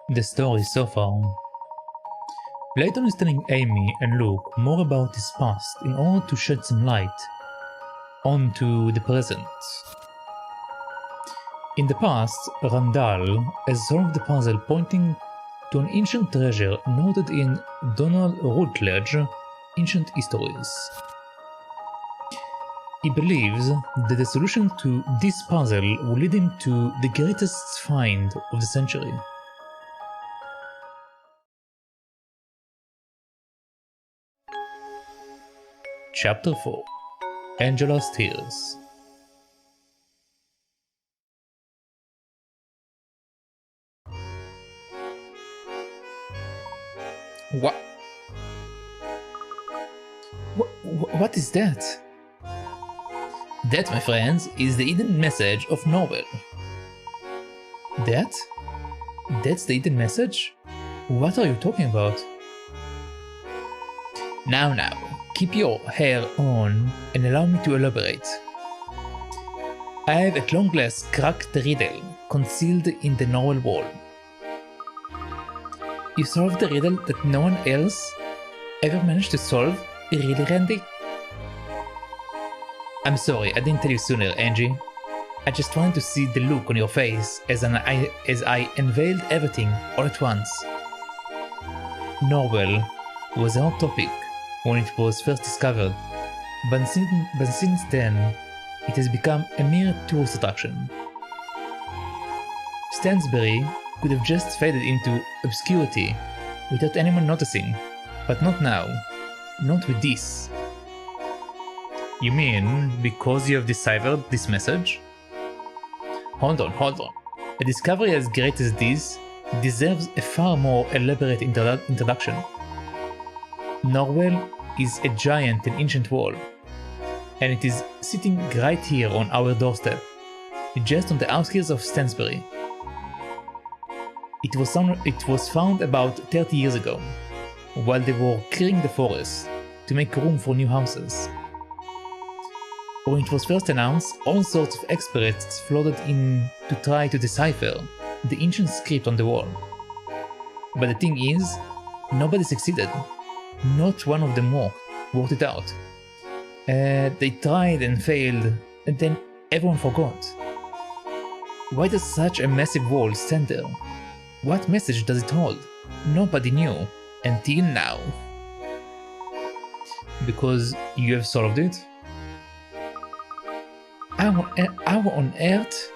the story so far. Layton is telling Amy and Luke more about his past in order to shed some light onto the present. In the past, Randall has solved the puzzle pointing to an ancient treasure noted in Donald Routledge Ancient Histories. He believes that the solution to this puzzle will lead him to the greatest find of the century. Chapter 4: Angela's Tears. What is that? That, my friends, is the hidden message of Norwell. That's the hidden message? What are you talking about? Now, keep your hair on and allow me to elaborate. I have at long last cracked the riddle concealed in the Norwell wall. You solved the riddle that no one else ever managed to solve? Really, Randy? I'm sorry, I didn't tell you sooner, Angie. I just wanted to see the look on your face as I unveiled everything all at once. Norwell was a hot topic when it was first discovered, but since then, it has become a mere tourist attraction. Stansbury could have just faded into obscurity without anyone noticing, but not now, not with this. You mean because you have deciphered this message? Hold on. A discovery as great as this deserves a far more elaborate introduction. Norwell is a giant and ancient wall, and it is sitting right here on our doorstep, just on the outskirts of Stansbury. It was found about 30 years ago, while they were clearing the forest to make room for new houses. When it was first announced, all sorts of experts flooded in to try to decipher the ancient script on the wall. But the thing is, nobody succeeded. Not one of them worked it out. They tried and failed, and then everyone forgot. Why does such a massive wall stand there? What message does it hold? Nobody knew, until now. Because you have solved it? How on earth?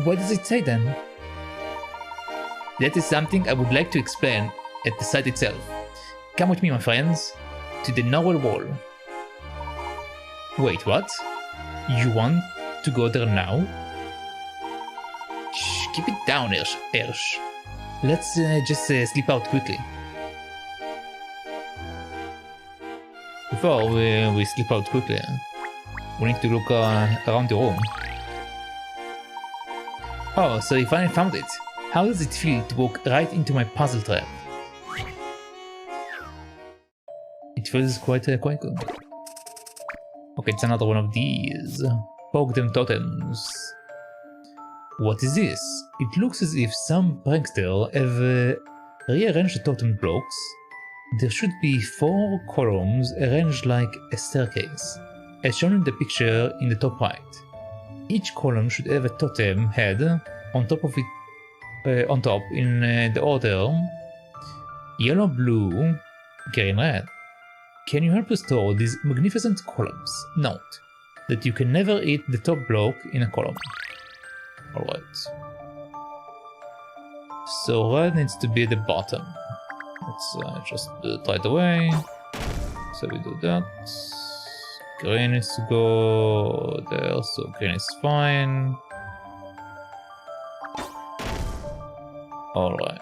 What does it say then? That is something I would like to explain at the site itself. Come with me, my friends, to the Norwell wall. Wait, what? You want to go there now? Shh, keep it down, Ersh. Let's just slip out quickly. Before we slip out quickly, we need to look around the room. Oh, so you finally found it. How does it feel to walk right into my puzzle trap? It feels quite good. Okay, it's another one of these. Poke them totems. What is this? It looks as if some prankster have rearranged the totem blocks. There should be 4 columns arranged like a staircase, as shown in the picture in the top right. Each column should have a totem head on top of it, in the order yellow, blue, green, red. Can you help restore these magnificent columns? Note that you can never hit the top block in a column. Alright. So red needs to be at the bottom. Let's just do it right away. So we do that. Green needs to go there, so green is fine. Alright.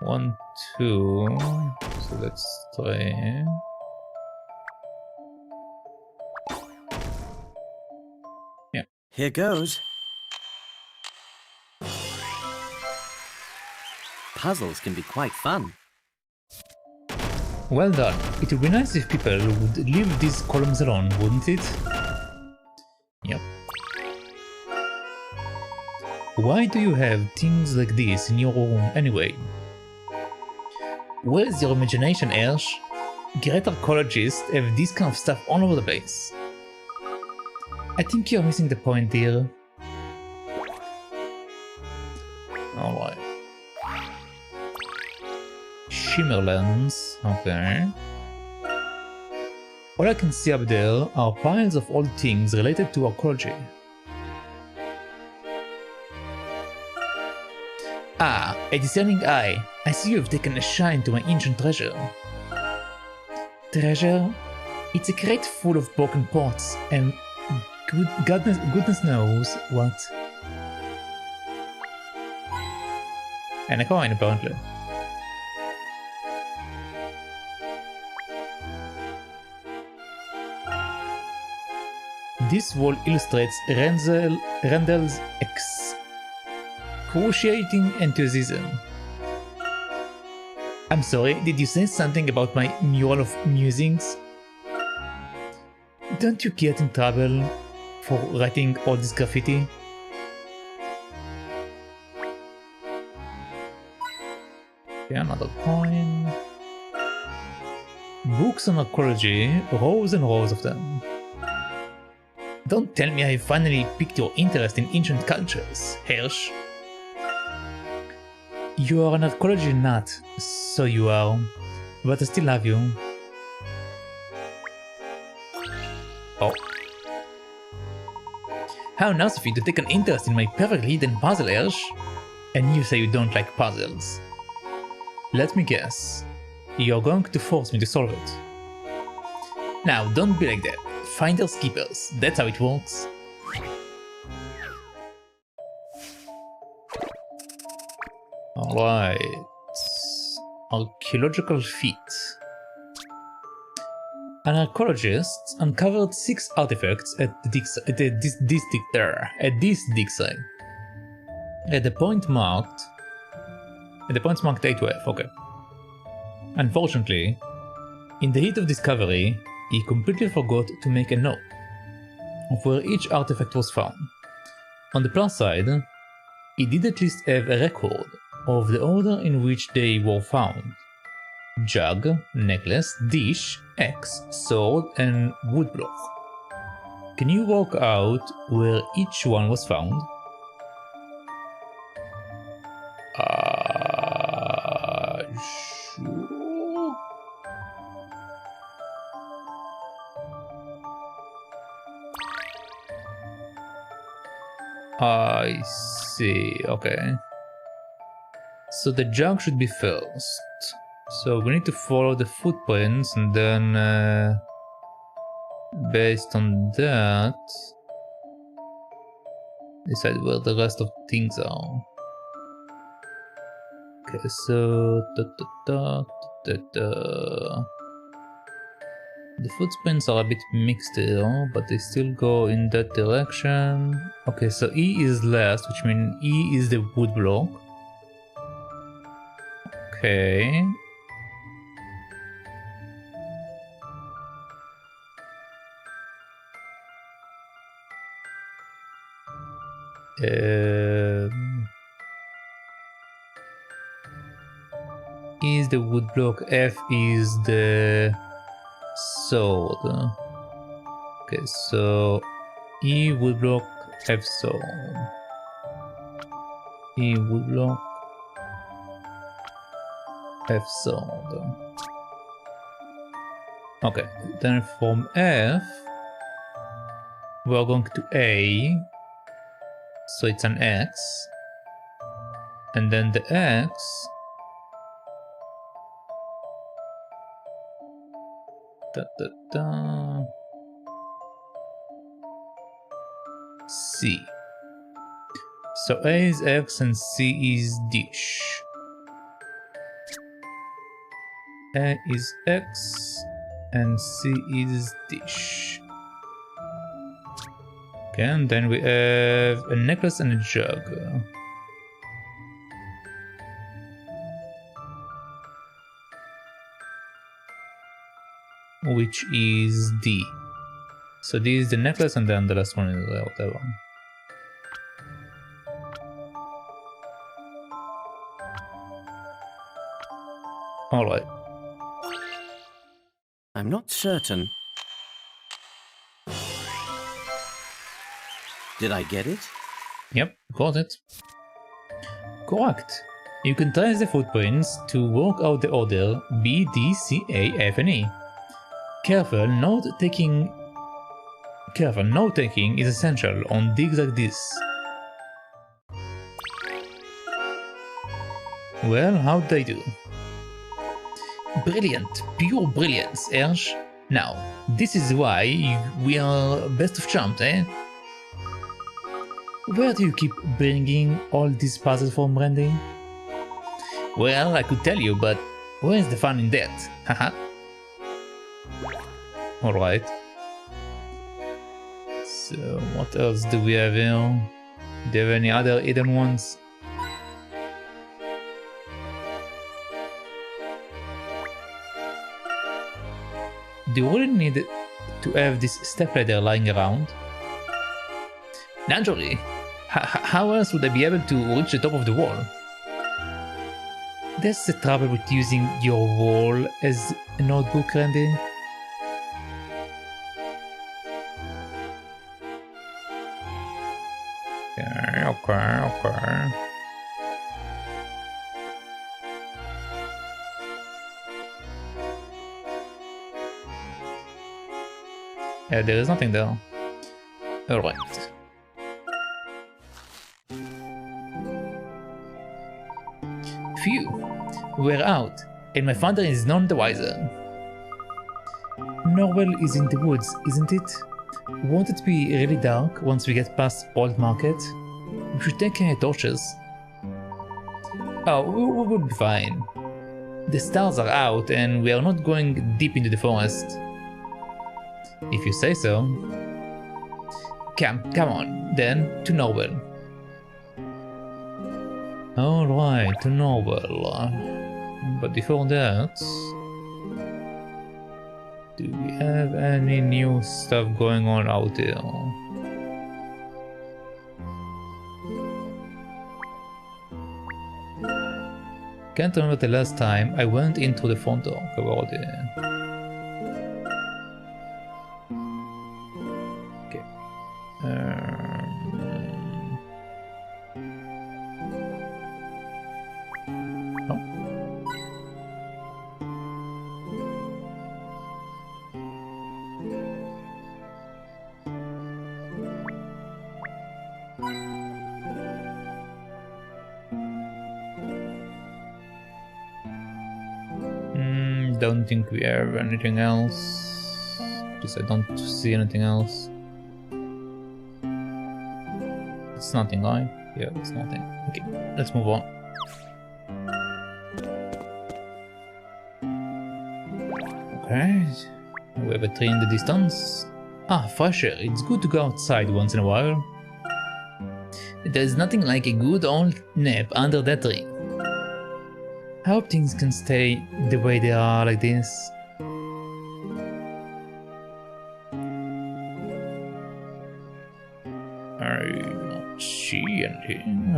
One, two. So let's try. Yeah. Here goes. Puzzles can be quite fun. Well done. It would be nice if people would leave these columns alone, wouldn't it? Yep. Why do you have things like this in your room anyway? Where's your imagination, Ersh? Great archaeologists have this kind of stuff all over the place. I think you're missing the point, dear. Alright. Shimmerlands, okay. All I can see up there are piles of old things related to archaeology. Ah, a discerning eye. I see you've taken a shine to my ancient treasure. Treasure? It's a crate full of broken pots and goodness knows what. And a coin, apparently. This wall illustrates Randall's excruciating enthusiasm. I'm sorry, did you say something about my mural of musings? Don't you get in trouble for writing all this graffiti? Okay, another coin. Books on archaeology, rows and rows of them. Don't tell me I finally piqued your interest in ancient cultures, Hersh. You are an archaeology nut, so you are, but I still love you. Oh. How nice of you to take an interest in my perfectly hidden puzzle, Hersh. And you say you don't like puzzles. Let me guess. You're going to force me to solve it. Now, don't be like that. Finders keepers, that's how it works. Alright. Archaeological feat. An archaeologist uncovered 6 artifacts at this dig site. At the points marked A to F, okay. Unfortunately, in the heat of discovery, he completely forgot to make a note of where each artifact was found. On the plus side, he did at least have a record of the order in which they were found. Jug, necklace, dish, axe, sword, and woodblock. Can you work out where each one was found? Sure. I see, okay. So the jug should be first. So we need to follow the footprints and then based on that decide where the rest of things are. Okay, so the footprints are a bit mixed here, but they still go in that direction. Okay, so E is last, which means E is the wood block. Okay. E is the wood block, F is the sword. Okay, so E wood block, F sword. E wood block, F sword. Okay, then from F we're going to A, so it's an X, and then the X C. So A is X and C is dish. A is X and C is dish. Okay, and then we have a necklace and a jug. which is D. So this is the necklace, and then the last one is whatever. Alright. I'm not certain. Did I get it? Yep, got it. Correct. You can trace the footprints to work out the order B, D, C, A, F, and E. Careful note taking is essential on digs like this. Well, how'd they do? Brilliant, pure brilliance, Ersh. Now, this is why we are best of champs, eh? Where do you keep bringing all these puzzles from, Randy? Well, I could tell you, but where's the fun in that? Haha. Alright. So, what else do we have here? Do you have any other hidden ones? Do you really need to have this stepladder lying around? Naturally. How else would I be able to reach the top of the wall? That's the trouble with using your wall as a notebook, Randy. Okay. Yeah, there is nothing there. Alright. Phew, we're out, and my father is none the wiser. Norwell is in the woods, isn't it? Won't it be really dark once we get past Old Market? We should take torches. Oh, we'll be fine. The stars are out, and we are not going deep into the forest. If you say so. Come on, then, to Norwell. Alright, to Norwell. But before that... do we have any new stuff going on out there? Can't remember the last time I went into the front door over there. Okay. Don't think we have anything else. Because I don't see anything else. It's nothing, right? Yeah, it's nothing. Okay, let's move on. Okay, we have a tree in the distance. Ah, fresh air. It's good to go outside once in a while. There's nothing like a good old nap under that tree. I hope things can stay the way they are like this. I don't see anything.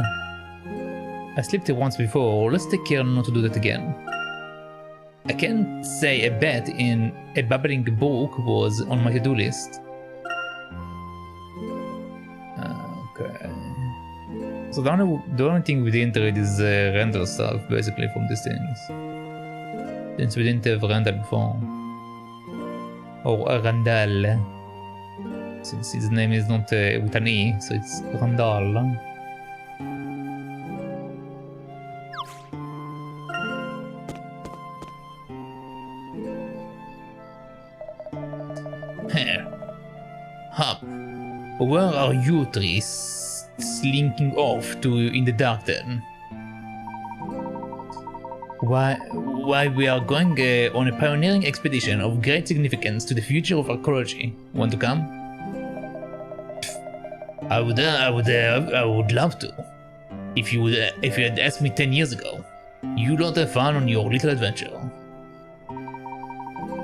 I slept here once before, let's take care not to do that again. I can't say a bet in a babbling book was on my to-do list. Okay. So the only thing we didn't read is render stuff, basically, from these things. Since we didn't have Randall before. Or Randall. Since his name is not with an E, so it's Randall. Hop, where are you three slinking off to in the dark then? Why we are going on a pioneering expedition of great significance to the future of archaeology. Want to come? I would love to. If you had asked me 10 years ago, you'd not have fun on your little adventure.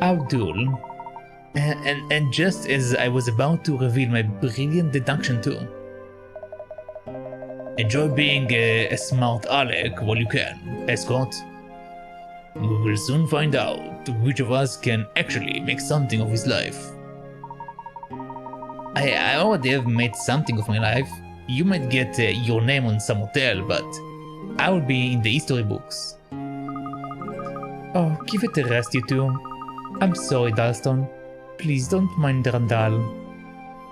Abdul, And just as I was about to reveal my brilliant deduction too. Enjoy being a smart aleck while you can, escort. We will soon find out which of us can actually make something of his life. I already have made something of my life. You might get your name on some hotel, but I will be in the history books. Oh, give it a rest, you two. I'm sorry, Dalston. Please don't mind Randall.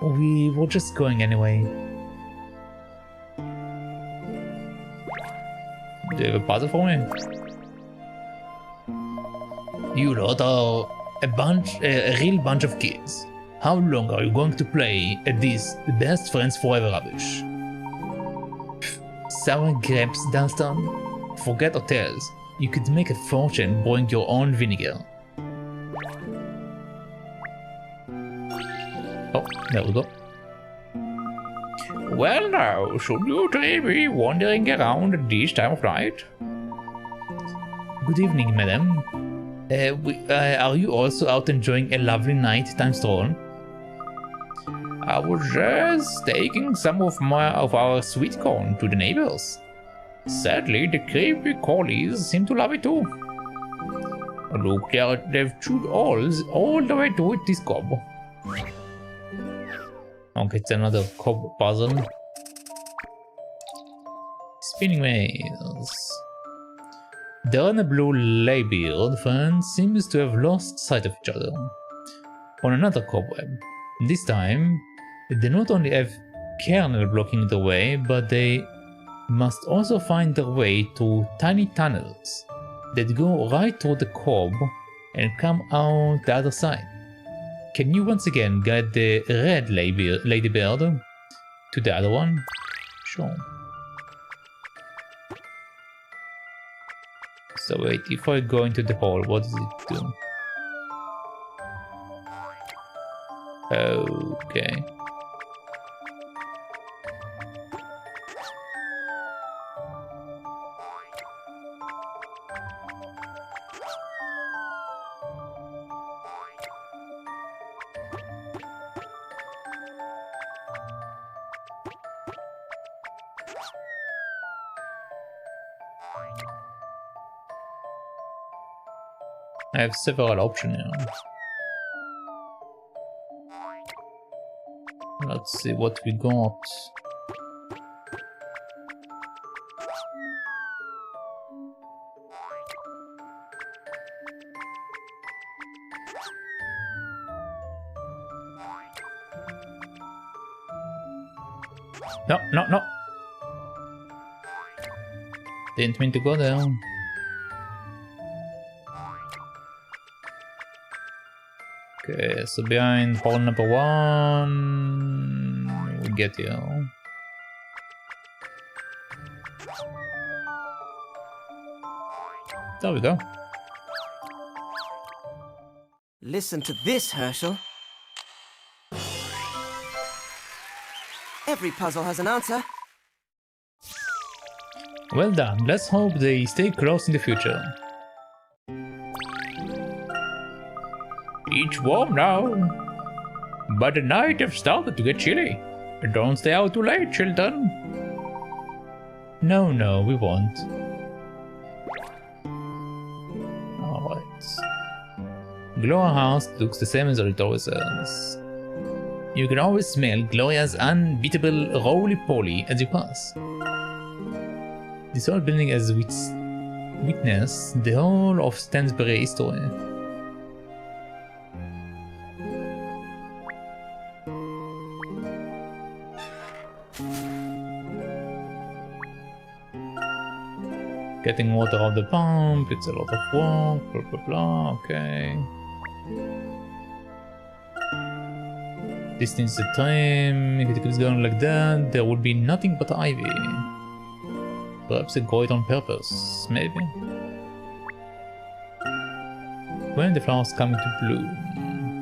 We were just going anyway. Do you have a puzzle for me? You lot are a real bunch of kids. How long are you going to play at this best friends forever rubbish? Sour grapes, Dalston? Forget hotels. You could make a fortune brewing your own vinegar. Oh, there we go. Well now, should you three be wandering around at this time of night? Good evening, madam. Are you also out enjoying a lovely nighttime stroll? I was just taking some of our sweet corn to the neighbors. Sadly, the creepy collies seem to love it too. Look, they've chewed all the way through this cob. Okay, it's another cob puzzle. Spinning maze. The red and blue Laybeard fan seems to have lost sight of each other. On another cobweb. This time, they not only have kernel blocking the way, but they must also find their way to tiny tunnels that go right through the cob and come out the other side. Can you once again guide the red ladybird to the other one? Sure. So wait, if I go into the hole, what does it do? Okay. I have several options here. Let's see what we got. No. Didn't mean to go there. Okay, so behind hole number 1, we get here. There we go. Listen to this, Herschel. Every puzzle has an answer. Well done. Let's hope they stay close in the future. It's warm now, but the night have started to get chilly. Don't stay out too late, children. No, we won't. Alright. Gloria house looks the same as it always does. You can always smell Gloria's unbeatable roly-poly as you pass. This whole building has witnessed the whole of Stansbury history. Getting water out the pump, it's a lot of work, blah blah blah, okay. This needs a trim. If it keeps going like that, there would be nothing but ivy. Perhaps they grow it on purpose, maybe. When the flowers come into bloom,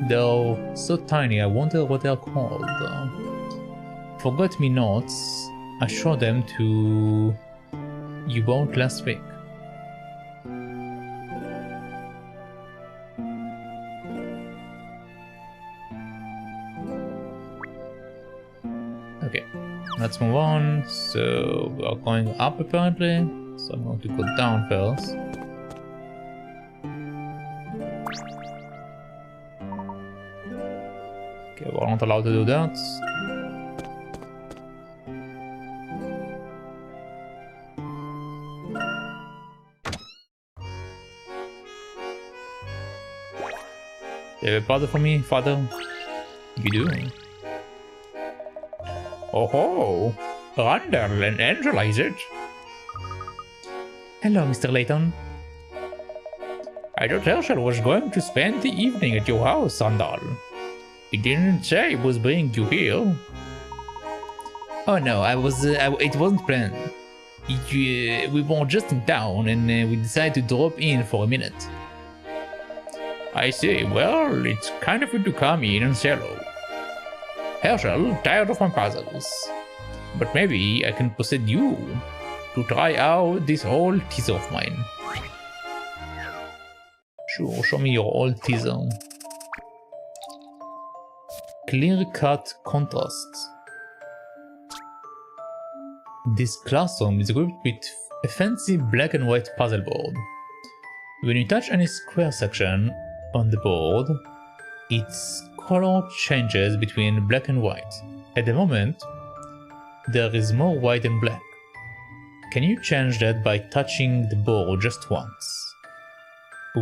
they're so tiny, I wonder what they're called. Forget-me-nots, I showed them to you both last week. Let's move on. So we are going up apparently. So I'm going to go down first. Okay, we're not allowed to do that. You have a party for me, father? You do. Oh ho! Randall and Angela, is it? Hello, Mr. Layton. I thought Herschel was going to spend the evening at your house, Randall. He didn't say he was bringing you here. Oh no, it wasn't planned. We were just in town and we decided to drop in for a minute. I see, well, it's kind of you to come in and say hello. Herschel, tired of my puzzles. But maybe I can persuade you to try out this old teaser of mine. Sure, show me your old teaser. Clear-cut contrasts. This classroom is equipped with a fancy black and white puzzle board. When you touch any square section on the board, its color changes between black and white. At the moment, there is more white than black. Can you change that by touching the board just once?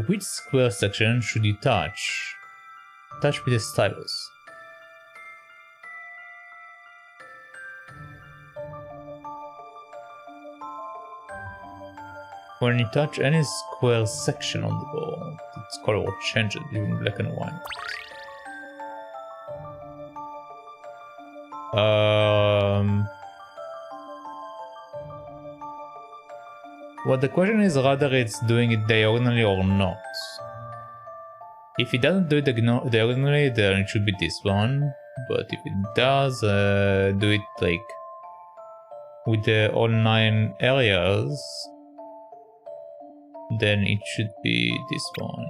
Which square section should you touch? Touch with a stylus. When you touch any square section on the board, its color changes between black and white. Well, the question is whether it's doing it diagonally or not. If it doesn't do it diagonally, then it should be this one. But if it does do it like with the all 9 areas, then it should be this one.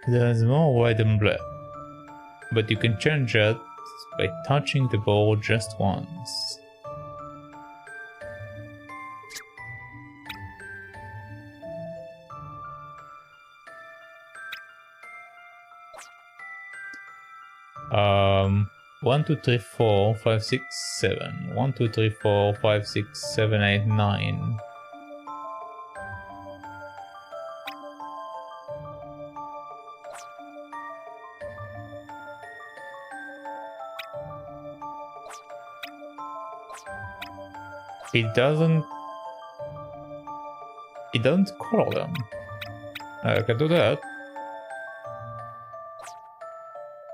There's more white than black, but you can change it by touching the board just once. Um, 1, 2, 3, 4, 5, 6, 7. 1, 2, 3, 4, 5, 6, 7, 8, 9. It doesn't color them. I can do that.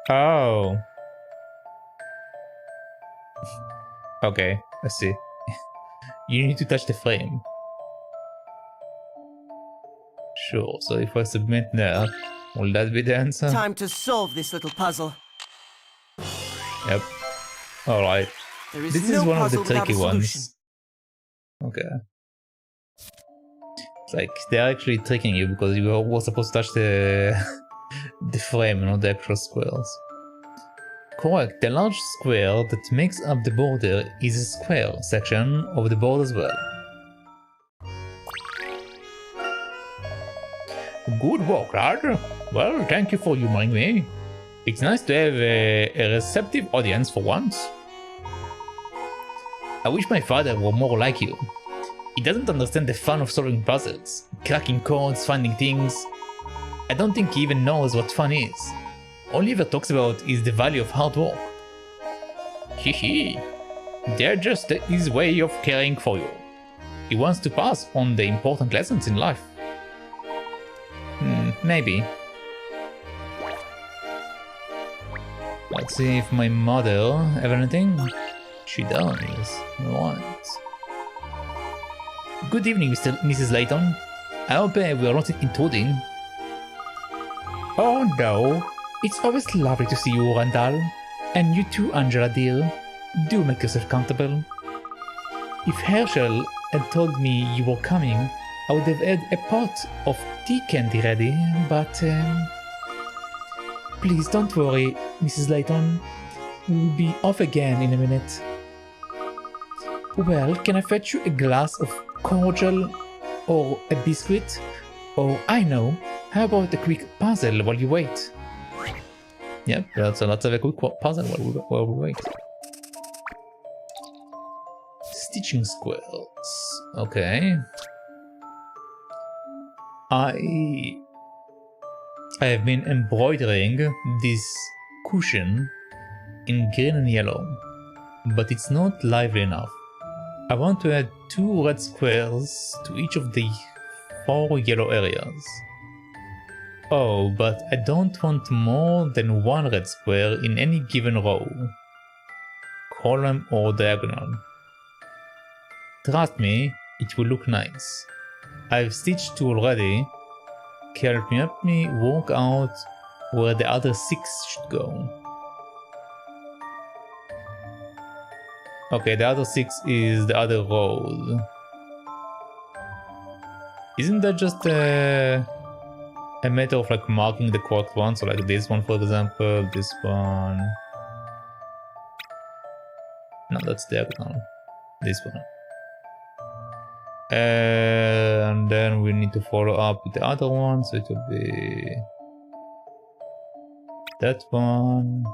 Oh. Okay, I see. You need to touch the frame. Sure, so if I submit that, will that be the answer? Time to solve this little puzzle. Yep. Alright. This is one of the tricky ones. Okay. It's like they're actually tricking you because you were supposed to touch the the frame, not the actual squares. Correct, the large square that makes up the border is a square section of the board as well. Good work, lad. Well, thank you for humoring me. It's nice to have a receptive audience for once. I wish my father were more like you. He doesn't understand the fun of solving puzzles, cracking codes, finding things. I don't think he even knows what fun is. All he ever talks about is the value of hard work. Hehe. They're just his way of caring for you. He wants to pass on the important lessons in life. Maybe. Let's see if my mother have anything. She does. Right. Good evening, Mrs. Layton. I hope we are not intruding. Oh no. It's always lovely to see you, Randall. And you too, Angela dear. Do make yourself comfortable. If Herschel had told me you were coming, I would have had a pot of tea candy ready, but please don't worry, Mrs. Layton. We'll be off again in a minute. Well, can I fetch you a glass of cordial or a biscuit? Or I know, how about a quick puzzle while you wait? Yep, let's have a quick puzzle while we wait. Stitching squirrels. Okay. I have been embroidering this cushion in green and yellow, but it's not lively enough. I want to add 2 red squares to each of the 4 yellow areas. Oh, but I don't want more than 1 red square in any given row, column or diagonal. Trust me, it will look nice. I've stitched 2 already. Can you help me work out where the other 6 should go? Okay, the other 6 is the other row. Isn't that just a matter of like marking the correct one? So like this one, for example, this one. No, that's diagonal. This one. And then we need to follow up with the other one, so it will be that one.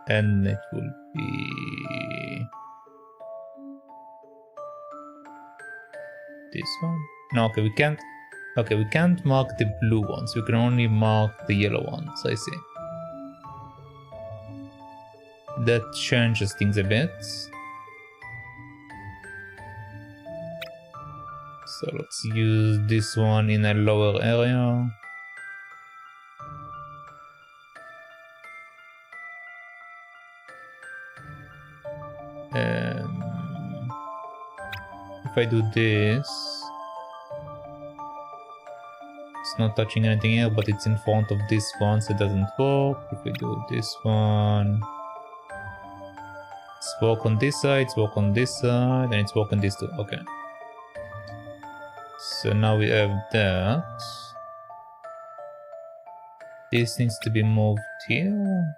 And it will be this one. No, okay, we can't. Okay, we can't mark the blue ones. We can only mark the yellow ones. I see. That changes things a bit. So let's use this one in a lower area. If I do this, it's not touching anything here, but it's in front of this one, so it doesn't work. If I do this one, it's work on this side, it's work on this side, and it's work on this too. Okay. So now we have that. This needs to be moved here.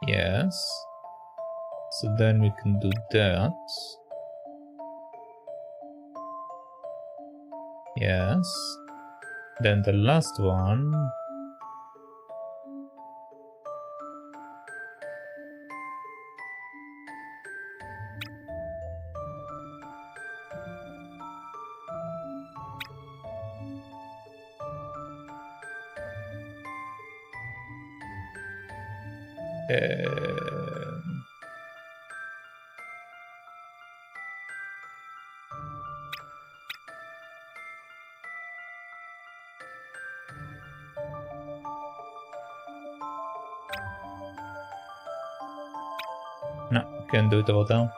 Yes. So then we can do that. Yes. Then the last one. No, can't do it over there.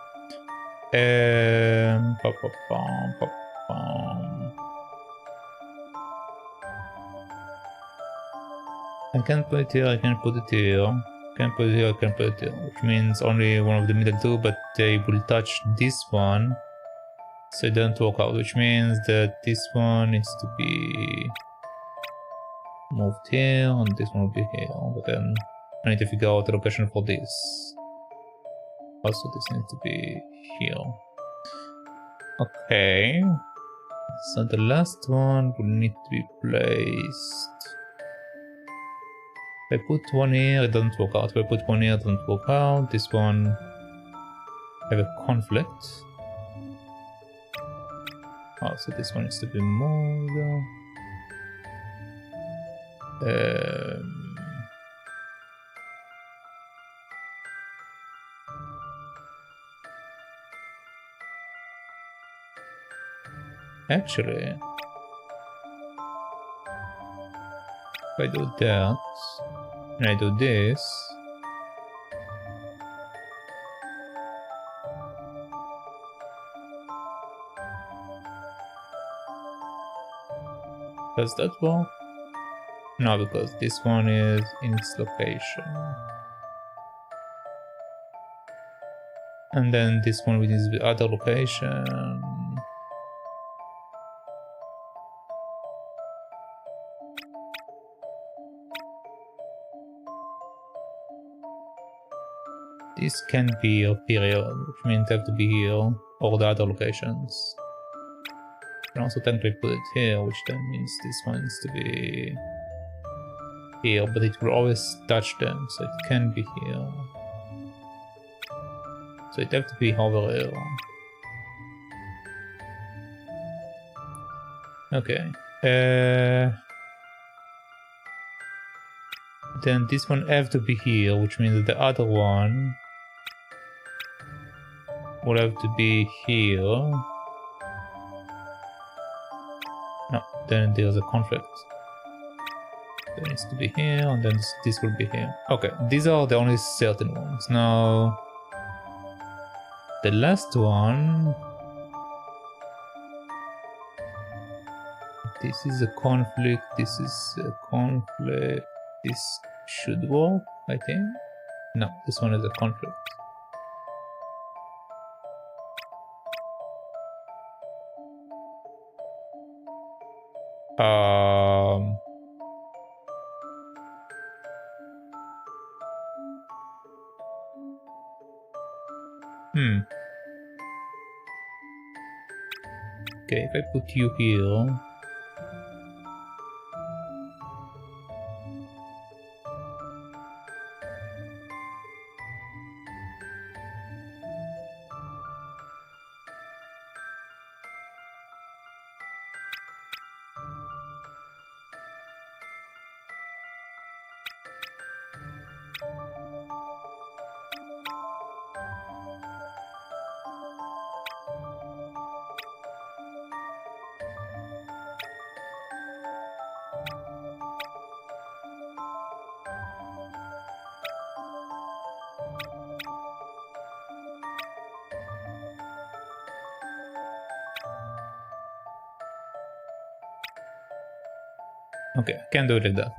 I can't put it here, I can't put it here. Can't put it here, I can't put it here. Which means only one of the middle two, but they will touch this one. So it doesn't work out, which means that this one needs to be moved here, and this one will be here. But then I need to figure out the location for this. Also, this needs to be here. Okay. So the last one will need to be placed. If I put one here, it doesn't work out. If I put one here, it doesn't work out. This one have a conflict. Oh, so this one needs to be moved. Actually, if I do that, and I do this, does that work? No, because this one is in its location. And then this one which is the other location. This can be a period, which means they have to be here, or the other locations. You can also technically put it here, which then means this one needs to be here, but it will always touch them, so it can be here. So it have to be over here. Okay. Then this one have to be here, which means that the other one will have to be here. No, then there's a conflict. It needs to be here, and then this will be here. Okay, these are the only certain ones. Now, the last one... This is a conflict, this is a conflict. This should work, I think. No, this one is a conflict. Okay, if I put you here... Okay, I can't do it like that.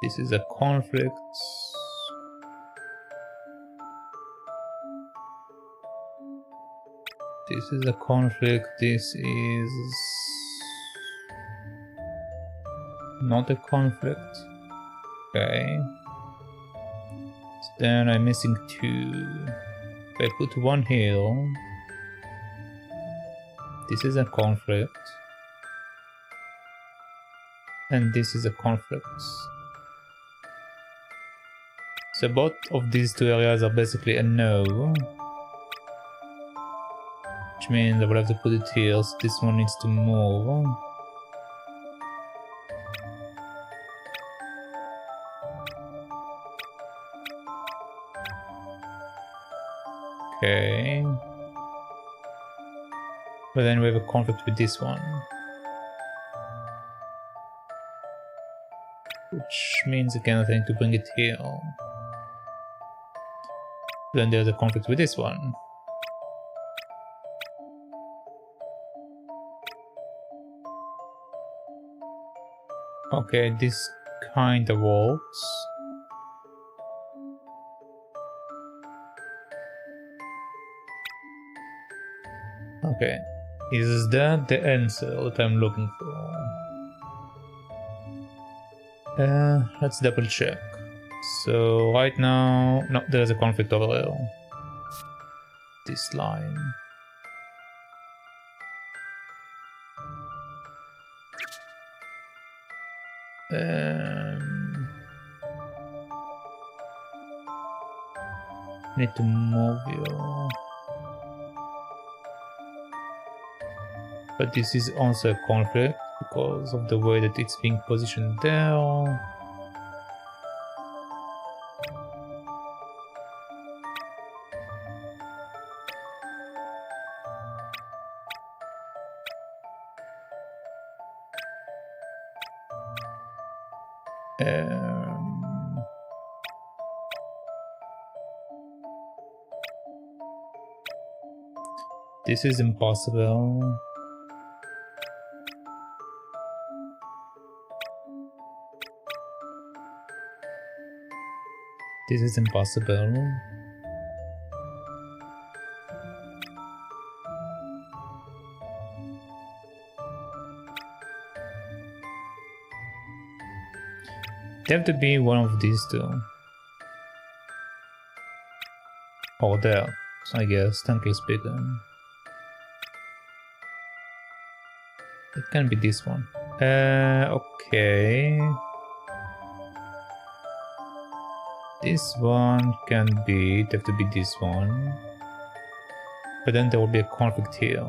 This is a conflict. This is a conflict. This is not a conflict. Okay. So then I'm missing two. If I put one here, this is a conflict. And this is a conflict. So both of these two areas are basically a no. Which means I will have to put it here, so this one needs to move. Okay. But then we have a conflict with this one. Which means again I need to bring it here. Then there's a conflict with this one. Okay, this kinda works. Okay, is that the answer that I'm looking for? Let's double check. So right now, no, there's a conflict over there. This line. Need to move you. But this is also a conflict because of the way that it's being positioned there. This is impossible. This is impossible. They have to be one of these two. Or there, I guess, technically speaking. It can be this one. Okay. This one can be, it have to be this one. But then there will be a conflict here.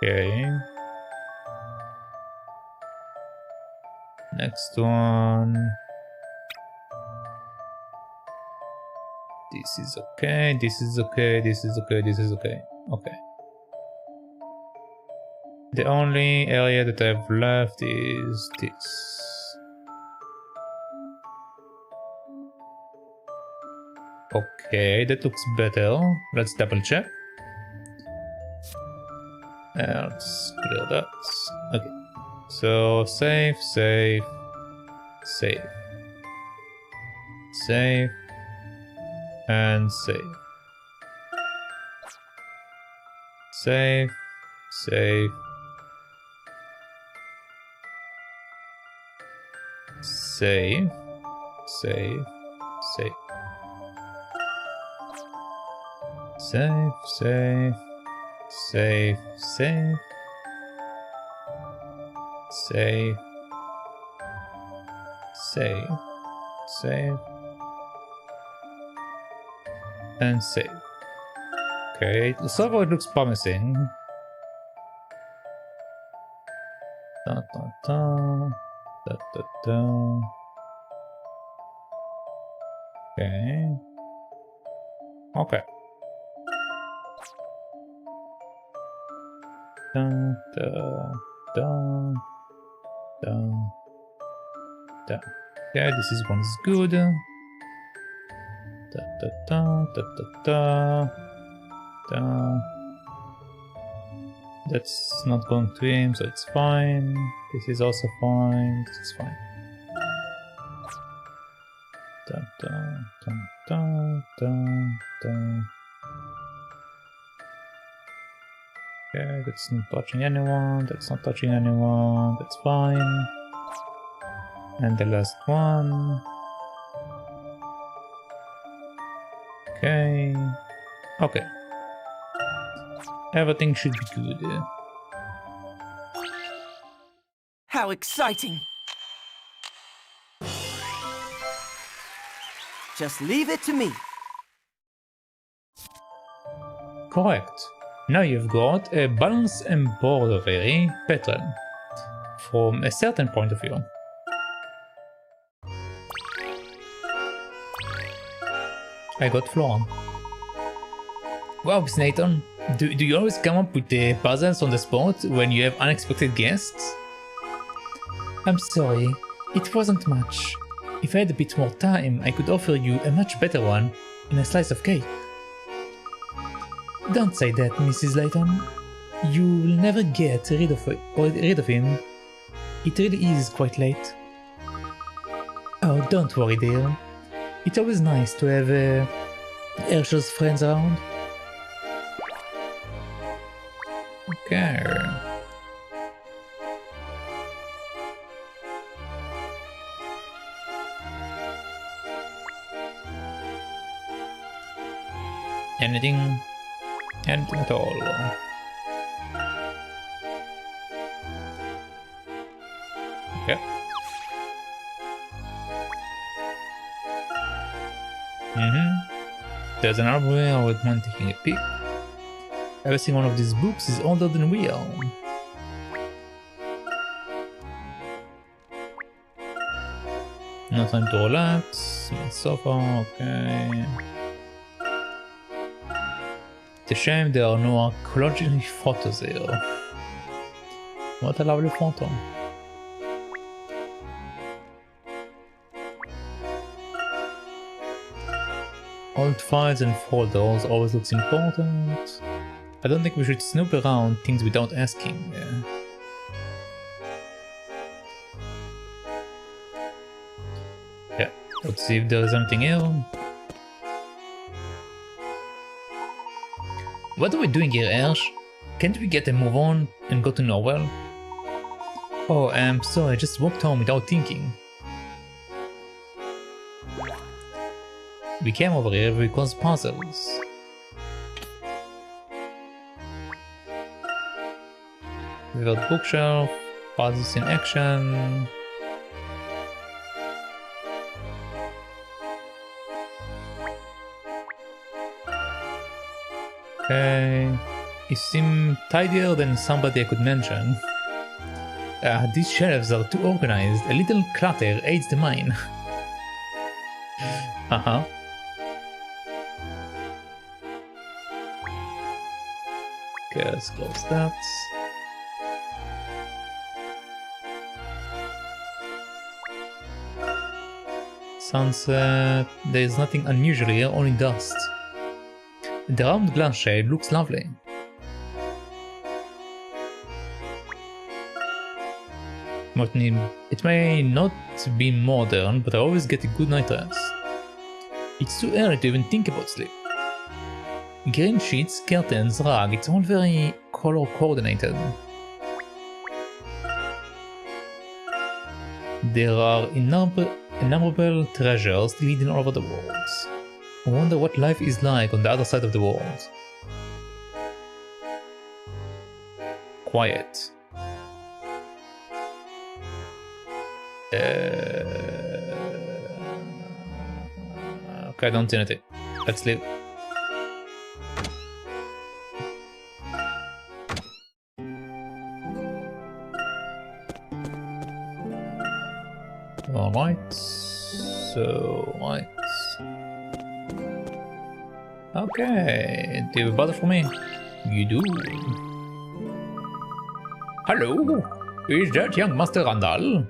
Okay. Next one. This is okay, this is okay, this is okay, this is okay. Okay. The only area that I've left is this. Okay, that looks better. Let's double check. Let's clear that. Okay. So save, save, save, save, and save. Save, save, save, save, save. Save, save, save, save, save, save, save, and save. Okay, so far it looks promising. Da da da, da da da. Okay. Okay. Da da da da da. Okay, this is one is good. Da da da da da da da. That's not going to him, so it's fine. This is also fine. This is fine. Da da da da da da. Okay, that's not touching anyone, that's not touching anyone, that's fine. And the last one. Okay. Okay. Everything should be good. How exciting! Just leave it to me. Correct. Now you've got a balanced embroidery pattern from a certain point of view. I got Flora. Wow, Miss Layton, do you always come up with the puzzles on the spot when you have unexpected guests? I'm sorry, it wasn't much. If I had a bit more time, I could offer you a much better one in a slice of cake. Don't say that, Mrs. Layton. You'll never get rid of him. It really is quite late. Oh, don't worry, dear. It's always nice to have Herschel's friends around. Okay. Anything? Anything at all? Okay. There's an armory with one taking a peek. Every single one of these books is older than we are. No time to relax. My sofa, okay. It's a shame there are no archaeological photos here. What a lovely photo. Old files and folders always looks important. I don't think we should snoop around things without asking. Yeah, let's see if there is anything here. What are we doing here, Ash? Can't we get a move on and go to Norwell? Oh, I'm sorry, I just walked home without thinking. We came over here because puzzles. Without bookshelf, puzzles in action. Okay, you seem tidier than somebody I could mention. These shelves are too organized. A little clutter aids the mind. Uh-huh. Okay, let's close that. Sunset. There's nothing unusual here, only dust. The round glass shade looks lovely. It may not be modern, but I always get a good night rest. It's too early to even think about sleep. Green sheets, curtains, rug, it's all very color coordinated. There are innumerable treasures hidden all over the world. I wonder what life is like on the other side of the world. Quiet. Okay, I don't see anything. Let's leave. Alright, so right. Okay, do you have a bother for me? You do. Hello, is that young Master Randall?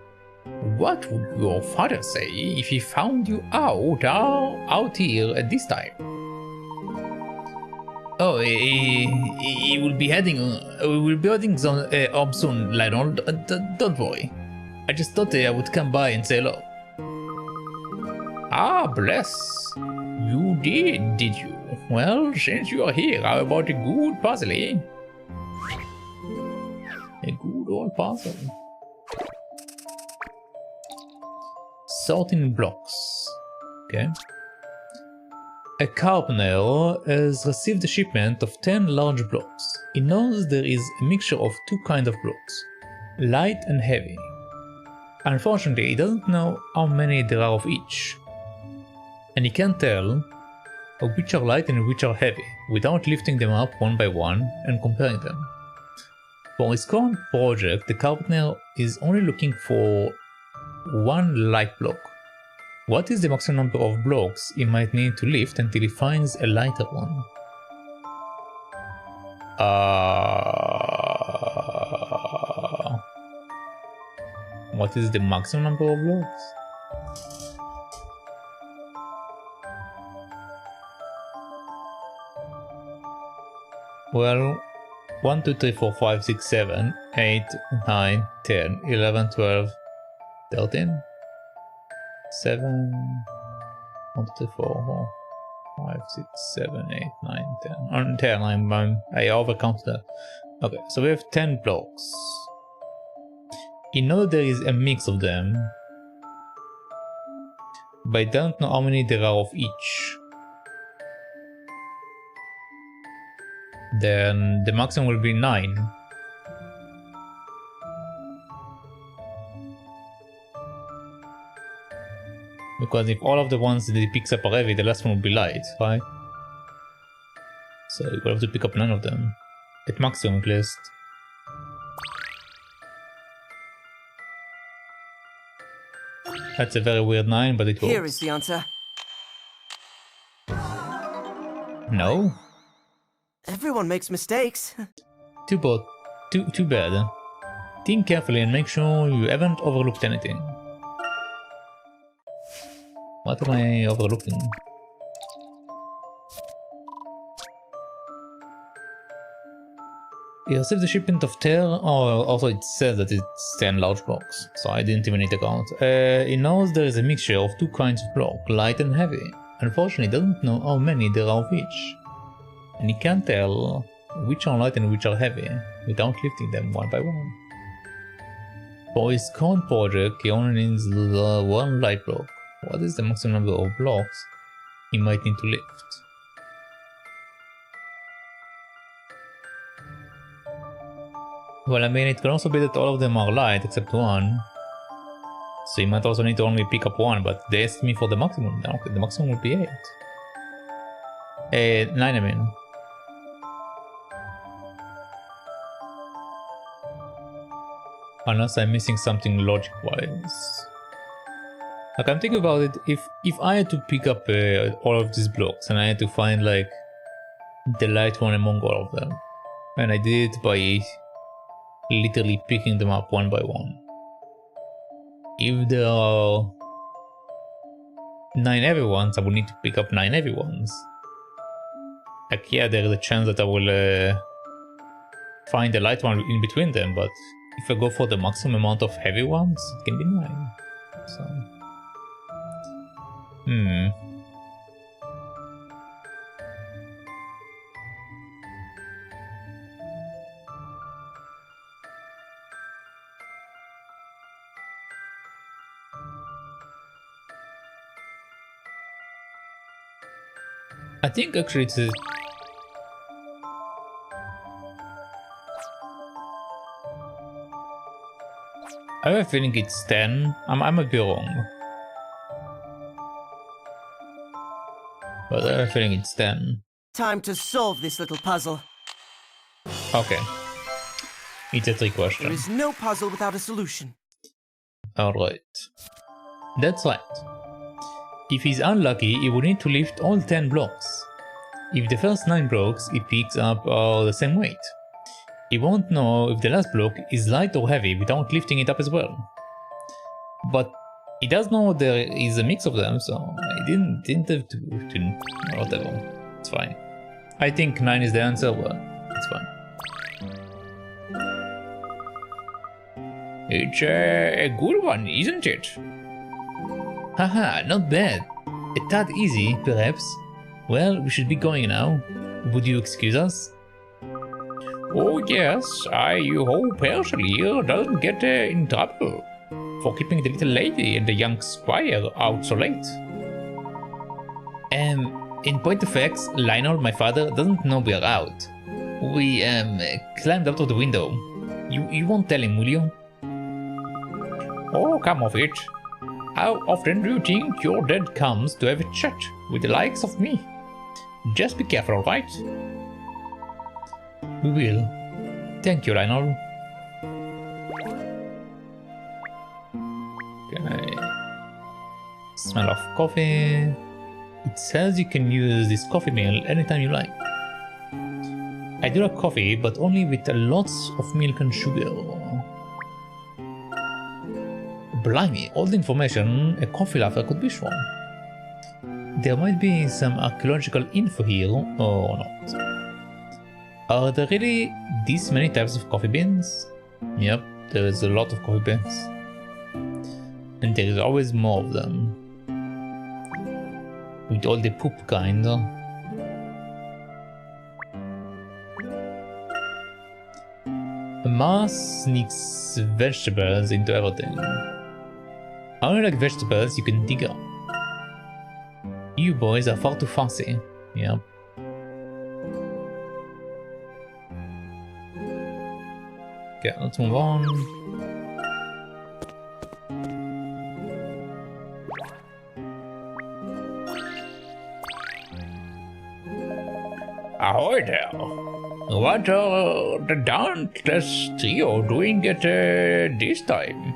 What would your father say if he found you out here at this time? Oh, he will be heading. We will be heading up soon, Lionel. Don't worry. I just thought I would come by and say hello. Ah, bless. You did you? Well, since you are here, how about a good puzzle, eh? A good old puzzle. Sorting blocks. Okay. A carpenter has received a shipment of 10 large blocks. He knows there is a mixture of two kinds of blocks, light and heavy. Unfortunately, he doesn't know how many there are of each, and he can't tell which are light and which are heavy without lifting them up one by one and comparing them. For his current project, the carpenter is only looking for one light block. What is the maximum number of blocks he might need to lift until he finds a lighter one? What is the maximum number of blocks? Well, 1, 2, 3, 4, 5, 6, 7, 8, 9, 10, 11, 12, 13, 7, 1, 2, 3, 4, 5, 6, 7, 8, 9, 10. 10, I overcounted that. Okay, so we have 10 blocks. You know there is a mix of them, but I don't know how many there are of each. Then the maximum will be 9. Because if all of the ones that he picks up are heavy, the last one will be light, right? So you will have to pick up 9 of them. At maximum at least. That's a very weird 9, but it works. Here is the answer. No? Everyone makes mistakes. Too bad. Think carefully and make sure you haven't overlooked anything. What am I overlooking? You received the shipment of tear. Oh, also it says that it's 10 large blocks, so I didn't even need to count. It knows there is a mixture of two kinds of block, light and heavy. Unfortunately, it doesn't know how many there are of each. And it can't tell which are light and which are heavy without lifting them one by one. For his current project, he only needs one light block. What is the maximum number of blocks he might need to lift? Well, I mean, it can also be that all of them are light except one. So you might also need to only pick up one, but they asked me for the maximum. Okay, the maximum would be 8. 9, I mean. Unless I'm missing something logic-wise. Like, I'm thinking about it, if I had to pick up all of these blocks and I had to find, like, the light one among all of them, and I did it by literally picking them up one by one. If there are 9 heavy ones, I will need to pick up 9 heavy ones. Like, yeah, there is a chance that I will find the light one in between them, but if I go for the maximum amount of heavy ones, it can be 9. So, I think actually it's I have a feeling it's 10. I might be wrong. But I have a feeling it's 10. Time to solve this little puzzle. Okay. It's a trick question. There is no puzzle without a solution. Alright. That's right. If he's unlucky, he will need to lift all 10 blocks. If the first 9 blocks he picks up are the same weight, he won't know if the last block is light or heavy without lifting it up as well. But he does know there is a mix of them, so he didn't have to whatever. It's fine. I think 9 is the answer, but it's fine. It's a good one, isn't it? Haha, not bad. A tad easy, perhaps. Well, we should be going now. Would you excuse us? Oh yes, I hope Percy here doesn't get in trouble for keeping the little lady and the young squire out so late. In point of facts, Lionel, my father, doesn't know we're out. We, climbed out of the window. You won't tell him, will you? Oh, come off it. How often do you think your dad comes to have a chat with the likes of me? Just be careful, alright? We will. Thank you, Lionel. Okay. Smell of coffee. It says you can use this coffee mill anytime you like. I do like coffee, but only with lots of milk and sugar. Blimey, all the information a coffee lover could wish for. There might be some archaeological info here, or not. Are there really this many types of coffee beans? Yep, there is a lot of coffee beans. And there is always more of them. With all the poop kind. Mars sneaks vegetables into everything. I only like vegetables you can dig up. You boys are far too fussy. Yep. Okay, let's move on. Ahoy there! What are the dauntless trio doing at this time?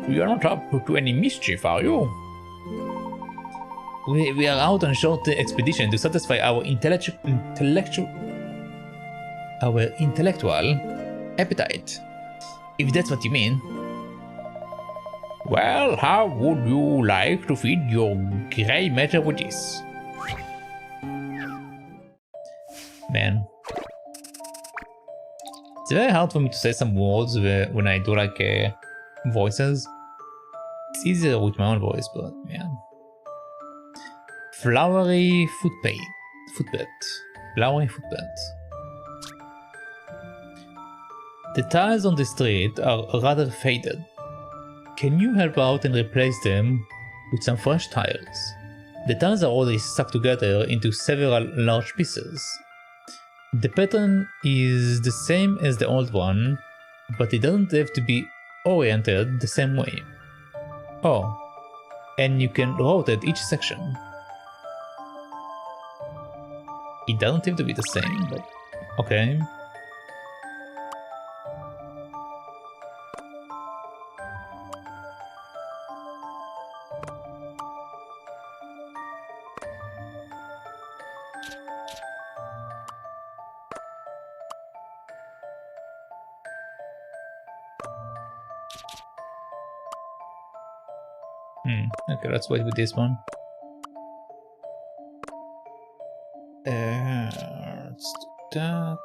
You're not up to any mischief, are you? We are out on a short expedition to satisfy our intellectual appetite, if that's what you mean. Well, how would you like to feed your grey matter with this? Man. It's very hard for me to say some words when I do like voices. It's easier with my own voice, but yeah. Flowery footbed. Flowery footbed. The tiles on the street are rather faded. Can you help out and replace them with some fresh tiles? The tiles are already stuck together into several large pieces. The pattern is the same as the old one, but it doesn't have to be oriented the same way. Oh, and you can rotate each section. It doesn't have to be the same, but okay. Okay, let's wait with this one. Let's do that.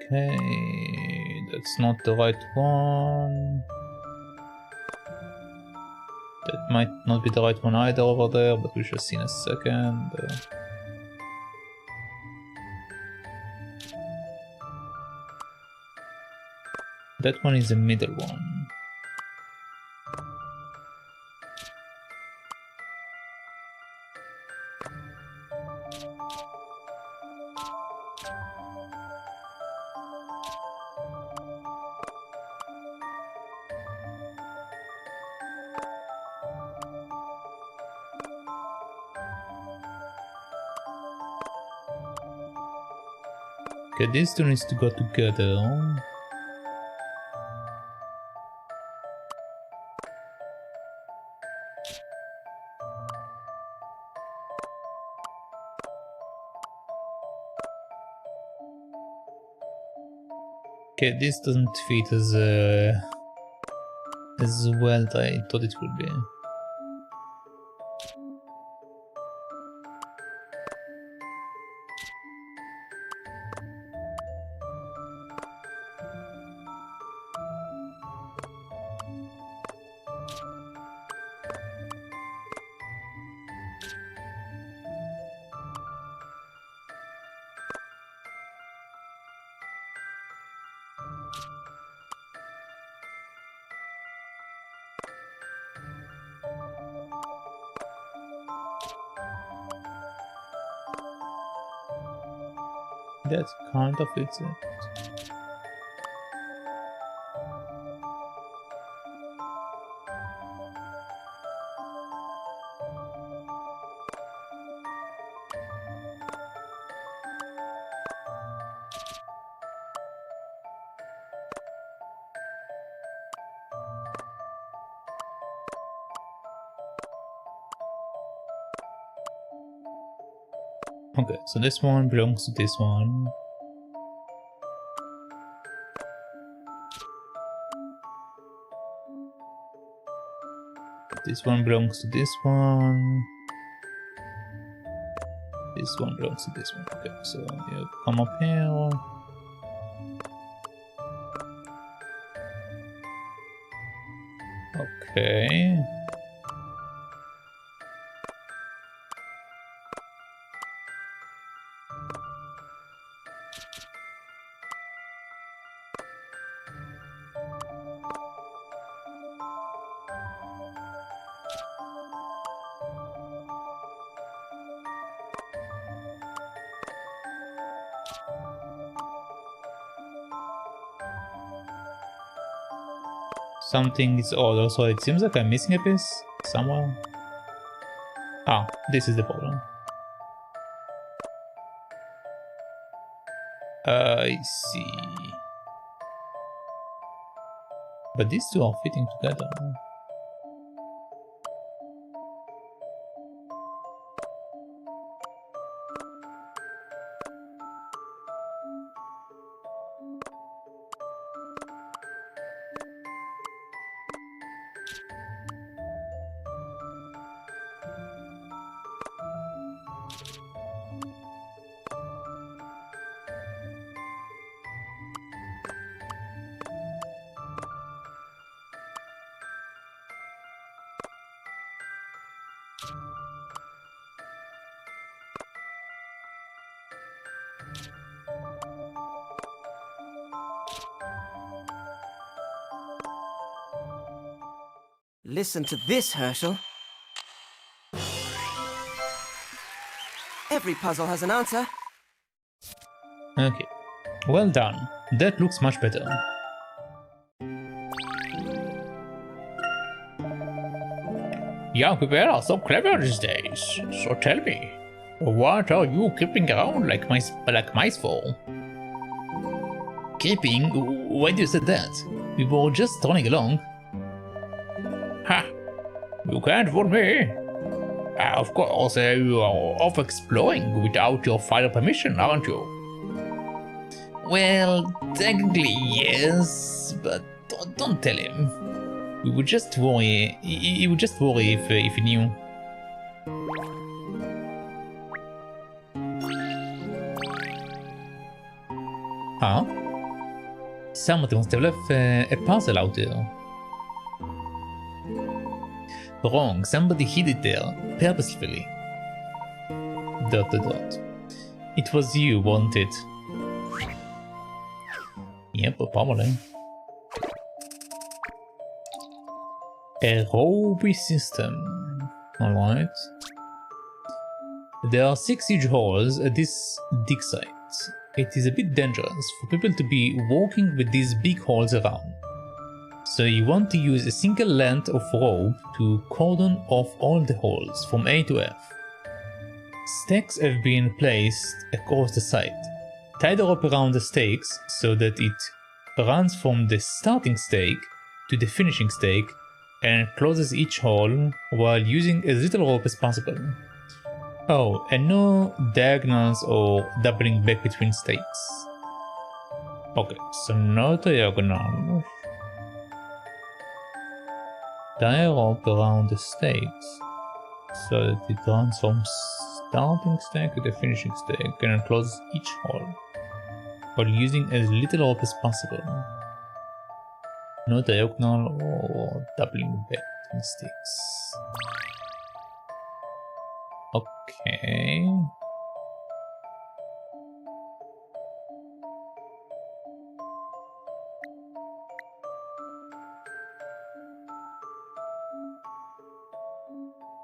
Okay, that's not the right one. That might not be the right one either over there, but we shall see in a second. That one is the middle one. Okay, these two needs to go together. Okay, this doesn't fit as well as I thought it would be. That kind of fits it. Okay, so this one belongs to this one. This one belongs to this one. This one belongs to this one. Okay, so you come up here. Okay. Something is odd, so it seems like I'm missing a piece somewhere. Ah, this is the problem. I see. But these two are fitting together. Listen to this, Herschel. Every puzzle has an answer. Okay. Well done. That looks much better. Young people are so clever these days. So tell me, what are you keeping around like mice for? Creeping? Why do you say that? We were just running along. Ha! You can't fool me. Of course, you are off exploring without your final permission, aren't you? Well, technically yes, but don't tell him. We would just worry. He would just worry if he knew. Huh? Somebody must have left a puzzle out there. Wrong. Somebody hid it there purposefully. ... It was you, wasn't it? Yep, probably. A Roby system. Alright. There are 6 huge holes at this dig site. It is a bit dangerous for people to be walking with these big holes around. So you want to use a single length of rope to cordon off all the holes from A to F. Stakes have been placed across the site. Tie the rope around the stakes so that it runs from the starting stake to the finishing stake and closes each hole while using as little rope as possible. Oh, and no diagonals or doubling back between stakes. Okay, so no diagonal. Tie a rope around the stakes so that it runs from starting stake to the finishing stake and closes each hole while using as little rope as possible. No diagonal or doubling back between sticks. Okay.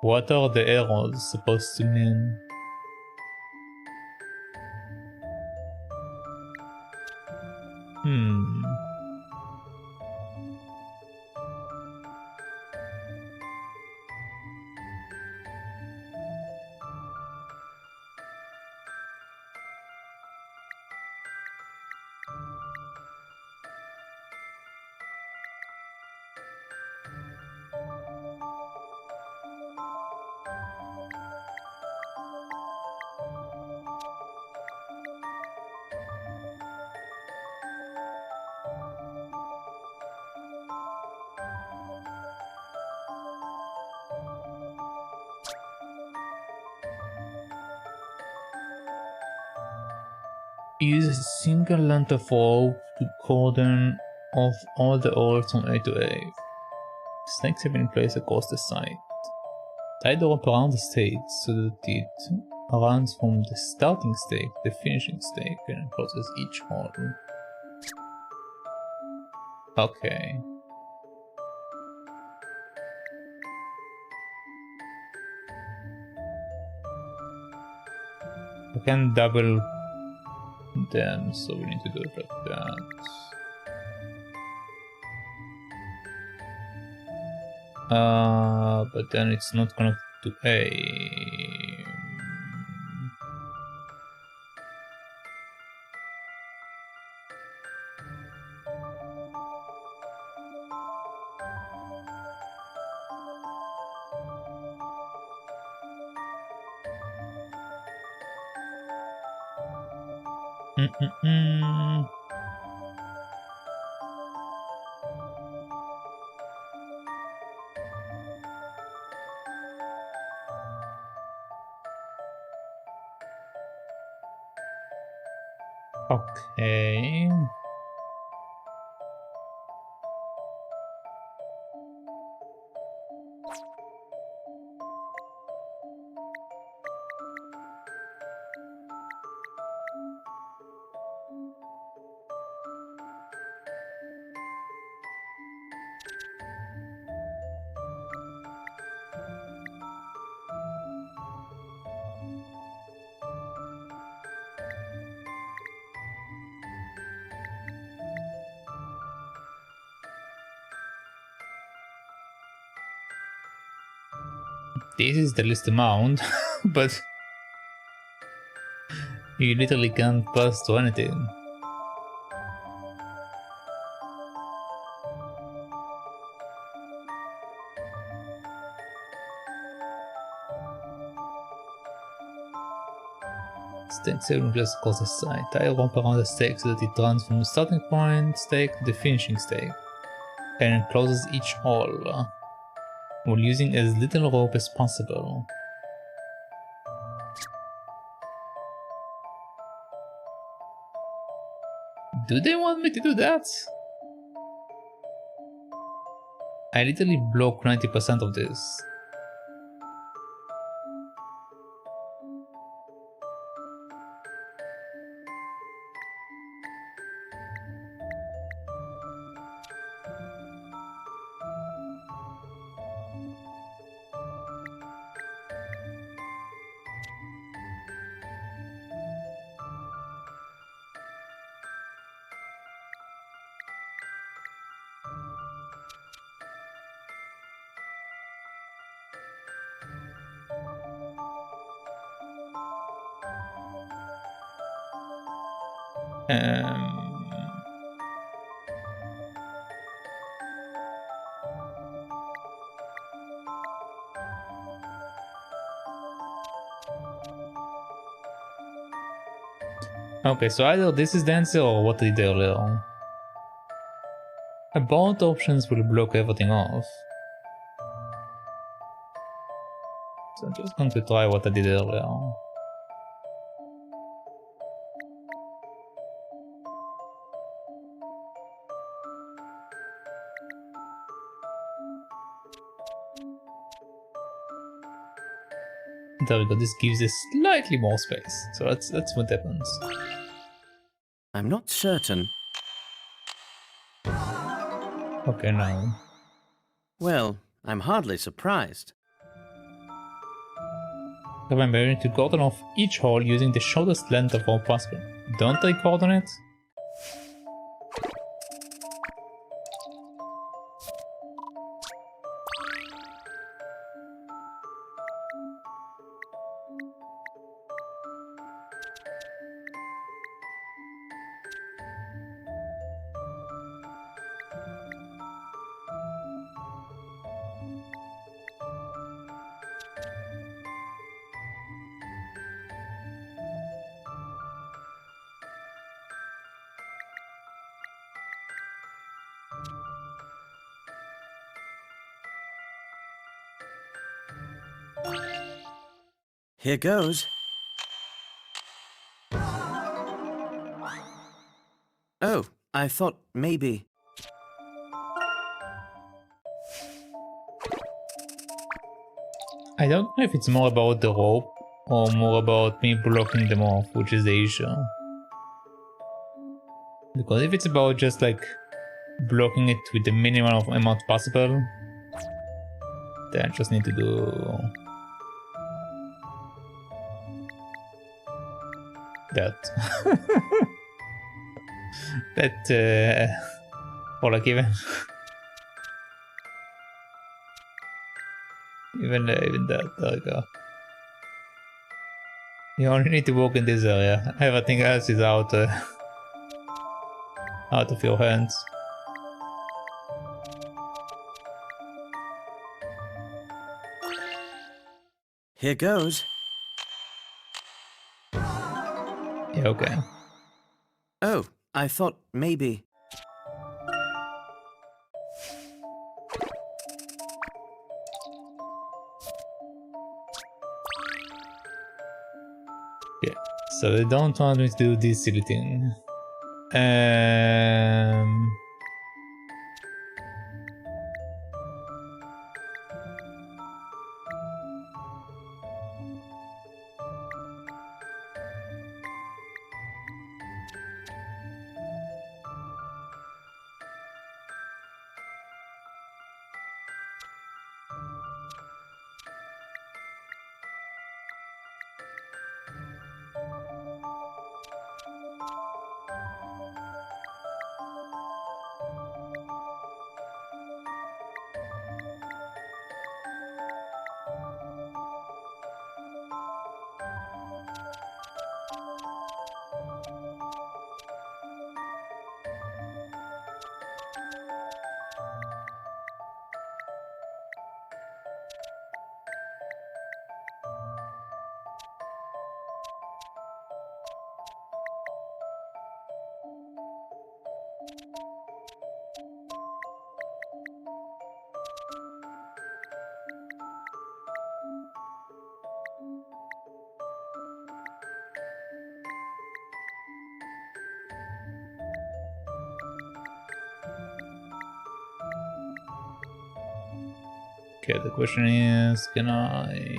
What are the arrows supposed to mean? Use a single length of rope to cordon off all the holes from A to A. Snakes have been placed across the site. Tie the rope around the stake so that it runs from the starting stake to the finishing stake and closes each hole. Okay. We can double them, so we need to do it like that. But then it's not connected to A. Okay. This is the least amount, but you literally can't pass to anything. Stake seven just across the side. Tie a rope around the stake so that it runs from the starting point stake to the finishing stake, and closes each hole, while using as little rope as possible. Do they want me to do that? I literally block 90% of this. Okay, so either this is the answer or what I did earlier. Both options will block everything off. So I'm just going to try what I did earlier. There we go, this gives us slightly more space. So that's what happens. I'm not certain. Okay, now. Well, I'm hardly surprised. Remember, you need to cordon off each hole using the shortest length of rope possible. Don't I cordon it? Here goes. Oh, I thought maybe... I don't know if it's more about the rope or more about me blocking them off, which is the issue. Because if it's about just like blocking it with the minimum of amount possible, then I just need to do that. Or like even even that. There we go. You only need to walk in this area. Everything else is out of your hands. Here goes. Yeah, okay. Oh, I thought maybe... Yeah. So they don't want me to do this silly thing. Okay, the question is, can I...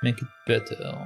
make it better?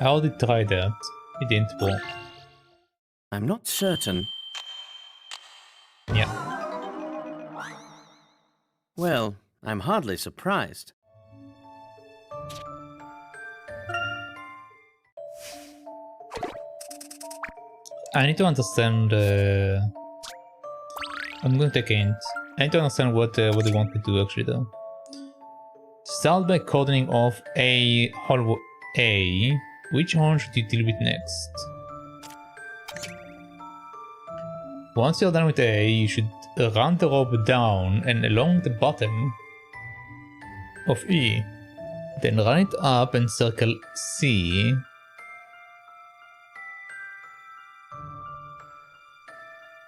I already tried that. It didn't work. I'm not certain. Yeah. Well, I'm hardly surprised. I need to understand. I'm going to take a hint. I need to understand what they want me to do actually though. Start by cordoning off a hollow A. Which one should you deal with next? Once you're done with A, you should run the rope down and along the bottom of E. Then run it up and circle C.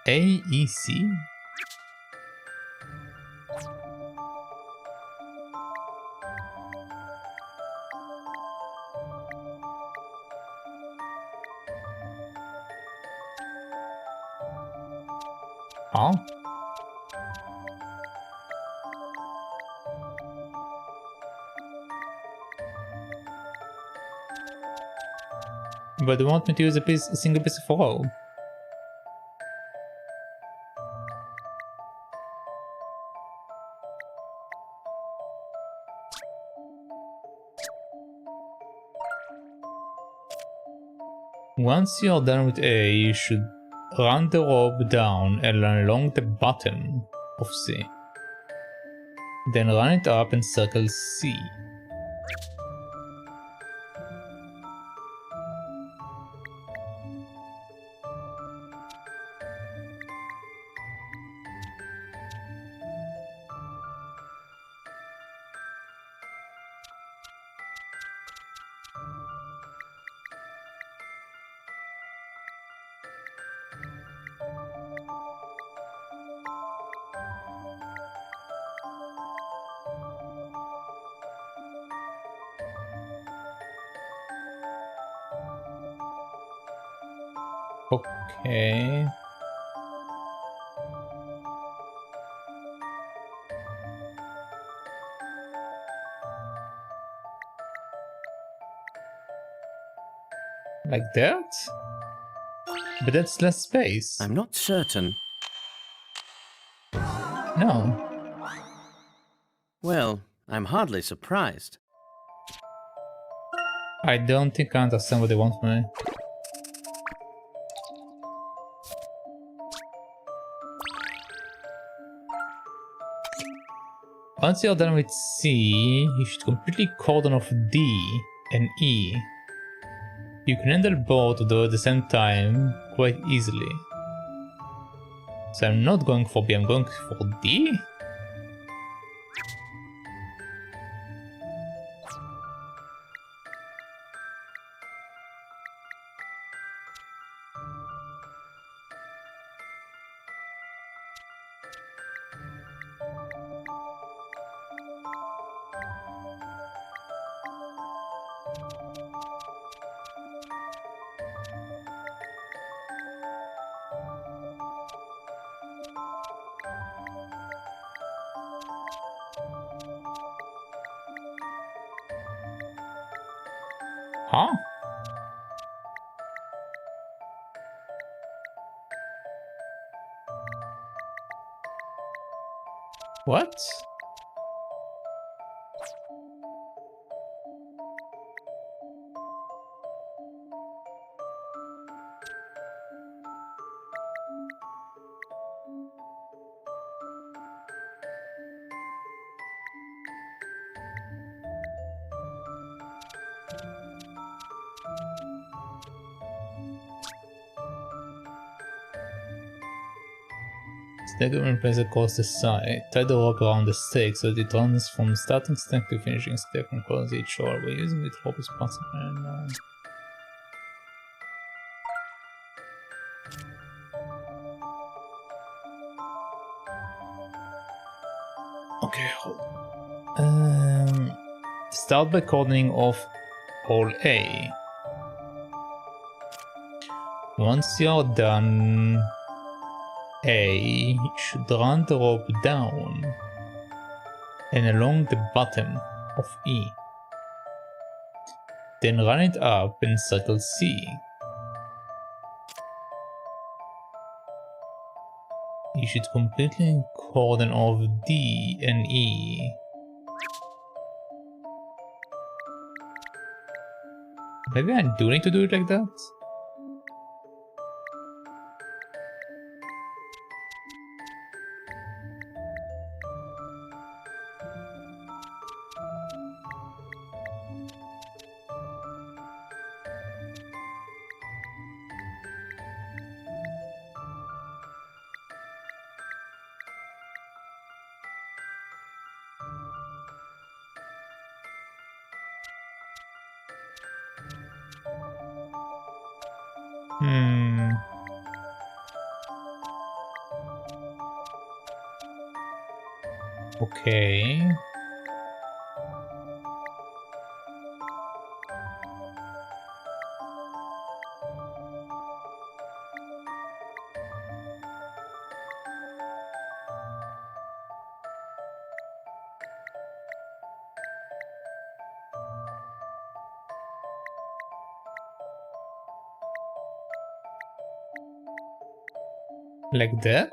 A, E, C? Huh? But they want me to use a single piece of rope. Once you're done with A, you should run the rope down and along the bottom of C. Then run it up and circle C. Okay. Like that? But that's less space. I'm not certain. No. Well, I'm hardly surprised. I don't think I understand what they want from me. Once you're done with C, you should completely cordon off D and E. You can handle both though at the same time quite easily. So I'm not going for B, I'm going for D? Huh? What? Stake in place across the side. Tie the rope around the stake so that it runs from starting stake to finishing stake and close each hole. By using it, rope is possible and okay, hold on. Start by cordoning off hole A. Once you're done A, you should run the rope down and along the bottom of E. Then run it up and circle C. You should completely cordon off D and E. Maybe I do need to do it like that? Okay. Like that?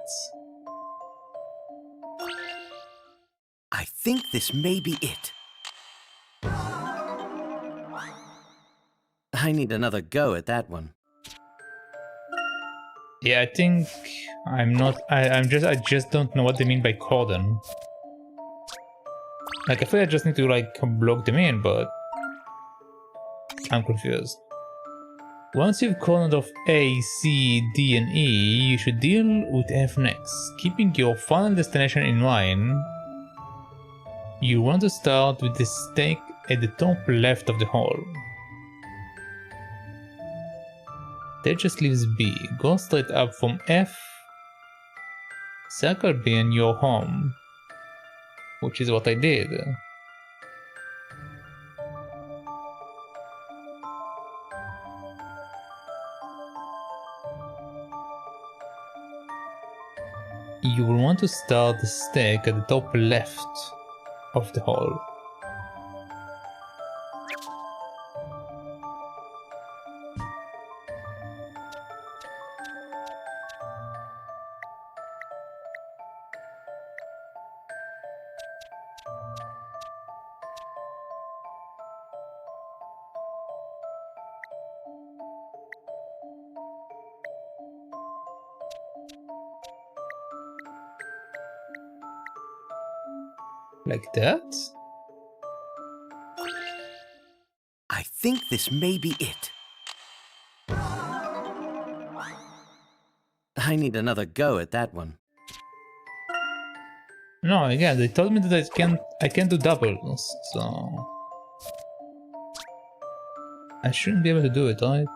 I think this may be it. I need another go at that one. Yeah, I think I just don't know what they mean by cordon. Like I feel I just need to like block them in, but I'm confused. Once you've cordoned off A, C, D, and E, you should deal with F next. Keeping your final destination in mind, you want to start with the stake at the top left of the hole. That just leaves B. Go straight up from F, circle B and you're home. Which is what I did. You will want to start the stake at the top left of the hole. Like that? I think this may be it. I need another go at that one. No, again, they told me that I can't do doubles, so I shouldn't be able to do it, right?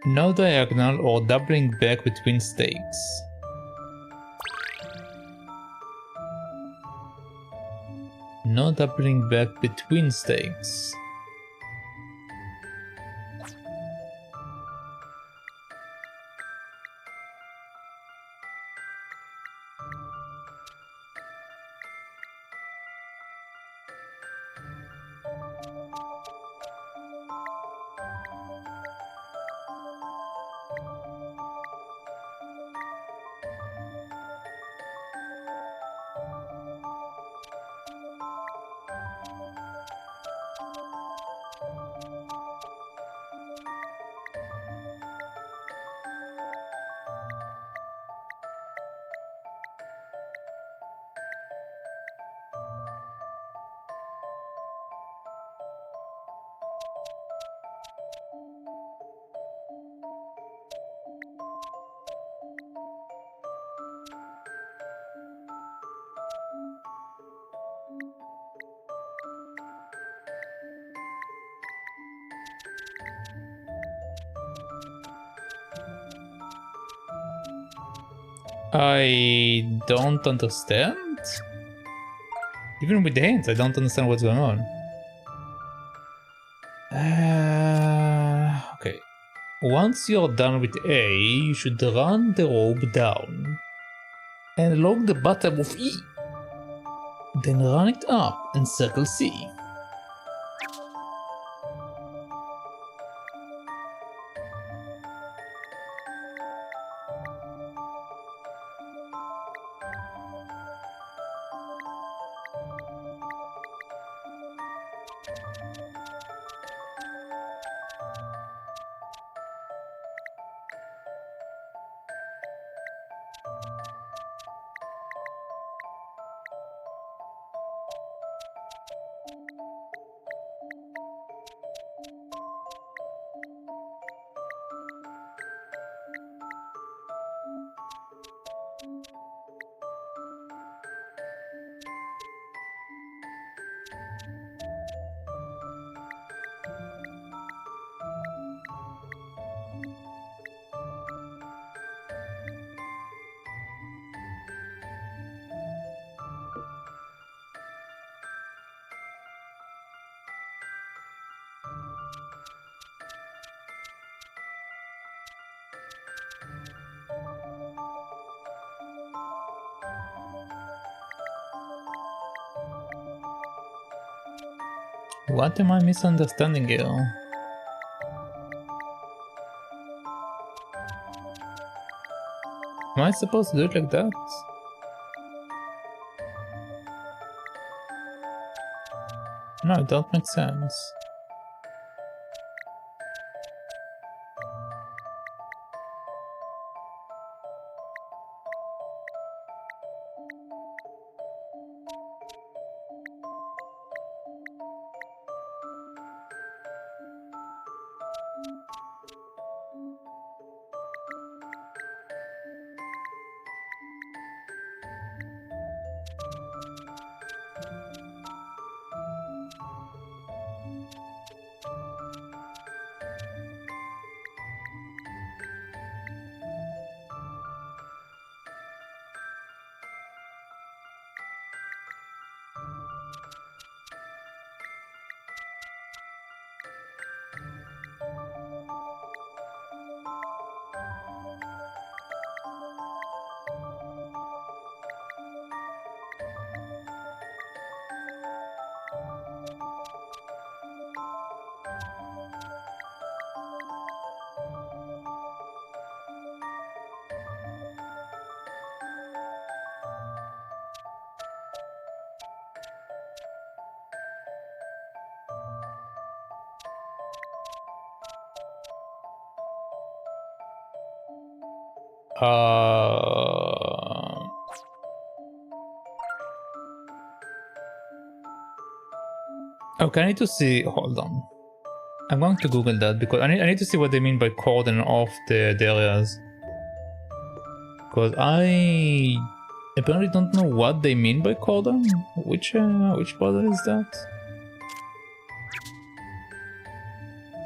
No diagonal or doubling back between stakes. No doubling back between stakes. I don't understand? Even with the hints, I don't understand what's going on. Okay. Once you're done with A, you should run the rope down and along the bottom of E. Then run it up and circle C. What am I misunderstanding here? Am I supposed to do it like that? No, it don't make sense. Okay, I need to see. Hold on. I'm going to Google that because I need to see what they mean by cordon off the areas. Because I apparently don't know what they mean by cordon. Which cordon is that?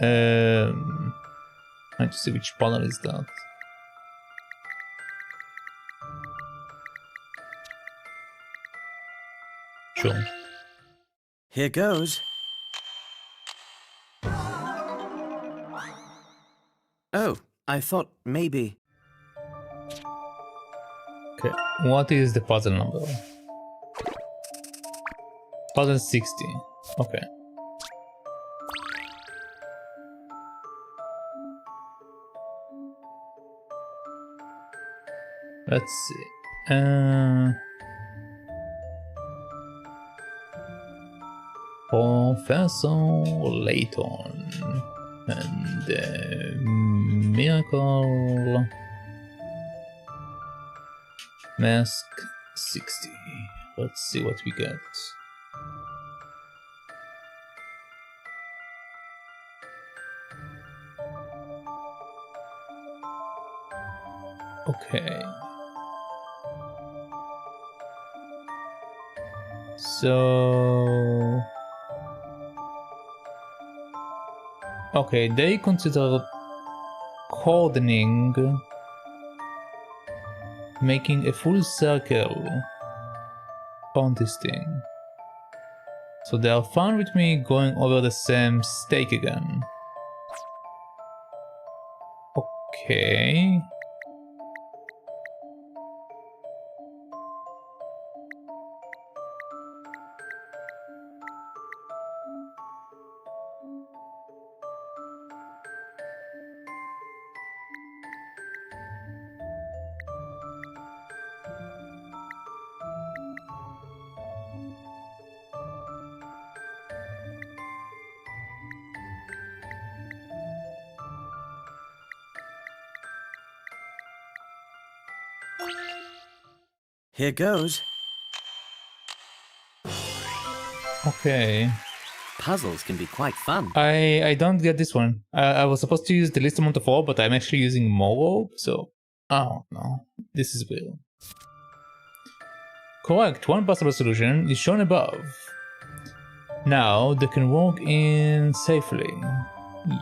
I need to see which cordon is that. Sure. Here goes. Oh, I thought maybe... Okay, what is the puzzle number? Puzzle 60. Okay. Let's see. Professor Layton and Miracle Mask 60. Let's see what we get. Okay. So... okay, they consider cordoning making a full circle. Found this thing. So they are fine with me going over the same stake again. Okay. Here goes. Okay. Puzzles can be quite fun. I don't get this one. I was supposed to use the least amount of rope, but I'm actually using more rope, so... Oh, no. This is weird. Correct, one possible solution is shown above. Now they can walk in safely.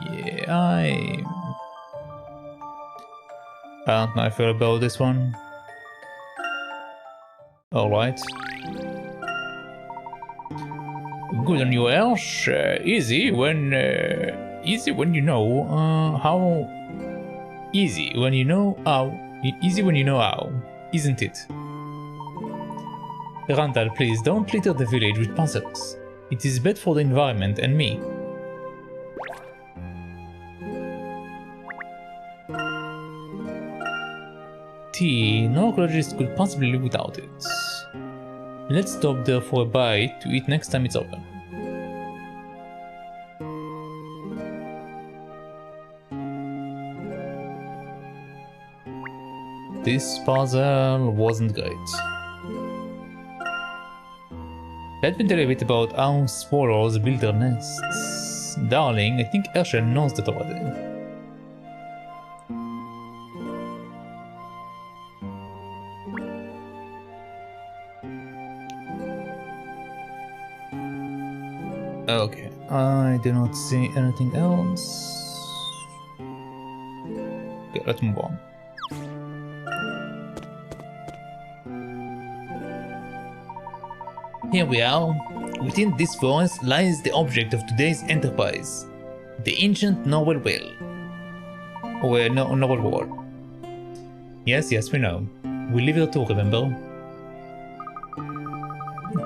Yeah, I don't know how I feel about this one. Alright. Good on you, Elsh. Easy when you know how. Easy when you know how. Easy when you know how, isn't it? Randall, please don't litter the village with puzzles. It is bad for the environment and me. Tea, no archaeologist could possibly live without it. Let's stop there for a bite to eat next time it's open. This puzzle wasn't great. Let me tell you a bit about how swallows build their nests. Darling, I think Herschel knows that already. Okay, I do not see anything else. Okay, let's move on. Here we are. Within this forest lies the object of today's enterprise, the ancient Norwell Well. Or Norwell Wall. Yes, we know. We live here too, remember?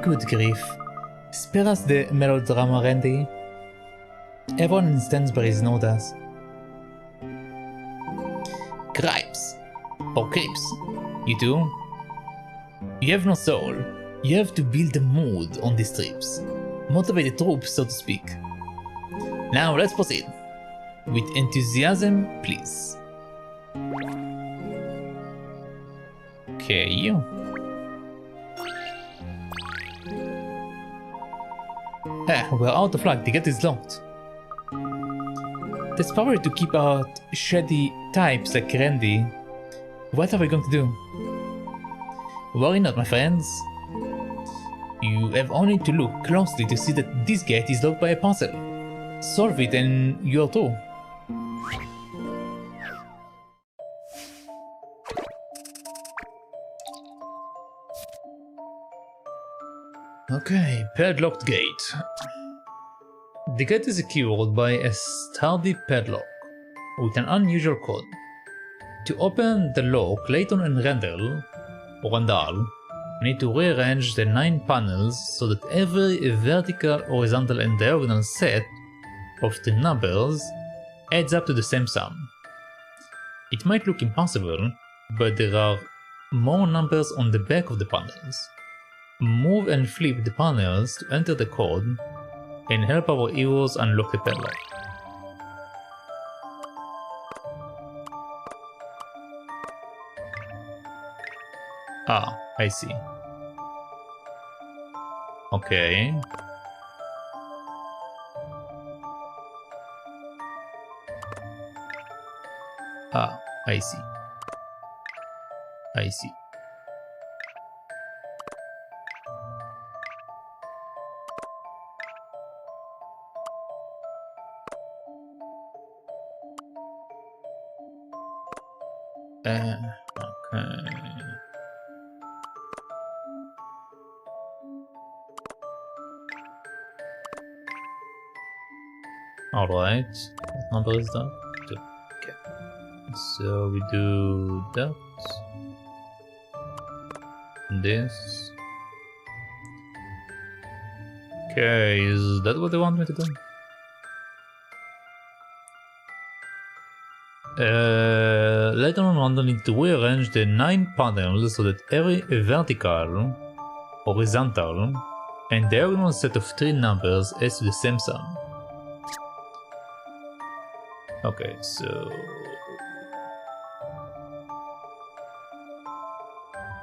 Good grief. Spare us the melodrama, Randy. Everyone in Stansbury's knows us. Cripes. Or creeps. You too? You have no soul. You have to build a mood on these trips. Motivate the troops, so to speak. Now let's proceed. With enthusiasm, please. Okay. We're out of luck. The gate is locked. That's probably to keep out shady types like Randy. What are we going to do? Worry not, my friends. You have only to look closely to see that this gate is locked by a puzzle. Solve it and you're through. Okay, padlocked gate. The gate is secured by a sturdy padlock with an unusual code. To open the lock, Layton and Randall need to rearrange the 9 panels so that every vertical, horizontal and diagonal set of the numbers adds up to the same sum. It might look impossible, but there are more numbers on the back of the panels. Move and flip the panels to enter the code and help our heroes unlock the padlock. Ah, I see. Okay. Ah, I see. I see. Okay. Alright. What number is that? 2. Okay. So we do that. This. Okay, is that what they want me to do? Later on, I'll need to rearrange the 9 panels so that every vertical, horizontal, and diagonal set of 3 numbers has the same sum. Okay, so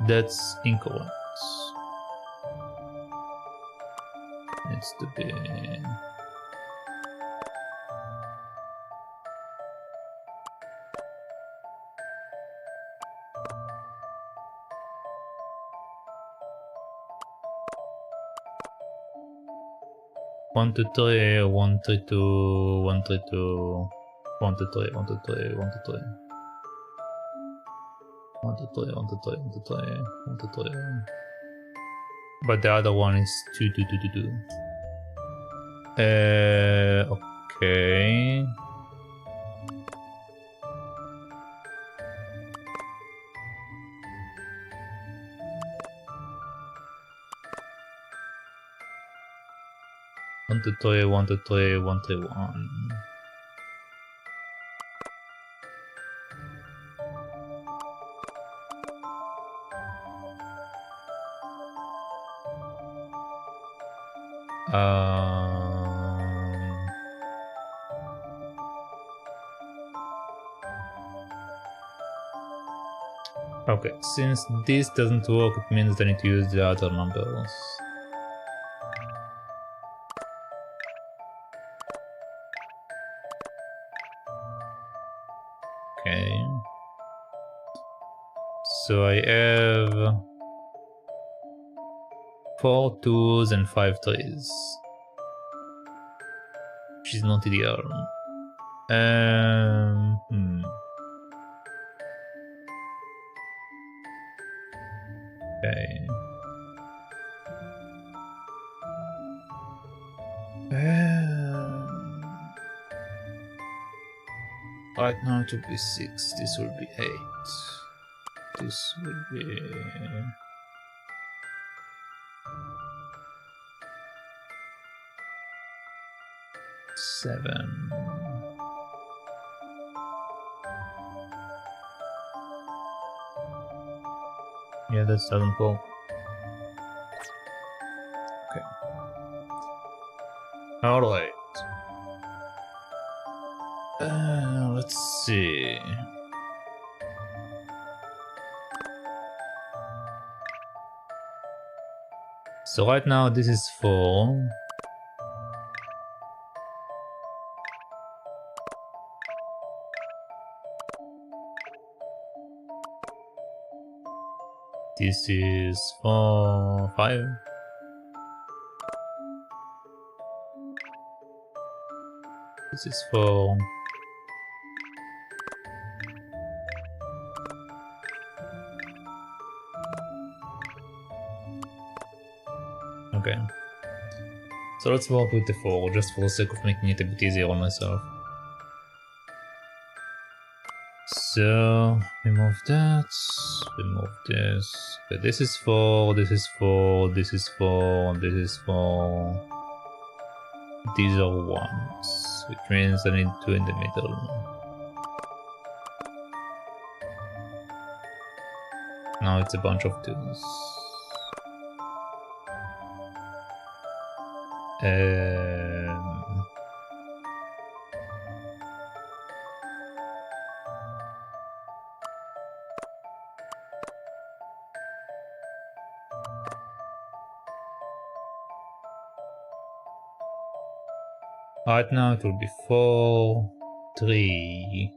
that's incorrect. Needs to be 1, 2, 3, 1, 3, 2, 1, 3, 2, 1, 2, 3, 1, 2, 3, 1, 2, 3. 1, 2, 3, 1, 2, 3, 1, 2, 3, 1, 2, 3. But the other one is 2, 2, 2, 2, 2. Okay. One, two, three, 1, 2, 3, 1, 3, 1. Okay, since this doesn't work, it means I need to use the other numbers. Okay. So I have 4 2s and 5 3s. Which is not ideal. Okay. Right now it will be 6, this will be 8. This will be 7. Yeah, that doesn't work. Okay. Alright. Let's see. So right now this is 4. This is 4, 5. This is 4. Okay. So let's work with the 4, just for the sake of making it a bit easier on myself. So, remove that, remove this. Okay, this is 4, this is 4, this is 4, this is 4. These are 1s, which means I need 2 in the middle. Now it's a bunch of 2s. Right now it will be 4, 3,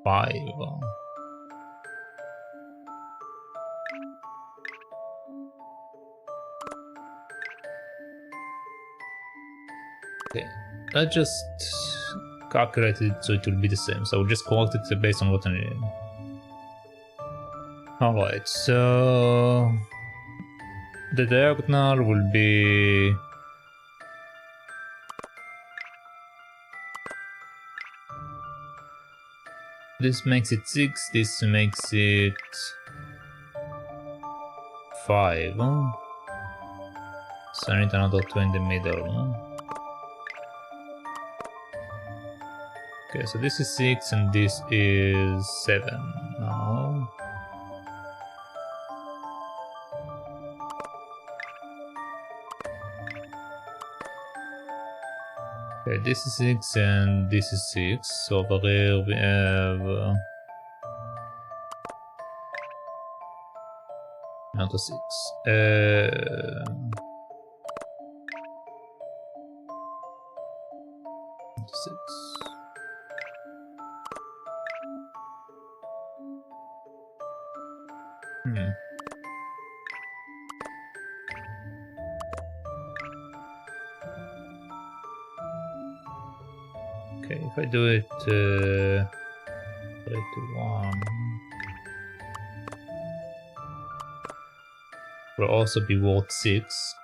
5. Okay, I just calculated it so it will be the same, so I'll just correct it based on what I need. Alright, so the diagonal will be this makes it 6, this makes it 5. So I need another 2 in the middle. Okay, so this is 6 and this is 7 now. Okay, this is 6 and this is 6. So over here we have another 6. 6. Okay, if I do it 3 to 1, will also be worth 6.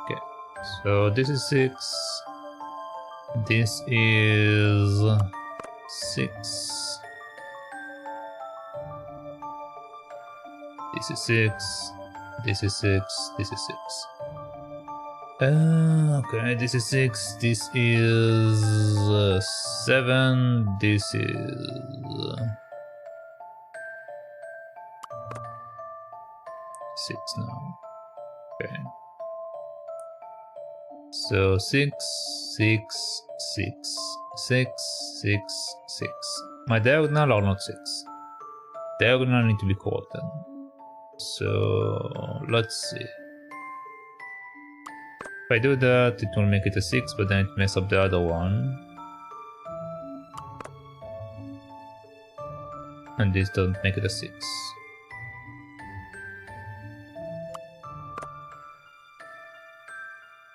Okay, so this is 6. This is 6. This is 6. This is 6. This is 6. Okay, this is 6. This is 7. This is 6 now. Okay. So 6, 6, 6, 6, 6, 6. My diagonal are not 6. Diagonal need to be corrected. So let's see. If I do that, it will make it a 6, but then it mess up the other one. And this doesn't make it a 6.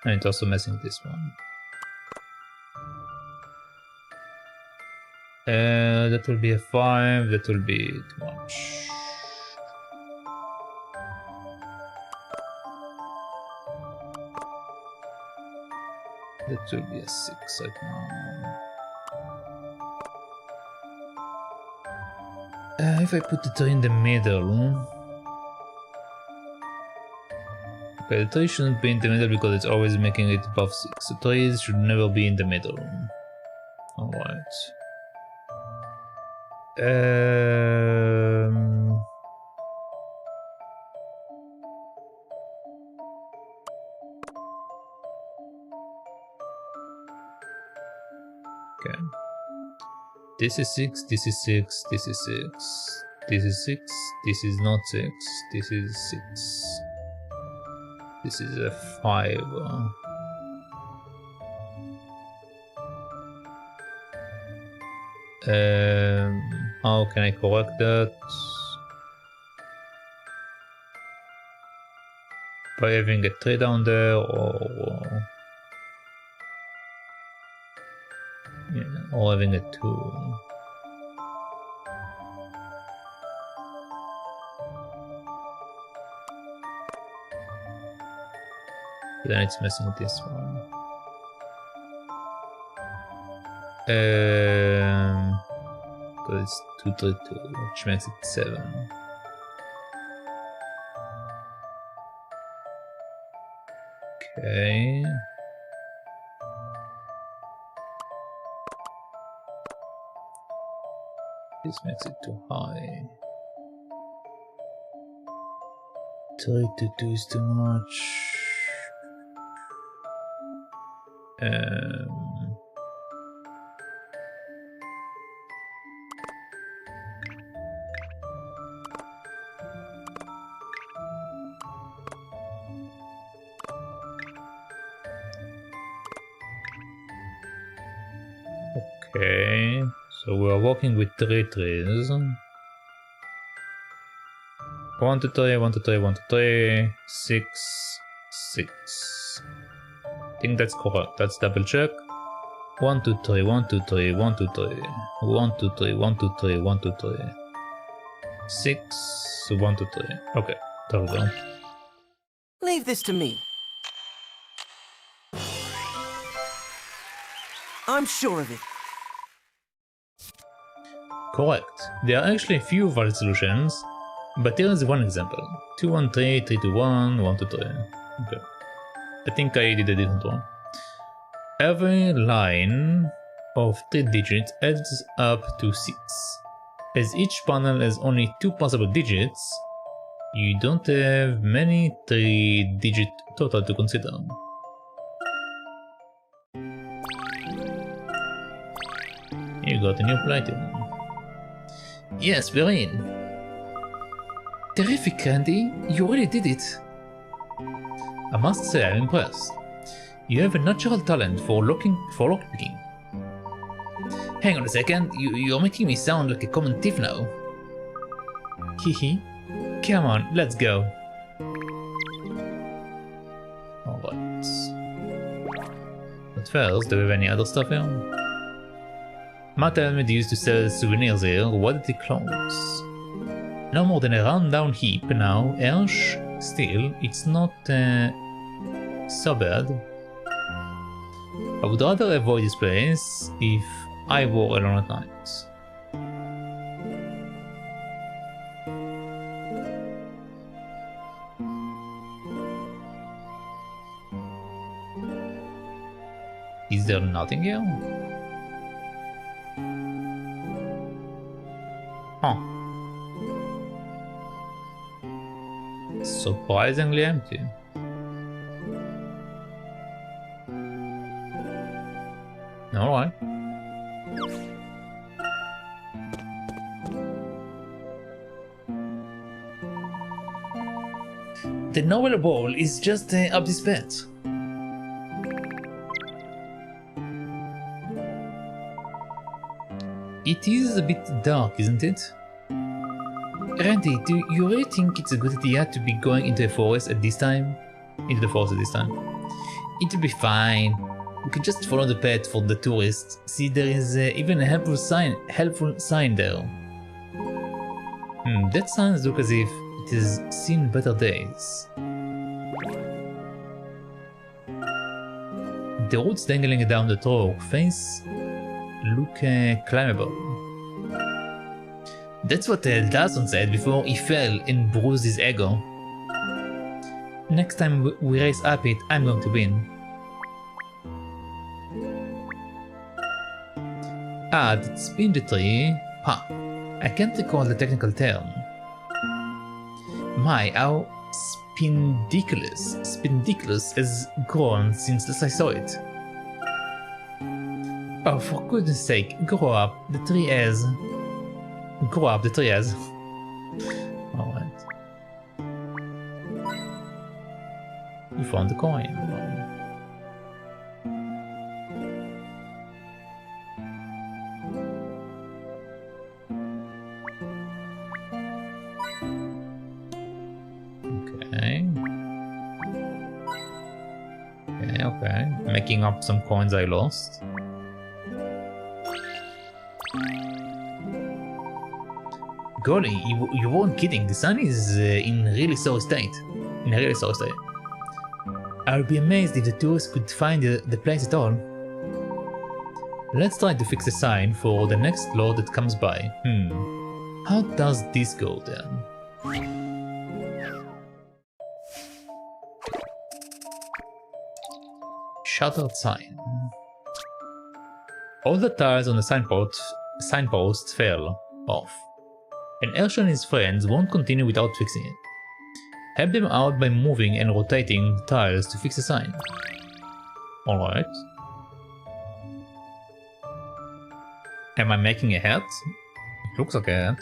And it's also messing this one. That will be a 5, that will be too much. That will be a 6 right now. If I put the 3 in the middle... Okay, the 3 shouldn't be in the middle because it's always making it above 6. So 3 should never be in the middle. Alright. Okay. This is 6, this is 6, this is 6. This is 6, this is not 6, this is 6. This is a 5. How can I correct that? By having a 3 down there, or having a 2. Then it's messing with this one. Because it's 2, 3, 2, which makes it 7. Okay. This makes it too high. 3 to 2 is too much. Okay, so we are working with 3 trees. 1 to 3, 1 to 3, 1 to 3, 6, 6. think that's correct. Let's double check. 1, 2, 3, 1, 2, 3, 1, 2, 3. 1, 2, 3, 1, 2, 3, 1, 2, 3. 6, 1, 2, 3. Okay, there we go. Leave this to me. I'm sure of it. Correct. There are actually a few valid solutions, but here is one example. 2, 1, 3, 3, 2, 1, 1, 2, 3. Okay. I think I did a different one. Every line of 3 digits adds up to 6. As each panel has only 2 possible digits, you don't have many 3-digit total to consider. You got a new platinum. Yes, we're in. Terrific, Randy. You really did it. I must say I'm impressed. You have a natural talent for lockpicking. Hang on a second, you're making me sound like a common thief now. Hehe. Come on, let's go. Alright. But first, do we have any other stuff here? Matt Helmet used to sell souvenirs here. Why did it close? No more than a rundown heap now. Ersh, still, it's not so bad. I would rather avoid this place if I were alone at night. Is there nothing here? Huh. Surprisingly empty. Alright. The novel ball is just up this bed. It is a bit dark, isn't it? Randy, do you really think it's a good idea to be going into the forest at this time? It'll be fine. We can just follow the path for the tourists. See, there is even a helpful sign there. That signs look as if it has seen better days. The roots dangling down the trunk face look climbable. That's what Dawson said before he fell and bruised his ego. Next time we race up it, I'm going to win. Ah, that's been the tree. Huh. I can't recall the technical term. My, how spindiculous has grown since last I saw it. Oh, for goodness sake, grow up, the tree has. Alright. You found the coin. Okay. Making up some coins I lost. Golly, you weren't kidding. The sun is in a really sorry state. I'll be amazed if the tourists could find the place at all. Let's try to fix the sign for the next lord that comes by. How does this go then? Shuttered sign. All the tiles on the signpost fell off, and Ersh and his friends won't continue without fixing it. Help them out by moving and rotating the tiles to fix the sign. Alright. Am I making a hat? It looks like a hat.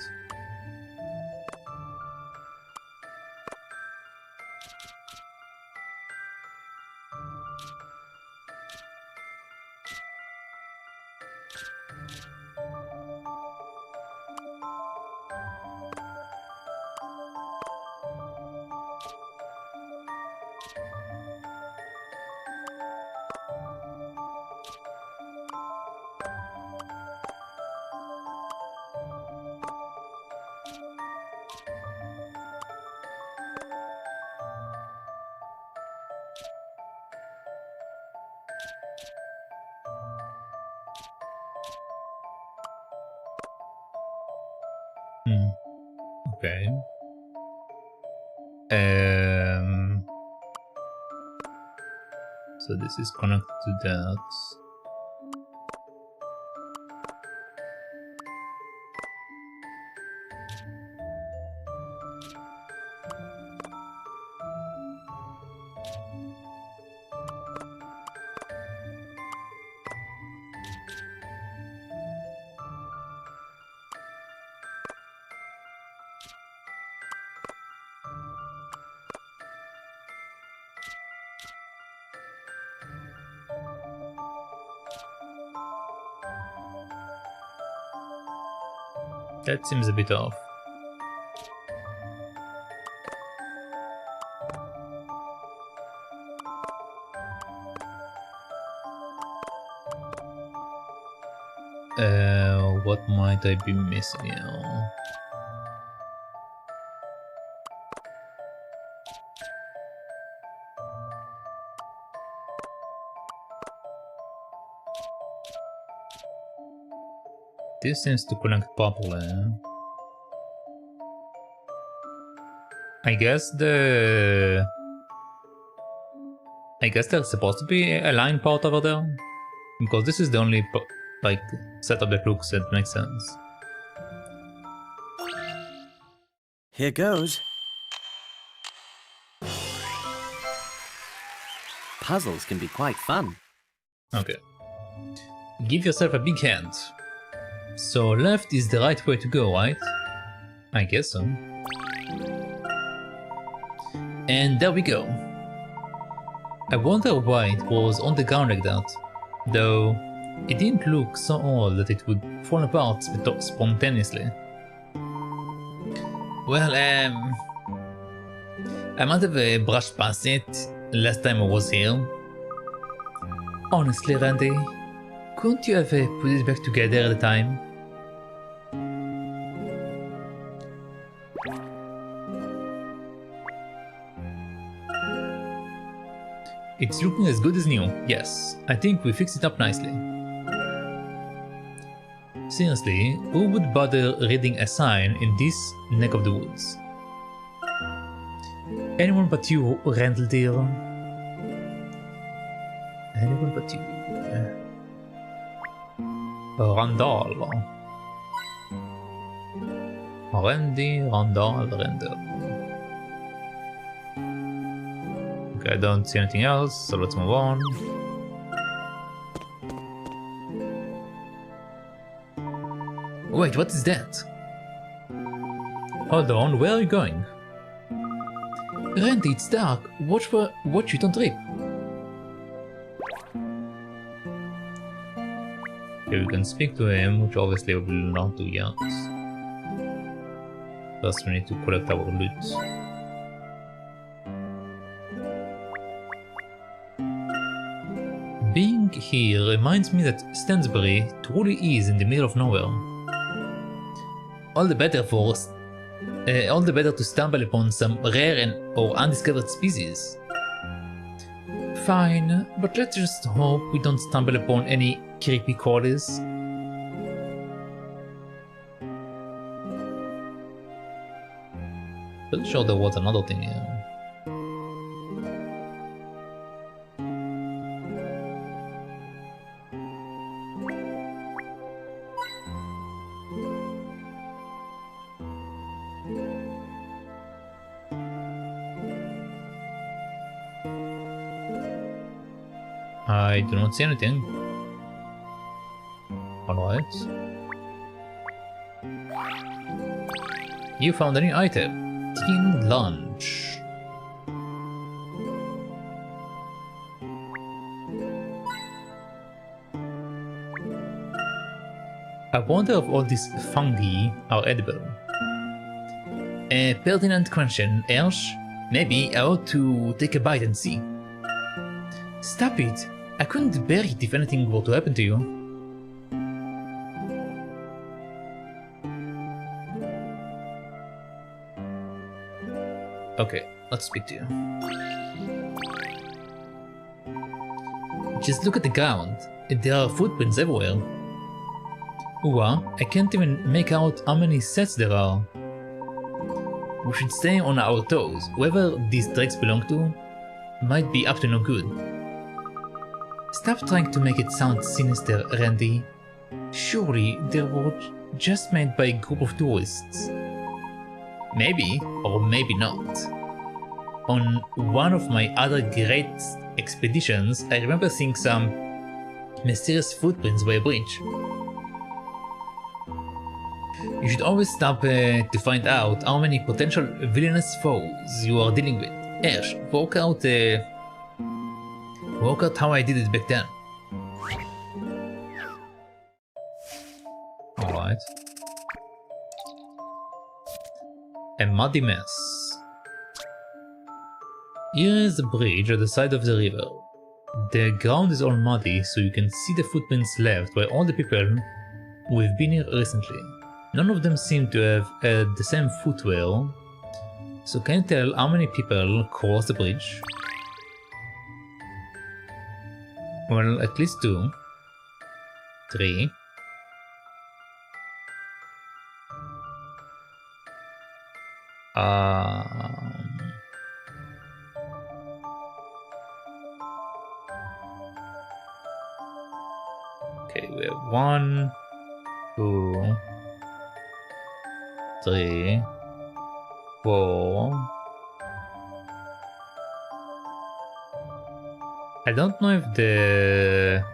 Okay. So this is connected to that. That seems a bit off. What might I be missing here? This seems to connect properly. I guess there's supposed to be a line part over there, because this is the only like setup that looks that makes sense. Here goes. Puzzles can be quite fun. Okay. Give yourself a big hand. So left is the right way to go, right? I guess so. And there we go. I wonder why it was on the ground like that, though it didn't look so old that it would fall apart spontaneously. Well, I might have brushed past it last time I was here. Honestly, Randy, couldn't you have put it back together at the time? It's looking as good as new, yes. I think we fixed it up nicely. Seriously, who would bother reading a sign in this neck of the woods? Anyone but you, Randall dear. Anyone but you. Randall. Randy, Randall, Randall. Okay, I don't see anything else, so let's move on. Wait, what is that? Hold on, where are you going? Randy, it's dark. Watch you don't trip. Okay, we can speak to him, which obviously we will not do yet. First we need to collect our loot. Being here reminds me that Stansbury truly is in the middle of nowhere. All the better to stumble upon some rare or undiscovered species. Fine, but let's just hope we don't stumble upon any creepy crawlies. Pretty sure there was another thing here. I do not see anything. Alright. You found a new item. Teen lunch. I wonder if all these fungi are edible. A pertinent question, Ersh. Maybe I ought to take a bite and see. Stop it! I couldn't bear it if anything were to happen to you. Okay, let's speak to you. Just look at the ground. There are footprints everywhere. I can't even make out how many sets there are. We should stay on our toes. Whoever these tracks belong to might be up to no good. Stop trying to make it sound sinister, Randy. Surely they were just made by a group of tourists. Maybe, or maybe not. On one of my other great expeditions, I remember seeing some mysterious footprints by a bridge. You should always stop to find out how many potential villainous foes you are dealing with. Ash, work out how I did it back then. Alright. A muddy mess. Here is the bridge at the side of the river. The ground is all muddy, so you can see the footprints left by all the people who have been here recently. None of them seem to have had the same footwear. So can you tell how many people crossed the bridge? Well, at least 2. 3. Okay, we have 1, 2, 3, 4. I don't know if the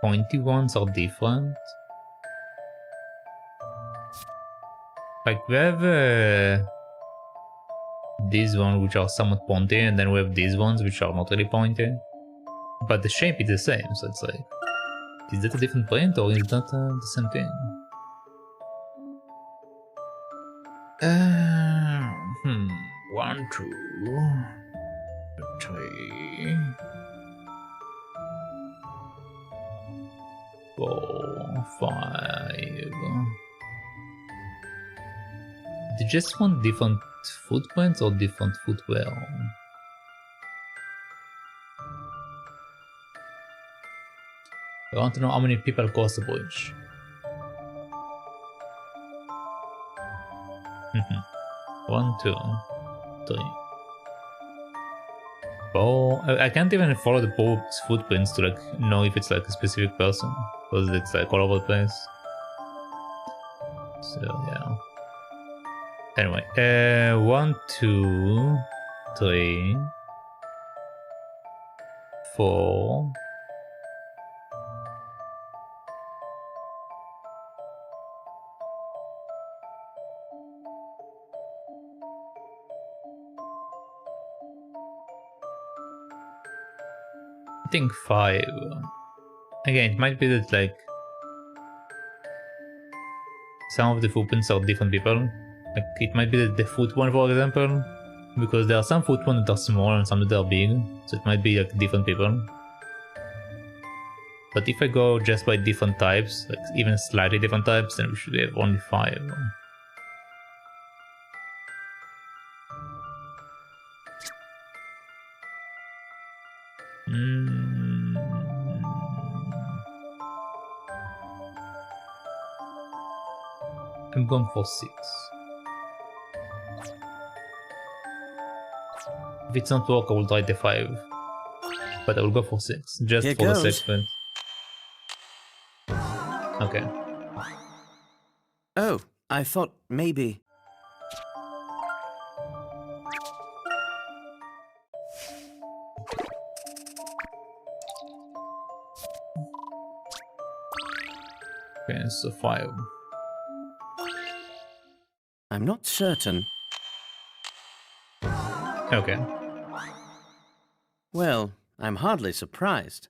pointy ones are different. Like we have these ones which are somewhat pointy, and then we have these ones which are not really pointy. But the shape is the same, so it's like, is that a different print or is that the same thing? 1, 2, 3, 4, 5. They just want different footprints or different footwear? I want to know how many people cross the bridge. 1, 2, 3, 4. I can't even follow the Pope's footprints to like know if it's like a specific person, because it's like all over the place. So yeah. Anyway, 1, 2, 3, 4. I think 5. Again, it might be that like some of the footprints are different people. Like it might be that the foot one, for example, because there are some foot ones that are small and some that are big, so it might be like different people. But if I go just by different types, like even slightly different types, then we should have only 5. I'm going for 6. If it's not work, I will try the 5. But I will go for 6, just Here for goes. the sake of it. Okay. Oh, I thought maybe... Okay, so 5. I'm not certain. Okay. Well, I'm hardly surprised.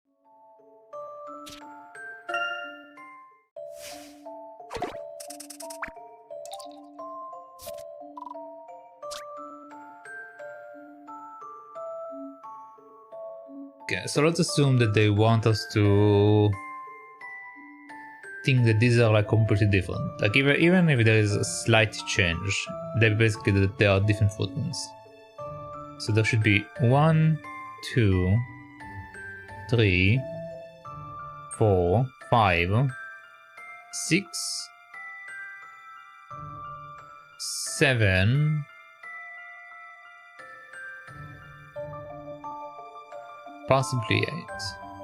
Okay, so let's assume that they want us to think that these are like completely different. Like even if there is a slight change, they basically that they are different footprints. So there should be 1, 2, 3, 4, 5, 6, 7. Possibly 8.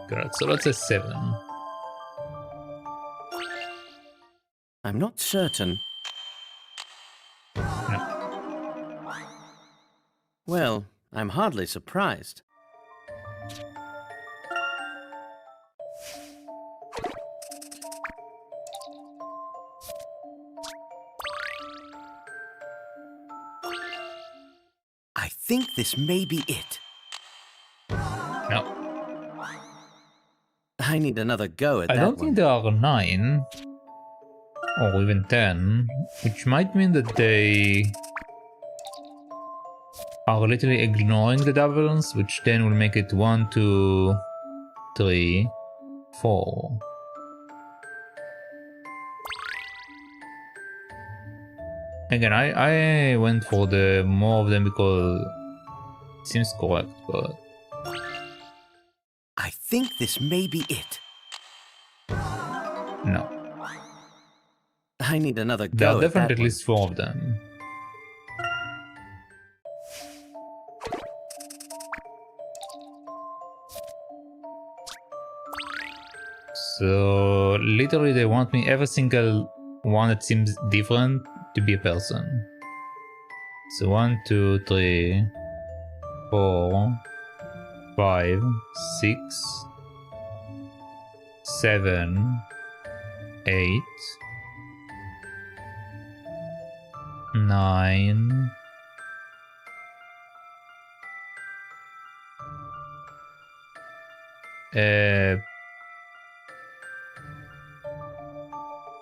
Good, so let's say 7. I'm not certain. No. Well, I'm hardly surprised. I think this may be it. No. I need another go at I that don't one. think there are 9. Or even 10. Which might mean that they are literally ignoring the doubles, which then will make it 1, 2, 3, 4. Again, I went for the more of them because it seems correct, but I think this may be it. no. I need another There go are at that definitely at one. least 4 of them. So literally they want me every single one that seems different to be a person. So 1, 2, 3, 4, 5, 6, 7, 8, 9,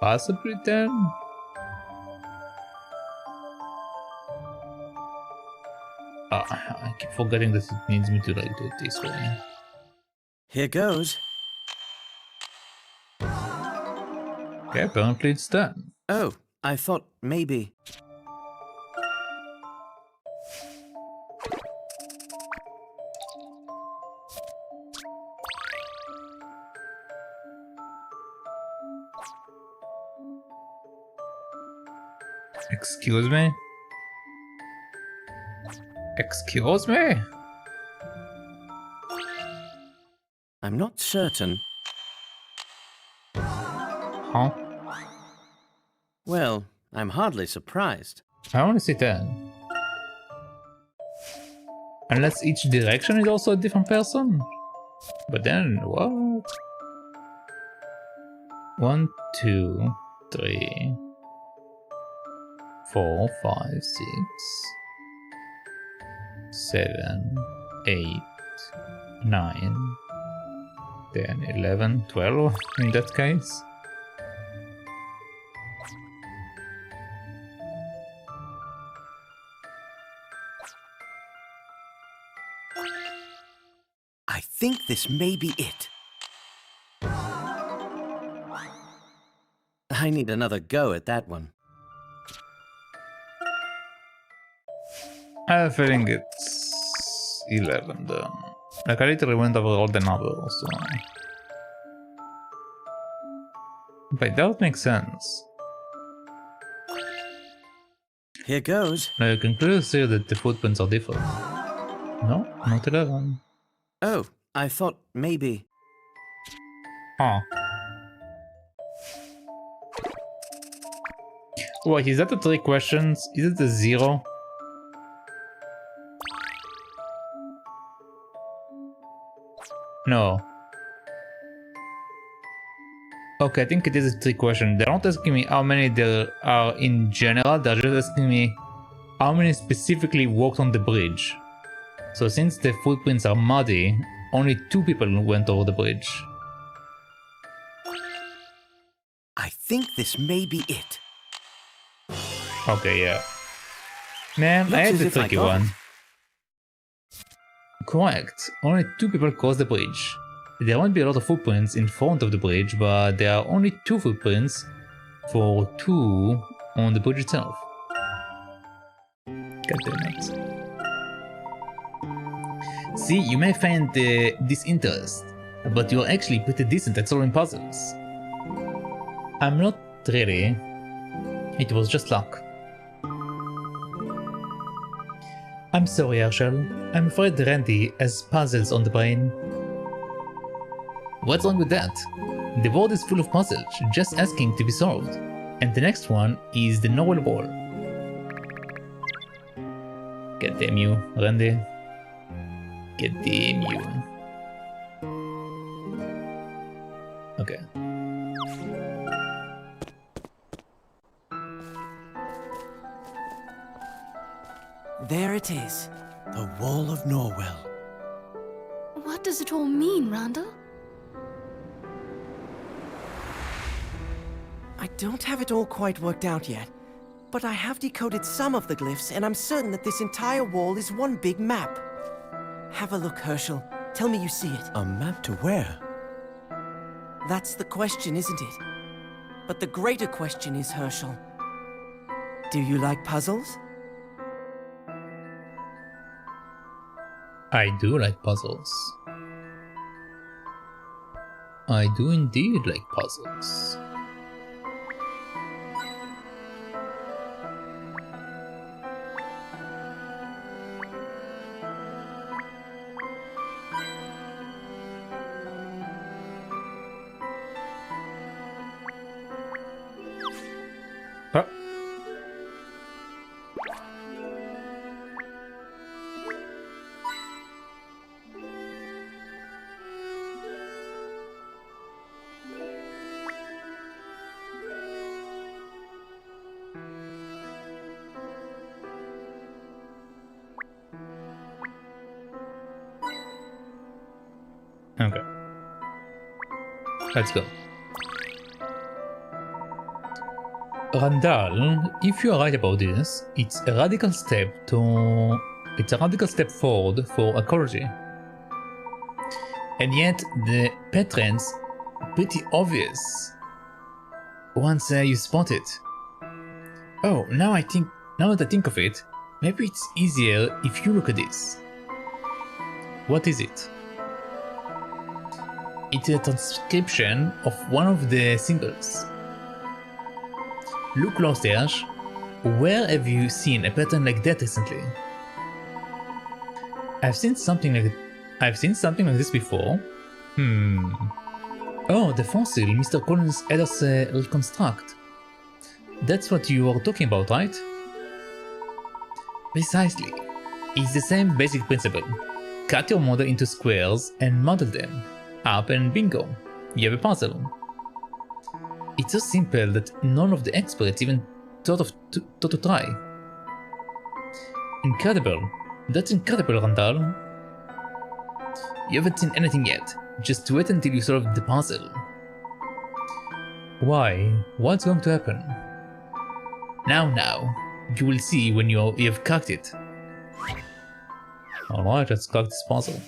possibly 10? I keep forgetting that it needs me to like do it this way. Here goes. Okay, apparently it's done. Oh, I thought maybe. Excuse me? Excuse me? I'm not certain. Huh? Well, I'm hardly surprised. I only see 10. Unless each direction is also a different person? But then, what? 1, 2, 3, 4, 5, 6, 7, 8, 9, 10, 11, 12 in that case. I think this may be it. I need another go at that one. I have a feeling it's 11 then. Like I literally went over all the numbers, so... But that would make sense. Here goes. Now you can clearly see that the footprints are different. No, not 11. Oh, I thought maybe. Huh. Wait, is that the 3 questions? Is it the 0? No. Okay, I think it is a 3 question. They're not asking me how many there are in general, they're just asking me how many specifically walked on the bridge. So since the footprints are muddy, only 2 people went over the bridge. I think this may be it. Okay, yeah. Man, Looks I had as the if I tricky got one. it. Correct. Only 2 people crossed the bridge. There won't be a lot of footprints in front of the bridge, but there are only 2 footprints for 2 on the bridge itself. God damn it. See, you may find this interest, but you're actually pretty decent at solving puzzles. I'm not really. It was just luck. I'm sorry, Herschel. I'm afraid Randy has puzzles on the brain. What's wrong with that? The world is full of puzzles, just asking to be solved. And the next one is the Noel Ball. God damn you, Randy. God damn you. Okay. There it is. The Wall of Norwell. What does it all mean, Randall? I don't have it all quite worked out yet, but I have decoded some of the glyphs, and I'm certain that this entire wall is one big map. Have a look, Herschel. Tell me you see it. A map to where? That's the question, isn't it? But the greater question is, Herschel, do you like puzzles? I do like puzzles. I do indeed like puzzles. Huh? Okay. Let's go. Randall, if you are right about this, it's a radical step forward for ecology. And yet the patterns pretty obvious once you spot it. Oh, now that I think of it, maybe it's easier if you look at this. What is it? It's a transcription of one of the singles. Look close, Ash. Where have you seen a pattern like that recently? I've seen something like this before. Oh, the fossil Mr. Collins had us reconstruct. That's what you are talking about, right? Precisely. It's the same basic principle. Cut your model into squares and model them up, and bingo, you have a puzzle. It's so simple that none of the experts even thought to try. Incredible. That's incredible, Randall. You haven't seen anything yet. Just wait until you solve the puzzle. Why? What's going to happen? Now. You will see when you have cracked it. Alright, let's crack this puzzle.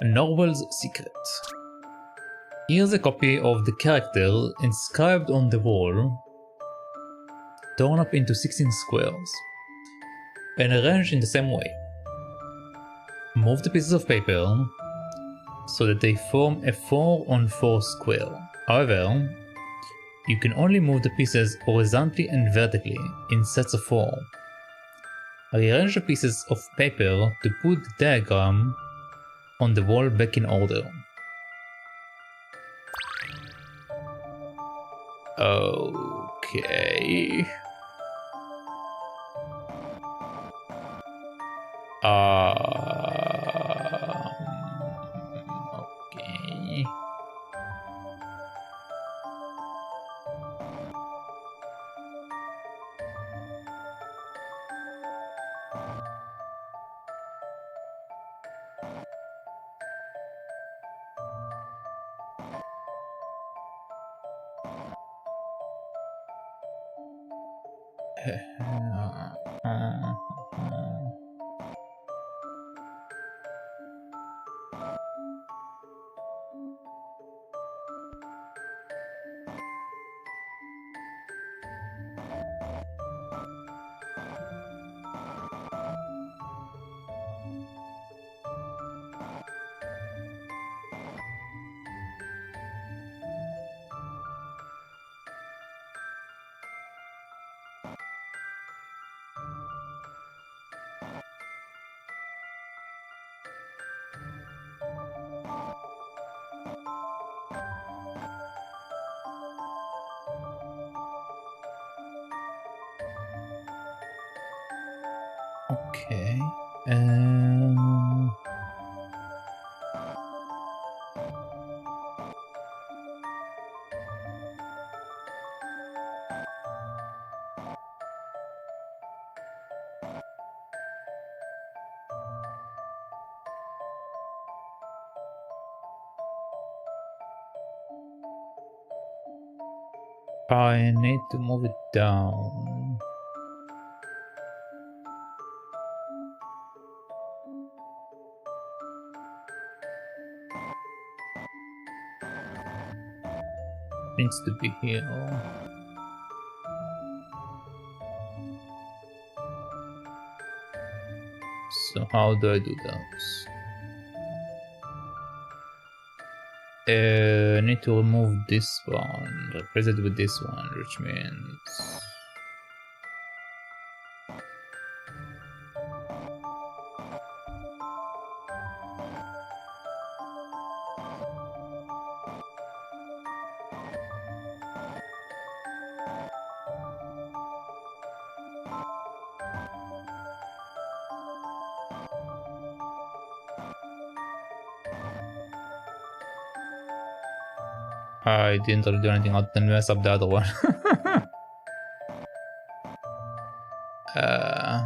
Norwell's Secret. Here's a copy of the character inscribed on the wall, torn up into 16 squares, and arranged in the same way. Move the pieces of paper so that they form a 4-on-4 square. However, you can only move the pieces horizontally and vertically in sets of 4. Rearrange the pieces of paper to put the diagram on the wall back in order. Okay. Okay. Okay. I need to move it down. Needs to be here. So how do I do that? I need to remove this one, replace it with this one, which means I didn't really do anything other than mess up the other one. uh,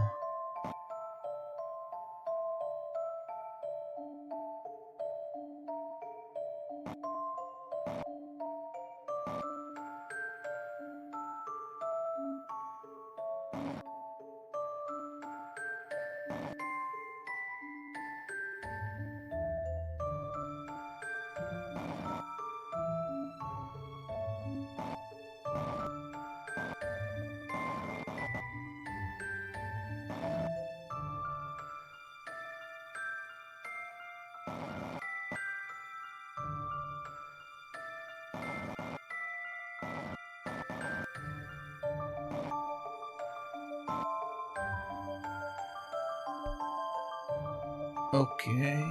okay.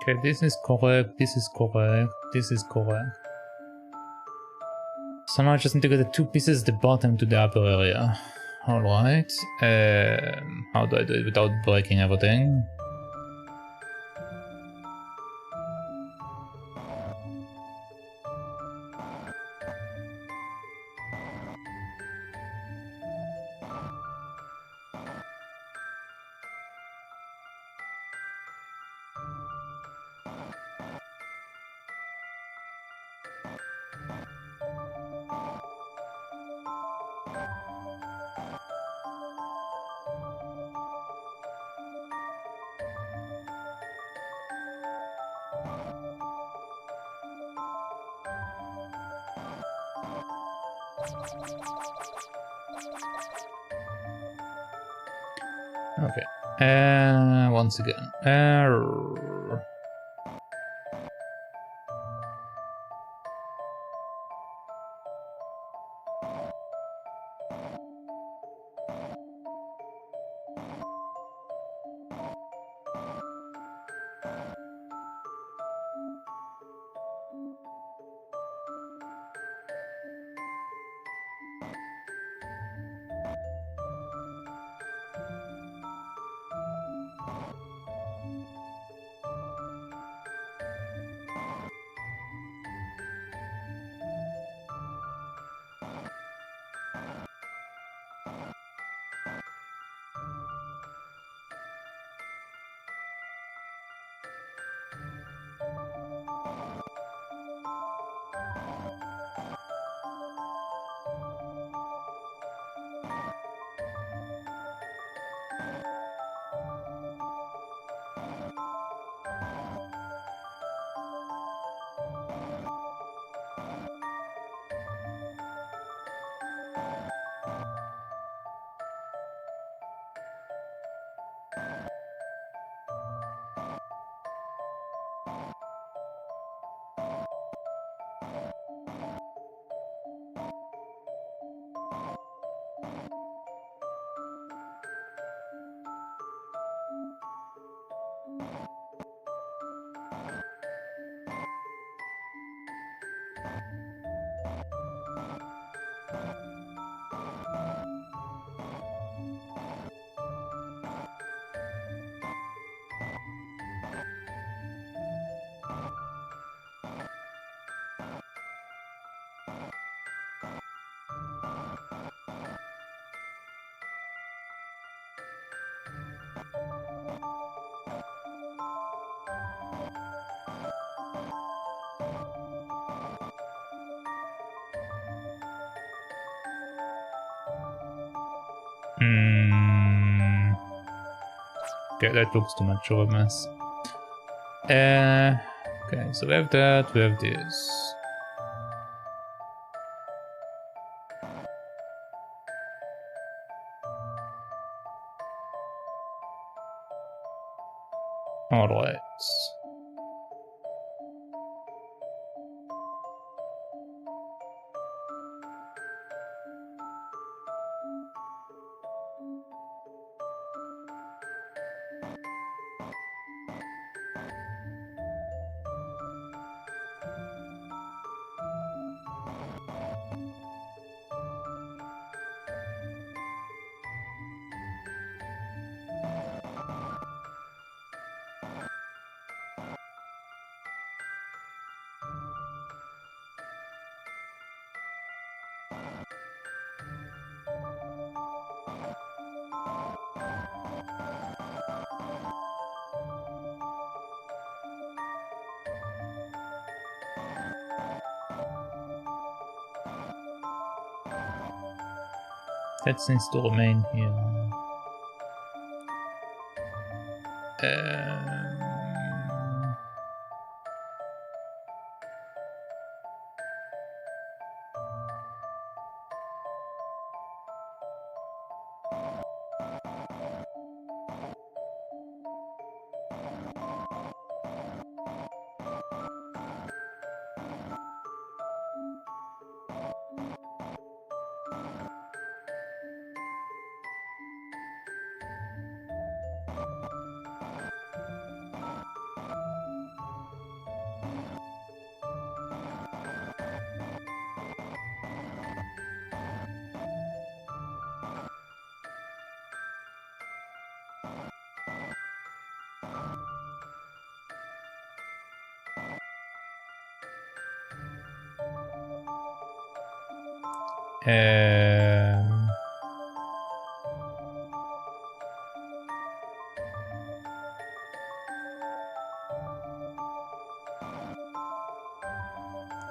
Okay, this is correct, this is correct, this is correct. So now I just need to get the two pieces at the bottom to the upper area. Alright. How do I do it without breaking everything? Okay. Once again. Okay, that looks too much of a mess. Okay, so we have that, we have this. Alright. That seems to remain here.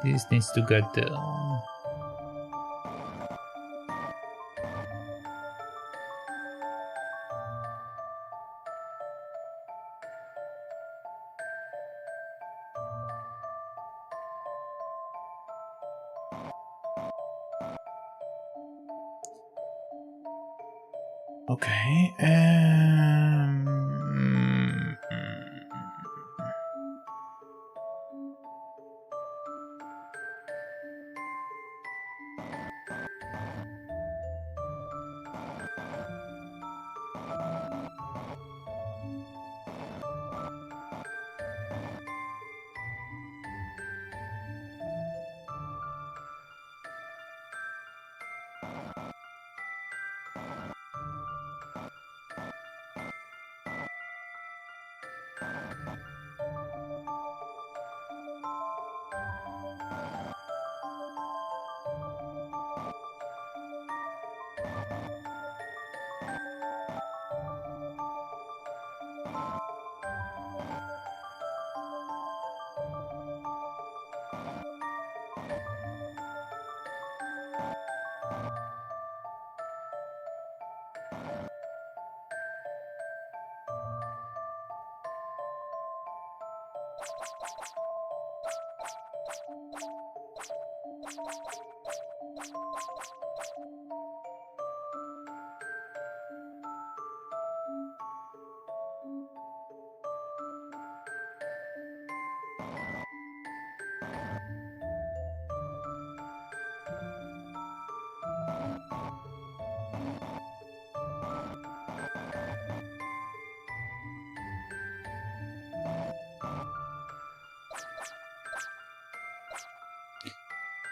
This needs to get down. Okay.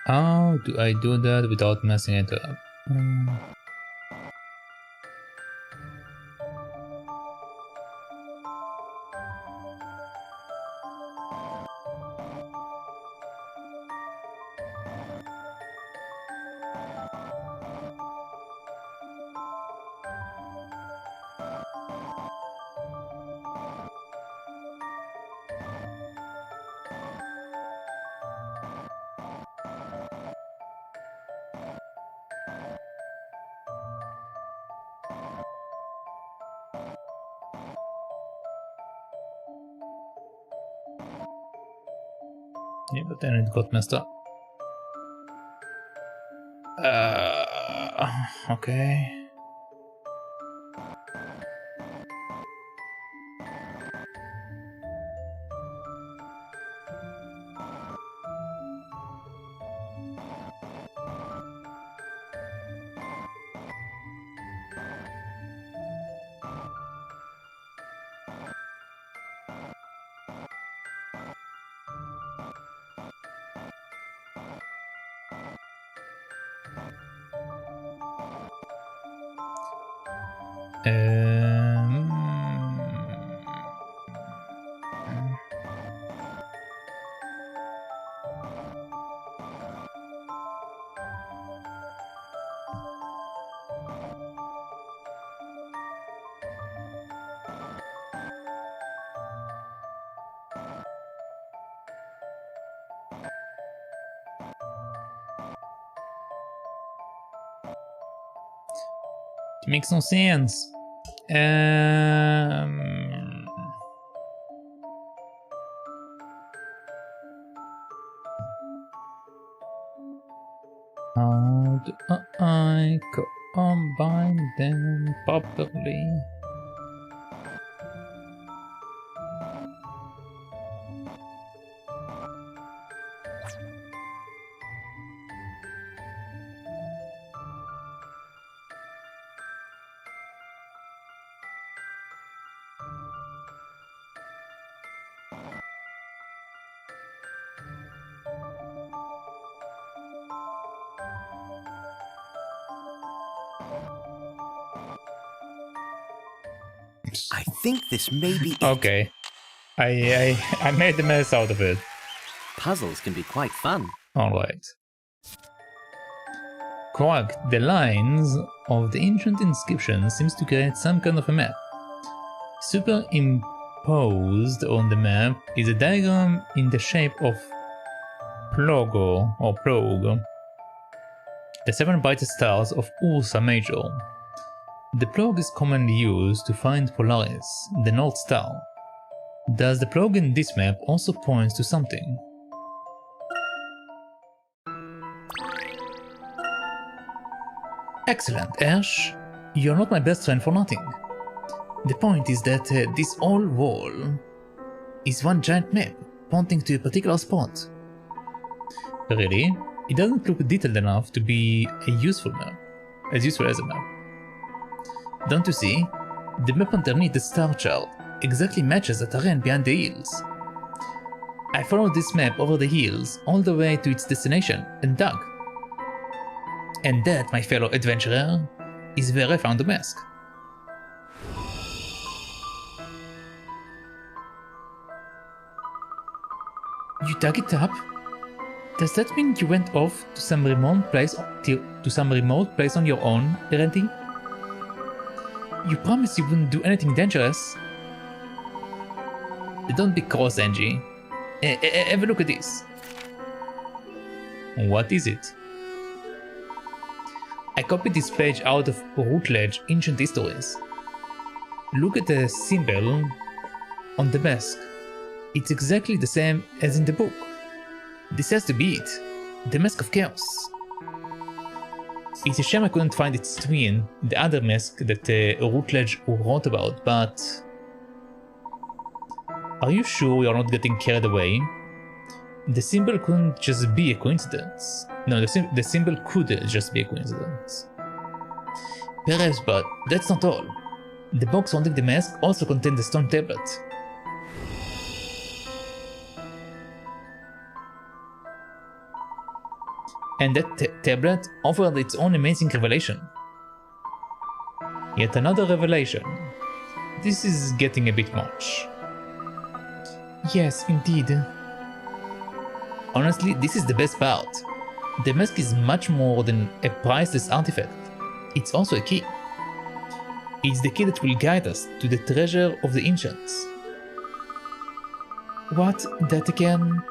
How do I do that without messing it up? Yeah, but then it got messed up. Okay. It makes no sense. How do I combine them properly? I think this may be it. Okay. I made the mess out of it. Puzzles can be quite fun. Alright. Correct. The lines of the ancient inscription seems to create some kind of a map. Superimposed on the map is a diagram in the shape of Plogo or Plogue, the 7 brightest stars of Ursa Major. The Plogue is commonly used to find Polaris, the North Star. Does the Plogue in this map also point to something? Excellent, Ash. You're not my best friend for nothing. The point is that this whole wall is one giant map pointing to a particular spot. Really? It doesn't look detailed enough to be a useful map, as useful as a map. Don't you see? The map underneath the star chart exactly matches the terrain behind the hills. I followed this map over the hills all the way to its destination and dug. And that, my fellow adventurer, is where I found the mask. You dug it up? Does that mean you went off to some remote place on your own, Randy? You promised you wouldn't do anything dangerous. Don't be cross, Angie. Have a look at this. What is it? I copied this page out of Routledge Ancient Histories. Look at the symbol on the mask. It's exactly the same as in the book. This has to be it. The Mask of Chaos. It's a shame I couldn't find its twin, the other mask that Routledge wrote about, but... Are you sure you're not getting carried away? The symbol couldn't just be a coincidence. No, the symbol could just be a coincidence. Perhaps, but that's not all. The box holding the mask also contained the stone tablet. And that tablet offered its own amazing revelation. Yet another revelation. This is getting a bit much. Yes, indeed. Honestly, this is the best part. The mask is much more than a priceless artifact. It's also a key. It's the key that will guide us to the treasure of the ancients. What? That again?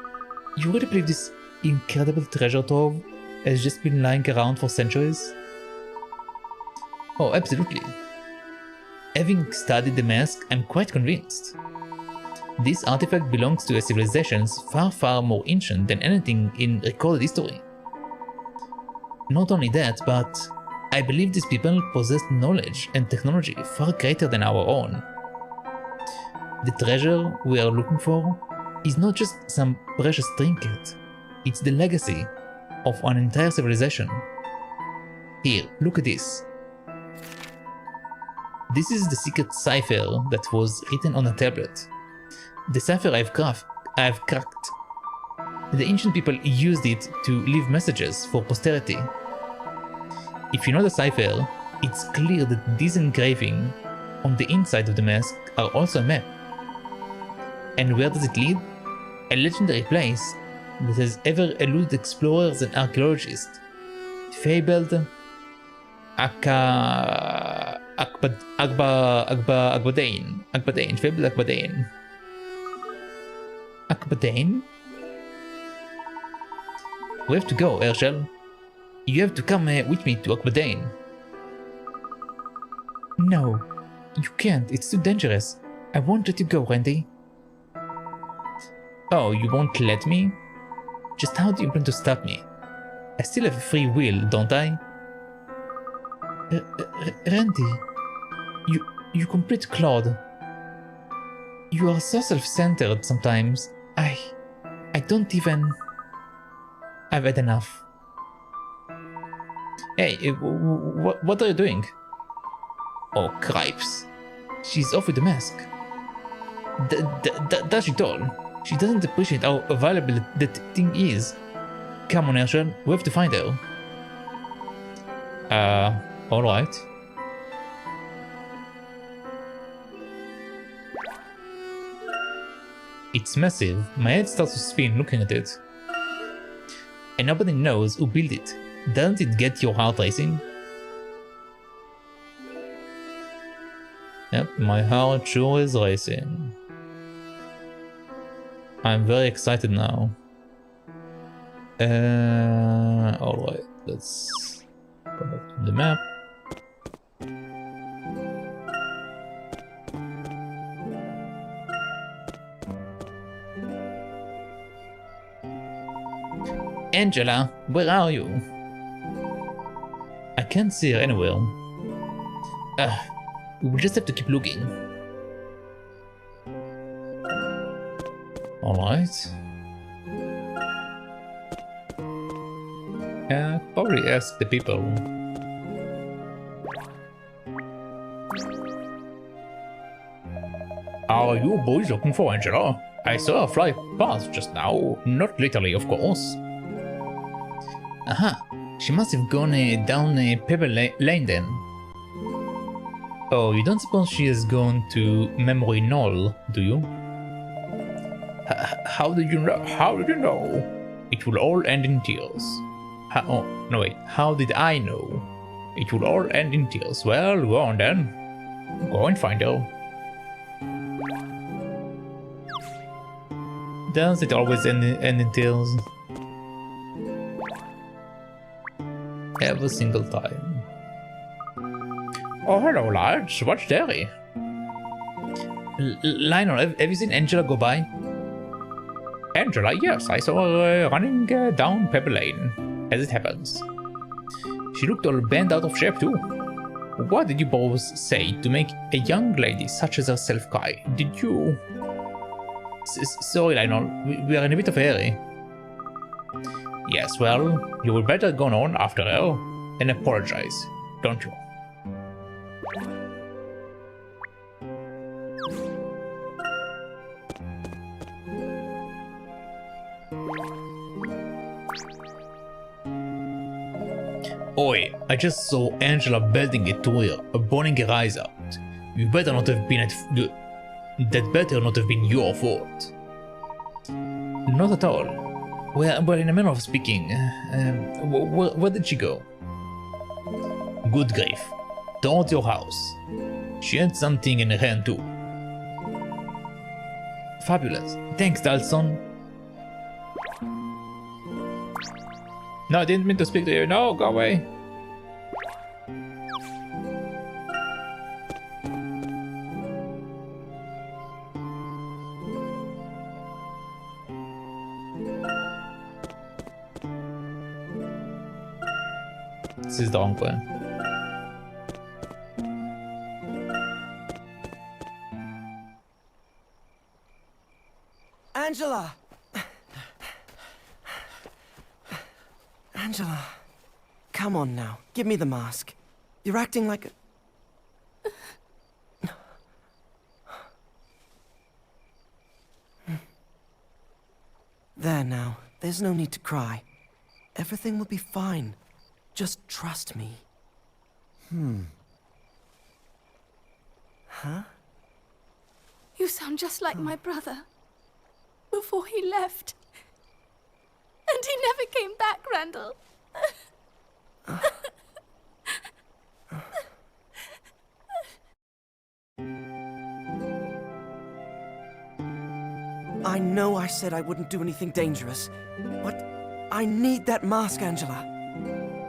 You really believe this incredible treasure trove has just been lying around for centuries? Oh, absolutely. Having studied the mask, I'm quite convinced. This artifact belongs to a civilization far more ancient than anything in recorded history. Not only that, but I believe these people possess knowledge and technology far greater than our own. The treasure we are looking for is not just some precious trinket, it's the legacy of an entire civilization. Here, look at this. This is the secret cipher that was written on a tablet. The cipher I've cracked. The ancient people used it to leave messages for posterity. If you know the cipher, it's clear that this engraving on the inside of the mask are also a map. And where does it lead? A legendary place that has ever eluded explorers and archaeologists. Fabled Akbadain. Fabled Akbadain. Akbadain? We have to go, Herschel. You have to come with me to Akbadain. No, you can't. It's too dangerous. I won't let you go, Randy. Oh, you won't let me? Just how do you plan to stop me? I still have free will, don't I? Randy, you complete clod. You are so self-centered sometimes. I don't even... I've had enough. Hey, what are you doing? Oh, cripes. She's off with the mask. Does she all? She doesn't appreciate how valuable that thing is. Come on, Herschel, we have to find her. Alright. It's massive. My head starts to spin looking at it. And nobody knows who built it. Doesn't it get your heart racing? Yep, my heart sure is racing. I'm very excited now. Alright, let's go back to the map. Angela, where are you? I can't see her anywhere. We'll just have to keep looking. Alright. Probably ask the people. Are you boys looking for Angela? I saw her fly past just now. Not literally, of course. Aha! She must have gone down Pebble Lane then. Oh, you don't suppose she has gone to Memory Knoll, do you? How did you know? How did you know? It will all end in tears. Oh, no wait. How did I know? It will all end in tears. Well, go on then. Go and find her. Does it always end in tears? Every single time. Oh, hello, lads. What's there? Lionel, have you seen Angela go by? Angela, yes, I saw her running down Pebble Lane, as it happens. She looked all bent out of shape, too. What did you both say to make a young lady such as herself cry? Did you... Sorry, Lionel, we are in a bit of a hurry. Yes, well, you would better go on after her and apologize, don't you? Oi, I just saw Angela belting a tour, burning her eyes out. You better not have been that better not have been your fault. Not at all. Well, in a manner of speaking, where did she go? Good grief. Towards your house. She had something in her hand too. Fabulous. Thanks, Dalson. No, I didn't mean to speak to you. No, go away. This is the wrong way. Angela! Angela, come on now. Give me the mask. You're acting like a... There now. There's no need to cry. Everything will be fine. Just trust me. Huh? You sound just like my brother. Before he left. And he never came back, Randall. I know I said I wouldn't do anything dangerous, but I need that mask, Angela.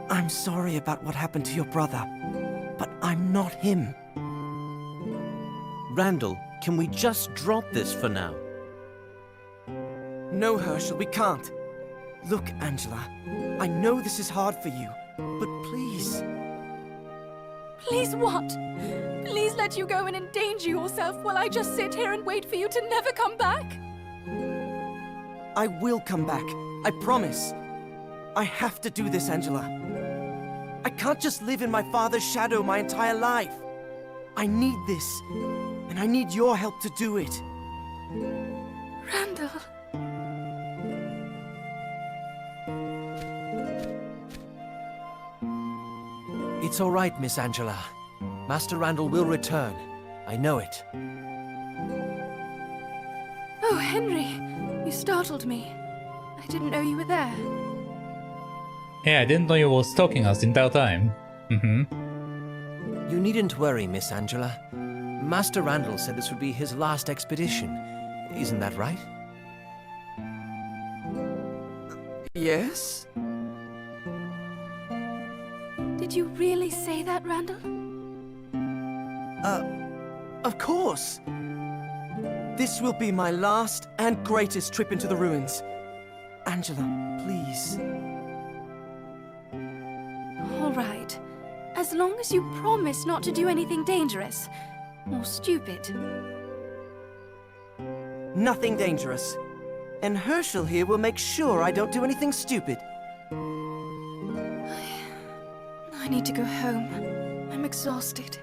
I'm sorry about what happened to your brother, but I'm not him. Randall, can we just drop this for now? No, Herschel, we can't. Look, Angela, I know this is hard for you, but please. Please what? Please let you go and endanger yourself while I just sit here and wait for you to never come back? I will come back, I promise. I have to do this, Angela. I can't just live in my father's shadow my entire life. I need this, and I need your help to do it. Randall. It's all right, Miss Angela. Master Randall will return. I know it. Oh, Henry, you startled me. I didn't know you were there. Yeah, I didn't know you were stalking us the entire time. Mm-hmm. You needn't worry, Miss Angela. Master Randall said this would be his last expedition. Isn't that right? Yes? Did you really say that, Randall? Of course. This will be my last and greatest trip into the ruins. Angela, please. All right. As long as you promise not to do anything dangerous or stupid. Nothing dangerous. And Herschel here will make sure I don't do anything stupid. I need to go home. I'm exhausted.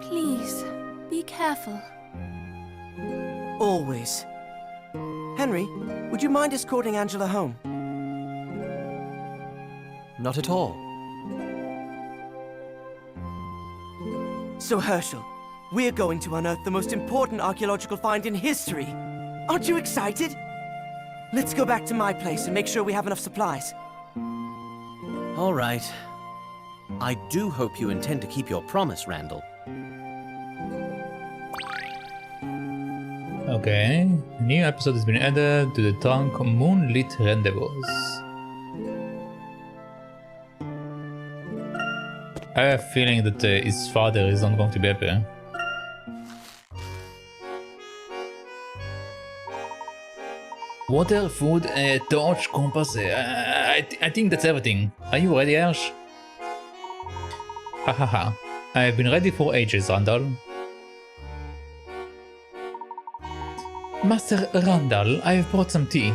Please, be careful. Always. Henry, would you mind escorting Angela home? Not at all. So, Herschel, we're going to unearth the most important archaeological find in history. Aren't you excited? Let's go back to my place and make sure we have enough supplies. All right. I do hope you intend to keep your promise, Randall. Okay, a new episode has been added to the trunk Moonlit Rendezvous. I have a feeling that his father is not going to be happy. Water, food, torch, compass. I think that's everything. Are you ready, Ash? Hahaha. I have been ready for ages, Randall. Master Randall, I have brought some tea.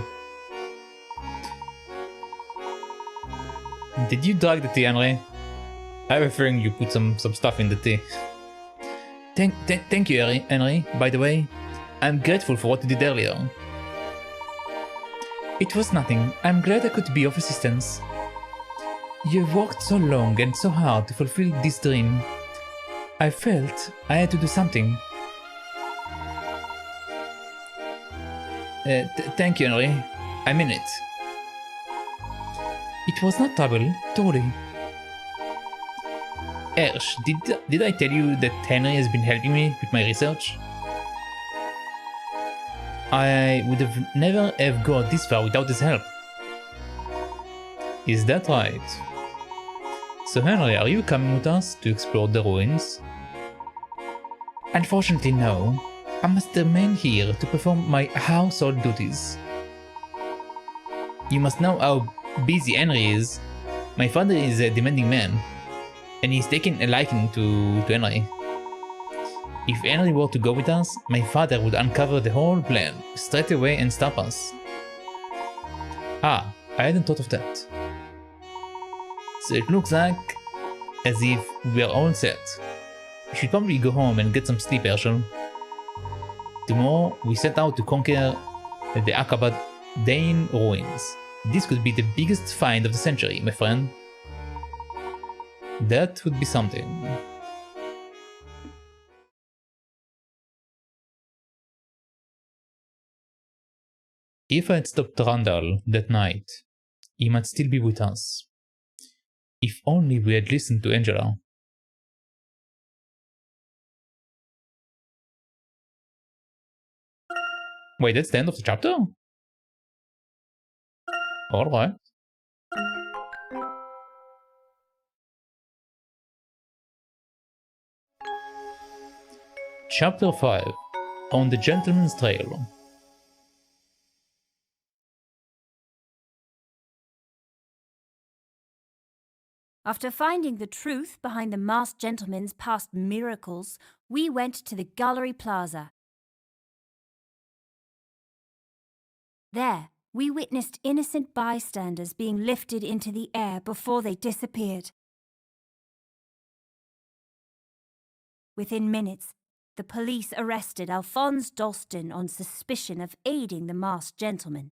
Did you drag the tea, Henry? I have a feeling you put some stuff in the tea. Thank you, Henry. By the way, I'm grateful for what you did earlier. It was nothing. I'm glad I could be of assistance. You've worked so long and so hard to fulfill this dream. I felt I had to do something. Thank you, Henry. I mean it. It was not trouble, truly. Ersh, did I tell you that Henry has been helping me with my research? I would have never have got this far without his help. Is that right? So Henry, are you coming with us to explore the ruins? Unfortunately no. I must remain here to perform my household duties. You must know how busy Henry is. My father is a demanding man, and he's taken a liking to Henry. If Henry were to go with us, my father would uncover the whole plan straight away and stop us. Ah, I hadn't thought of that. So it looks like as if we are all set. We should probably go home and get some sleep, Herschel. Tomorrow we set out to conquer the Aqaba Dane ruins. This could be the biggest find of the century, my friend. That would be something. If I had stopped Randall that night, he might still be with us. If only we had listened to Angela. Wait, that's the end of the chapter? Alright. Chapter 5 On the Gentleman's Trail. After finding the truth behind the masked gentleman's past miracles, we went to the Gallery Plaza. There, we witnessed innocent bystanders being lifted into the air before they disappeared. Within minutes, the police arrested Alphonse Dalston on suspicion of aiding the masked gentleman.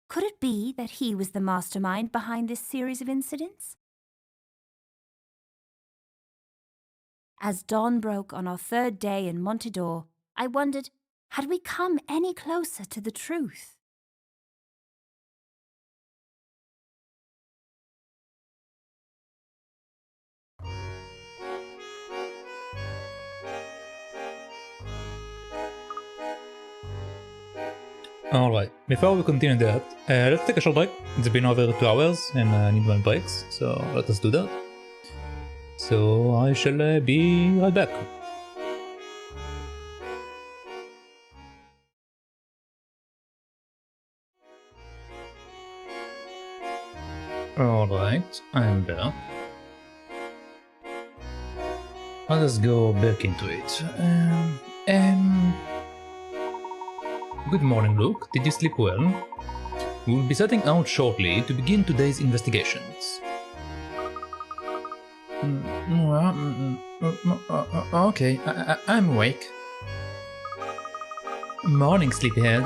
Could it be that he was the mastermind behind this series of incidents? As dawn broke on our third day in Monte, I wondered, had we come any closer to the truth? Alright, before we continue that, let's take a short break. It's been over 2 hours and I need 1 break, so let us do that. So I shall be right back. Alright, I'm back. Let us go back into it. Good morning, Luke. Did you sleep well? We will be setting out shortly to begin today's investigations. Okay, I'm awake. Morning, sleepyhead.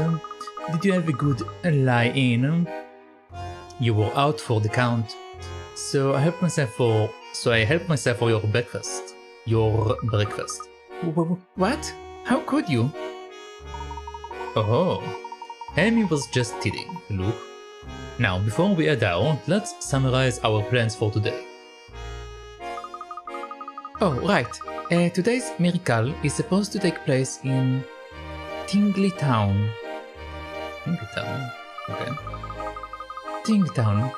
Did you have a good lie-in? You were out for the count, so I helped myself for your breakfast. What? How could you? Oh, Amy was just kidding, Luke. Now, before we head out, let's summarize our plans for today. Oh, right. Today's miracle is supposed to take place in Tingley Town. Okay. Tingley Town.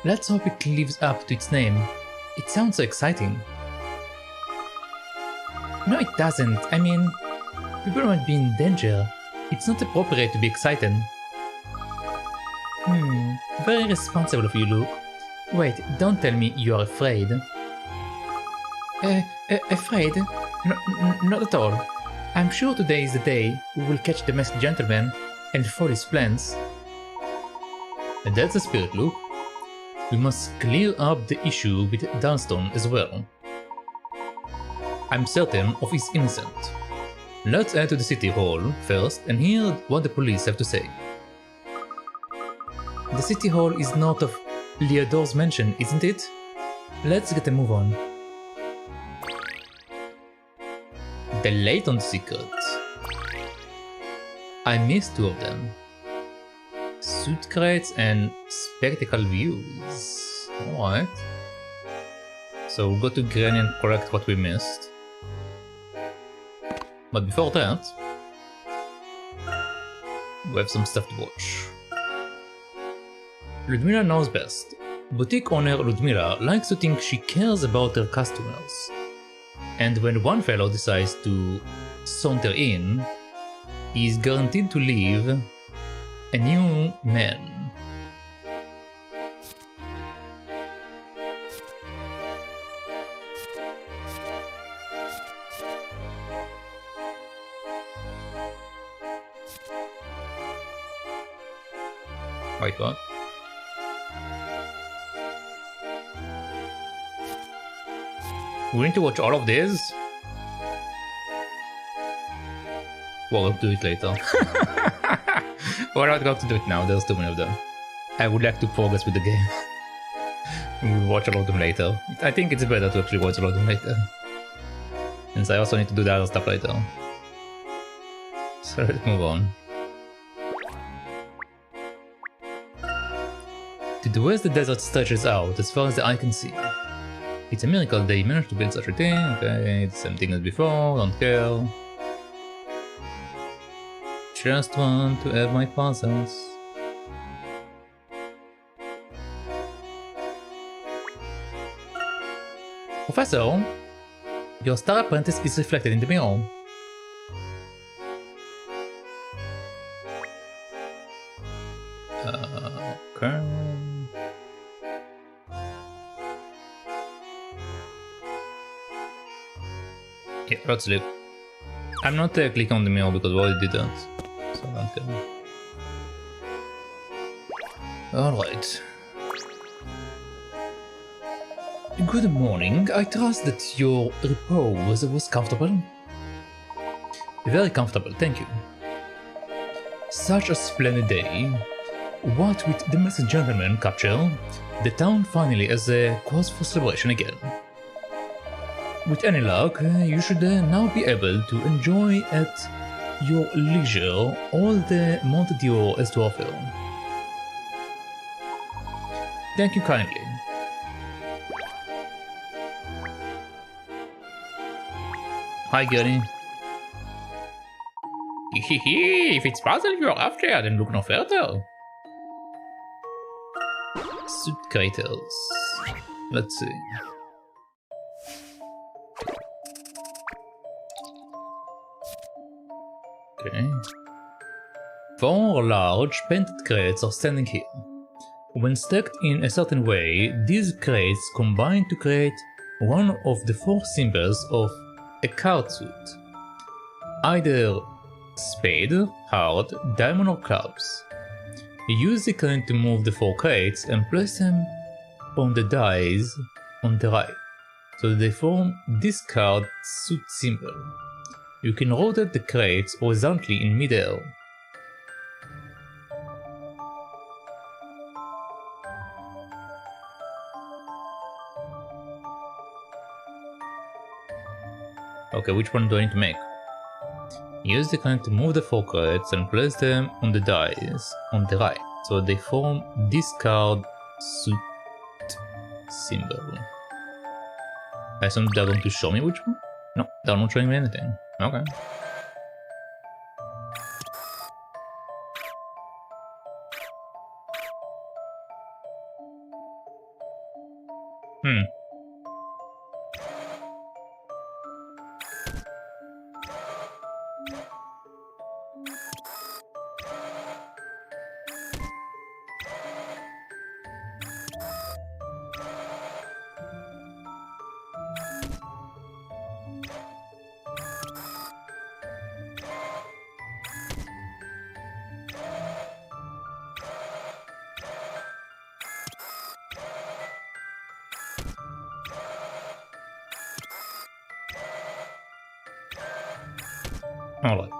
Let's hope it lives up to its name. It sounds so exciting. No, it doesn't. I mean, people might be in danger. It's not appropriate to be excited. Very responsible of you, Luke. Wait, don't tell me you are afraid. Afraid? No, not at all. I'm sure today is the day we will catch the masked gentleman and foil his plans. And that's the spirit, Luke. We must clear up the issue with Dalston as well. I'm certain of his innocence. Let's head to the city hall first and hear what the police have to say. The city hall is north of Leodor's mansion, isn't it? Let's get a move on. The Layton secret. I missed 2 of them. Suit crates and spectacle views. Alright. So we'll go to Granny and correct what we missed. But before that, we have some stuff to watch. Ludmila knows best. Boutique owner Ludmila likes to think she cares about her customers. And when one fellow decides to saunter in, he is guaranteed to leave a new man. Wait, what? We need to watch all of this? We'll do it later. We're not going to do it now, there's too many of them. I would like to progress with the game. We'll watch all of them later. I think it's better to actually watch all of them later. Since I also need to do the other stuff later. So let's move on. To the west, the desert stretches out as far as the eye can see. It's a miracle they managed to build such a thing. Okay, it's the same thing as before, don't care. Just want to have my puzzles. Professor, your star apprentice is reflected in the mirror. Okay. Yeah, let's look. I'm not clicking on the mirror because we already did that. So I don't care. Alright. Good morning. I trust that your repose was comfortable. Very comfortable, thank you. Such a splendid day. What with the masked gentleman capture, the town finally has a cause for celebration again. With any luck, you should now be able to enjoy at your leisure all the Monte has to offer. Thank you kindly. Hi, Granny. If it's puzzle you're after, then look no further. Suit craters. Let's see. Okay. 4 large painted crates are standing here. When stacked in a certain way, these crates combine to create one of the 4 symbols of a card suit. Either spade, heart, diamond or clubs. Use the coin to move the 4 crates and place them on the dice on the right, so they form this card suit symbol. You can rotate the crates horizontally in midair. Okay, which one do I need to make? Use the coin to move the 4 crates and place them on the dice on the right, so they form this card suit symbol. I assume they're going to show me which one? No, they're not showing me anything. Okay. Alright.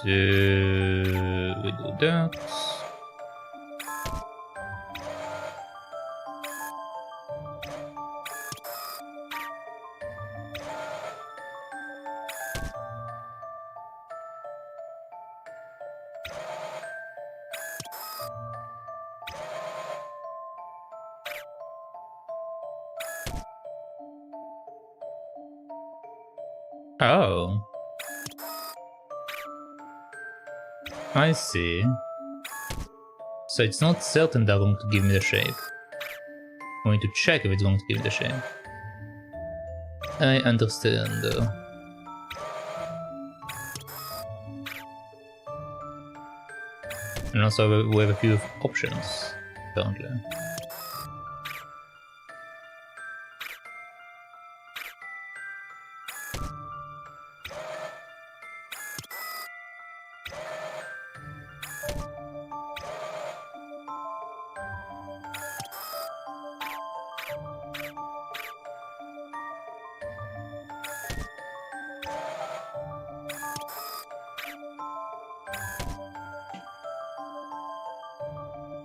So we do that. Oh. I see. So it's not certain they're going to give me the shape. I'm going to check if it's going to give me the shape. I understand. And also we have a few options, currently.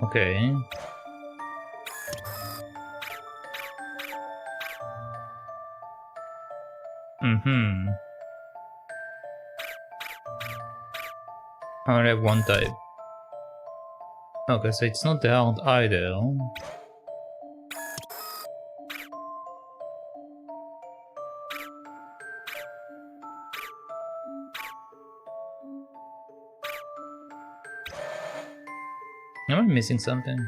Okay. Mm-hmm. I only have one type. Okay, so it's not the hard either. Am I missing something?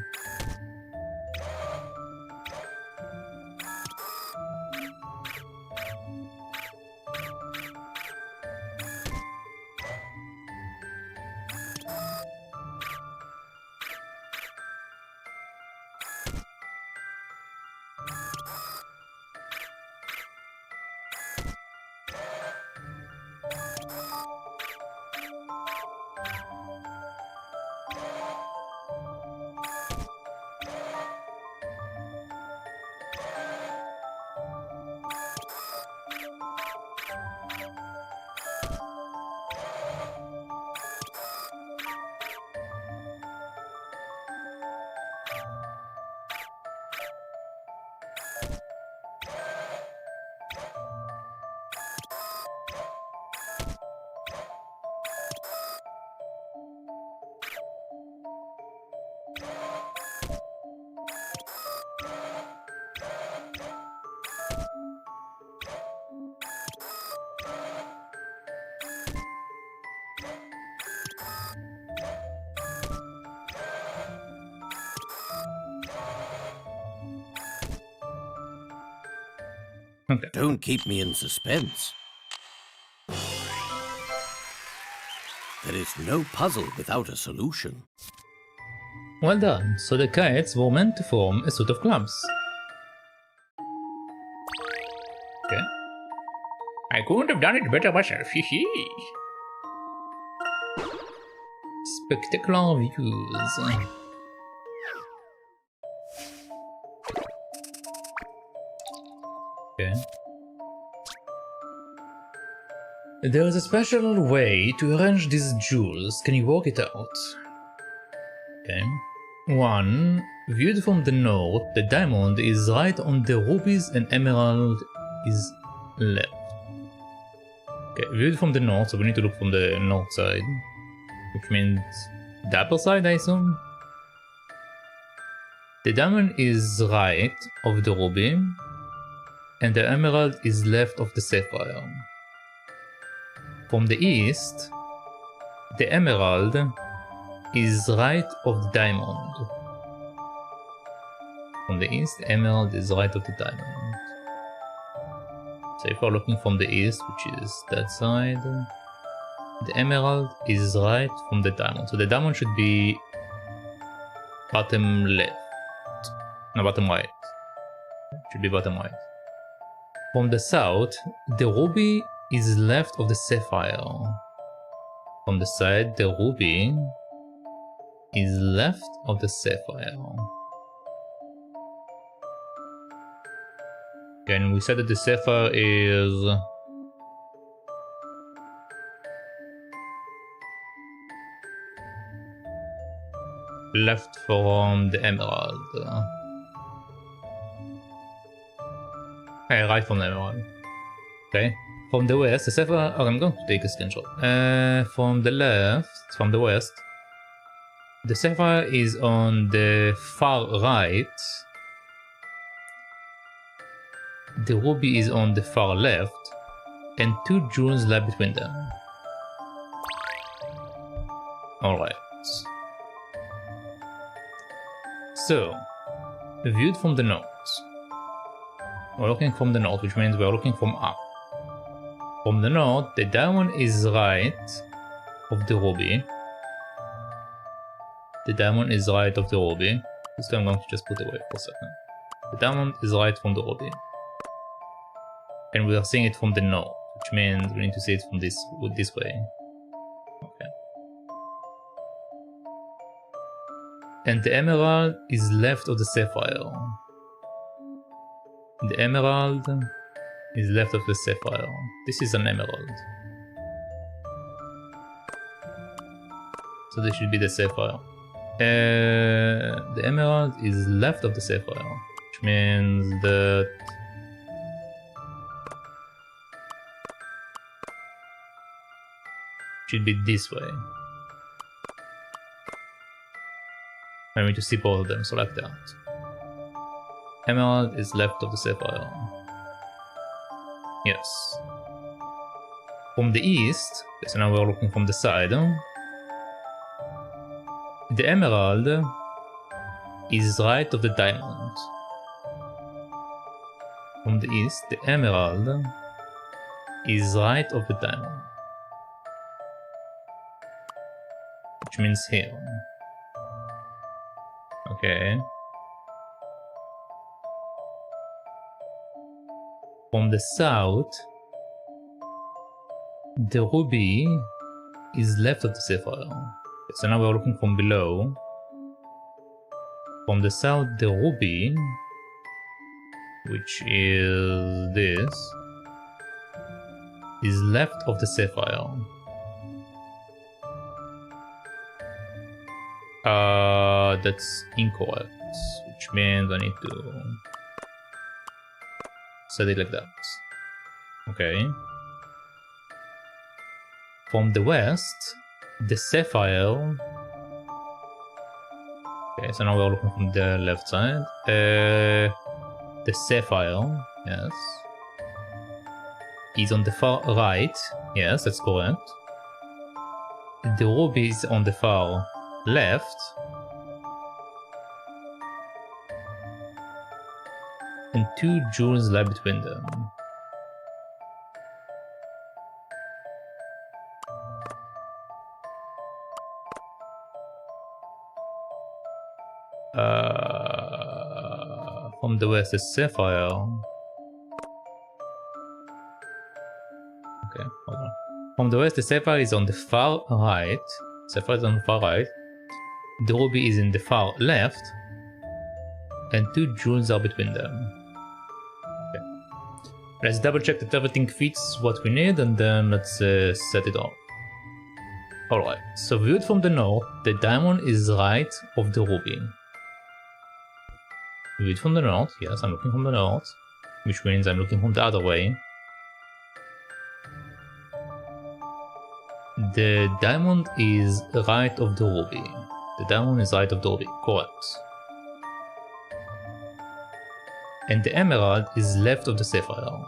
Okay. Don't keep me in suspense. There is no puzzle without a solution. Well done. So the kites were meant to form a suit of clubs. Okay. I couldn't have done it better myself, hee. Spectacular views. Okay. There is a special way to arrange these jewels. Can you work it out? Okay. 1. Viewed from the north, the diamond is right on the rubies and emerald is left. Okay, viewed from the north, so we need to look from the north side. Which means the upper side, I assume? The diamond is right of the ruby, and the emerald is left of the sapphire. From the east, the emerald is right of the diamond. From the east, the emerald is right of the diamond. So if we're looking from the east, which is that side, the emerald is right from the diamond. So the diamond should be bottom left. No, bottom right. Should be bottom right. From the south, the ruby is left of the sapphire. From the side, the ruby is left of the sapphire. Okay, and we said that the sapphire is left from the emerald. Right from the emerald. Okay. From the west, the sapphire. Oh, I'm going to take a screenshot. From the left, from the west, the sapphire is on the far right. The ruby is on the far left, and 2 jewels lie between them. Alright. So, viewed from the north. We're looking from the north, which means we're looking from up. From the north, the diamond is right of the ruby. The diamond is right of the ruby. This I'm going to just put away for a second. The diamond is right from the ruby. And we are seeing it from the north, which means we need to see it from this way. Okay. And the emerald is left of the sapphire. The emerald is left of the sapphire. This is an emerald. So this should be the sapphire. The emerald is left of the sapphire, which means that should be this way. I need to see both of them, so like that. Emerald is left of the sapphire. Yes. From the east, so now we're looking from the side. The emerald is right of the diamond. From the east, the emerald is right of the diamond. Which means here. Okay. From the south, the ruby is left of the sapphire. So now we're looking from below. From the south, the ruby, which is this, is left of the sapphire. That's incorrect, which means I need to set it like that. Okay. From the west, the sapphire. Okay, so now we're looking from the left side. The sapphire, yes, is on the far right. Yes, that's correct. The ruby is on the far left. And 2 jewels lie between them. From the west is sapphire. Okay, hold on. From the west, the sapphire is on the far right. Sapphire is on the far right. The ruby is in the far left. And 2 jewels are between them. Okay. Let's double check that everything fits what we need, and then let's set it off. Alright, so viewed from the north, the diamond is right of the ruby. Viewed from the north, yes, I'm looking from the north, which means I'm looking from the other way. The diamond is right of the ruby. The diamond is right of the ruby, correct. And the emerald is left of the sapphire.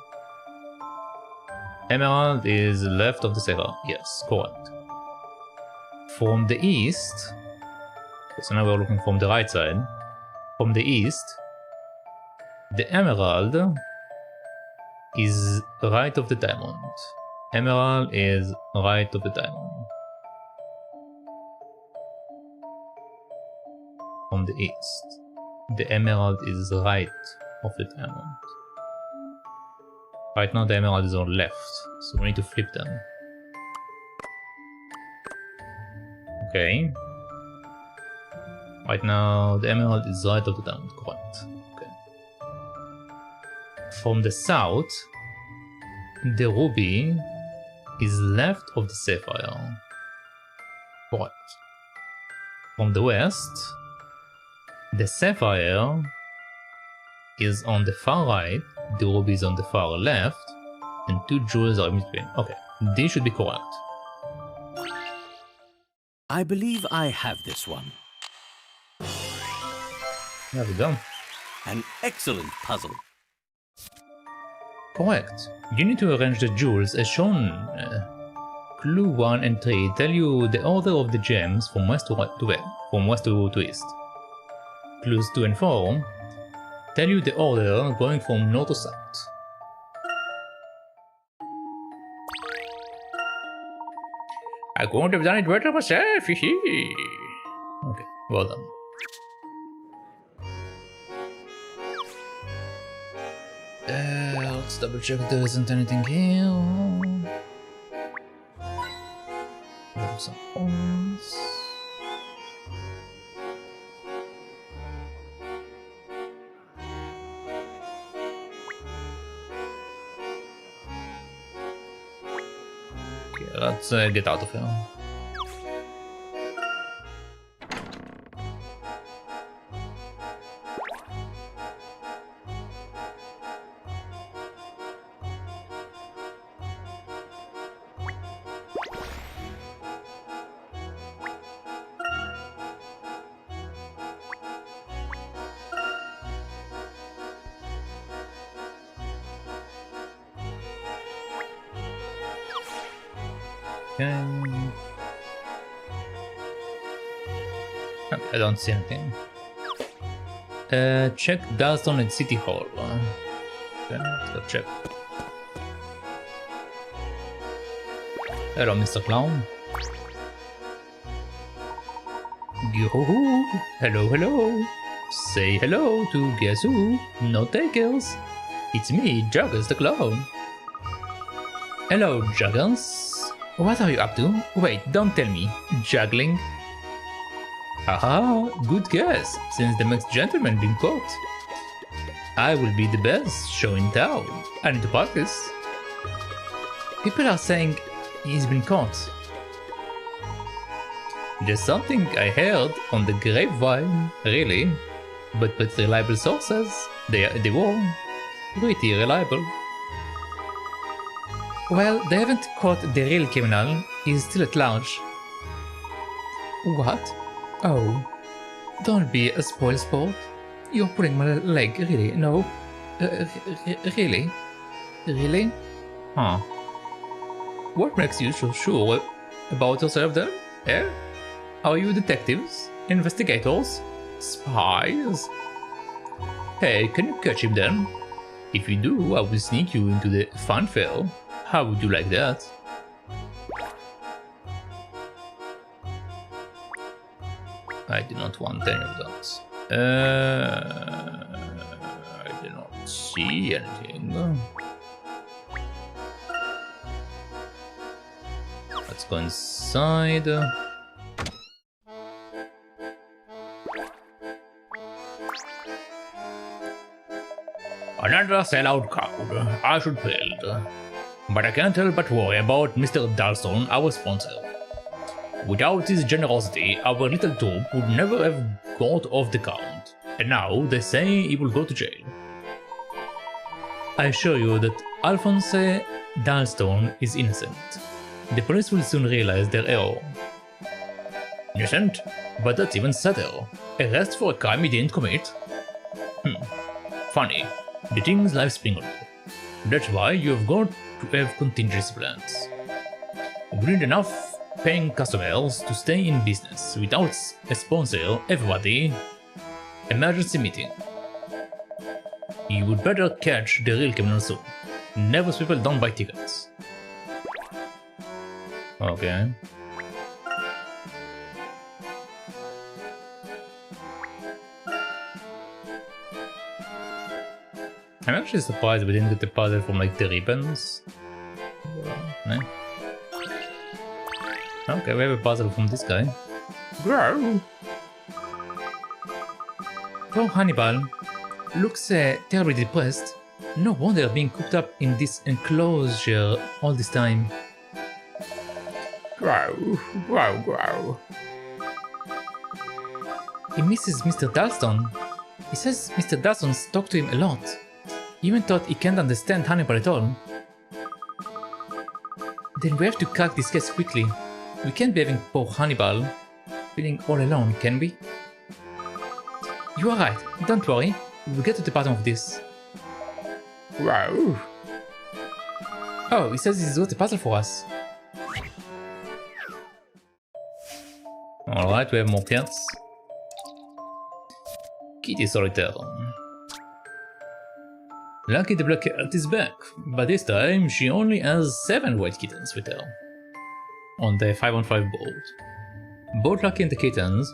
Emerald is left of the sapphire, yes, correct. From the east, so now we're looking from the right side. From the east, the emerald is right of the diamond. Emerald is right of the diamond. From the east, the emerald is right of the diamond. Right now the emerald is on left, so we need to flip them. Okay. Right now the emerald is right of the diamond, correct. Okay. From the south, the ruby is left of the sapphire. Correct. From the west, The sapphire is on the far right, the ruby is on the far left, and 2 jewels are in between. Okay, these should be correct. I believe I have this one. There we go. An excellent puzzle. Correct. You need to arrange the jewels as shown. Clue 1 and 3 tell you the order of the gems from west to west, from west to east. Clues 2 and 4 tell you the order going from north to south. I couldn't have done it better myself, hehe. Okay, well done. Let's double check there isn't anything here. There's some horns. Okay, let's get out of here. Okay, I don't see anything. Check Dalston at City Hall. Okay, let's go check. Hello, Mr. Clown. Yo-ho-ho. Hello, hello. Say hello to guess who? No takers. It's me, Juggles the Clown. Hello, Juggles. What are you up to? Wait, don't tell me. Juggling? Haha, good guess, since the next gentleman been caught. I will be the best show in town. I need to practice. People are saying he's been caught. Just something I heard on the grapevine, really. But reliable sources, they were pretty reliable. Well, they haven't caught the real criminal, he's still at large. What? Oh, don't be a spoil sport. You're pulling my leg, really? No? Really? Really? Huh. What makes you so sure about yourself then? Eh? Are you detectives? Investigators? Spies? Hey, can you catch him then? If you do, I will sneak you into the fanfare. How would you like that? I do not want any of that. I do not see anything. Let's go inside. Another sellout crowd. I should build. But I can't help but worry about Mr. Dalston, our sponsor. Without his generosity, our little troupe would never have got off the ground. And now they say he will go to jail. I assure you that Alphonse Dalston is innocent. The police will soon realize their error. Innocent? But that's even sadder. Arrest for a crime he didn't commit? Funny. The things life spring on you. That's why you have got to have contingency plans. We need enough paying customers to stay in business. Without a sponsor, everybody. Emergency meeting. You would better catch the real criminal soon. Nervous people don't buy tickets. Okay. I'm actually surprised we didn't get the puzzle from like the ribbons. No? Okay, we have a puzzle from this guy. Grow! Poor Hannibal looks terribly depressed. No wonder being cooped up in this enclosure all this time. Grow, grow, grow. He misses Mr. Dalston. He says Mr. Dalston's talked to him a lot. He even thought he can't understand Hannibal at all. Then we have to crack this case quickly. We can't be having poor Hannibal feeling all alone, can we? You are right. Don't worry. We'll get to the bottom of this. Wow. Oh, he says he's got a puzzle for us. Alright, we have more cats. Kitty Solitaire. Lucky the black cat is back, but this time she only has 7 white kittens with her. On the 5-on-5 board. Both Lucky and the kittens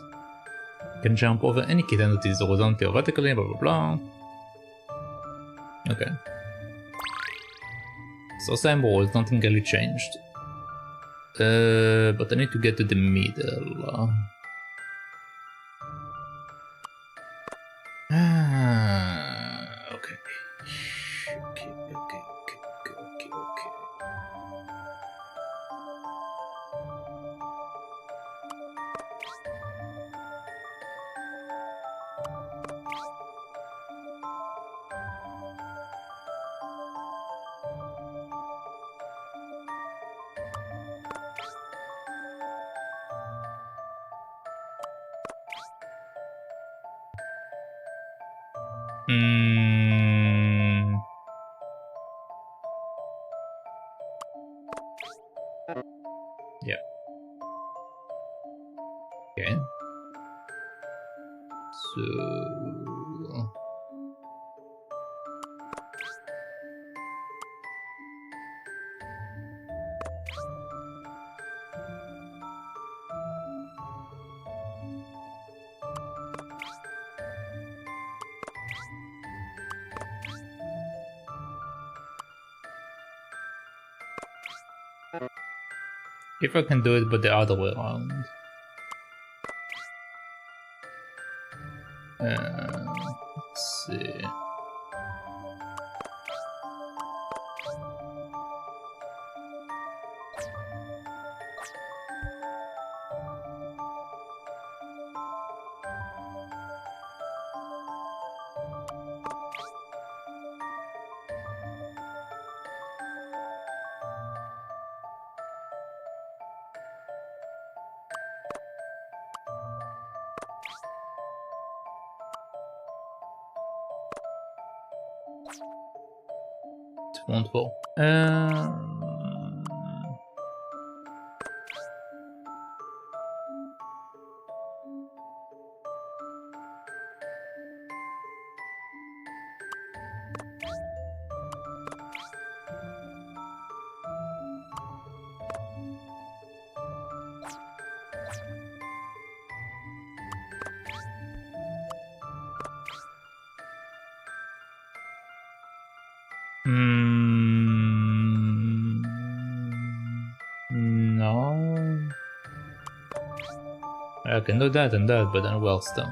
can jump over any kitten that is horizontally or vertically, blah blah blah. Okay. So same rules, nothing really changed. But I need to get to the middle. Okay. Okay. Yeah. Okay. So if I can do it but the other way around. Let's see. Wonderful. No. I can do that and that, but then well still.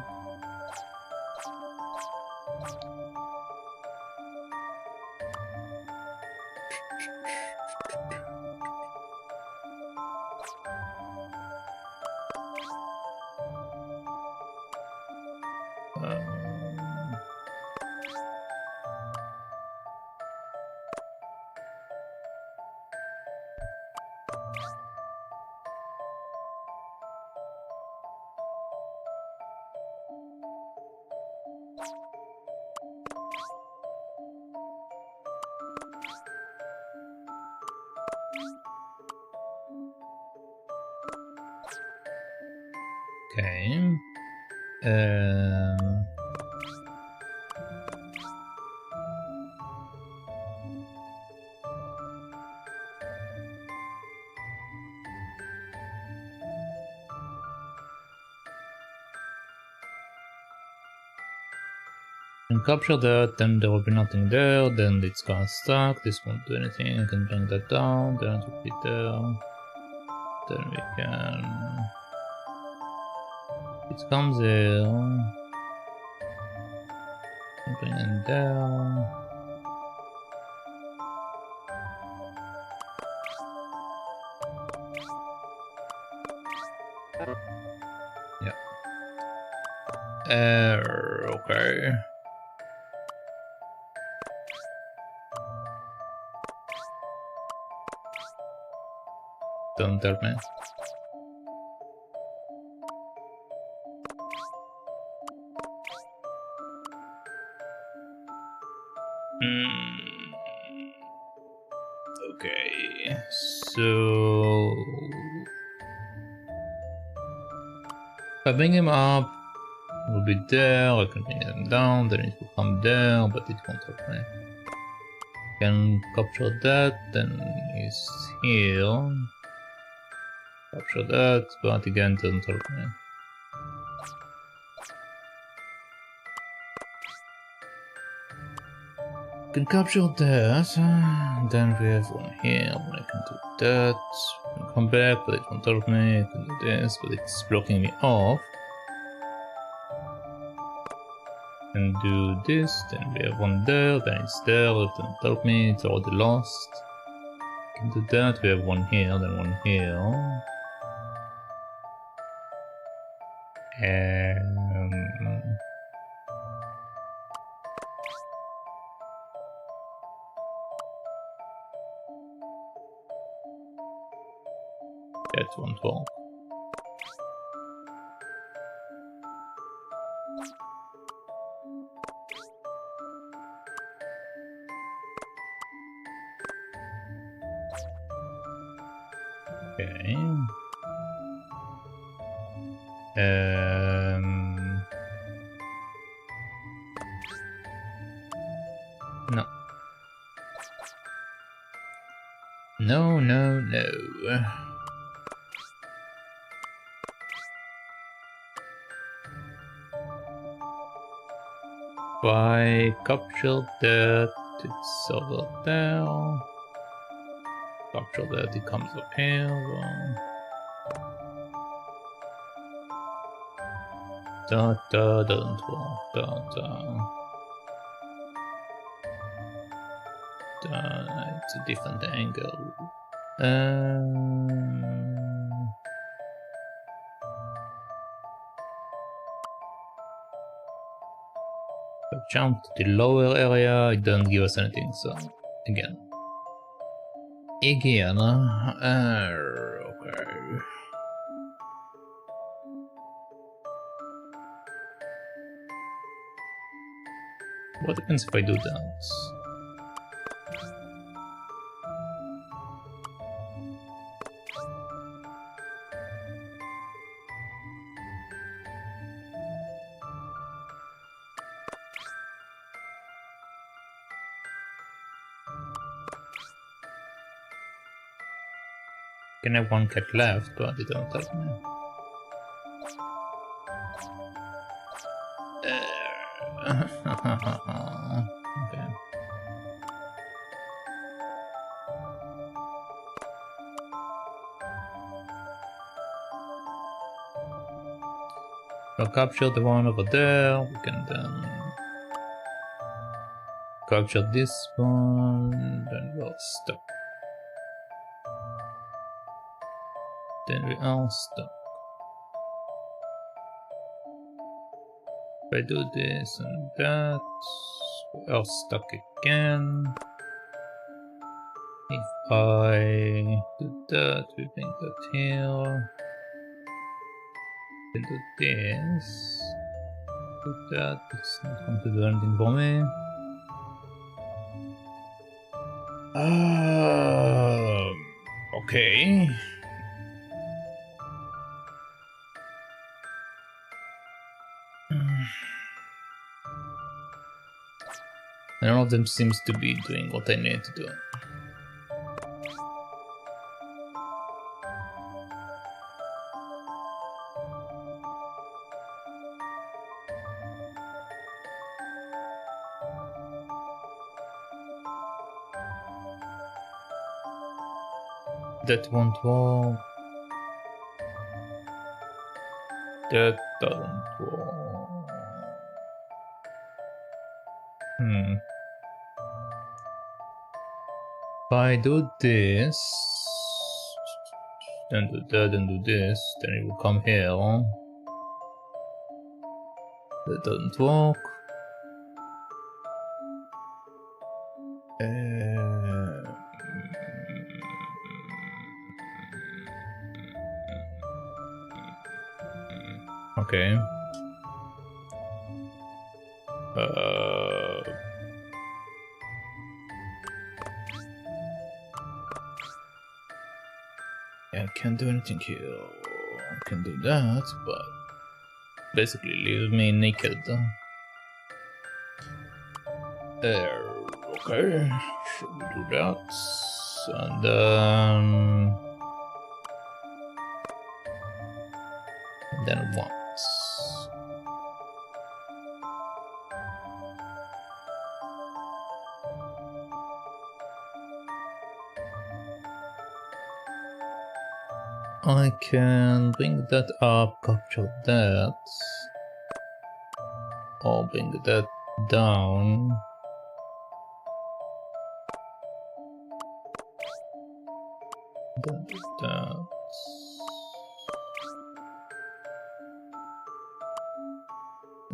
Okay. And capture that, then there will be nothing there, then it's gonna stuck, this won't do anything, I can bring that down, then it will be there, then we can... It comes here, bring it down. Yeah. Okay. Don't tell me. Okay, so if I bring him up, we'll be there. I can bring him down, then it will come there, but it won't help me. Can capture that, then he's here. Capture that, but again, doesn't help me. Can capture that, then we have one here, I can do that, I can come back, but it won't help me, I can do this, but it's blocking me off. And do this, then we have one there, then it's there, it doesn't help me, it's already lost. Can do that, we have one here, then one here. That won't work. Okay. No. No, no, no. If I capture that, it's over there. Capture that, it comes up here. Doesn't work. It's a different angle. Jump to the lower area, it doesn't give us anything, so again. Okay. What happens if I do that? Can have one cat left, but it don't help me. Okay. I'll capture the one over there. We can then capture this one. Then we'll stop. Then we are stuck. If I do this and that, we are stuck again. If I do that, we bring that here. Then do this. Do that, it's not going to do anything for me. Okay. None of them seems to be doing what I need to do. That won't work. That doesn't work. If I do this, then do that and do this, then it will come here. That doesn't work. Okay. Yeah, I can't do anything here. I can do that, but basically leave me naked. There. Okay, should we do that? And then what? I can bring that up, capture that, or bring that down. Then do that.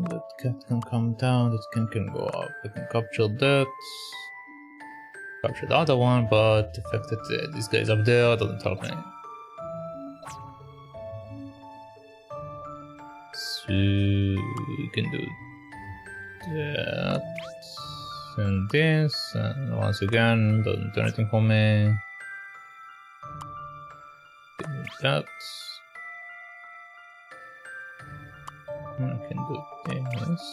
That cat can come down, that can go up. I can capture that. Capture the other one, but the fact that this guy's up there doesn't help me. So we can do that and this, and once again doesn't do anything for me. Do that. I can do this.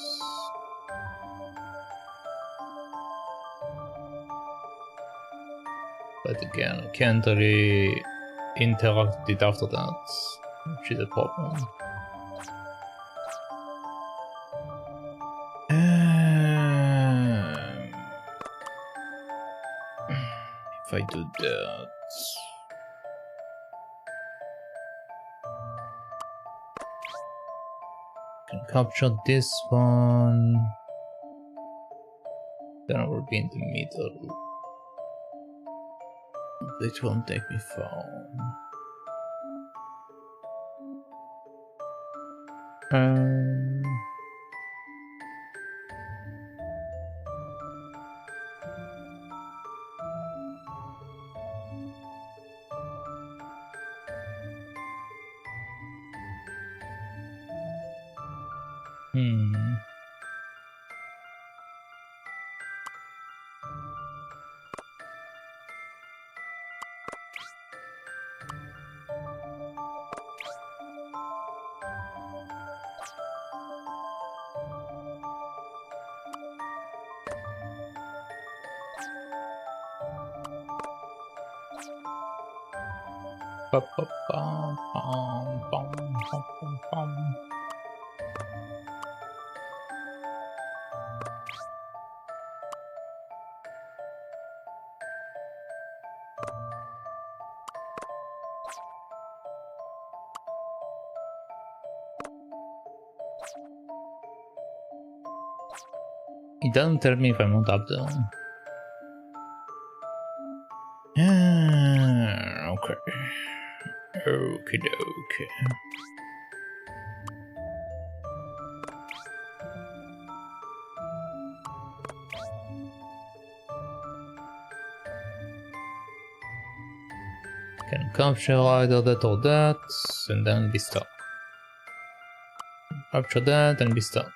But again, I can't really interact with it after that, which is a problem. If I do that, I can capture this one. Then I will be in the middle. It won't take me far. It doesn't tell me if I'm not up there. Okay. Okie dokie. Can capture either that or that, and then be stuck. Capture that and be stuck.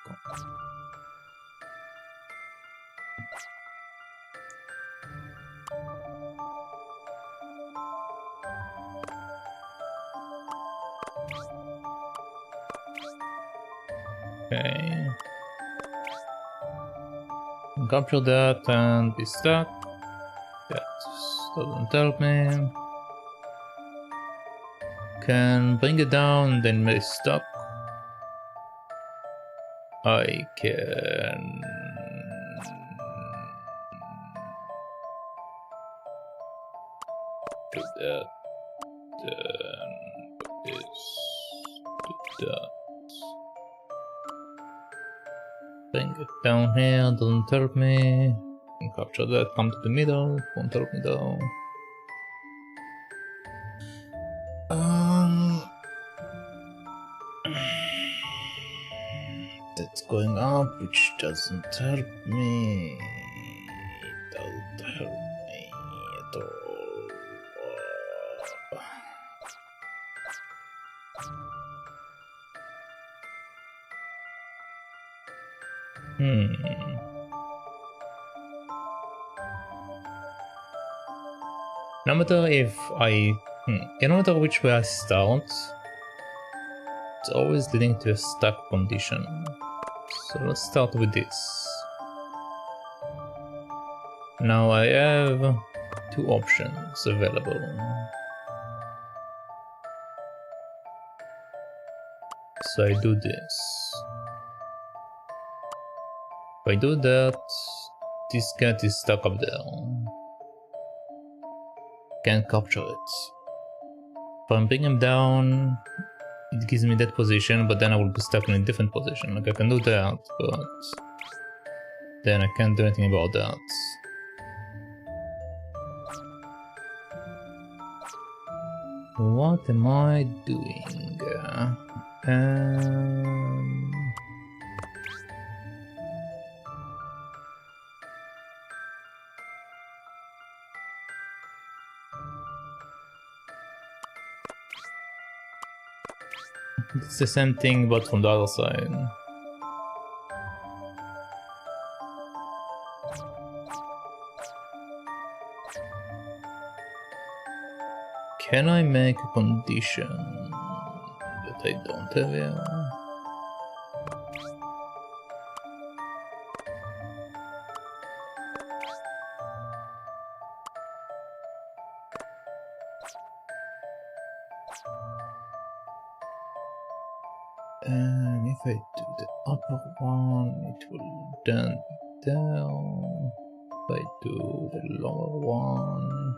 Okay. Capture that and be stuck. That doesn't help me. Can bring it down, then be stuck. I can do that. Then this, do that. Bring it down here, doesn't help me. Can capture that, come to the middle, won't help me though. That's going up, which doesn't help me. Doesn't help me at all. No matter if I... no matter which way I start, it's always leading to a stuck condition. So let's start with this. Now I have two options available. So I do this. If I do that, this cat is stuck up there. Can't capture it. If I bring him down, it gives me that position, but then I will be stuck in a different position. Like I can do that, but then I can't do anything about that. What am I doing? It's the same thing, but from the other side. Can I make a condition that I don't have here? And if I do the upper one, it will then be down. If I do the lower one...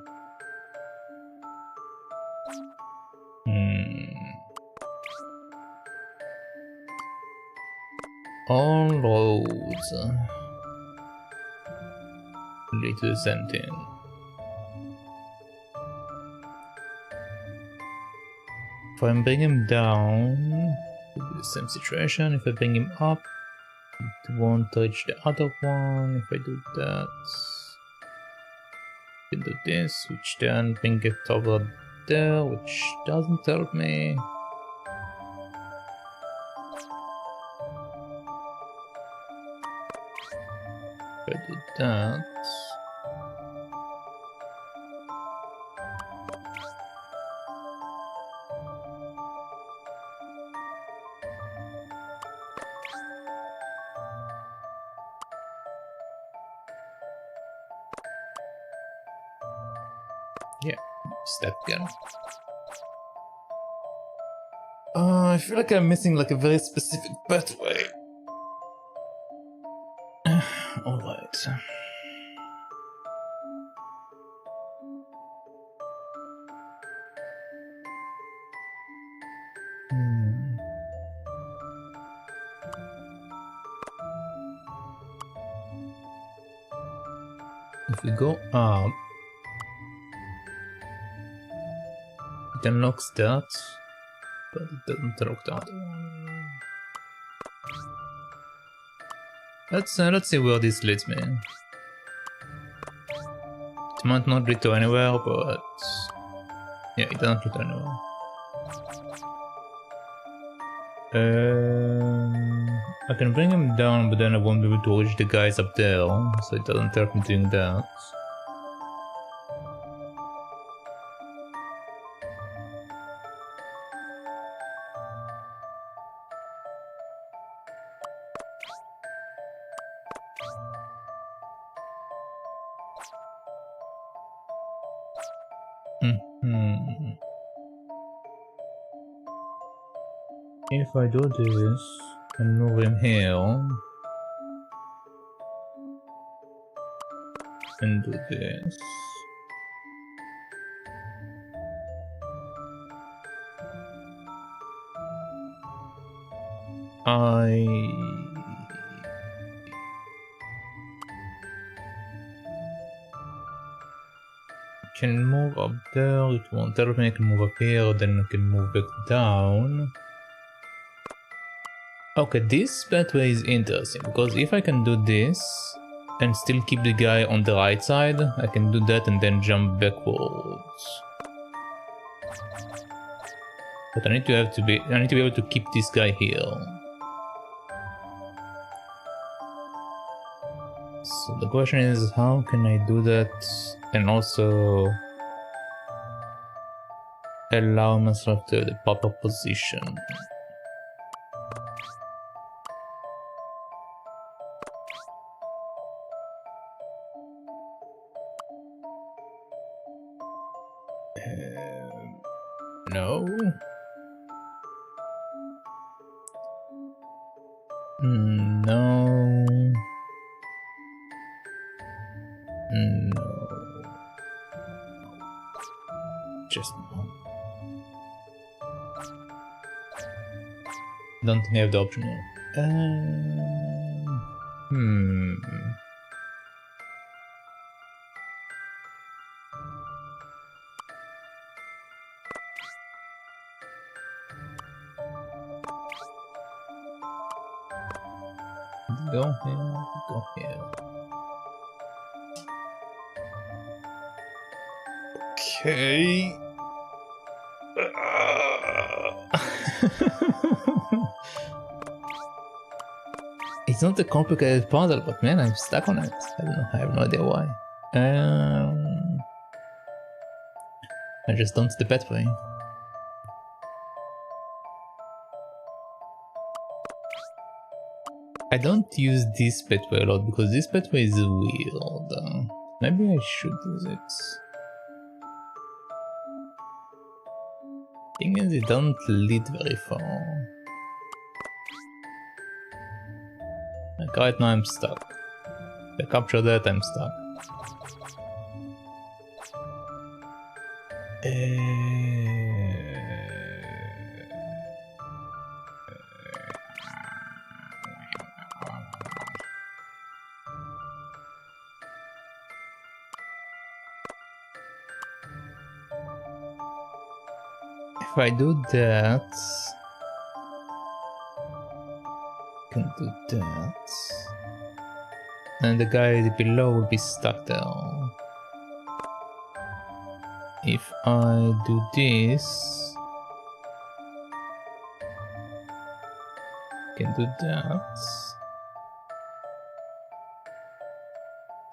All roads lead to the same thing. If I bring him down, it will be the same situation. If I bring him up, it won't reach the other one. If I do that, I can do this, which then bring it over there, which doesn't help me. If I do that, yeah, step again. I feel like I'm missing like a very specific pathway. Alright. If we go up, it unlocks that, but it doesn't unlock the other one. Let's see where this leads me. It might not lead to anywhere, but yeah, it doesn't lead to anywhere. I can bring him down, but then I won't be able to reach the guys up there, so it doesn't help me doing that. If I do this and move him here and do this, I can move up there. It won't help me. I can move up here, then I can move back down. Okay, this pathway is interesting because if I can do this and still keep the guy on the right side, I can do that and then jump backwards. But I need to be able to keep this guy here. So the question is, how can I do that and also allow myself to the proper position? No. No. No. Just no. Don't think I have the option here. Go here, go here. Okay. It's not a complicated puzzle, but man, I'm stuck on it. I don't know. I have no idea why. I just don't see the pathway. I don't use this pathway a lot because this pathway is weird. Maybe I should use it. Thing is, it doesn't lead very far. Like right now I'm stuck. If I capture that, I'm stuck. If I do that, I can do that, and the guy below will be stuck there. If I do this, I can do that,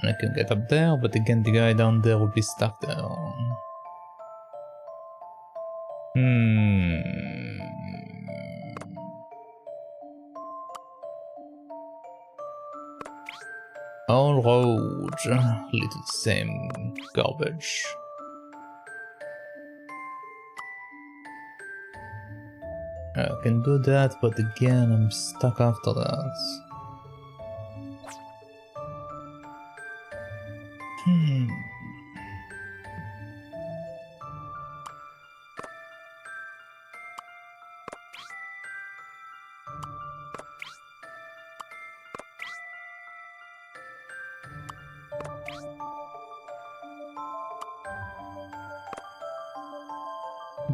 and I can get up there, but again the guy down there will be stuck there. All roads lead to the same garbage. I can do that, but again I'm stuck after that.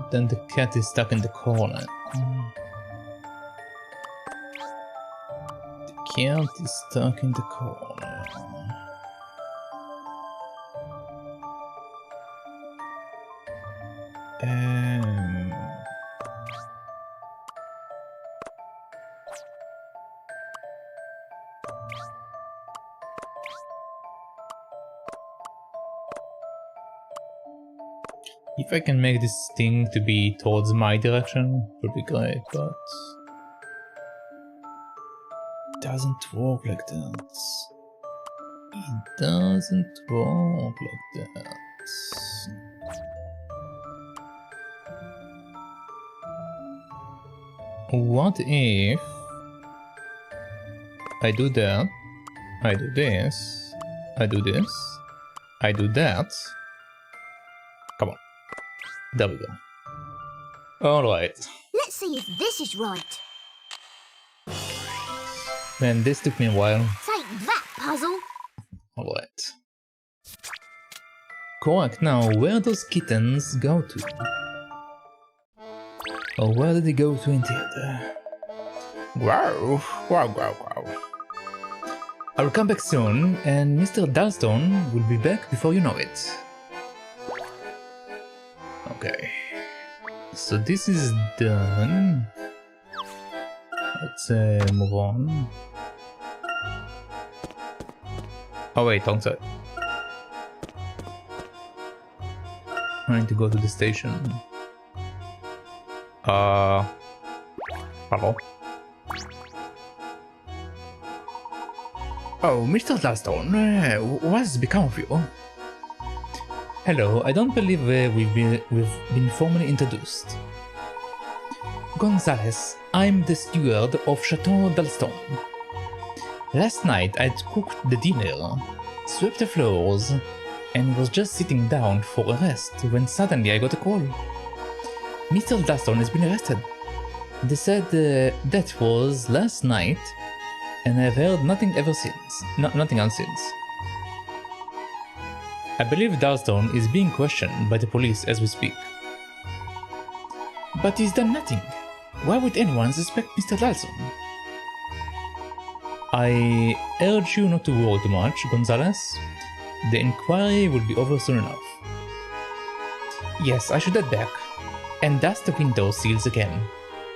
Then the cat is stuck in the corner. The cat is stuck in the corner. If I can make this thing to be towards my direction, would be great, but it doesn't work like that. It doesn't work like that. What if I do that, I do this, I do this, I do that? Come on. There we go. Alright. Let's see if this is right. Man, this took me a while. Take that, puzzle. Alright. Correct. Now, where those kittens go to? Or where did they go to indeed? Wow, wow, wow, wow. I will come back soon, and Mr. Dalston will be back before you know it. Okay. So this is done. Let's move on. Oh wait, wrong side. I need to go to the station. Hello? Oh, Mr. Dalston, what has become of you? Hello, I don't believe we've been formally introduced. Gonzalez, I'm the steward of Chateau Dalston. Last night I'd cooked the dinner, swept the floors, and was just sitting down for a rest when suddenly I got a call. Mr. Dalston has been arrested. They said that was last night, and I've heard nothing ever since. Nothing else since. I believe Dalston is being questioned by the police as we speak. But he's done nothing. Why would anyone suspect Mr. Dalston? I urge you not to worry too much, Gonzalez. The inquiry will be over soon enough. Yes, I should head back and dust the window sills again.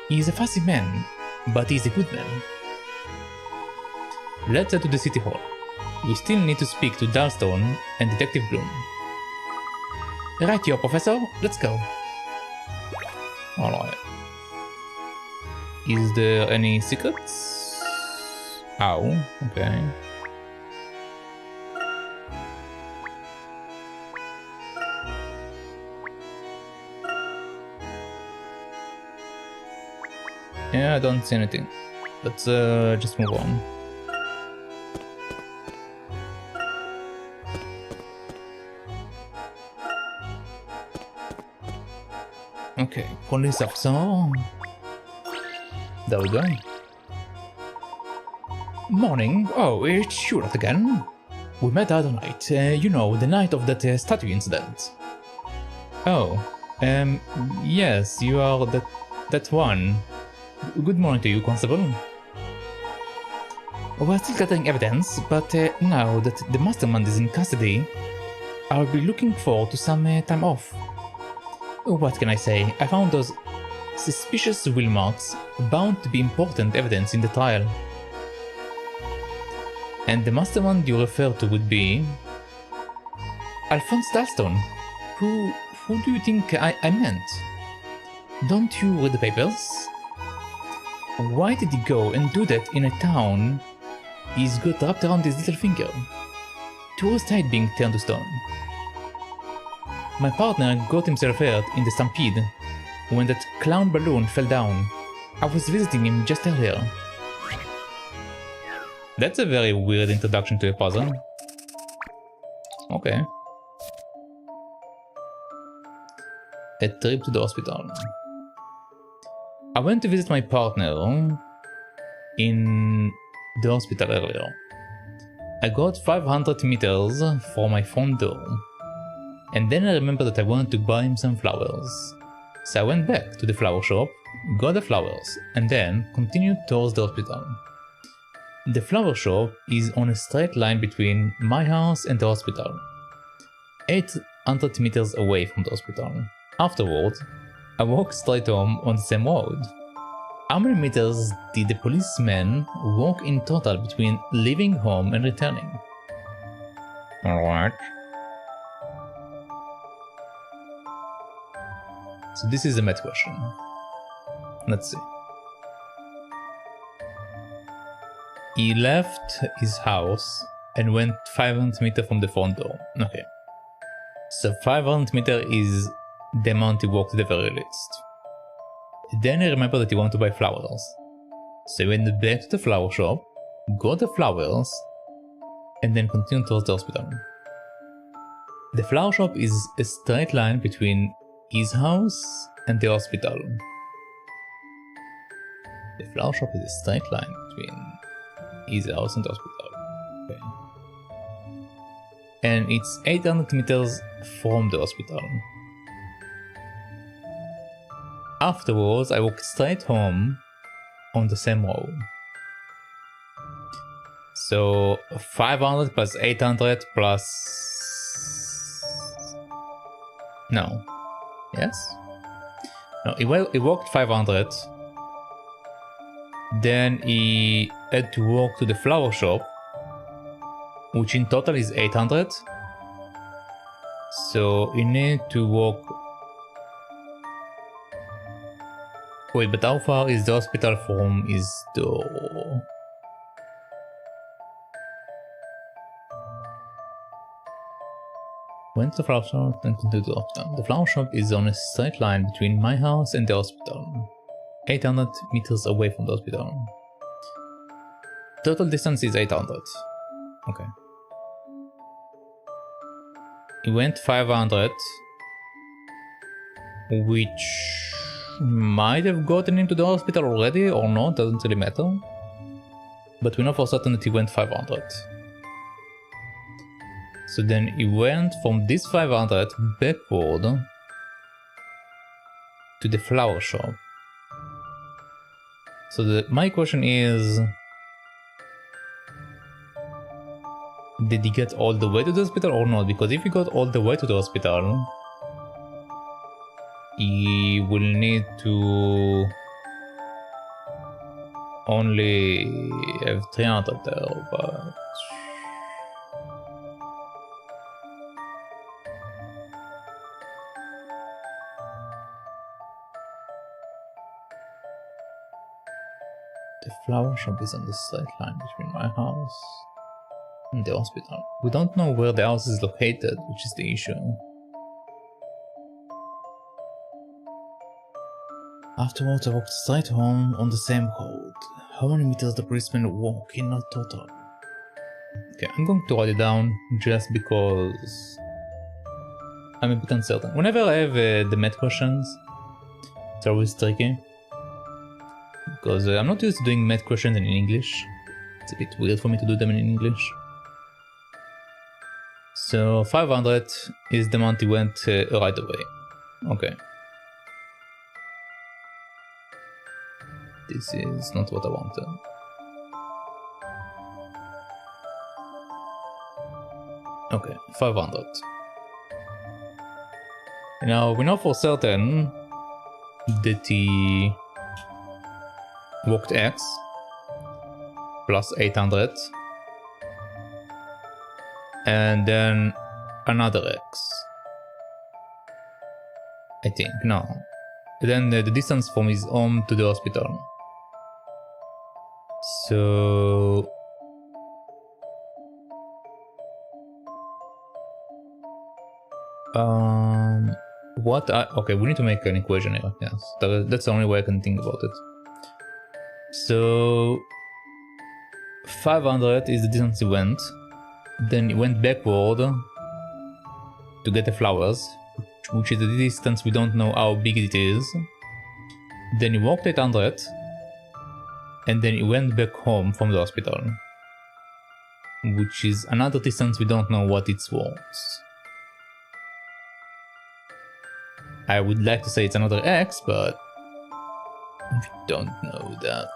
He is a fussy man, but he is a good man. Let's head to the city hall. We still need to speak to Dalston and Detective Bloom. Right here, Professor. Let's go. Alright. Is there any secrets? Ow, okay. Yeah, I don't see anything. Let's just move on. Okay, police officer. There we go. Morning. Oh, it's Charlotte again. We met the other night. You know, the night of that statue incident. Oh, yes, you are that one. Good morning to you, Constable. We're still gathering evidence, but now that the mastermind is in custody, I'll be looking forward to some time off. What can I say? I found those suspicious wheel marks bound to be important evidence in the trial. And the mastermind you refer to would be... Alphonse Dalston. Who do you think I meant? Don't you read the papers? Why did he go and do that in a town he's got wrapped around his little finger? Tourist tied being turned to stone. My partner got himself hurt in the stampede when that clown balloon fell down. I was visiting him just earlier. That's a very weird introduction to a puzzle. Okay. A trip to the hospital. I went to visit my partner in the hospital earlier. I got 500 meters from my front door. And then I remembered that I wanted to buy him some flowers. So I went back to the flower shop, got the flowers, and then continued towards the hospital. The flower shop is on a straight line between my house and the hospital, 800 meters away from the hospital. Afterward, I walked straight home on the same road. How many meters did the policeman walk in total between leaving home and returning? Alright. So this is a math question. Let's see. He left his house and went 500 meters from the front door. Okay. So 500 meters is the amount he walked at the very least. Then I remember that he wanted to buy flowers. So he went back to the flower shop, got the flowers, and then continued towards the hospital. The flower shop is a straight line between his house and the hospital. The flower shop is a straight line between his house and the hospital. Okay. And it's 800 meters from the hospital. Afterwards, I walked straight home on the same road. So 500 plus 800 plus... No. Yes? No, he walked 500. Then he had to walk to the flower shop, which in total is 800. So you need to walk... Wait, but how far is the hospital from his door? Went to the flower shop and continue to the hospital. The flower shop is on a straight line between my house and the hospital. 800 meters away from the hospital. Total distance is 800. Okay. He went 500, which might have gotten him to the hospital already or not, doesn't really matter. But we know for certain that he went 500. So then he went from this 500 backward to the flower shop. So my question is, did he get all the way to the hospital or not? Because if he got all the way to the hospital, he will need to only have 300 there, but... The flower shop is on the straight line between my house and the hospital. We don't know where the house is located, which is the issue. Afterwards, I walked straight home on the same road. How many meters the policeman walk in a total? Okay, I'm going to write it down just because I'm a bit uncertain. Whenever I have the math questions, it's always tricky. Because I'm not used to doing math questions in English. It's a bit weird for me to do them in English. So 500 is the amount he went right away. Okay. This is not what I wanted. Okay, 500. Now we know for certain that he walked X plus 800 and then another X. I think, no. Then the distance from his home to the hospital. So... okay, we need to make an equation here, yes. That's the only way I can think about it. So 500 is the distance he went. Then he went backward to get the flowers, which is the distance we don't know how big it is. Then he walked 800, and then he went back home from the hospital, which is another distance we don't know what it's worth. I would like to say it's another X, but we don't know that.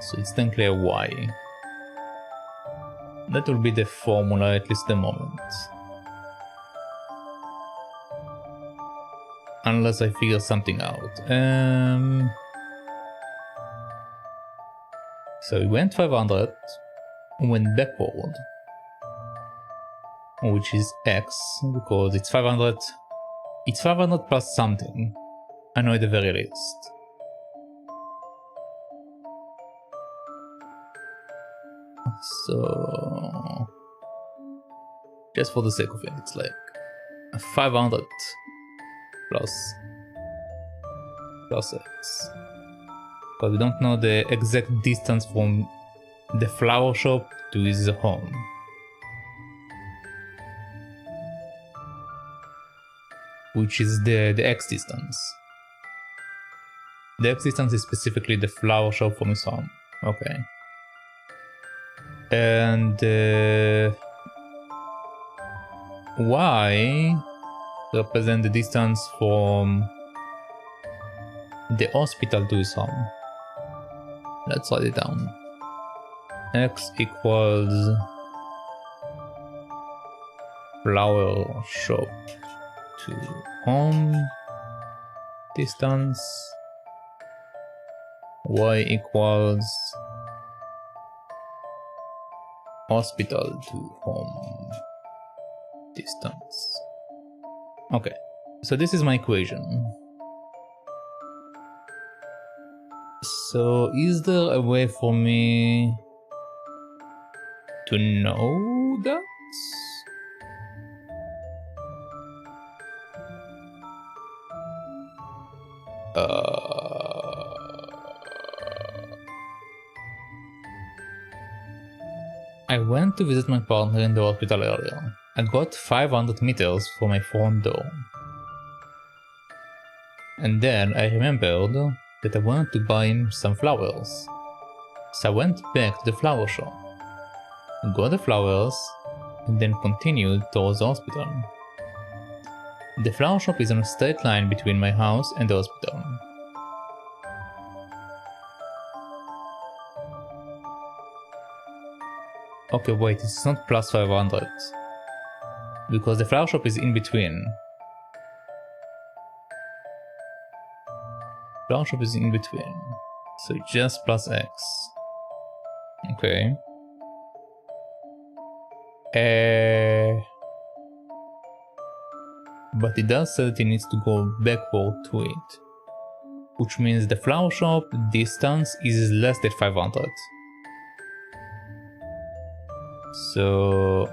So it's technically a Y. That will be the formula, at least the moment. Unless I figure something out. So we went 500, went backward, which is X, because it's 500. It's 500 plus something, I know at the very least. So, just for the sake of it, it's like 500 plus X. Because we don't know the exact distance from the flower shop to his home. Which is the X distance. The X distance is specifically the flower shop from his home. Okay. And Y represent the distance from the hospital to his home. Let's write it down. X equals flower shop to home distance. Y equals hospital to home distance. Okay, so this is my equation. So is there a way for me to know that? I went to visit my partner in the hospital earlier. I got 500 meters from my front door. And then I remembered that I wanted to buy him some flowers. So I went back to the flower shop, got the flowers, and then continued towards the hospital. The flower shop is on a straight line between my house and the hospital. Okay, wait, it's not plus 500. Because the flower shop is in between. Flower shop is in between. So just plus X. Okay. But it does say that he needs to go backward to it. Which means the flower shop distance is less than 500. So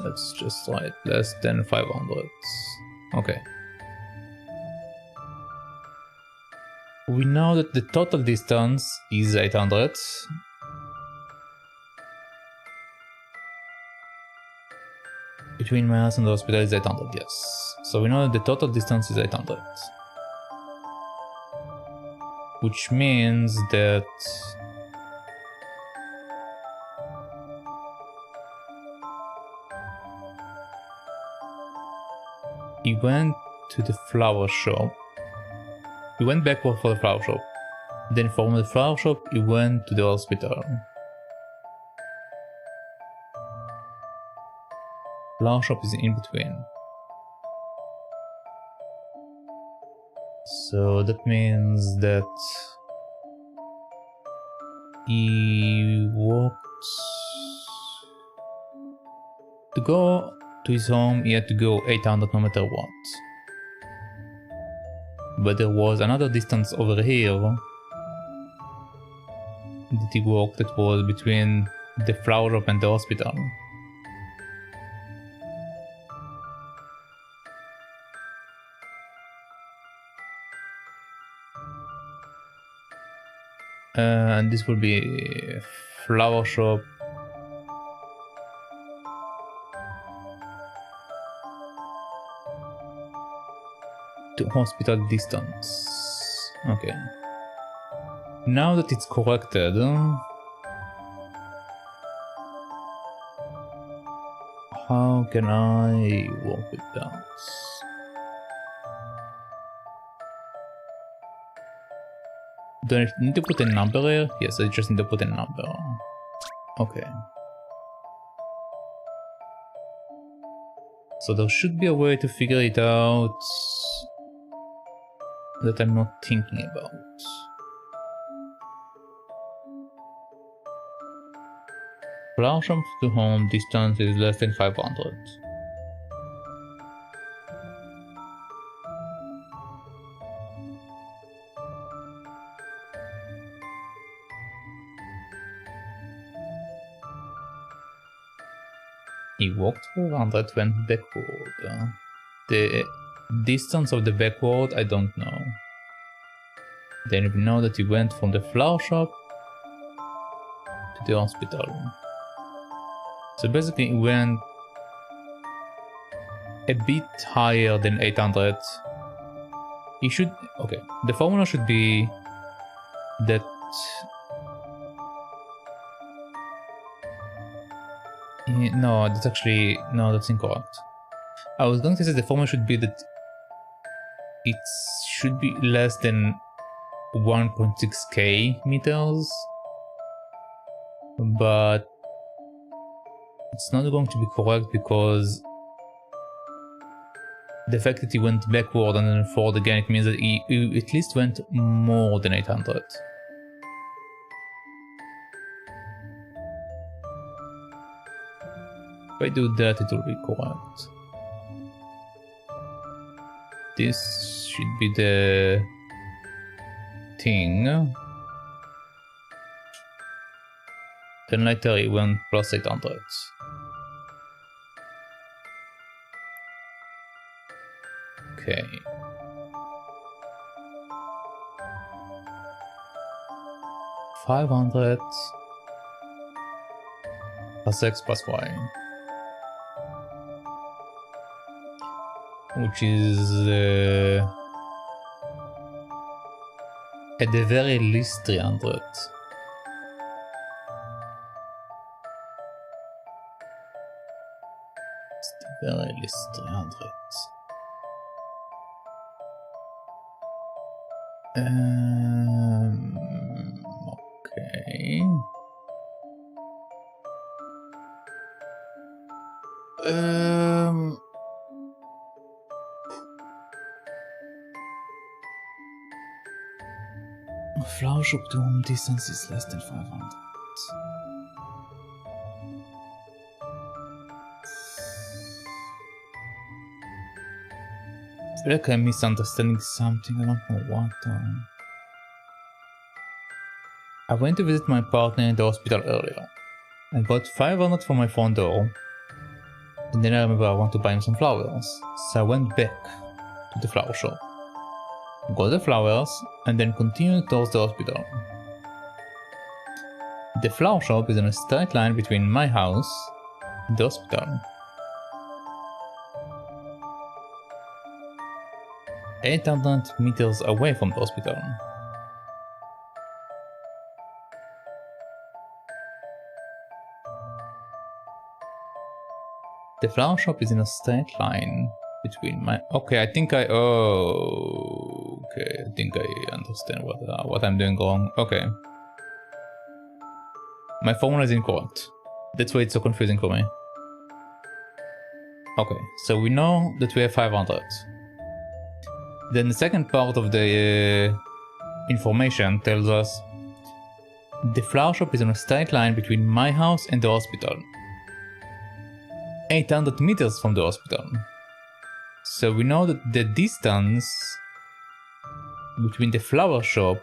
let's just write less than 500. Okay. We know that the total distance is 800. Between my house and the hospital is 800, yes. So we know that the total distance is 800. Which means that he went to the flower shop. He went backward for the flower shop. Then from the flower shop he went to the hospital. Flower shop is in between. So that means that he walked. To go to his home, he had to go 800 no matter what. But there was another distance over here that he walked that was between the flower shop and the hospital. And this will be flower shop to hospital distance. Okay. Now that it's corrected, how can I work with that? Do I need to put a number here? Yes, I just need to put a number. Okay. So there should be a way to figure it out that I'm not thinking about. Flower shop to home distance is less than 500. He walked 400, went backward. The distance of the backward, I don't know. Then we know that he went from the flower shop to the hospital. So basically he went a bit higher than 800. He should... okay, the formula should be that... no, that's actually... no, that's incorrect. I was going to say the formula should be that it should be less than 1.6k meters, but it's not going to be correct because the fact that he went backward and then forward again, it means that he at least went more than 800. If I do that, it will be correct. This should be the thing. Then later he went plus 800. Okay. $500 plus X plus Y, which is at the very least 300. It's the very least 300. Okay. Flower shop to home distance is less than 500. I feel like I'm misunderstanding something, I don't know what. I went to visit my partner in the hospital earlier. I got 500 for my front door, and then I remember I want to buy him some flowers, so I went back to the flower shop, got the flowers, and then continued towards the hospital. The flower shop is in a straight line between my house and the hospital. 800 meters away from the hospital. The flower shop is in a straight line between my... Okay, I think I... Oh... Okay, I think I understand what I'm doing wrong. Okay. My formula is incorrect. That's why it's so confusing for me. Okay, so we know that we have 500. Then the second part of the information tells us the flower shop is on a straight line between my house and the hospital. 800 meters from the hospital. So we know that the distance between the flower shop...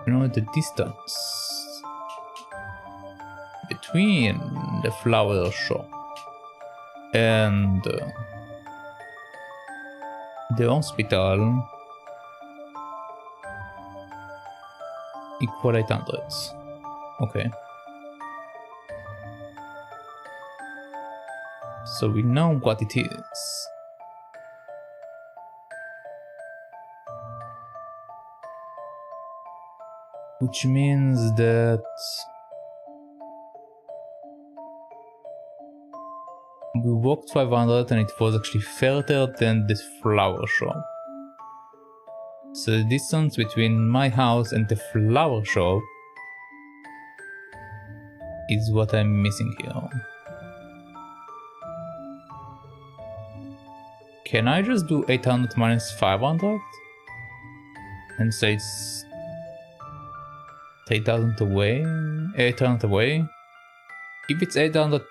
We know the distance between the flower shop and the hospital equal 800. Okay. So we know what it is. Which means that we walked 500 and it was actually further than this flower shop. So the distance between my house and the flower shop is what I'm missing here. Can I just do 800 minus 500? And say it's 8,000 away? 800 away? If it's 800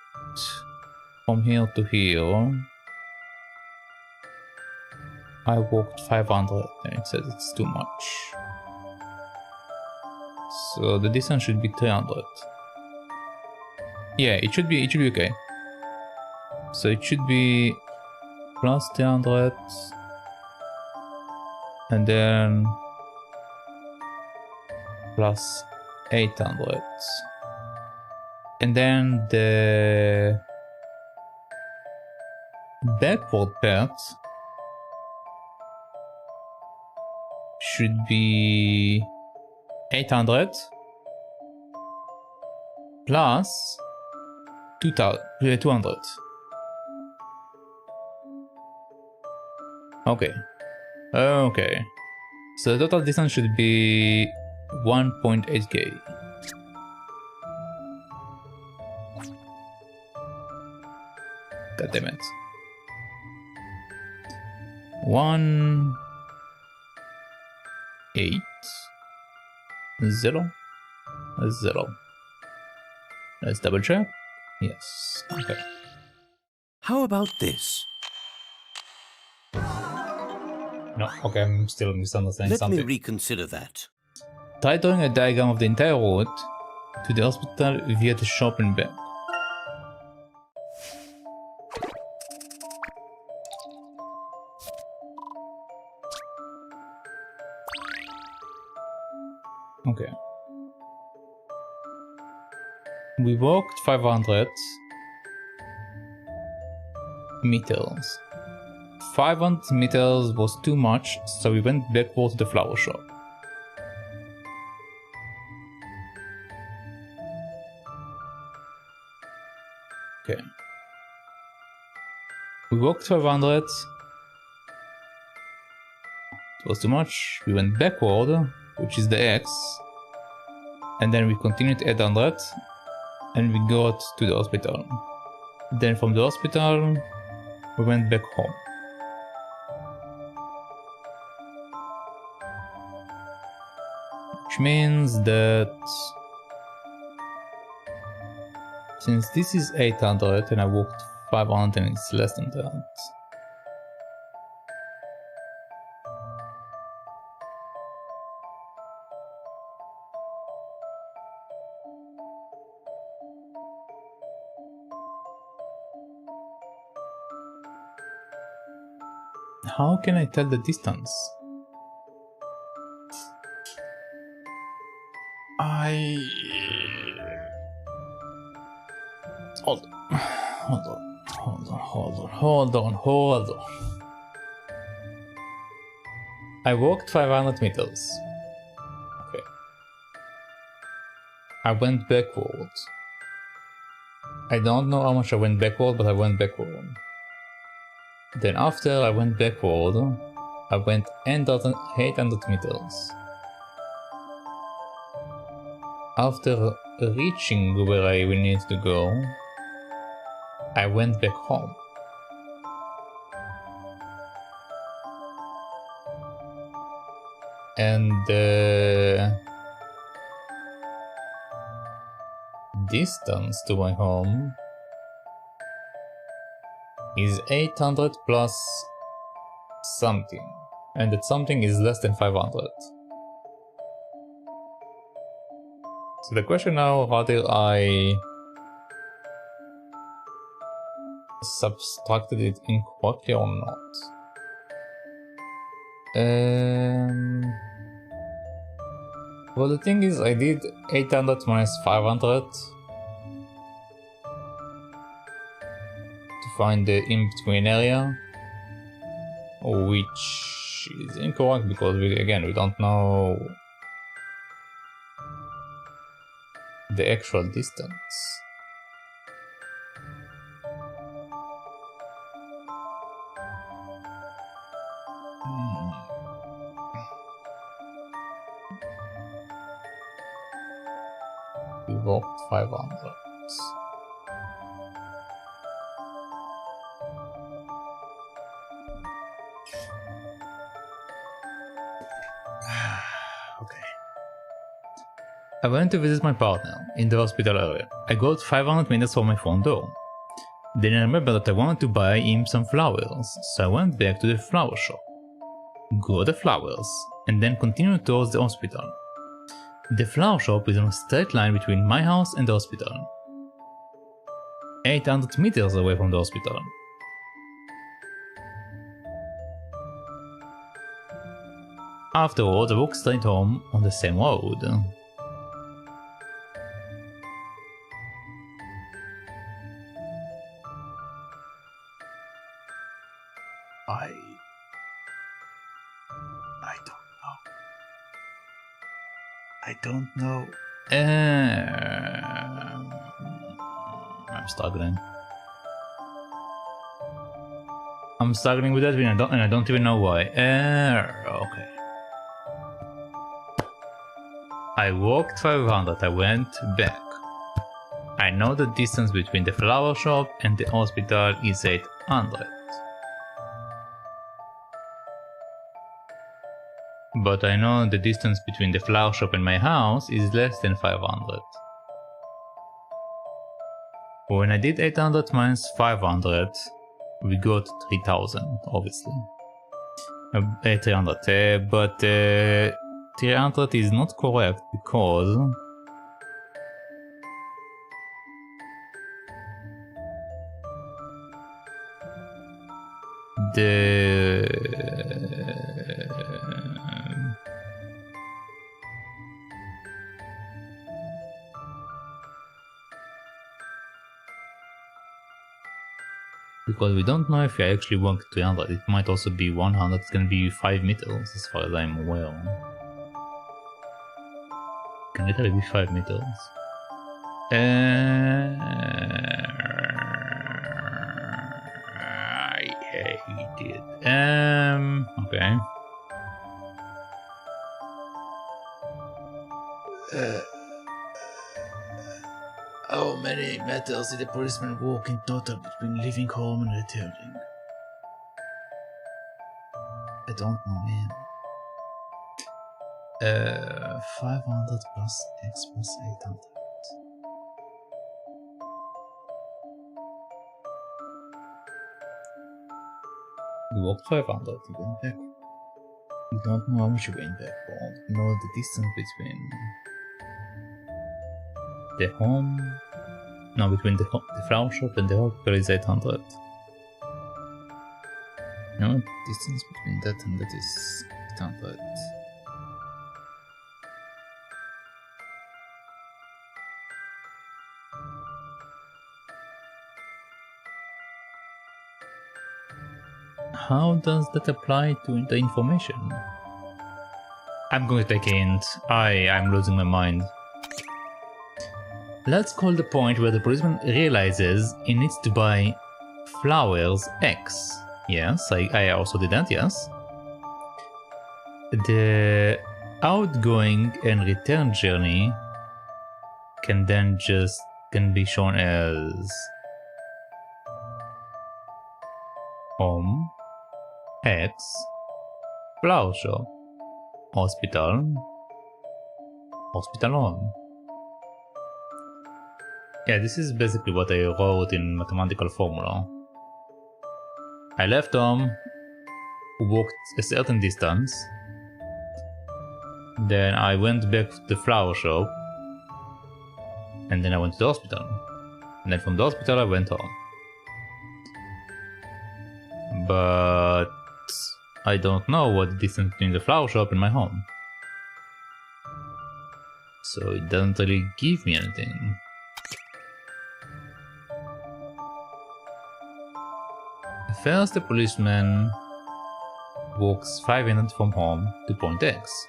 from here to here, I walked 500 and it says it's too much. So the distance should be 300. Yeah, it should be okay. So it should be plus 300 and then plus 800 and then the backward part should be 800 plus 200. Okay. Okay. So the total distance should be 1.8k. God damn it. 1 8 0 0. Let's double check. Yes. Okay. How about this? No, okay, I'm still misunderstanding Let me something. reconsider that. Try drawing a diagram of the entire route to the hospital via the shop and back. Okay. We walked 500 meters. 500 meters was too much, so we went backward to the flower shop. Okay. We walked 500. It was too much. We went backward, which is the X. And then we continued 800. And we got to the hospital. Then from the hospital, we went back home. Which means that since this is 800 and I walked 500 and it's less than that. How can I tell the distance? Hold on. I walked 500 meters. Okay. I went backward. I don't know how much I went backward, but I went backward. Then after I went backward, I went 800 meters. After reaching where I need to go, I went back home. And the distance to my home is 800 plus something, and that something is less than 500. So the question now, whether I subtracted it incorrectly or not. Well, the thing is, I did 800 minus 500 to find the in-between area, which is incorrect because we don't know the actual distance. We walked 500. Okay. I went to visit my partner in the hospital area. I got 500 meters from my front door. Then I remembered that I wanted to buy him some flowers, so I went back to the flower shop, got the flowers, and then continued towards the hospital. The flower shop is on a straight line between my house and the hospital. 800 meters away from the hospital. Afterwards, I walked straight home on the same road. I don't know. I'm struggling. I'm struggling with that and I don't even know why. Okay. I walked 500, I went back. I know the distance between the flower shop and the hospital is 800. But I know the distance between the flower shop and my house is less than 500. When I did 800 minus 500, we got 3000, obviously. 300, but 300 is not correct because because we don't know if I actually walk 300, it might also be 100, it's gonna be 5 meters as far as I'm aware. It can literally be 5 meters. I hate it. Okay. How many meters did the policeman walk in total between leaving home and returning? I don't know, man. 500 plus X plus 800. We walked 500, we went back. We don't know how much we went back for. We know the distance between the home. No, between the flower shop and the hospital is 800. No, distance between that and that is 800. How does that apply to the information? I'm going to take a hint. I'm losing my mind. Let's call the point where the policeman realizes he needs to buy flowers X. Yes, I also did that, yes. The outgoing and return journey can be shown as home, X, flower shop, hospital, hospital home. Yeah, this is basically what I wrote in mathematical formula. I left home, walked a certain distance, then I went back to the flower shop, and then I went to the hospital. And then from the hospital I went home. But I don't know what the distance between the flower shop and my home. So it doesn't really give me anything. First, the policeman walks 5 minutes from home to point X.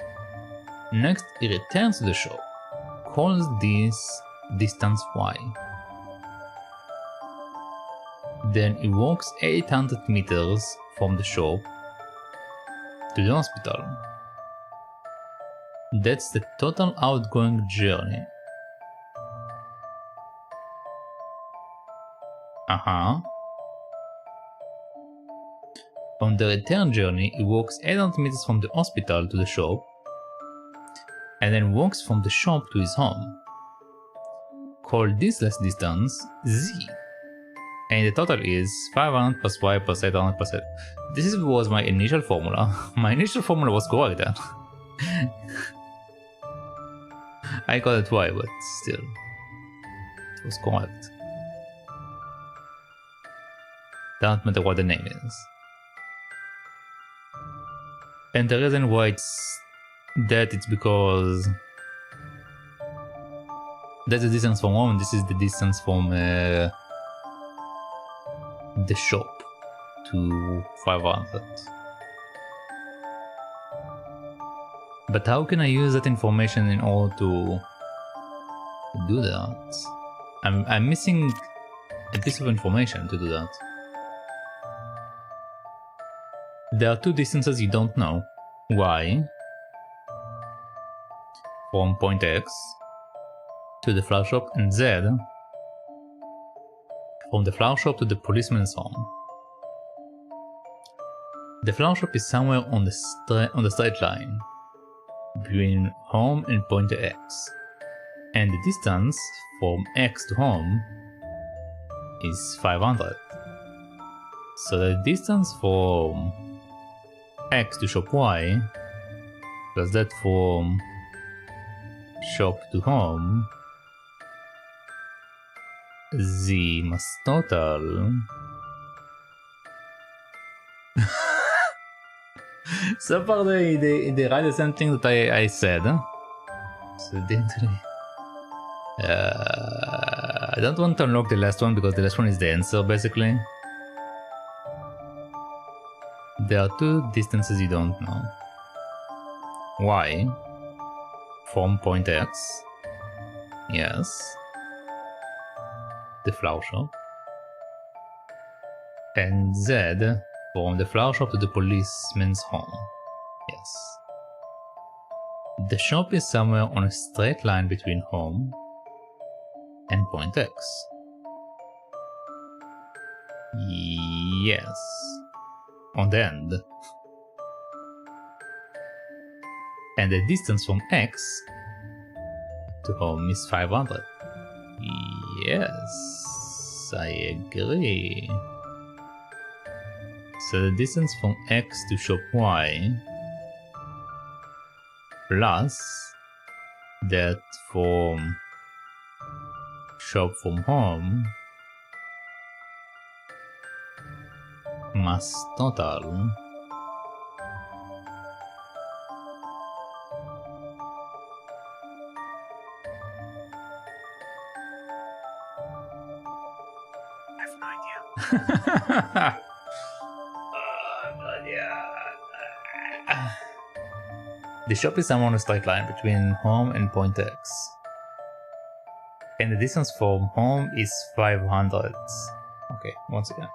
Next, he returns to the shop, calls this distance Y. Then he walks 800 meters from the shop to the hospital. That's the total outgoing journey. On the return journey, he walks 800 meters from the hospital to the shop, and then walks from the shop to his home. Call this last distance Z, and the total is 500 plus Y plus 800 plus 8. This was my initial formula. My initial formula was correct then. I got it Y, but still, it was correct. Doesn't matter what the name is. And the reason why it's because that's the distance from home, and this is the distance from the shop to 500. But how can I use that information in order to do that? I'm missing a piece of information to do that. There are two distances you don't know. Y from point X to the flower shop, and Z from the flower shop to the policeman's home. The flower shop is somewhere on the straight line between home and point X, and the distance from X to home is 500. So the distance from X to shop Y plus that from shop to home, Z must total so far they write the same thing that I said. So didn't they? I don't want to unlock the last one because the last one is the answer basically. There are two distances you don't know. Y from point X, yes, the flower shop, and Z from the flower shop to the policeman's home, yes. The shop is somewhere on a straight line between home and point X. Yes, on the end. And the distance from X to home is 500. Yes, I agree. So the distance from X to shop Y plus that from shop from home must total The shop is somewhere on a straight line between home and point X, and the distance from home is 500. Okay, once again.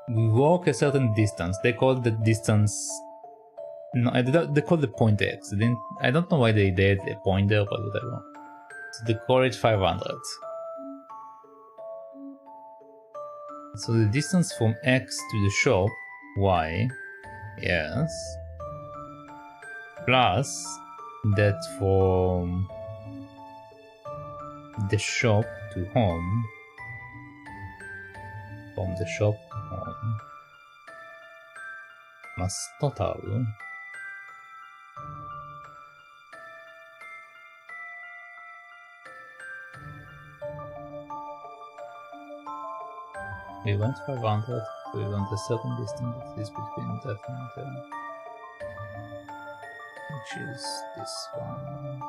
We walk a certain distance. They call the distance... No, they call the point X. I don't know why they did a pointer, but whatever. So they call it 500. So the distance from X to the shop, Y, yes, plus that from the shop to home, from the shop to home, must total we went 500, we went a certain distance that is between that and that, which is this one.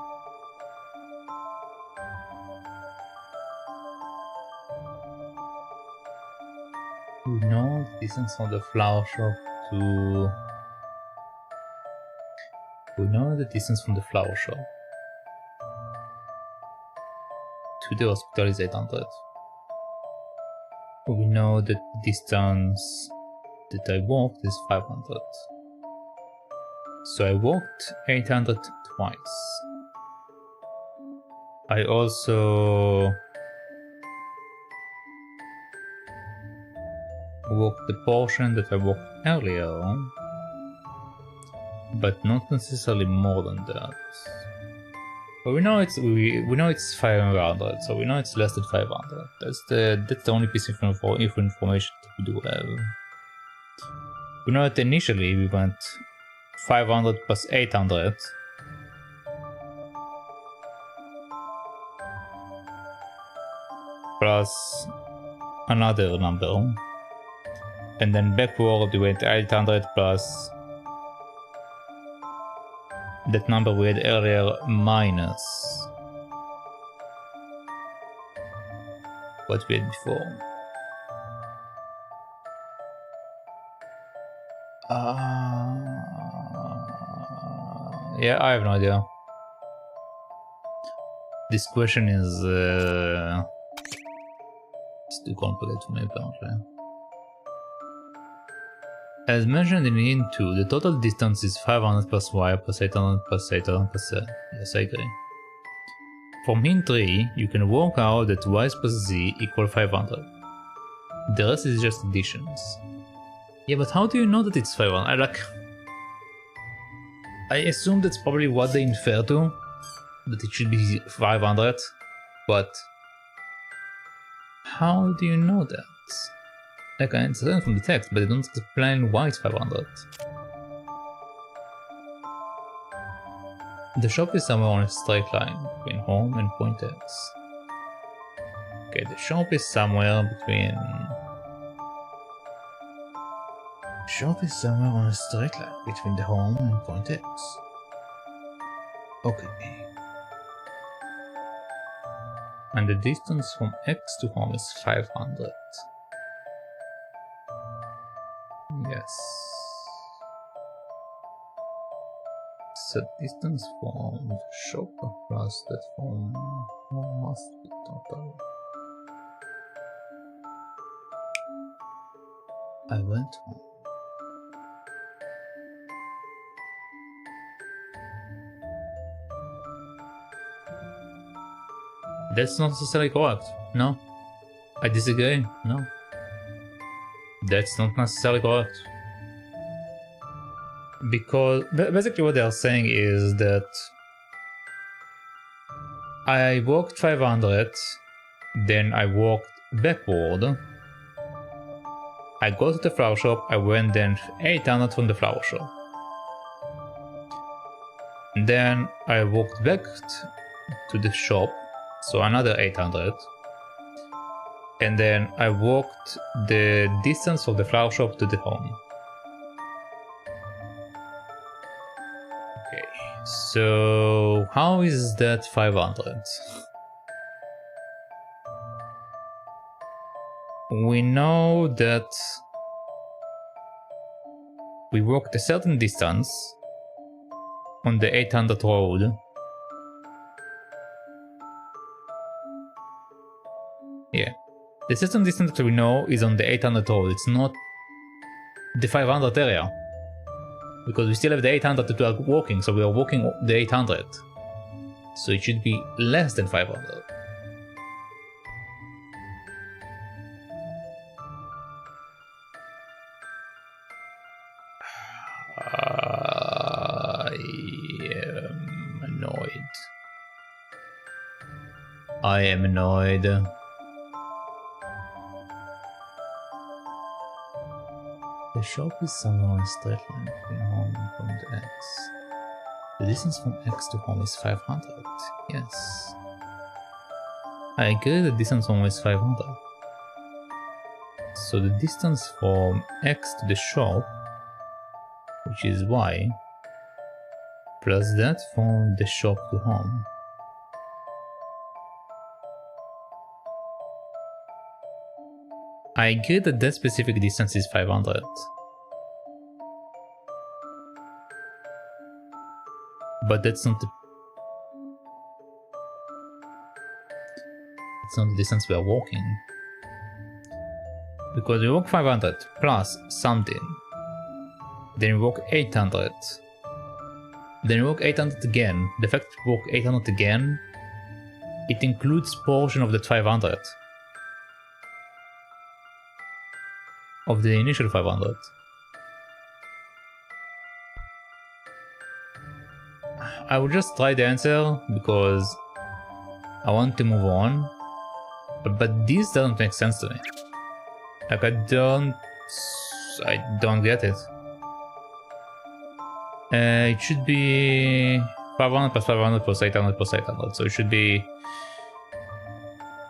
We know the distance from the flower shop to... We know the distance from the flower shop to the hospital is 800. We know that the distance that I walked is 500. So I walked 800 twice. I also walked the portion that I walked earlier, but not necessarily more than that. But we know it's 500, so we know it's less than 500. That's the only piece of information that we do have. We know that initially we went 500 plus 800. Plus another number. And then backward we went 800 plus that number we had earlier minus what we had before. Yeah, I have no idea. This question is it's too complicated for me apparently. As mentioned in Hint 2, the total distance is 500 plus y plus 800 plus 800 plus z. Yes, I agree. From Hint 3, you can work out that y plus z equal 500. The rest is just additions. Yeah, but how do you know that it's 500? I assume that's probably what they infer to, that it should be 500, but how do you know that? Like, I understand from the text, but they don't explain why it's 500. The shop is somewhere on a straight line between home and point X. Okay, the shop is somewhere between... Shop is somewhere on a straight line between the home and point X. Okay. And the distance from X to home is 500. Yes. So distance from the shop plus that from home must be total. I went home. That's not necessarily correct. No. I disagree. No. That's not necessarily correct. Because basically what they are saying is that I walked 500, then I walked backward. I got to the flower shop, I went then 800 from the flower shop. Then I walked back to the shop, so another 800. And then I walked the distance from the flower shop to the home. Okay, so how is that 500? We know that we walked a certain distance on the 800 road. Yeah. The certain distance that we know is on the 800 road, it's not the 500 area. Because we still have the 800 that we are walking, so we are walking the 800. So it should be less than 500. I am annoyed. I am annoyed. The shop is somewhere on a straight line between home and point X. The distance from X to home is 500. Yes. I agree the distance from home is 500. So the distance from X to the shop, which is Y, plus that from the shop to home. I agree that that specific distance is 500. But that's not the distance we are walking. Because we walk 500 plus something. Then we walk 800. Then we walk 800 again. The fact we walk 800 again, it includes portion of that 500. Of the initial 500. I will just try the answer because I want to move on, but this doesn't make sense to me. Like I don't get it. It should be 500 plus 500 plus 800 plus 800, so it should be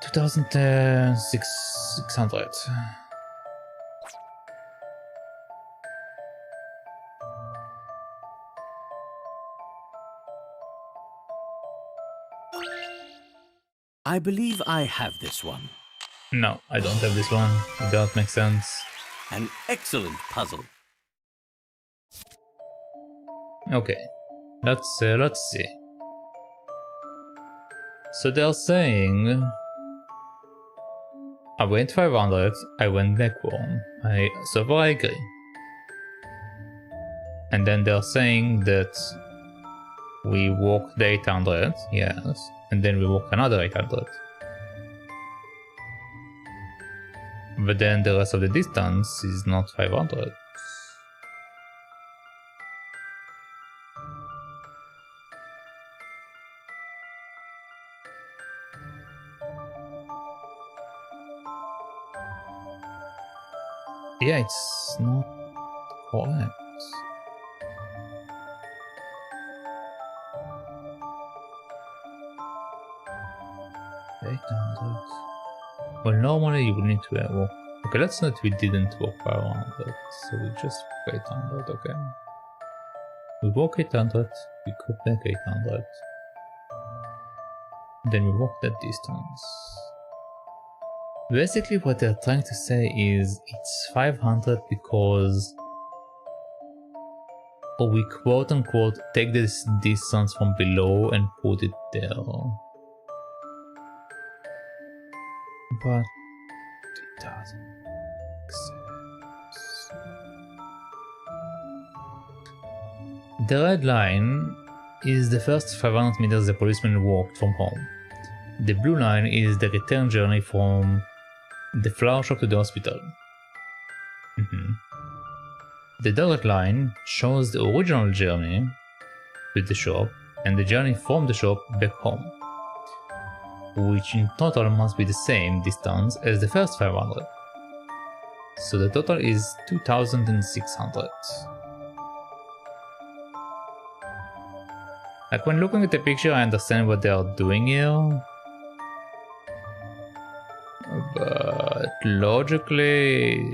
2600. I believe I have this one. No, I don't have this one. It doesn't make sense. An excellent puzzle. Okay, let's see. So they're saying I went 500, I went backward. So far I agree. And then they're saying that we walk the 800, yes, and then we walk another 800. But then the rest of the distance is not 500. Yeah, it's not correct. Well, normally you would need to walk. Okay, let's not we didn't walk 500, so we just walk 800, okay. We walk 800, we go back 800. Then we walk that distance. Basically what they're trying to say is it's 500 because we quote unquote take this distance from below and put it there. But it doesn't make sense. The red line is the first 500 meters the policeman walked from home. The blue line is the return journey from the flower shop to the hospital. The dotted line shows the original journey to the shop and the journey from the shop back home, which in total must be the same distance as the first 500. So the total is 2600. Like when looking at the picture I understand what they are doing here, but logically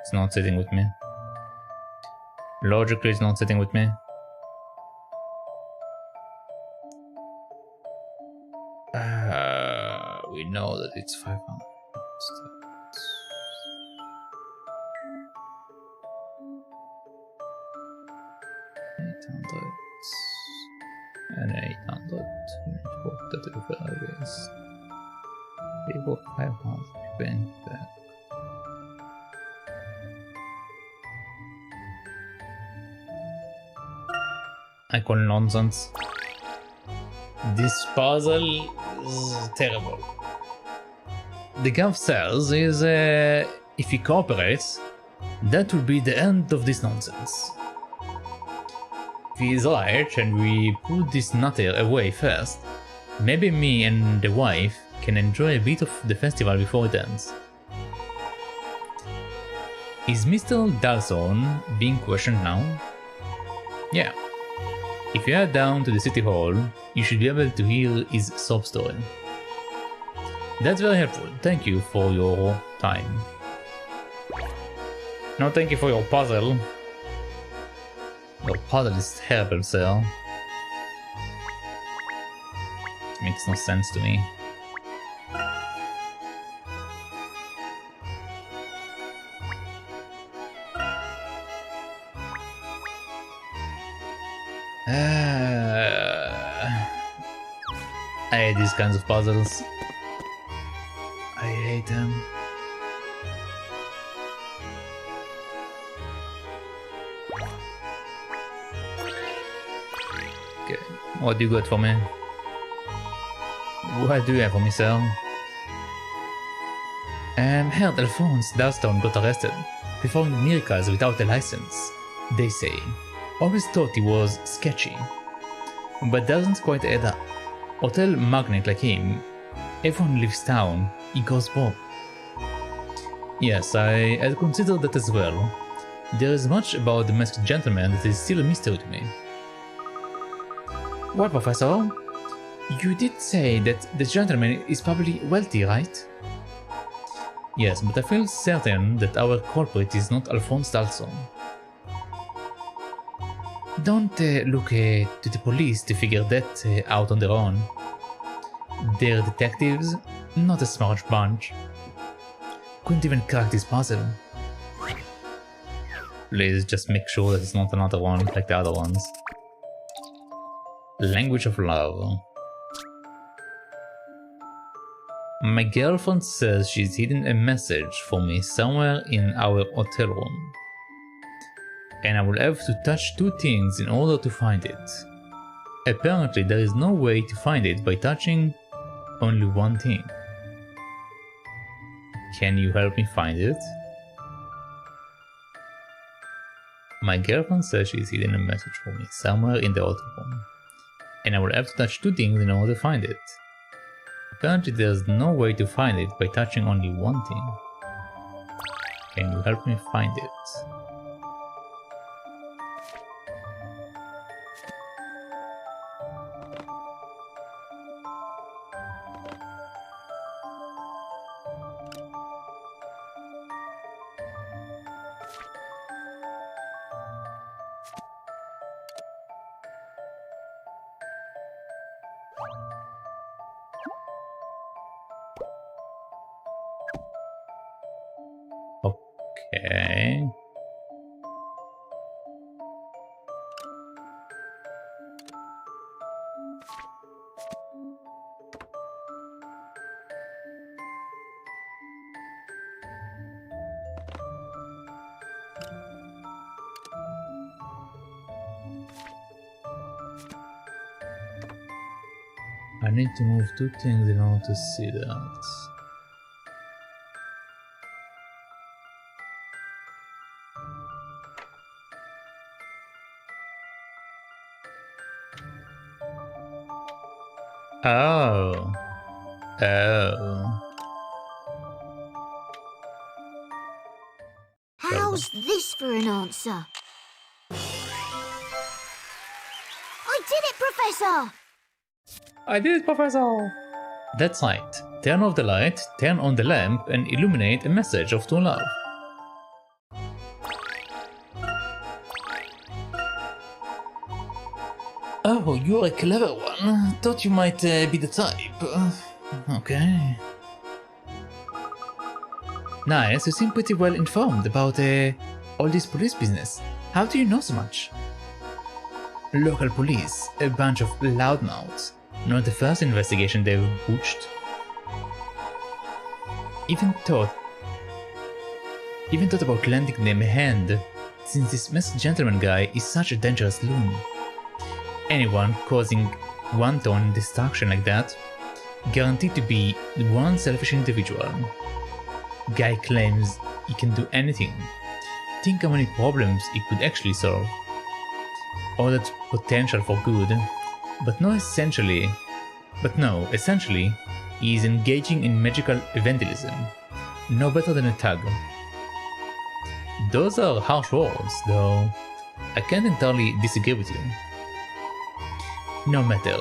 it's not sitting with me. Logically it's not sitting with me. We know that it's 500. 800 and 800. That over, I guess. We walk 500, bang back. I call nonsense. This puzzle is terrible. The Gav says is if he cooperates, that will be the end of this nonsense. If he is right and we put this nutter away first, maybe me and the wife can enjoy a bit of the festival before it ends. Is Mr. Dalson being questioned now? Yeah. If you head down to the city hall, you should be able to hear his sob story. That's very helpful. Thank you for your time. No, thank you for your puzzle. Your puzzle is terrible, sir. Makes no sense to me. I hate these kinds of puzzles. I hate them. Okay, what do you got for me? What do you have for me, sir? Heard Alphonse Dalston got arrested, performing miracles without a license, they say. Always thought he was sketchy, but doesn't quite add up. Hotel magnate like him, everyone leaves town, he goes broke. Yes, I had considered that as well. There is much about the masked gentleman that is still a mystery to me. Well, Professor, you did say that the gentleman is probably wealthy, right? Yes, but I feel certain that our culprit is not Alphonse Dalson. Don't look to the police to figure that out on their own. They're detectives, not a smart bunch. Couldn't even crack this puzzle. Please just make sure that it's not another one like the other ones. Language of love. My girlfriend says she's hidden a message for me somewhere in our hotel room. and I will have to touch 2 things in order to find it. Apparently there is no way to find it by touching only 1 thing. Can you help me find it? My girlfriend says she's hidden a message for me somewhere in the hotel room, and I will have to touch 2 things in order to find it. Apparently there's no way to find it by touching only 1 thing. Can you help me find it? Okay. I need to move 2 things in order to see that. Oh. Oh. How's this for an answer? I did it, Professor! I did it, Professor! That's right. Turn off the light, turn on the lamp, and illuminate a message of true love. Oh, you're a clever one. Thought you might be the type. Okay. Nice, you seem pretty well informed about all this police business. How do you know so much? Local police, a bunch of loudmouths. Not the first investigation they've botched. Even thought about lending them a hand, since this masked gentleman guy is such a dangerous loon. Anyone causing wanton destruction like that, guaranteed to be one selfish individual. Guy claims he can do anything. Think how many problems he could actually solve. All that potential for good, but no, essentially, he is engaging in magical evangelism. No better than a thug. Those are harsh words, though I can't entirely disagree with you. No matter,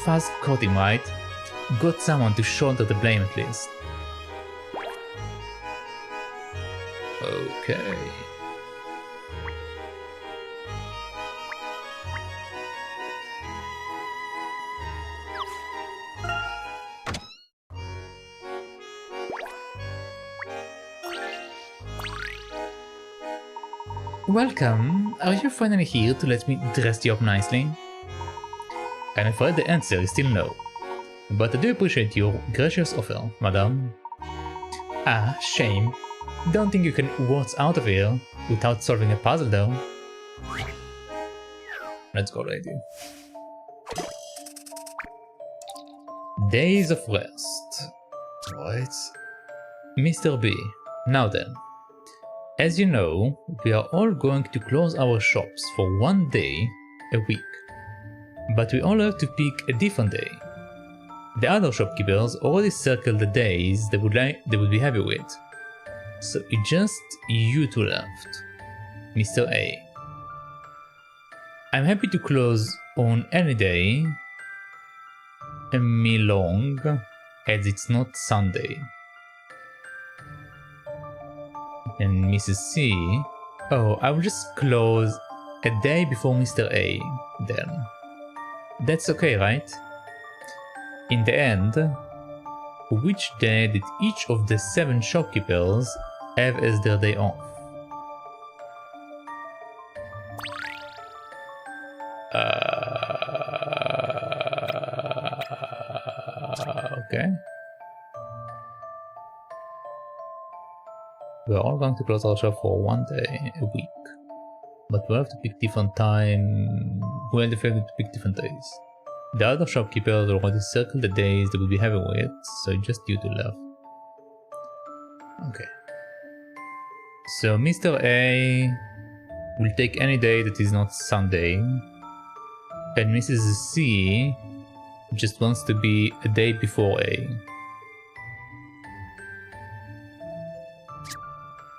Faz caught him right. Got someone to shoulder the blame at least. Okay. Welcome. Are you finally here to let me dress you up nicely? I'm afraid the answer is still no. But I do appreciate your gracious offer, madam. Ah, shame. Don't think you can waltz out of here without solving a puzzle though. Let's go, lady. Days of rest. Right. Mr. B. Now then. As you know, we are all going to close our shops for 1 day a week. But we all have to pick a different day. The other shopkeepers already circled the days they would be happy with. So it's just you two left. Mr. A. I'm happy to close on any day, me long, as it's not Sunday. And Mrs. C. Oh, I will just close a day before Mr. A, then. That's okay, right? In the end, which day did each of the 7 shopkeepers have as their day off? Okay. We're all going to close our shop for 1 day a week. But we'll have to pick different time. We'll have to pick different days. The other shopkeepers already circled the days they will be having with, so just you to love. Okay. So Mr. A will take any day that is not Sunday. And Mrs. C just wants to be a day before A.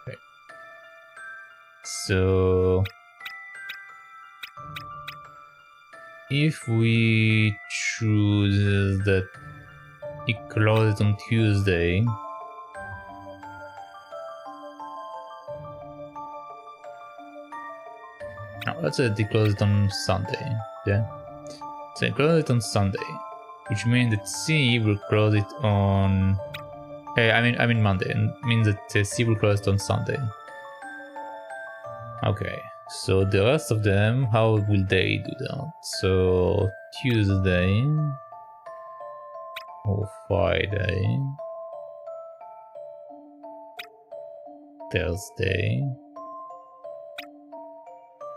Okay. So if we choose that it closes on Tuesday, no, let's say it closes on Sunday, yeah? So it closes it on Sunday, which means that C will close it on... I mean Monday, and means that C will close it on Sunday. Okay. So the rest of them, how will they do that? So Tuesday or Friday, Thursday,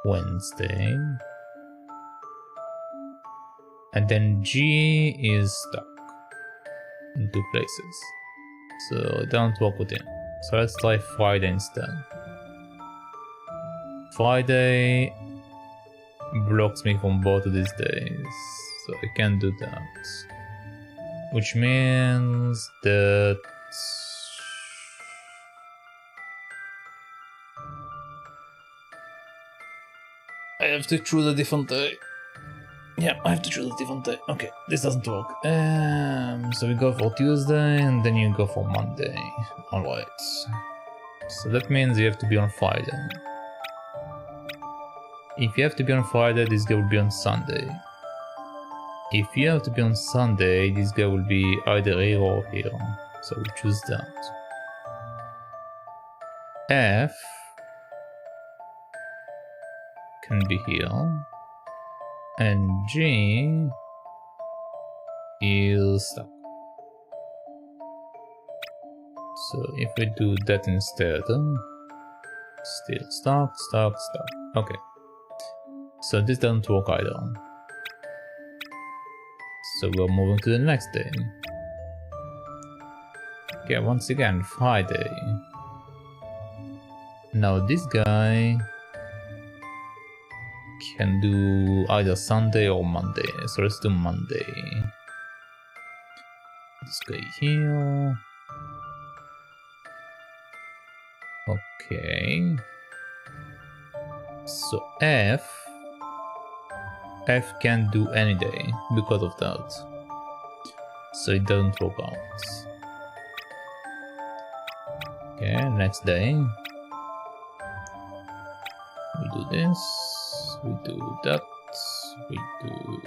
Wednesday, and then G is stuck in 2 places. So it doesn't work with him. So let's try Friday instead. Friday blocks me from both of these days, so I can't do that. Which means that I have to choose a different day. Yeah, I have to choose a different day. Okay, this doesn't work. So we go for Tuesday and then you go for Monday. Alright. So that means you have to be on Friday. If you have to be on Friday, this guy will be on Sunday. If you have to be on Sunday, this guy will be either here or here. So we choose that. F can be here. And G is stuck. So if we do that instead, still stuck. Okay. So this doesn't work either. So we're moving to the next day. Okay, once again, Friday. Now this guy can do either Sunday or Monday. So let's do Monday. This guy here. Okay. So F can't do any day because of that. So it doesn't work out. Okay, next day. We do this, we do that, we do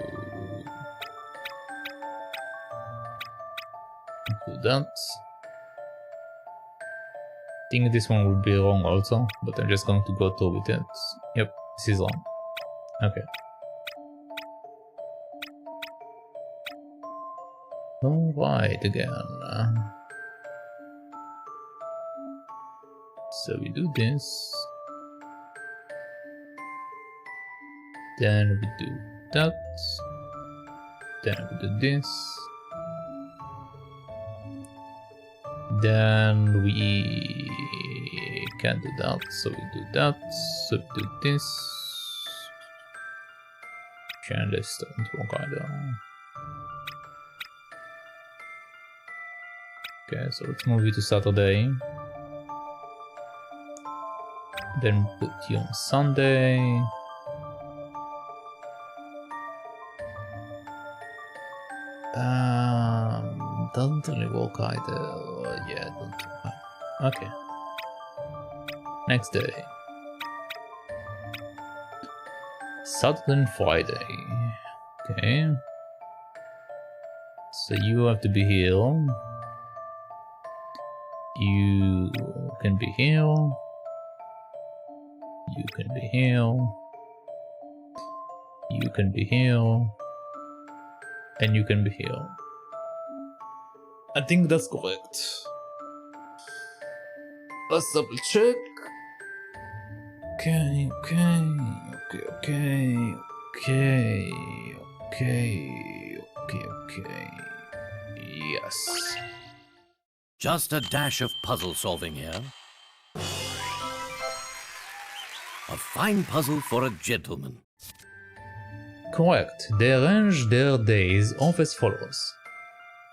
that. I think this one will be wrong also, but I'm just going to go through with it. Yep, this is wrong. Okay. Alright, again. So we do this. Then we do that. Then we do this. Then we can't do that, so we do that. So we do this. And this doesn't work either. Okay, so let's move you to Saturday. Then put you on Sunday. Doesn't really work either. Yeah, doesn't work. Okay. Next day. Saturday and Friday. Okay. So you have to be here. You can be here. You can be here. You can be here. And you can be here. I think that's correct. Let's double check. Okay, okay. Yes. Just a dash of puzzle solving here. A fine puzzle for a gentleman. Correct. They arrange their days off as follows.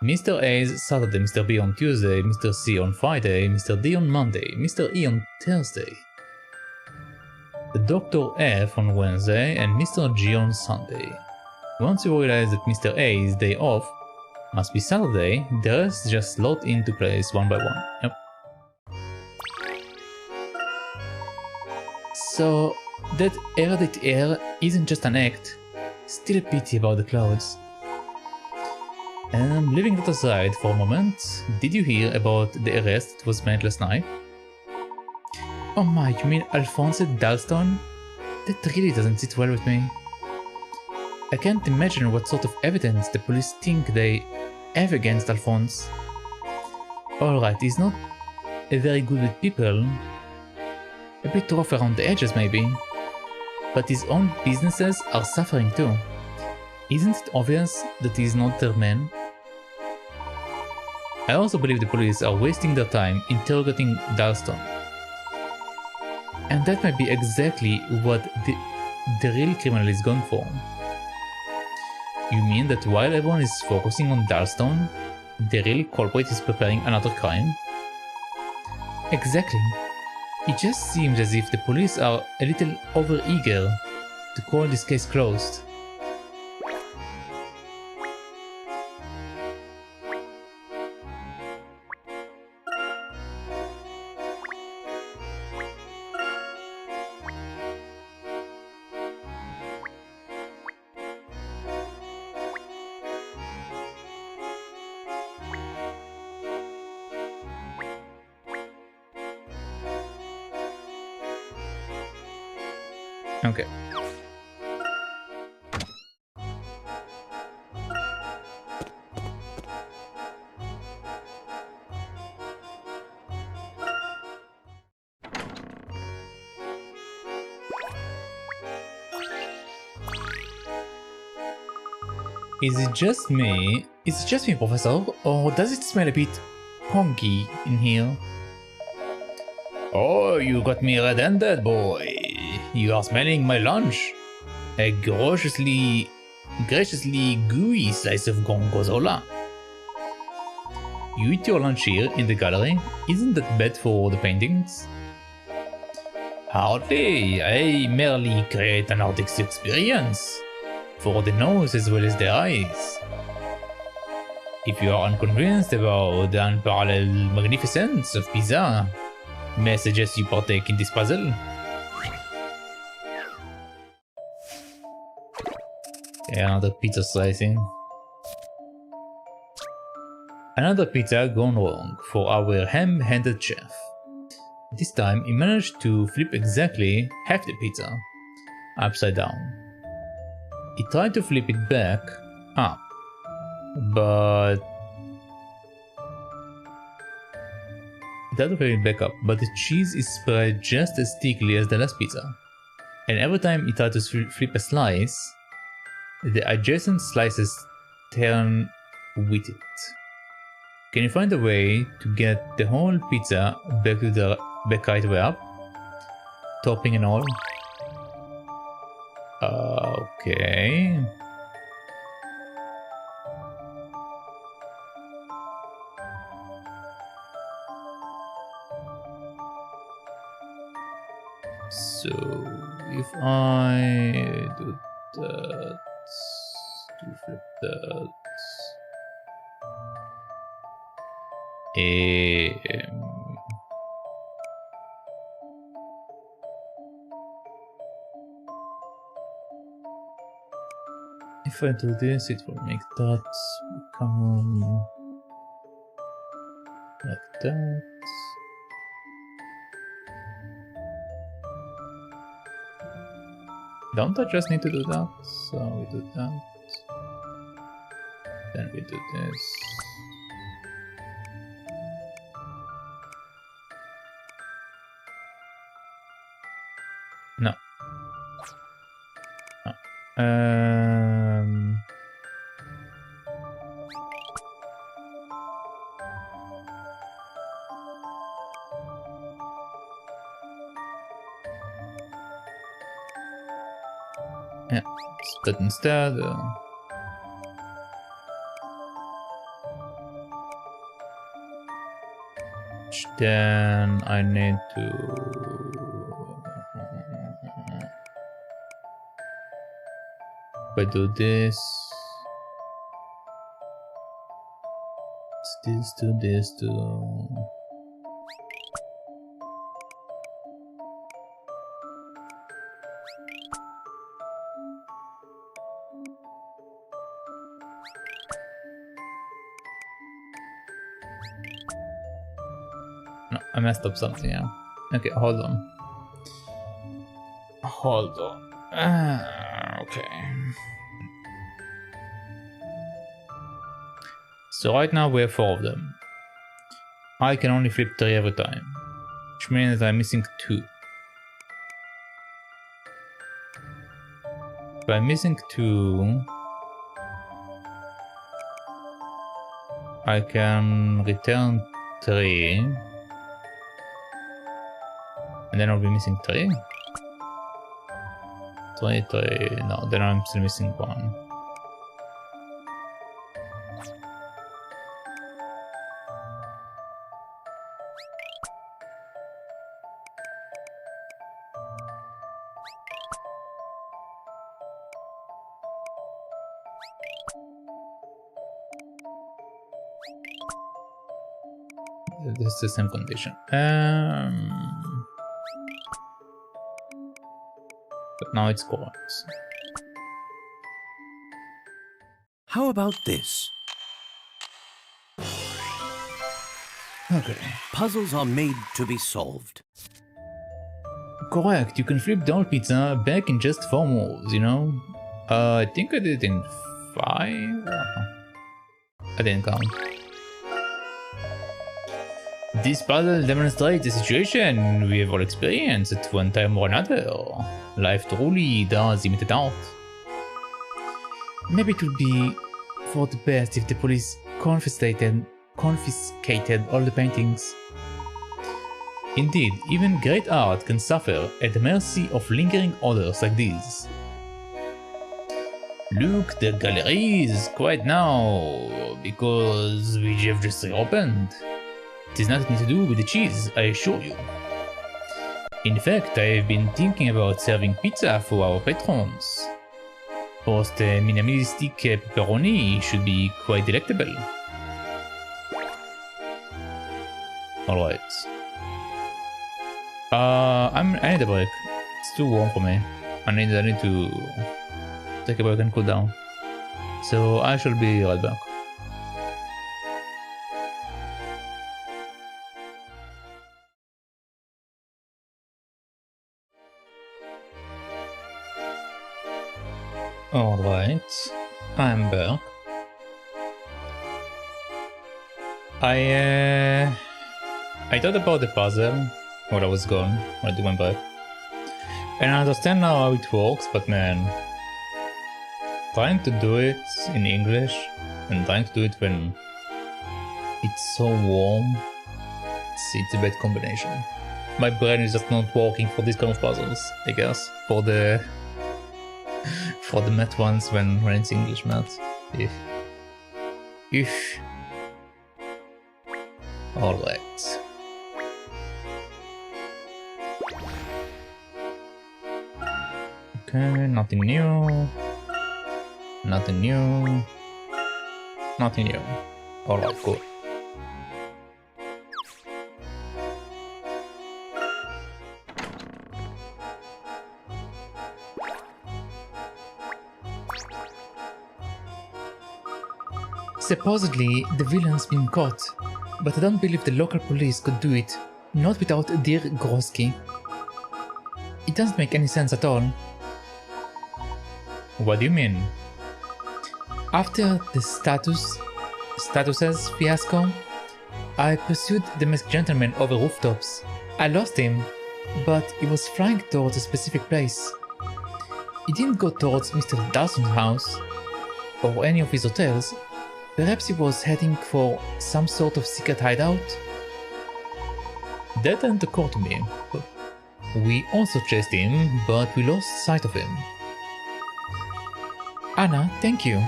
Mr. A's Saturday, Mr. B on Tuesday, Mr. C on Friday, Mr. D on Monday, Mr. E on Thursday, Dr. F on Wednesday, and Mr. G on Sunday. Once you realize that Mr. A's day off must be Saturday, the rest just slot into place one by one. Yep. So that air isn't just an act, still a pity about the clouds. And leaving that aside for a moment, did you hear about the arrest that was made last night? Oh my, you mean Alphonse Dalston? That really doesn't sit well with me. I can't imagine what sort of evidence the police think they have against Alphonse. Alright, he's not very good with people, a bit rough around the edges maybe, but his own businesses are suffering too. Isn't it obvious that he's not their man? I also believe the police are wasting their time interrogating Dalston. And that might be exactly what the real criminal is going for. You mean that while everyone is focusing on Dalston, the real culprit is preparing another crime? Exactly. It just seems as if the police are a little over-eager to call this case closed. Okay. Is it just me? Is it just me, Professor? Or does it smell a bit honky in here? Oh, you got me red-handed, boy. You are smelling my lunch. A graciously gooey slice of gorgonzola. You eat your lunch here in the gallery? Isn't that bad for the paintings? Hardly. I merely create an artistic experience. For the nose as well as the eyes. If you are unconvinced about the unparalleled magnificence of Pisa, may I suggest you partake in this puzzle? Yeah, another pizza slicing. Another pizza gone wrong for our ham-handed chef. This time he managed to flip exactly half the pizza upside down. He tried to flip it back up, but the cheese is spread just as thickly as the last pizza. And every time he tried to flip a slice, the adjacent slices turn with it. Can you find a way to get the whole pizza back to the back right way up? Topping and all? Okay. So if I do that, to flip that, if I do this, it will make that become like that. Don't I just need to do that? So we do that. Then we do this. No. No. Yeah, but instead. Then I need to. If I do this. This to this to. No, I messed up something now. Okay, hold on. Hold on. Okay. So right now we have 4 of them. I can only flip 3 every time, which means I'm missing 2. If I'm missing 2, I can return 3, and then I'll be missing 3. 3, no, then I'm still missing 1. This is the same condition. But now it's correct. How about this? Okay. Puzzles are made to be solved. Correct, you can flip the whole pizza back in just 4 moves, you know? I think I did it in 5? I didn't count. This puzzle demonstrates a situation we have all experienced at one time or another. Life truly does imitate art. Maybe it would be for the best if the police confiscated all the paintings. Indeed, even great art can suffer at the mercy of lingering odors like these. Look, the gallery is quiet now, because we have just reopened. It is nothing to do with the cheese, I assure you. In fact, I have been thinking about serving pizza for our patrons. Post minimalistic pepperoni should be quite delectable. Alright. I need a break. It's too warm for me. I need to take a break and cool down. So I shall be right back. Alright, I'm back. I thought about the puzzle while I was gone, when I went back. And I understand now how it works, but man, trying to do it in English and trying to do it when it's so warm, it's a bad combination. My brain is just not working for these kind of puzzles, I guess. For the math ones when it's English math. If. Alright. Okay, nothing new. Nothing new. Nothing new. Alright, cool. Supposedly, the villain's been caught, but I don't believe the local police could do it, not without dear Grosky. It doesn't make any sense at all. What do you mean? After the statuses fiasco, I pursued the masked gentleman over rooftops. I lost him, but he was flying towards a specific place. He didn't go towards Mr. Dawson's house or any of his hotels. Perhaps he was heading for some sort of secret hideout? That didn't occur to me. We also chased him, but we lost sight of him. Anna, thank you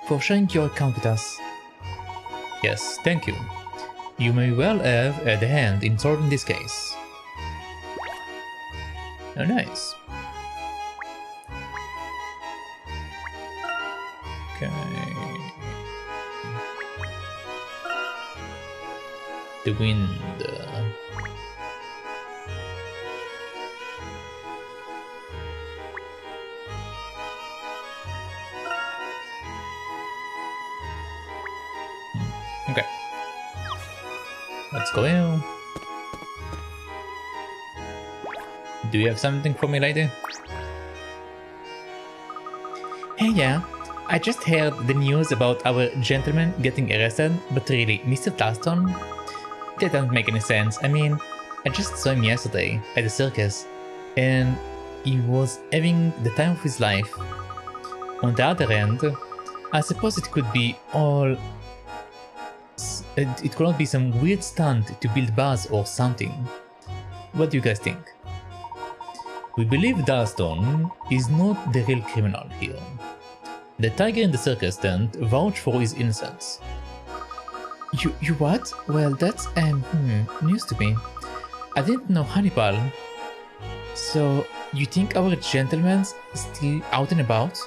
for sharing your account with us. Yes, thank you. You may well have had a hand in solving this case. Oh, nice. Okay. The wind. Okay. Let's go in. Do you have something for me, lady? Hey, yeah. I just heard the news about our gentleman getting arrested, but really, Mr. Dalston? That doesn't make any sense. I mean, I just saw him yesterday at the circus, and he was having the time of his life. On the other hand, I suppose it could be all... It could not be some weird stunt to build buzz or something. What do you guys think? We believe Dalston is not the real criminal here. The tiger in the circus tent vouched for his innocence. You what? Well, that's news to me. I didn't know Hannibal. So, you think our gentleman's still out and about?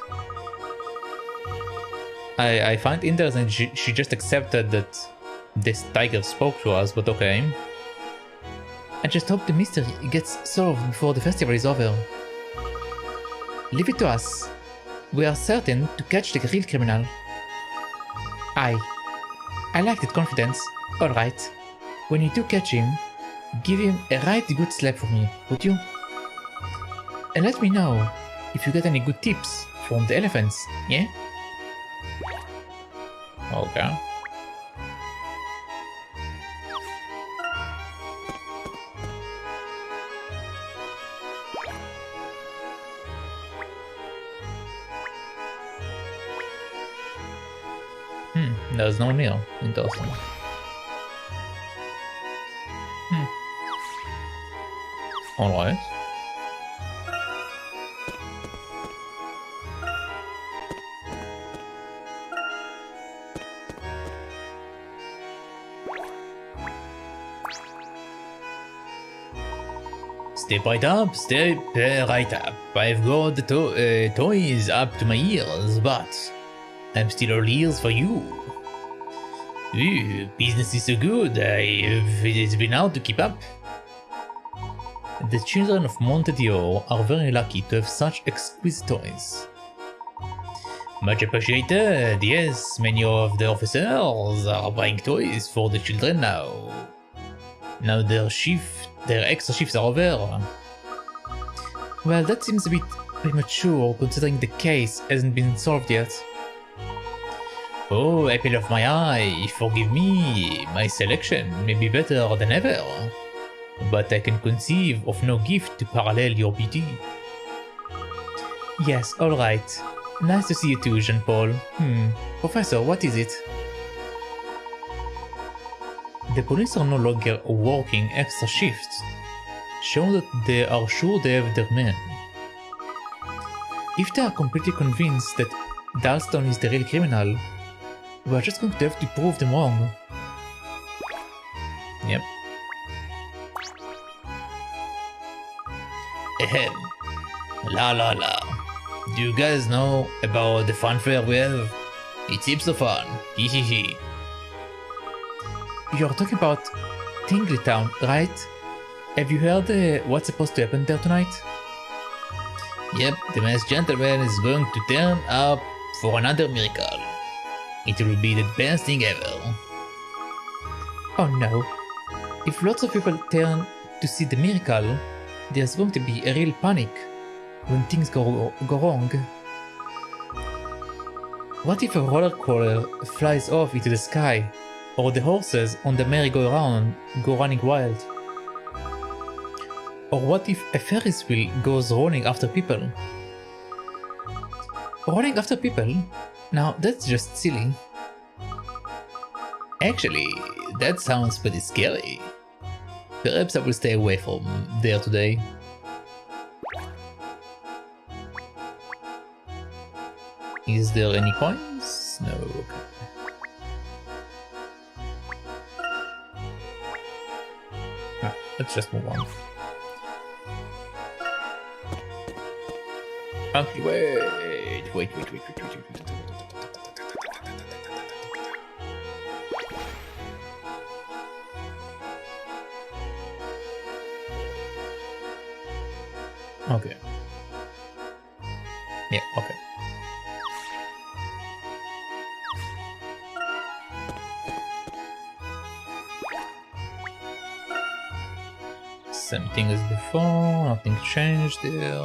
I find interesting she just accepted that this tiger spoke to us, but okay. I just hope the mystery gets solved before the festival is over. Leave it to us. We are certain to catch the real criminal. I like that confidence. Alright. When you do catch him, give him a right good slap for me, would you? And let me know if you get any good tips from the elephants, yeah? Okay. There's no meal. Interesting. Alright. Step right up, step right up. I've got the toys up to my ears, but I'm still all ears for you. Ooh, business is so good, it's been hard to keep up. The children of Monte are very lucky to have such exquisite toys. Much appreciated, yes, many of the officers are buying toys for the children now. Now their extra shifts are over. Well, that seems a bit premature considering the case hasn't been solved yet. Oh, apple of my eye, forgive me, my selection may be better than ever. But I can conceive of no gift to parallel your beauty. Yes, alright. Nice to see you too, Jean-Paul. Professor, what is it? The police are no longer working extra shifts, showing that they are sure they have their men. If they are completely convinced that Dalston is the real criminal, we are just going to have to prove them wrong. Yep. Ahem. La la la. Do you guys know about the funfair we have? It's heaps of fun. Hee hee hee. You're talking about Tingletown, right? Have you heard what's supposed to happen there tonight? Yep, the masked gentleman is going to turn up for another miracle. It will be the best thing ever. Oh no. If lots of people turn to see the miracle, there's going to be a real panic when things go wrong. What if a roller coaster flies off into the sky, or the horses on the merry-go-round go running wild? Or what if a Ferris wheel goes running after people? Running after people? Now that's just silly. Actually, that sounds pretty scary. Perhaps I will stay away from there today. Is there any coins? No, okay. Let's just move on. Okay, wait. Okay. Yeah, okay. Same thing as before, nothing changed there.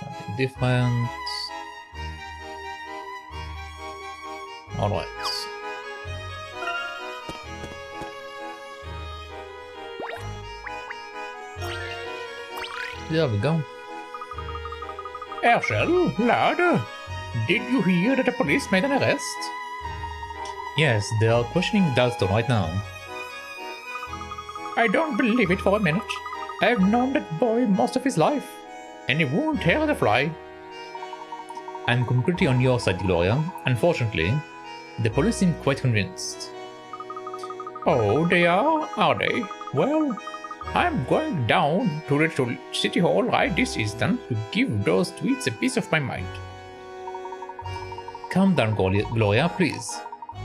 Nothing different. Alright. There we go. Herschel, lad, did you hear that the police made an arrest? Yes, they are questioning Dalston right now. I don't believe it for a minute. I've known that boy most of his life, and he won't hurt a fly. I'm completely on your side, Gloria. Unfortunately, the police seem quite convinced. Oh, they are they? Well, I'm going down to the city hall right this instant to give those tweets a piece of my mind. Calm down, Gloria, please.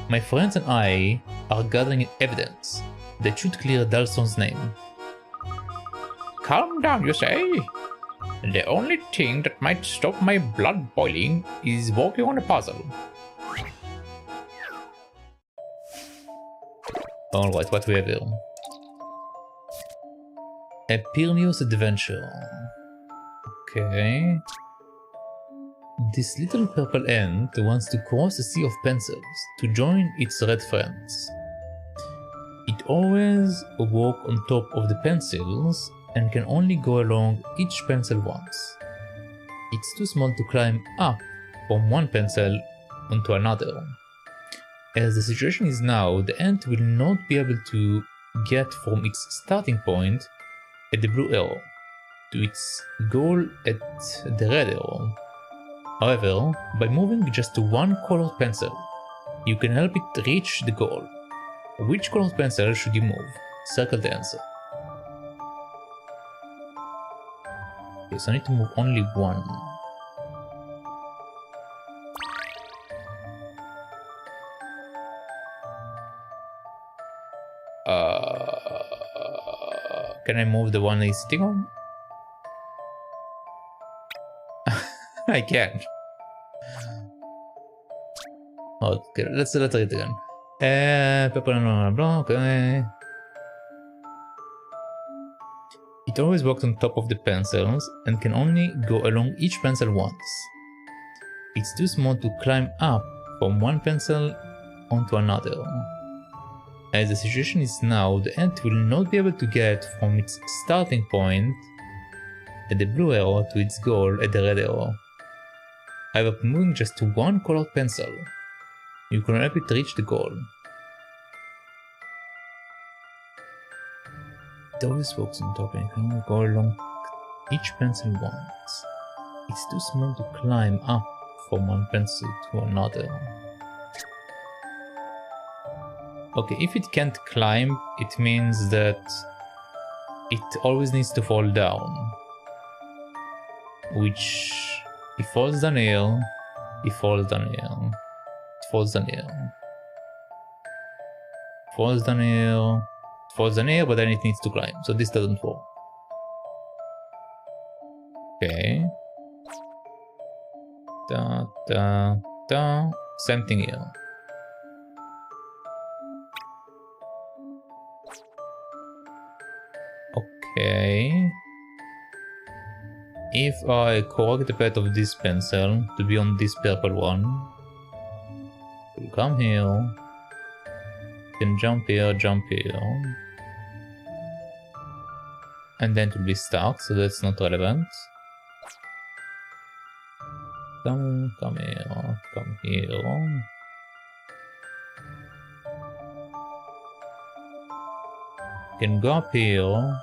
My friends and I are gathering evidence that should clear Dalston's name. Calm down, you say? The only thing that might stop my blood boiling is working on a puzzle. Alright, what we have here? A perilous adventure. Okay. This little purple ant wants to cross a sea of pencils to join its red friends. It always walks on top of the pencils and can only go along each pencil once. It's too small to climb up from one pencil onto another. As the situation is now, the ant will not be able to get from its starting point at the blue arrow to its goal at the red arrow. However, by moving just to one colored pencil, you can help it reach the goal. Which colored pencil should you move? Circle the answer. Okay, so I need to move only one. Can I move the one he's sitting on? I can't. Okay, let's read it again. Okay. It always walks on top of the pencils and can only go along each pencil once. It's too small to climb up from one pencil onto another. As the situation is now, the ant will not be able to get from its starting point at the blue arrow to its goal at the red arrow. However, by moving just to one colored pencil, you can help it reach the goal. It always walks on top and can only go along each pencil once. It's too small to climb up from one pencil to another. Okay, if it can't climb, it means that it always needs to fall down. Which, it falls down here, it falls down here, it falls down here, it falls down here, it falls down here, but then it needs to climb, so this doesn't fall. Okay. Same thing here. Okay. If I correct the path of this pencil to be on this purple one, we'll come here, can jump here, And then it will be stuck, so that's not relevant. Come here, come here. Can go up here,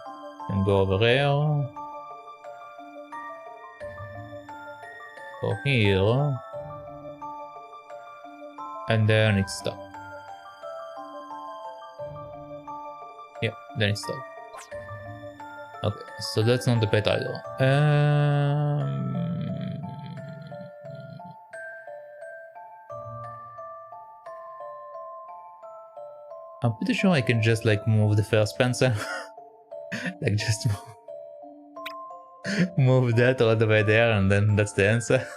can go over there. Go here. And then it's stuck. Yeah, then it's stuck. Okay, so that's not the pet either. I'm pretty sure I can just like move the first pencil. Like just move that all the way there and then that's the answer.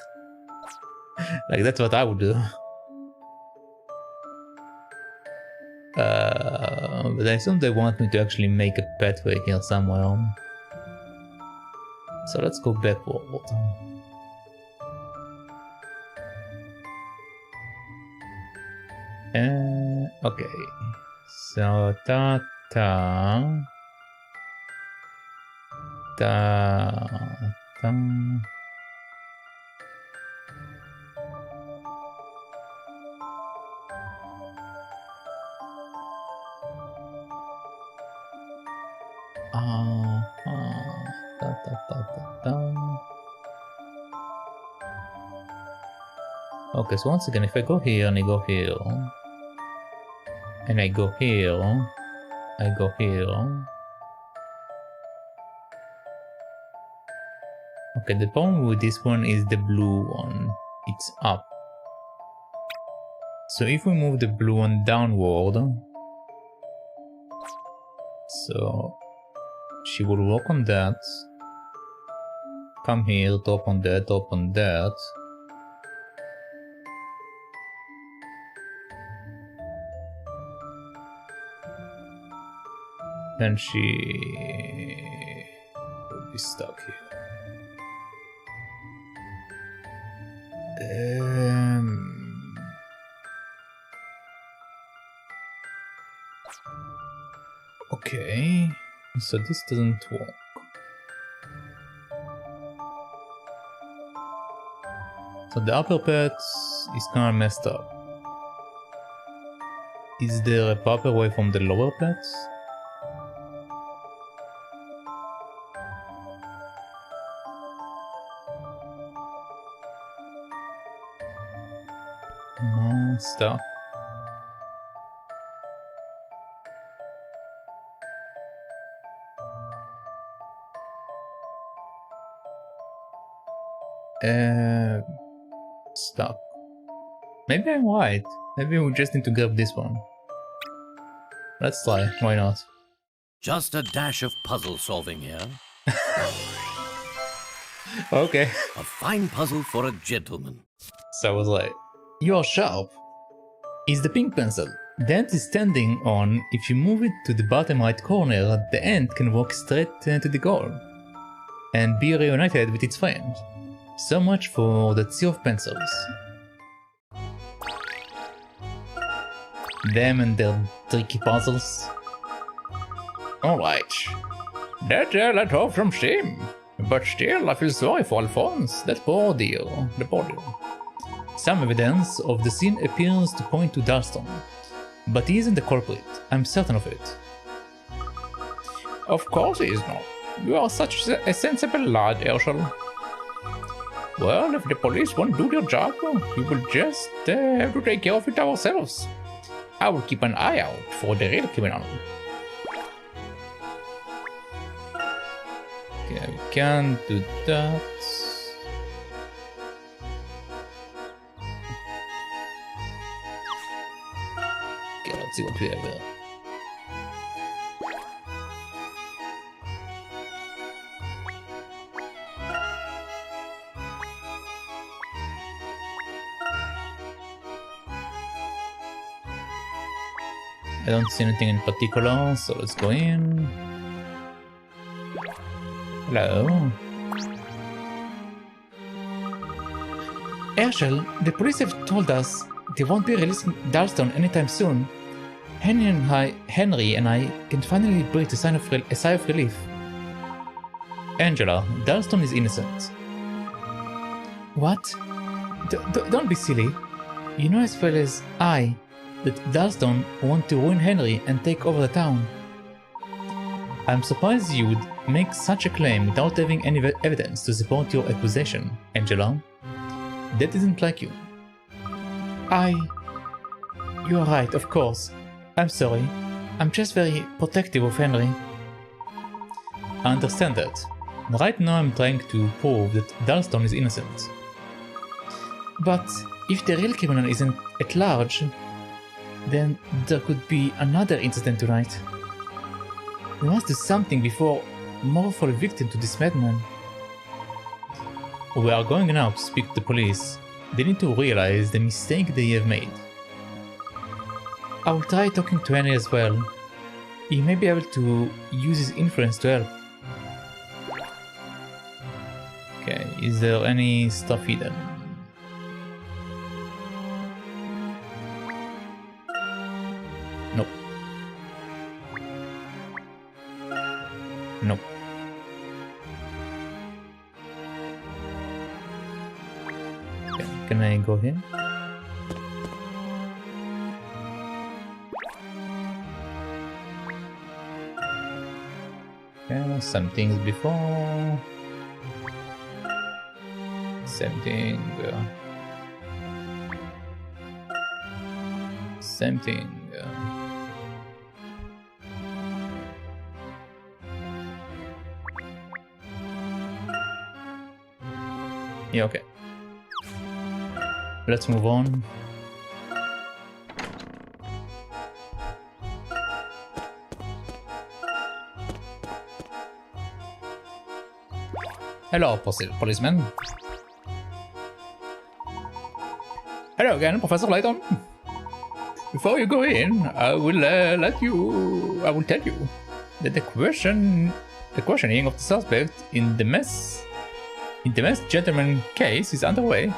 Like that's what I would do. But I assume they want me to actually make a pathway here somewhere. So let's go backward. Okay. So ta. Okay, so once again, if I go here and I go here, and I go here, I go here. Okay, the problem with this one is the blue one. It's up. So if we move the blue one downward, so she will walk on that, come here, top on that, top on that. Then she will be stuck here. Okay, so this doesn't work. So the upper part is kind of messed up. Is there a proper way from the lower parts? No, stuck. Stuck. Maybe I'm right. Maybe we just need to grab this one. Let's try, why not? Just a dash of puzzle solving here. Okay. A fine puzzle for a gentleman. So I was like, you're sharp. Is the pink pencil. The ant is standing on. If you move it to the bottom right corner, the ant can walk straight to the goal and be reunited with its friend. So much for the sea of pencils. Them and their tricky puzzles. Alright. That let off from steam. But still, I feel sorry for Alphonse, that poor dear. The poor dear. Some evidence of the scene appears to point to Dalston, but he isn't the culprit. I'm certain of it. Of course he is not. You are such a sensible lad, Herschel. Well, if the police won't do their job, we will just have to take care of it ourselves. I will keep an eye out for the real criminal. Okay, we can't do that. Okay, let's see what we have here. I don't see anything in particular, so let's go in. Hello. Herschel, the police have told us they won't be releasing Dalston anytime soon. Henry and I can finally breathe a sigh of relief. Angela, Dalston is innocent. What? Don't be silly. You know as well as I that Dalston want to ruin Henry and take over the town. I'm surprised you would make such a claim without having any evidence to support your accusation, Angela. That isn't like you. You are right, of course. I'm sorry. I'm just very protective of Henry. I understand that. Right now I'm trying to prove that Dalston is innocent. But if the real criminal isn't at large, then there could be another incident tonight. We must do something before more fall victim to this madman. We are going now to speak to the police. They need to realize the mistake they have made. I will try talking to Henry as well. He may be able to use his influence to help. Okay, is there any stuff hidden? Nope. Nope. Okay, can I go here? Yeah, some things before. Same thing. Same thing. Yeah, okay. Let's move on. Hello, policeman. Hello again, Professor Layton. Before you go in, I will tell you that the questioning of the suspect in the masked gentleman case is underway.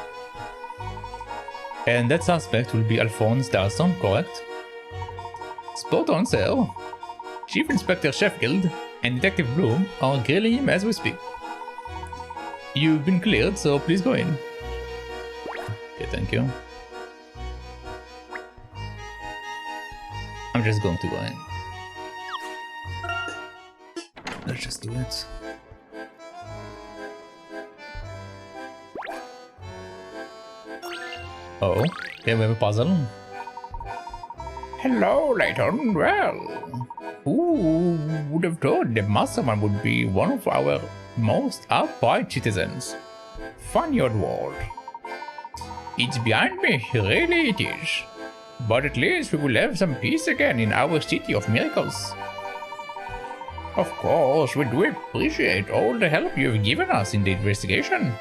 And that suspect will be Alphonse Dalston, correct? Spot on, sir. Chief Inspector Sheffield and Detective Bloom are grilling him as we speak. You've been cleared, so please go in. Okay, thank you. I'm just going to go in. Let's just do it. Oh, okay, we have a puzzle. Hello, Layton. Well, who would have thought the mastermind would be one of our most upright citizens? Funny odd world. It's behind me, really it is. But at least we will have some peace again in our city of miracles. Of course, we do appreciate all the help you have given us in the investigation.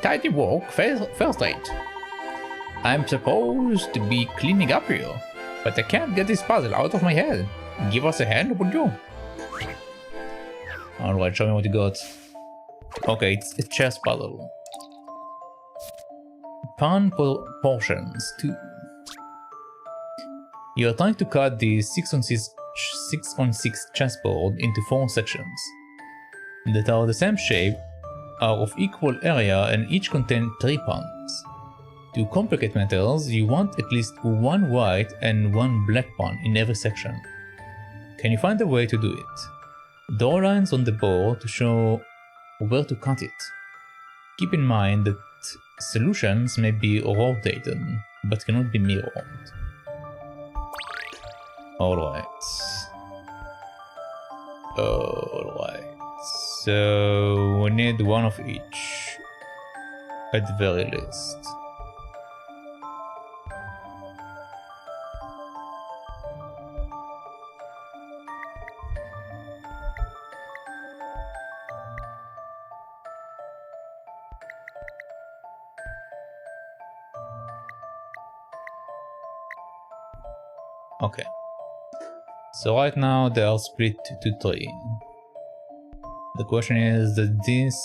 Tidy work, first rate. I'm supposed to be cleaning up here, but I can't get this puzzle out of my head. Give us a hand, would you? Alright, show me what you got. Okay, it's a chess puzzle. Pawn portions 2. You are trying to cut the 6x6 chessboard into 4 sections that are the same shape, are of equal area, and each contain 3 pawns. To complicate matters, you want at least 1 white and 1 black pawn in every section. Can you find a way to do it? Draw lines on the board to show where to cut it. Keep in mind that solutions may be rotated, but cannot be mirrored. Alright. So we need 1 of each, at the very least. Okay. So right now they are split to 3. The question is that this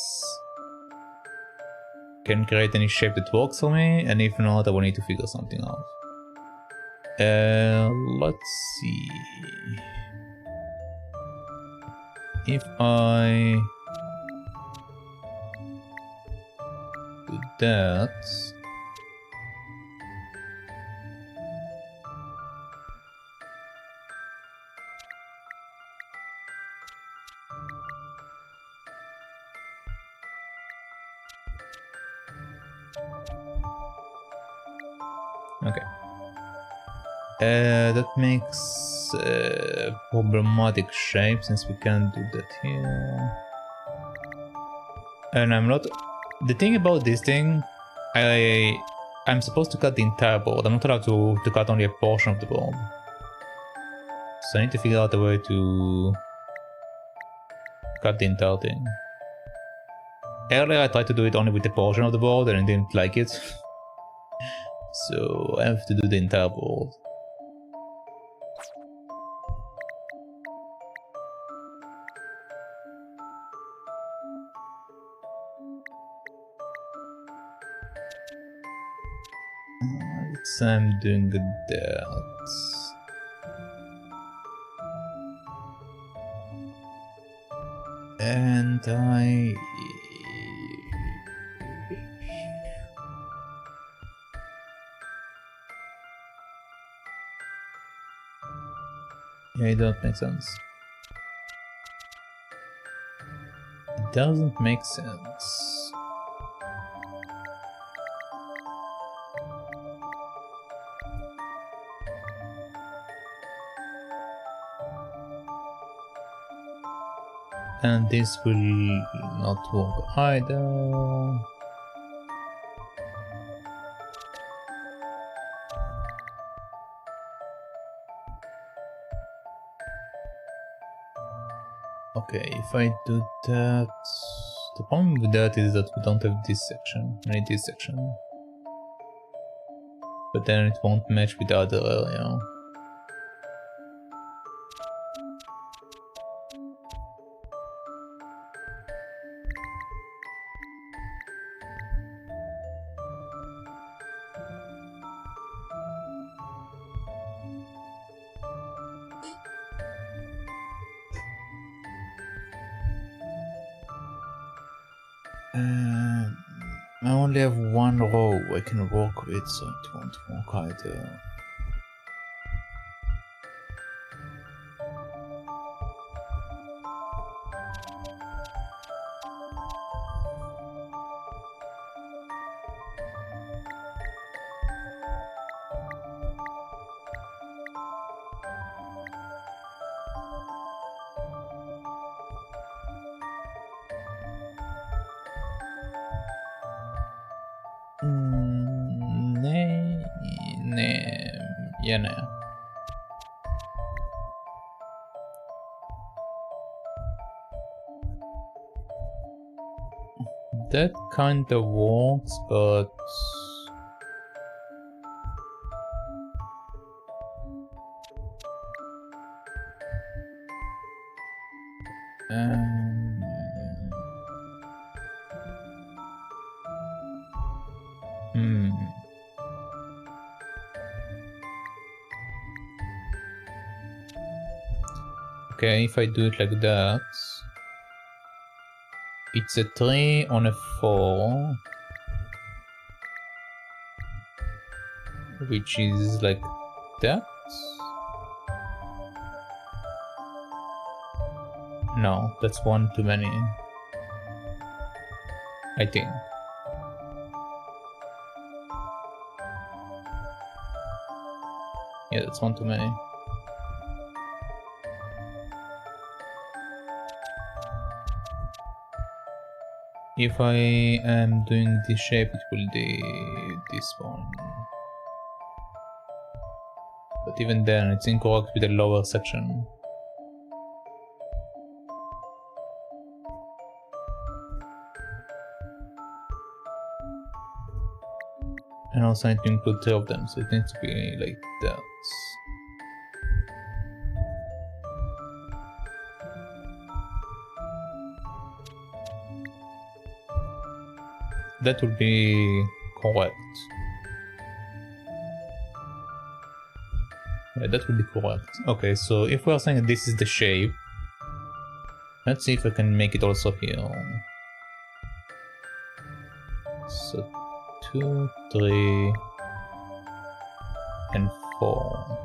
can create any shape that works for me, and if not, I will need to figure something out. Let's see. If I that. Okay. That makes problematic shape since we can't do that here. And I'm not. The thing about this thing, I'm supposed to cut the entire board. I'm not allowed to cut only a portion of the board. So I need to figure out a way to cut the entire thing. Earlier I tried to do it only with a portion of the board and I didn't like it. So I have to do the entire board. So I'm doing that. And I yeah, it doesn't make sense. It doesn't make sense. And this will not work either. Okay, if I do that... The problem with that is that we don't have this section. I need this section. But then it won't match with the other area. I only have one row I can work with, so it won't work either. Yeah, no. That kinda works, but okay, if I do it like that, it's a 3 on a 4, which is like that. No, that's one too many, I think. Yeah, that's one too many. If I am doing this shape, it will be this one. But even then, it's incorrect with the lower section. And also I need to include 3 of them, so it needs to be like that. That would be correct. Yeah, that would be correct. Okay, so if we are saying this is the shape, let's see if I can make it also here. So 2, 3, and 4.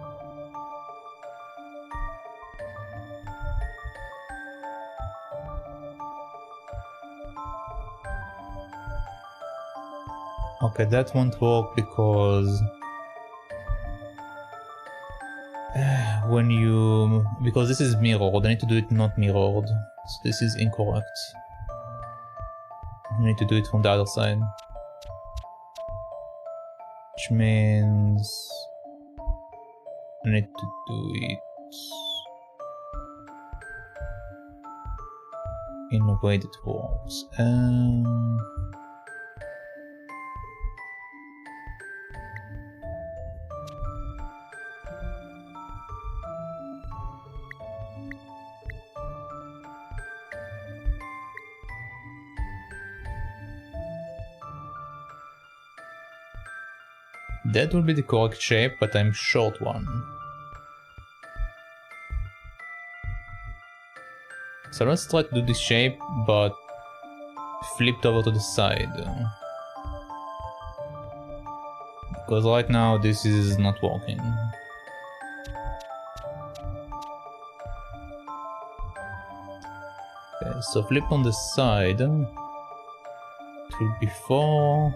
Okay, that won't work because because this is mirrored, I need to do it not mirrored. So this is incorrect. I need to do it from the other side. Which means I need to do it in a way that works. That will be the correct shape, but I'm short one. So let's try to do this shape, but flipped over to the side. Because right now this is not working. Okay, so flip on the side. It will be 4.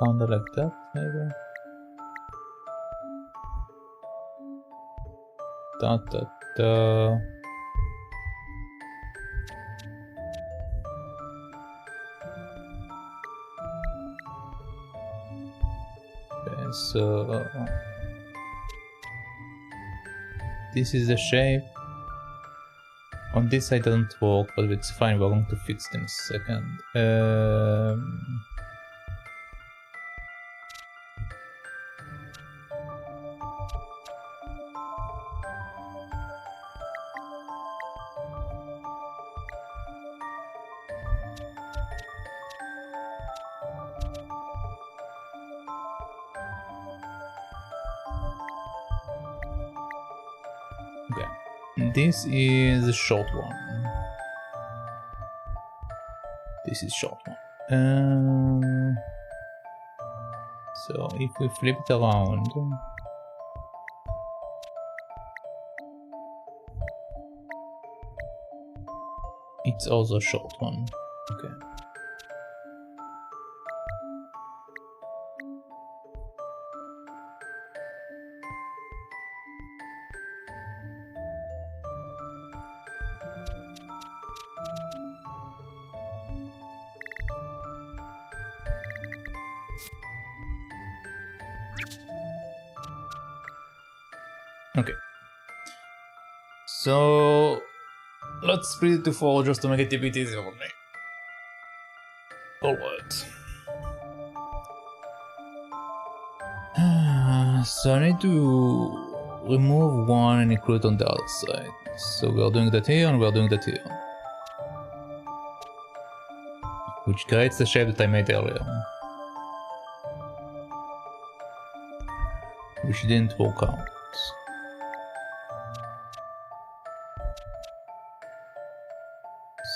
Kinda like that, maybe. Da da da. Okay, so this is the shape. On this side doesn't work, but it's fine, we're going to fix them in a second. Okay, this is a short one. This is short one. So if we flip it around, it's also a short one. Okay. Okay, so let's split it to 4 just to make it a bit easier for me. Alright. So I need to remove one and include it on the other side. So we are doing that here and we are doing that here. Which creates the shape that I made earlier. Which didn't work out.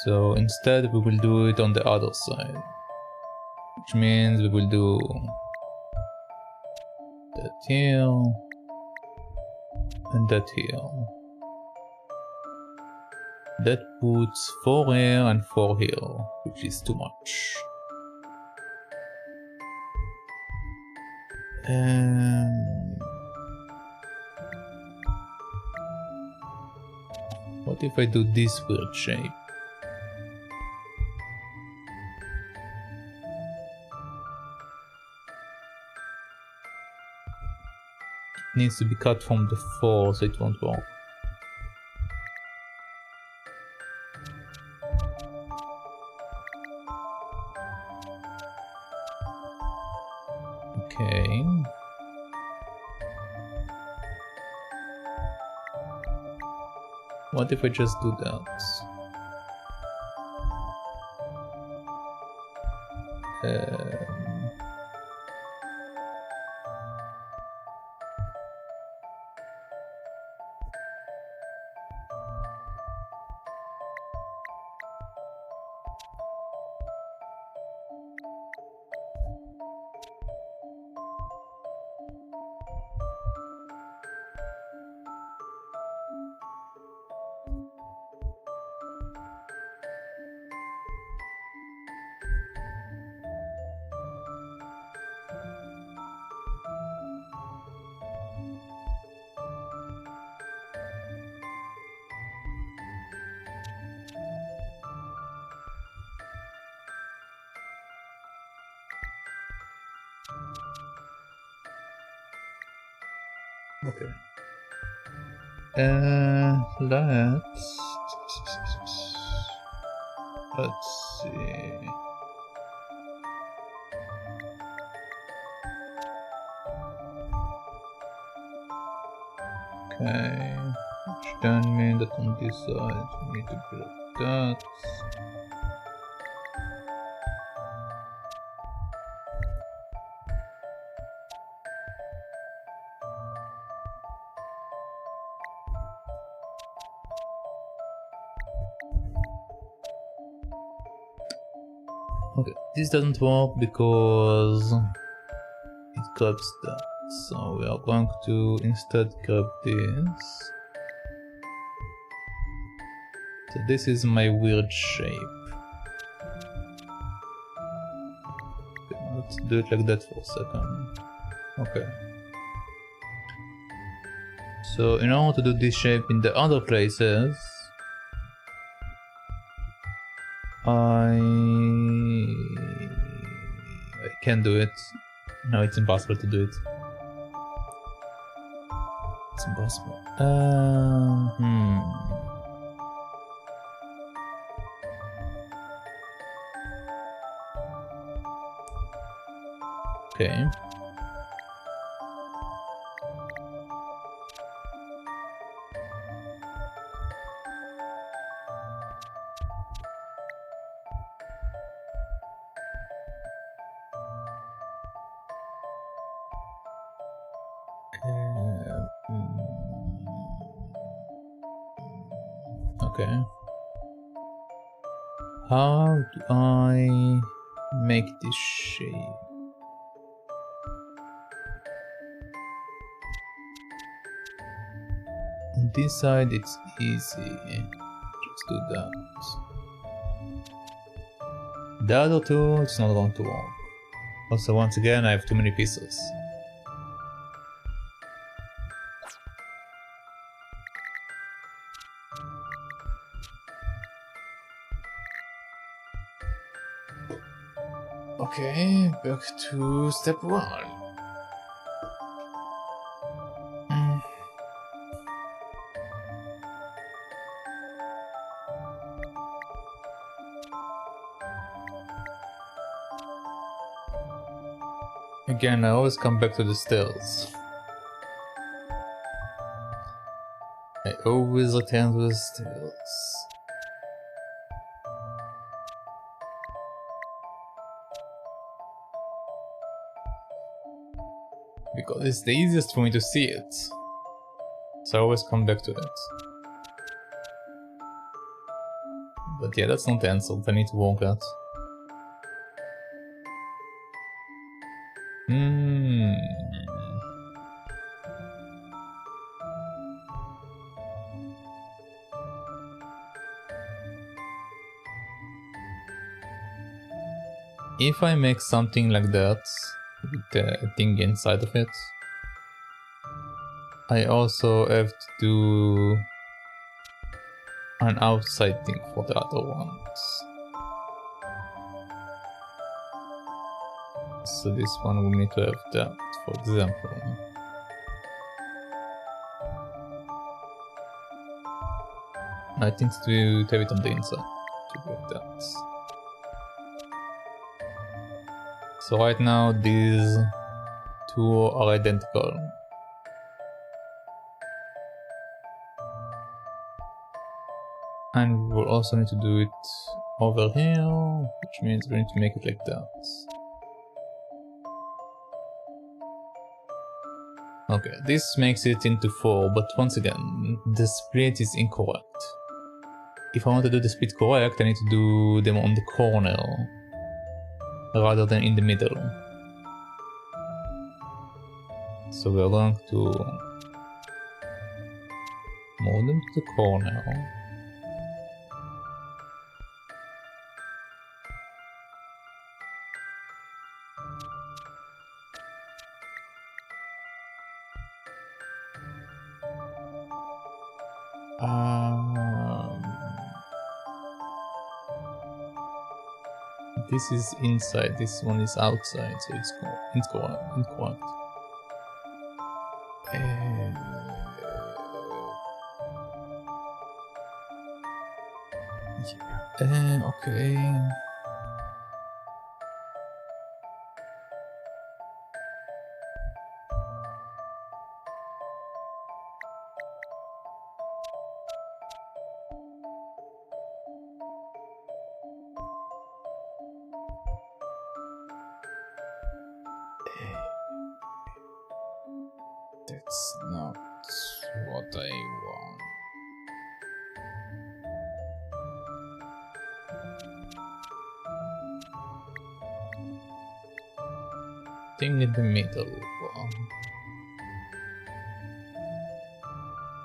So instead we will do it on the other side, which means we will do that here and that here. That puts 4 here and 4 here, which is too much. What if I do this weird shape? Needs to be cut from the 4, so it won't work. Okay. What if I just do that? Okay. Let's see. Okay, which then means that on this side we need to build that. Okay, this doesn't work because it grabs that. So we are going to instead grab this. So this is my weird shape. Okay, let's do it like that for a second. Okay. So in order to do this shape in the other places, I can't do it. No, it's impossible to do it. It's impossible. Okay. Okay. How do I make this shape? On this side it's easy. Just do that. The other two, it's not going to work. Also, once again, I have too many pieces. Okay, back to step one. Again, I always come back to the stairs. I always return to the stairs. Because it's the easiest for me to see it. So I always come back to it. But yeah, that's not the answer I need to work at. If I make something like that, with the thing inside of it, I also have to do an outside thing for the other ones. So this one will need to have that, for example. I think to have it on the inside, to do that. So right now these two are identical. And we'll also need to do it over here, which means we need to make it like that. Okay, this makes it into 4, but once again, the split is incorrect. If I want to do the split correct, I need to do them on the corner, rather than in the middle. So we're going to move them to the corner. This is inside, this one is outside, so it's incorrect. Okay. That's not what I want. Thing in the middle.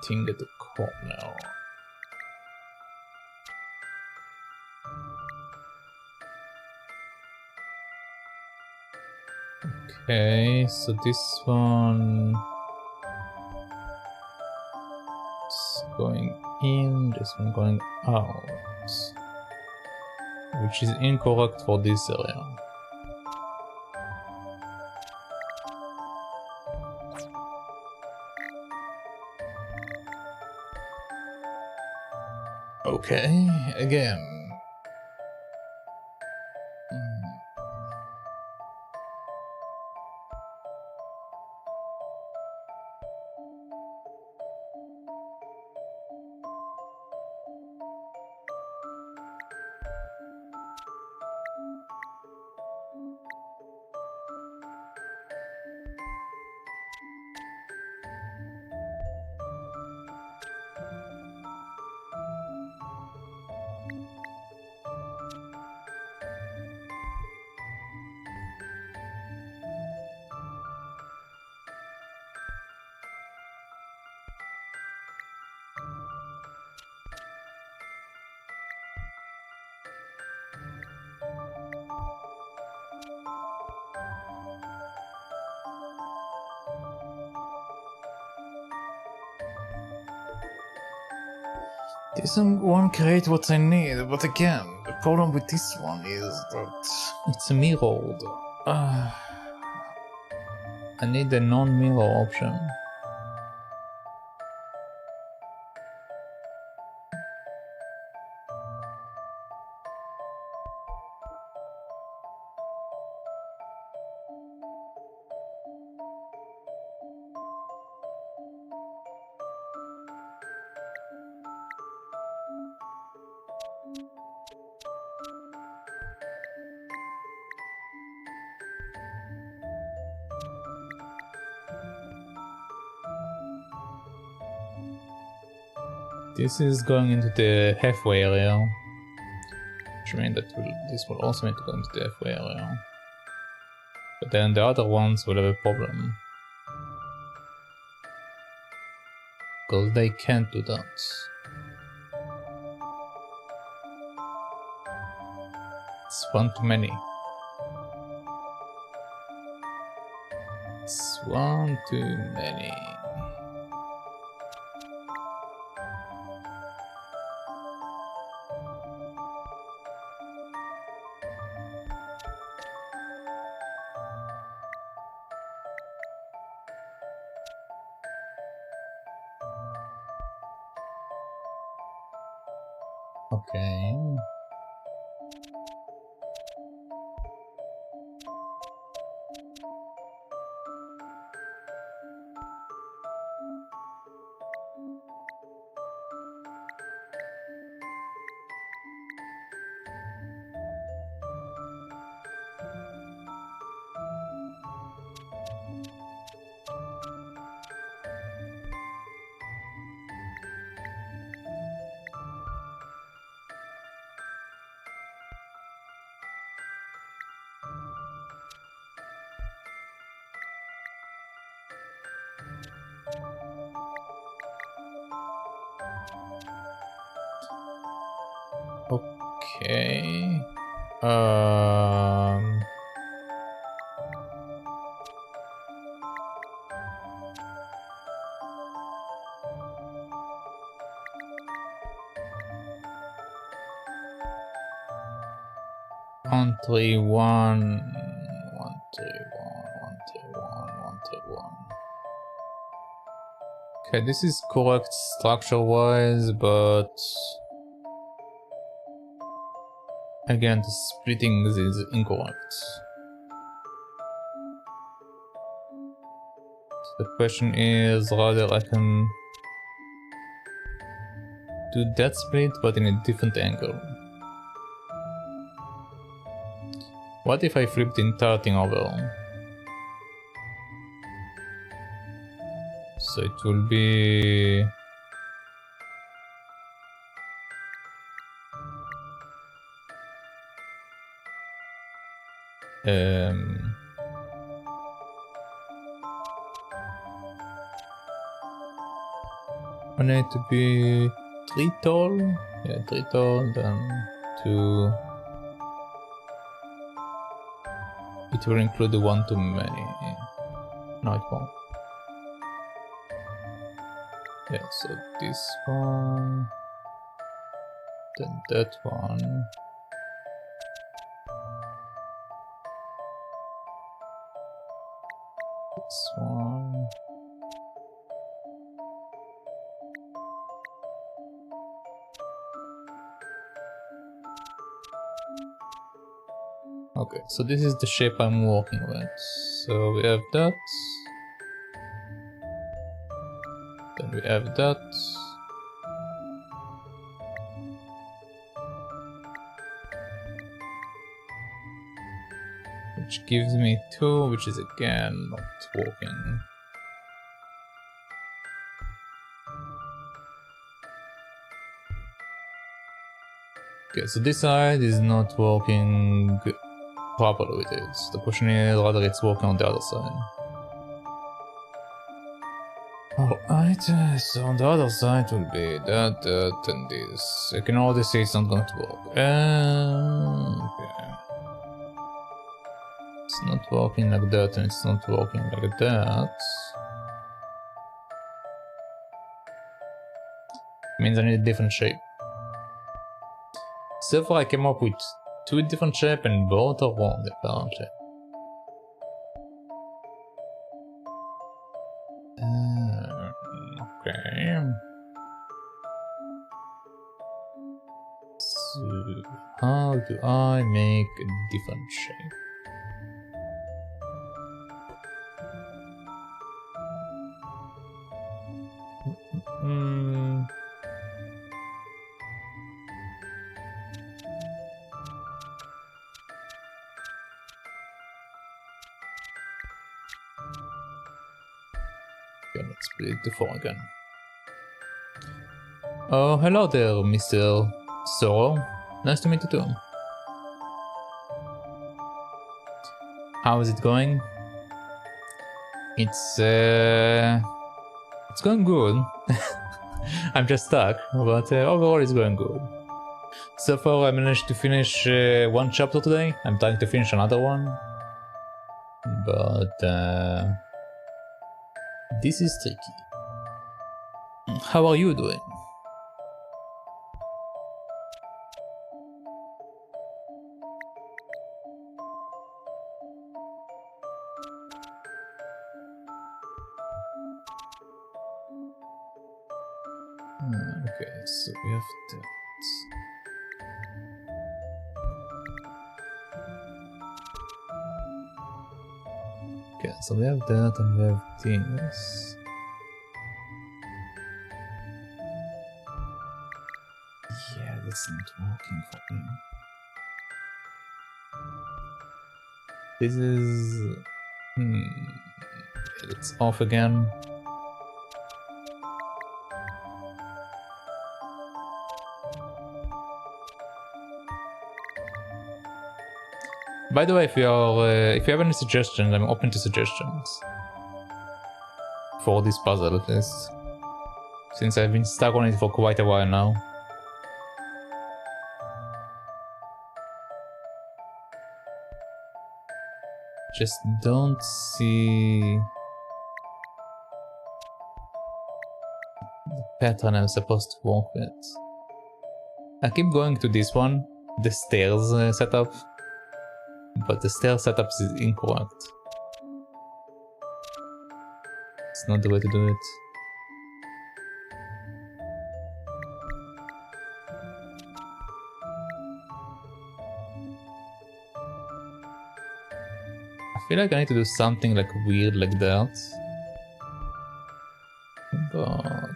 Thing at the corner. Okay, so this one is going in, this one going out, which is incorrect for this area. Okay, again. This won't create what I need, but again, the problem with this one is that it's a mirrored. I need a non-mirror option. This is going into the halfway area, which means that this will also need to go into the halfway area. But then the other ones will have a problem, because they can't do that. It's one too many. It's one too many. Okay. Okay. One, three, one, 131. Okay, this is correct structure-wise, but again, the splitting is incorrect. The question is rather I can do that split, but in a different angle. What if I flip the entire thing over? So it will be... I need to be 3 tall? Yeah, 3 tall, then 2... It will include the 1 too many. No, it won't. Yeah, so this one... Then that one... This one... Okay, so this is the shape I'm working with. So we have that. Then we have that. Which gives me 2, which is again not working. Okay, so this side is not working properly with it. The question is whether it's working on the other side. Alright, so on the other side will be that, and this. I can already see it's not going to work. Okay. It's not working like that, and it's not working like that. Means I need a different shape. So far I came up with 2 different shapes and both are wrong apparently. Okay. So how do I make a different shape? Okay, let's split it to 4 again. Oh, hello there, Mr. Sorrow. Nice to meet you too. How is it going? It's going good. I'm just stuck, but overall it's going good. So far I managed to finish 1 chapter today. I'm trying to finish another one. But this is tricky. How are you doing? Okay, so we have that. Okay, so we have that and we have this. Yeah, that's not working for me. This is... It's off again. By the way, if you have any suggestions, I'm open to suggestions. for this puzzle at least. Since I've been stuck on it for quite a while now. Just don't see the pattern I'm supposed to work with. I keep going to this one, the stairs setup, but the stairs setup is incorrect. It's not the way to do it. I feel like I need to do something like weird like that. But...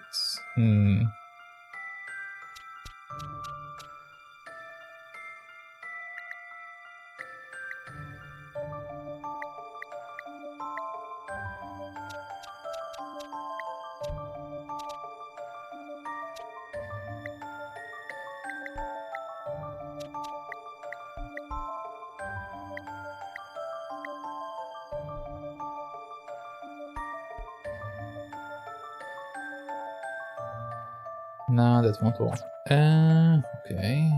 no, that won't work. Okay.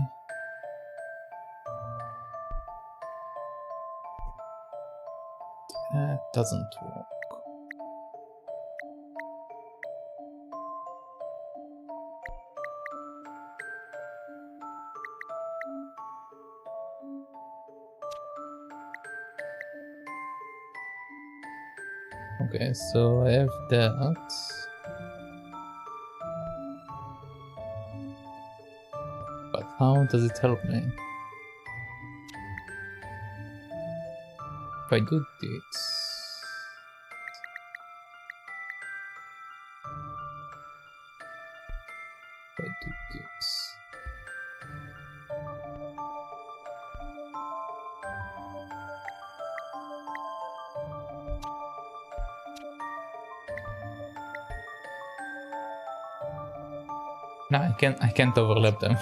That doesn't work. Okay, so I have that. But how does it help me? If I do this... If I do this... No, I can't overlap them.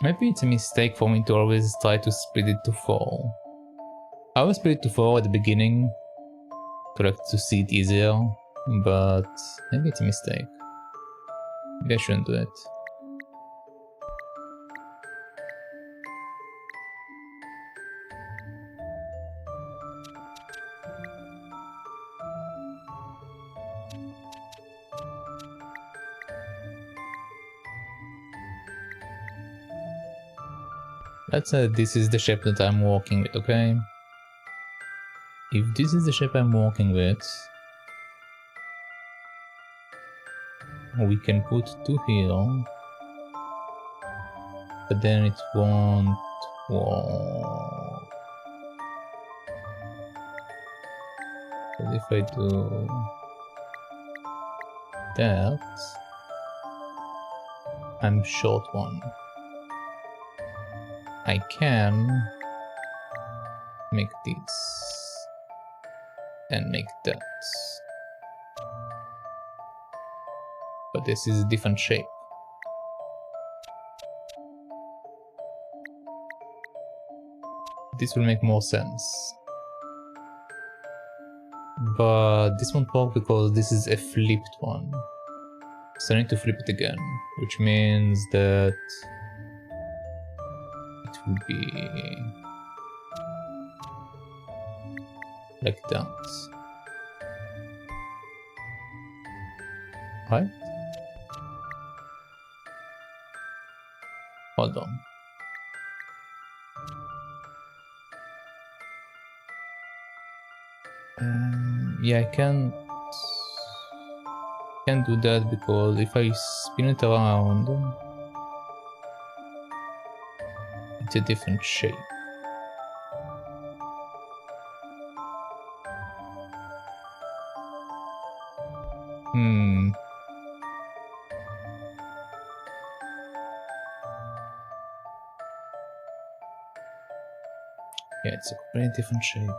Maybe it's a mistake for me to always try to split it to 4. I always split it to 4 at the beginning to see it easier, but maybe it's a mistake. Maybe I shouldn't do it. Let's say this is the shape that I'm working with, okay? If this is the shape I'm working with, we can put 2 here, but then it won't work. But if I do that, I'm short 1. I can make this and make that, but this is a different shape. This will make more sense, but this won't work because this is a flipped one, so I need to flip it again, which means that will be like that, right? Hold on. Yeah, I can't do that because if I spin it around, it's a different shape. Yeah, it's a completely different shape.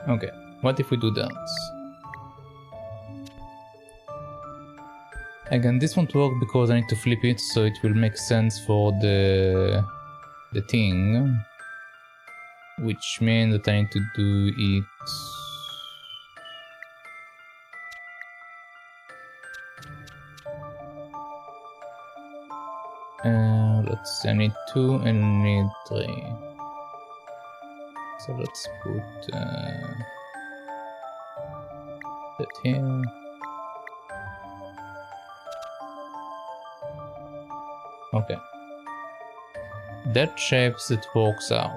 Okay, what if we do that? Again, this won't work because I need to flip it, so it will make sense for the thing. Which means that I need to do it... let's see, I need 2 and I need 3. So let's put that here. Okay. That shapes it works out.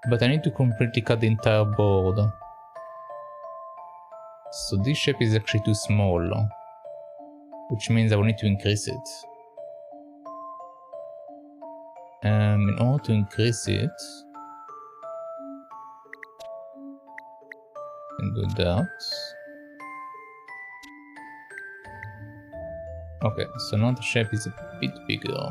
But I need to completely cut the entire board. So this shape is actually too small. Which means I will need to increase it. In order to increase it, and do that. Okay, so now the shape is a bit bigger.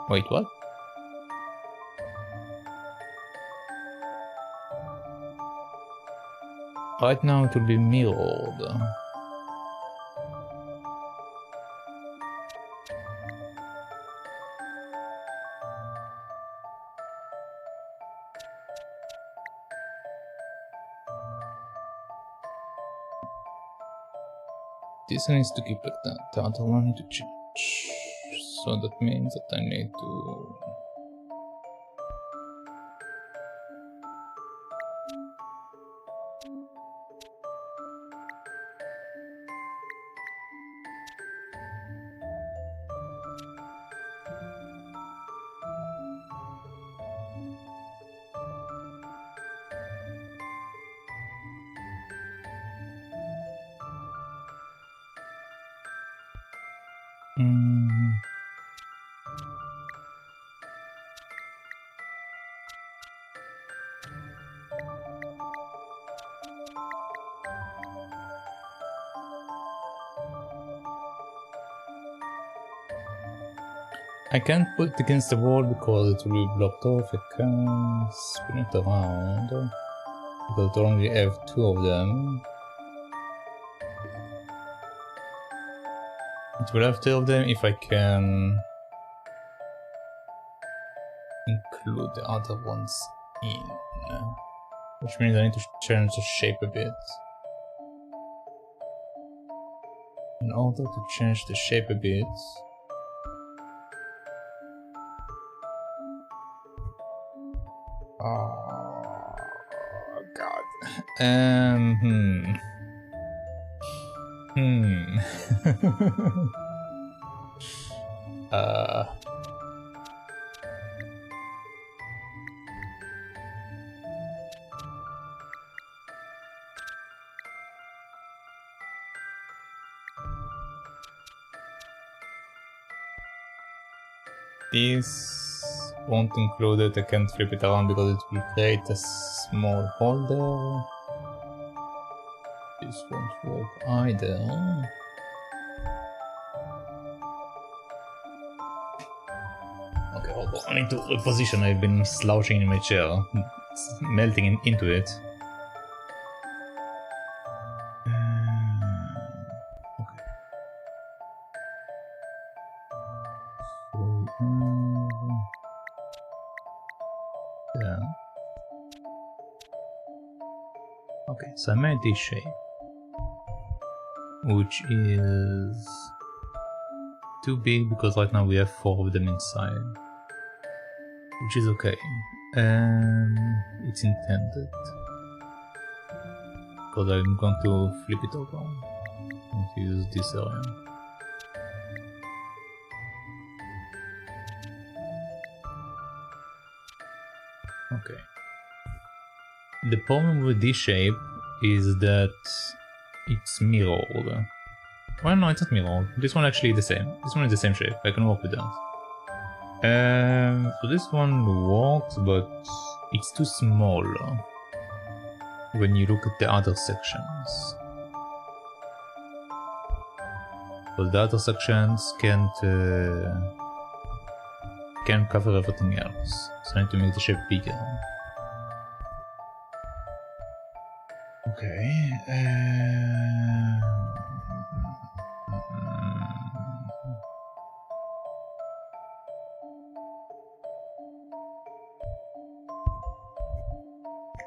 Wait, what? Right now it will be mirrored. This one needs to keep like that, the other one I need to change. So that means that I need to... I can't put it against the wall because it will be blocked off. I can spin it around because I only have 2 of them. It will have 2 of them if I can include the other ones in, which means I need to change the shape a bit. In order to change the shape a bit, oh god. This won't include it, I can't flip it around because it will create a small holder. This won't work either. Okay, hold on, I need to reposition, I've been slouching in my chair, it's melting into it. Okay, so I made this shape, which is too big because right now we have 4 of them inside, which is okay. It's intended because I'm going to flip it over and use this area. Okay. The problem with this shape is that it's mirrored. Well, no, it's not mirrored. This one actually is the same. This one is the same shape. I can work with that. So this one works, but it's too small when you look at the other sections. But the other sections can't cover everything else. So I need to make the shape bigger. Okay.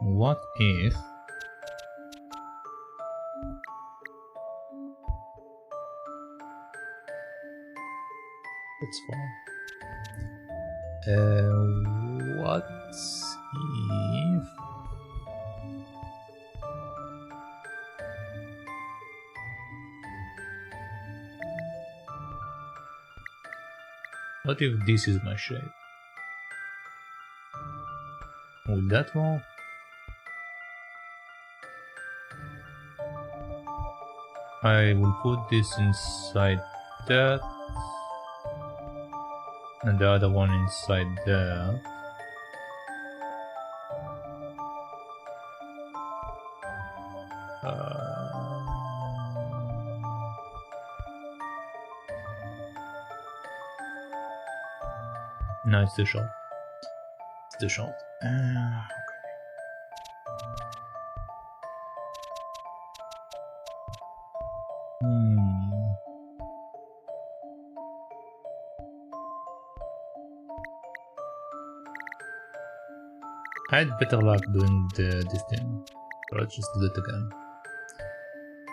What if that's fine. What if this is my shape? Would that work? I will put this inside that, and the other one inside that. No, it's too short. It's too short. Okay. I had better luck doing this thing, so let's just do it again.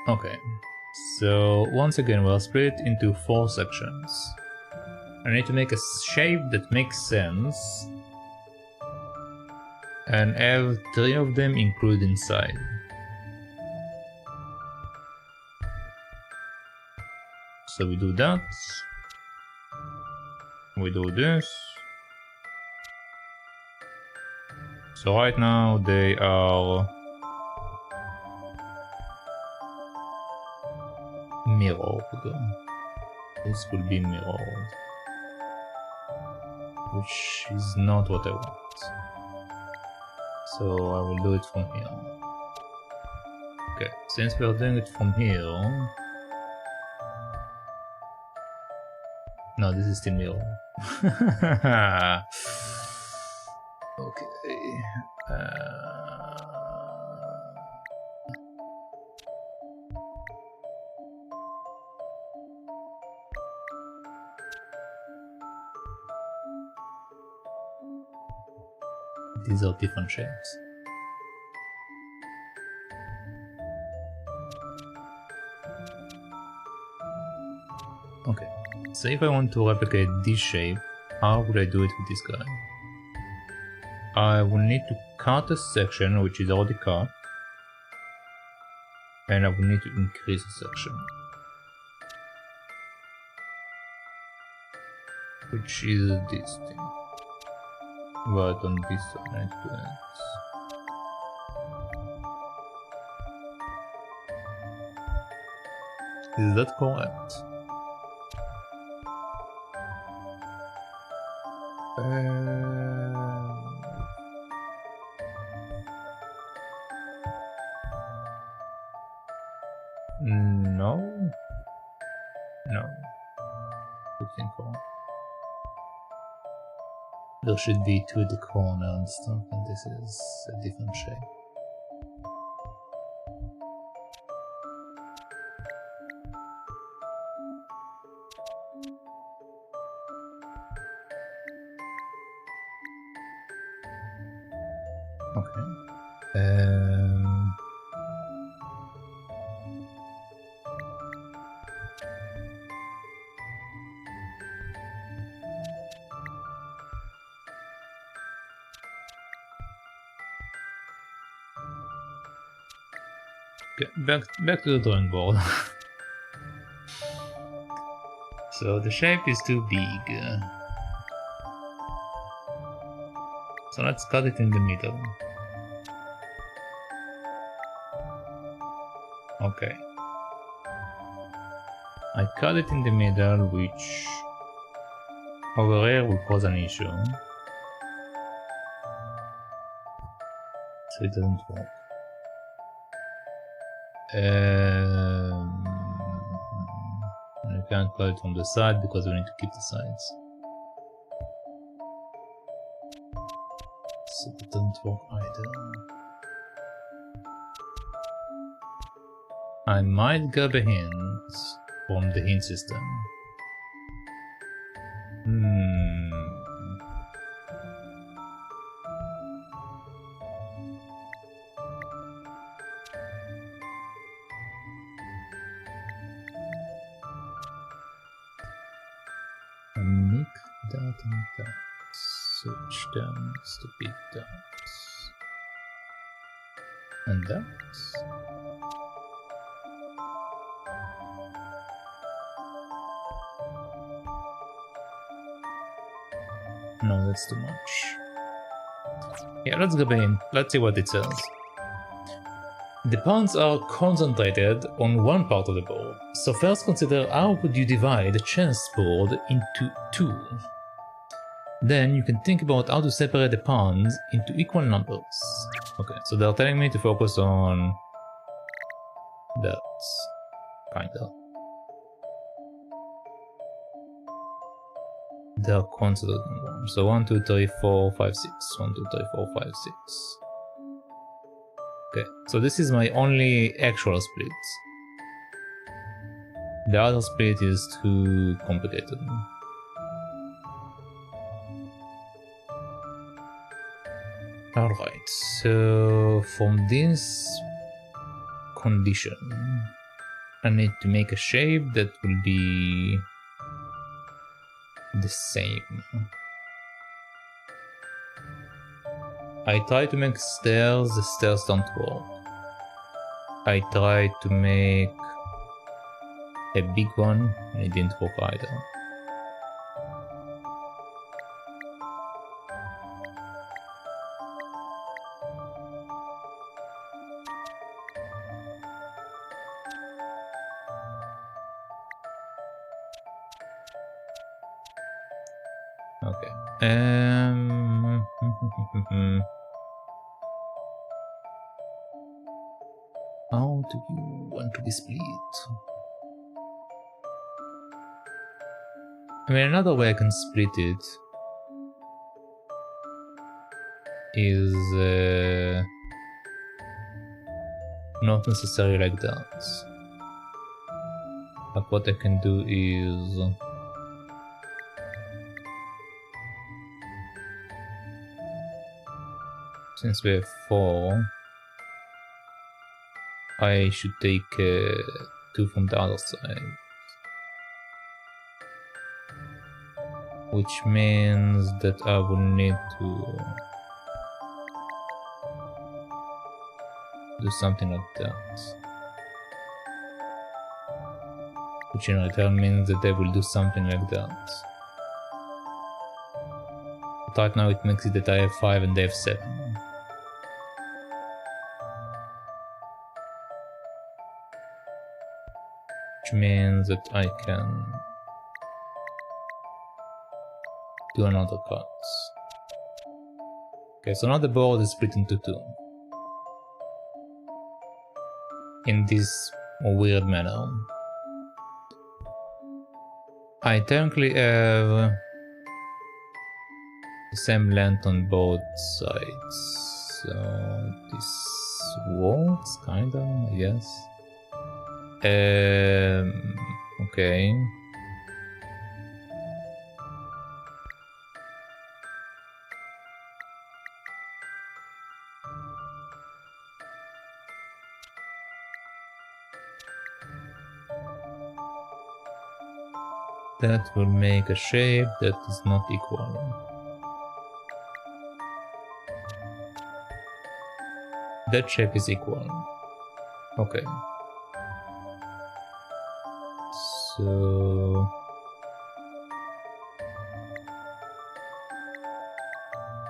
Okay, so once again we're split into 4 sections. I need to make a shape that makes sense and have 3 of them included inside. So we do that, we do this. So right now they are mirrored. This will be mirrored, which is not what I want. So I will do it from here. Okay, since we are doing it from here... No, this is still mirrored. Okay. These are different shapes. Okay, so if I want to replicate this shape, how would I do it with this guy? I will need to cut a section which is already cut, and I will need to increase a section, which is this thing. But on this side, I need to do it. Is that correct? No. No. Good thing for. There should be 2 at the corner and stuff, and this is a different shape. Okay. Okay, back to the drawing board. So the shape is too big. So let's cut it in the middle. Okay. I cut it in the middle, which over here will cause an issue. So it doesn't work. I can't cut it from the side because we need to keep the sides. So that doesn't work either. I might grab a hint from the hint system. Make that and that. Switch them to big dots. And that. No, that's too much. Yeah, let's go in. Let's see what it says. The pawns are concentrated on one part of the board, so first consider how would you divide the chessboard into two. Then you can think about how to separate the pawns into equal numbers. Okay, so they're telling me to focus on that, kinda. They're concentrated on one. So 1, 2, 3, 4, 5, 6. 1, 2, 3, 4, 5, 6. Okay, so this is my only actual split. The other split is too complicated. Alright, so from this condition, I need to make a shape that will be the same. I try to make stairs, the stairs don't work. I tried to make a big one, and it didn't work either. Okay. How do you want to be split? I mean, another way I can split it is not necessarily like that. But what I can do is since we have 4, I should take 2 from the other side. Which means that I will need to do something like that. Which in return means that they will do something like that. But right now it makes it that I have 5 and they have 7. Which means that I can do another cut. Okay, so now the board is split into 2. In this weird manner. I technically have the same length on both sides. So this works, kinda, I guess. Okay. That will make a shape that is not equal. That shape is equal. Okay. So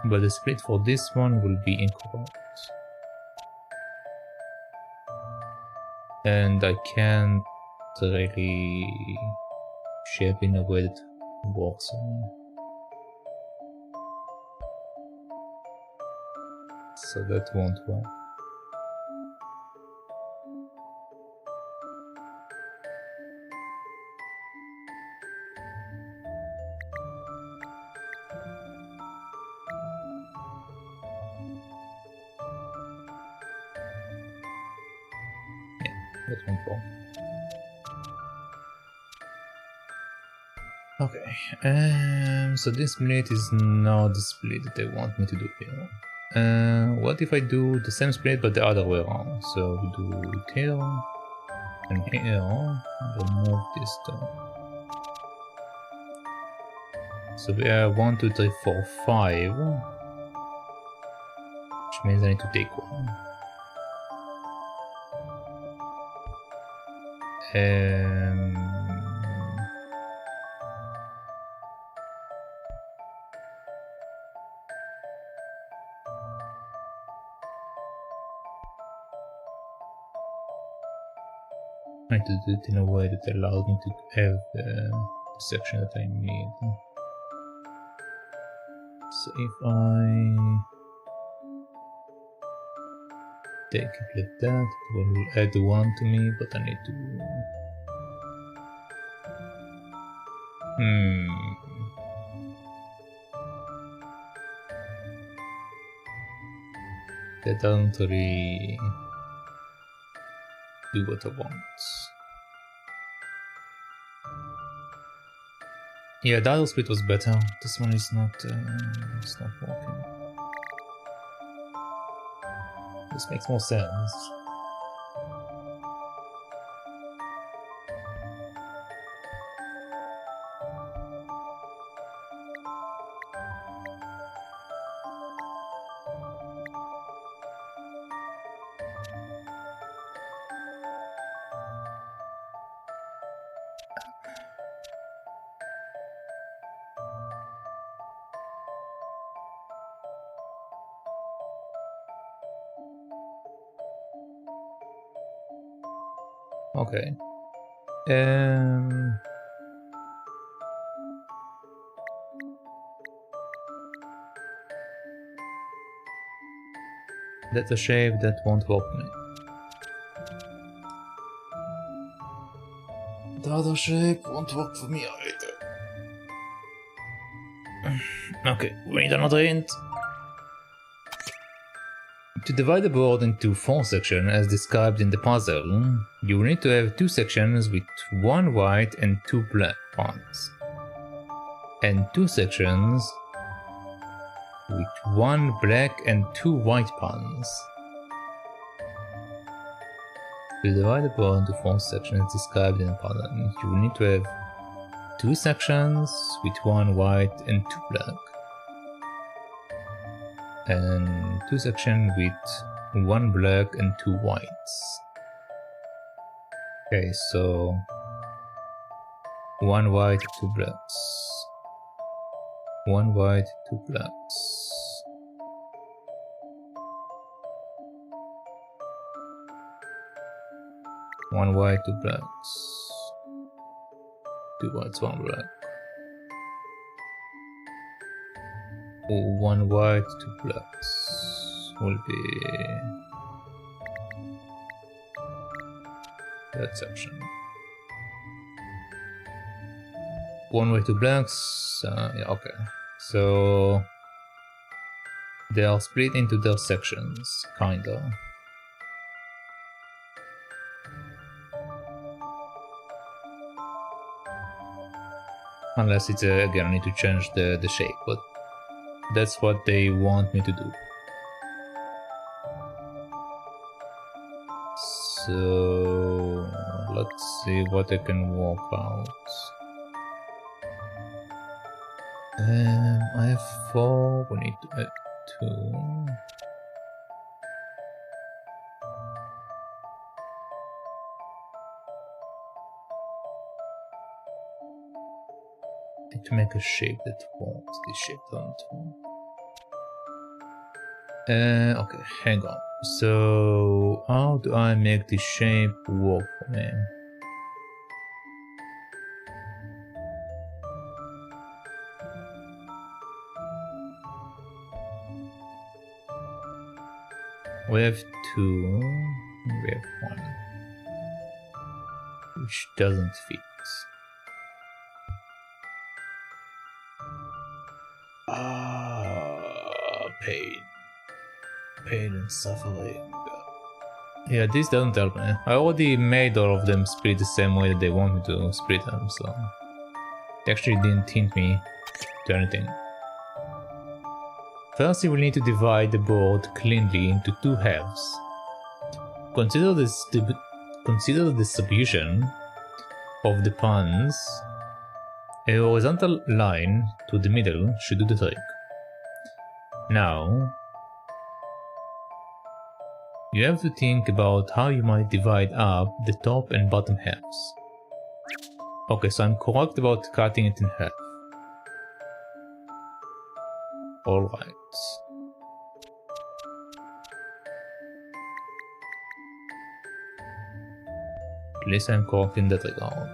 but the split for this one will be incorrect. and I can't really shape in a way that works on me. So that won't work. Yeah, that won't work. Okay, so this split is not the split that they want me to do here. What if I do the same split but the other way around? So we do it here and here, remove this down. So we have 1, 2, 3, 4, 5, which means I need to take one. I need to do it in a way that allows me to have the section that I need. So if I take it like that, it will add 1 to me, but I need to... That doesn't really do what I want. Yeah, the other split was better. This one is not, it's not working. This makes more sense. Okay. That's a shape that won't work for me. The other shape won't work for me either. Okay, we need another hint. To divide the board into 4 sections as described in the puzzle, you need to have 2 sections with 1 white and 2 black pawns, and 2 sections with 1 black and 2 white pawns. To divide the board into 4 sections as described in the puzzle, you need to have 2 sections with 1 white and 2 black, and 2 sections with 1 black and 2 whites. Okay, so 1 white, 2 blacks. 1 white, 2 blacks. 1 white, 2 blacks. 2 whites, 1 black. 1 white, 2 blacks will be that section. 1 white, 2 blacks. Yeah, okay. So they are split into their sections, kinda. Unless it's again, I need to change the shape, but that's what they want me to do. So let's see what I can work out. I have 4, we need to add 2. I need to make a shape that works. This shape doesn't work. Okay, hang on. So, how do I make the shape work for me? We have two, we have one, which doesn't fit. Pain and suffering. Yeah, this doesn't help me. I already made all of them split the same way that they want me to split them, so it actually didn't hint me to anything. First, you will need to divide the board cleanly into two halves. Consider the distribution of the pawns. A horizontal line to the middle should do the trick. Now, you have to think about how you might divide up the top and bottom halves. Okay, so I'm correct about cutting it in half. Alright. At least I'm correct in that regard.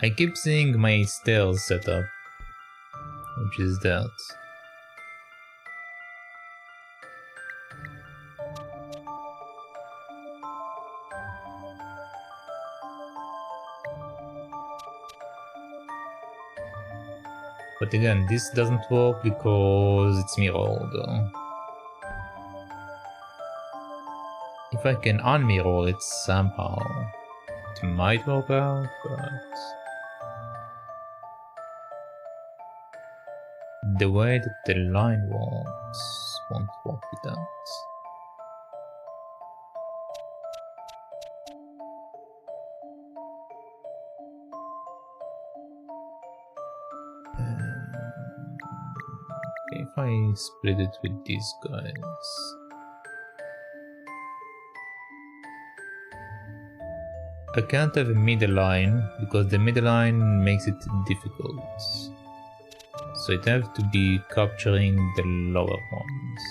I keep seeing my stairs setup, which is that. But again, this doesn't work because it's mirrored. If I can unmirror it somehow, it might work out, but the way that the line works won't work with that. Okay, if I split it with these guys, I can't have a middle line because the middle line makes it difficult. So it have to be capturing the lower ones.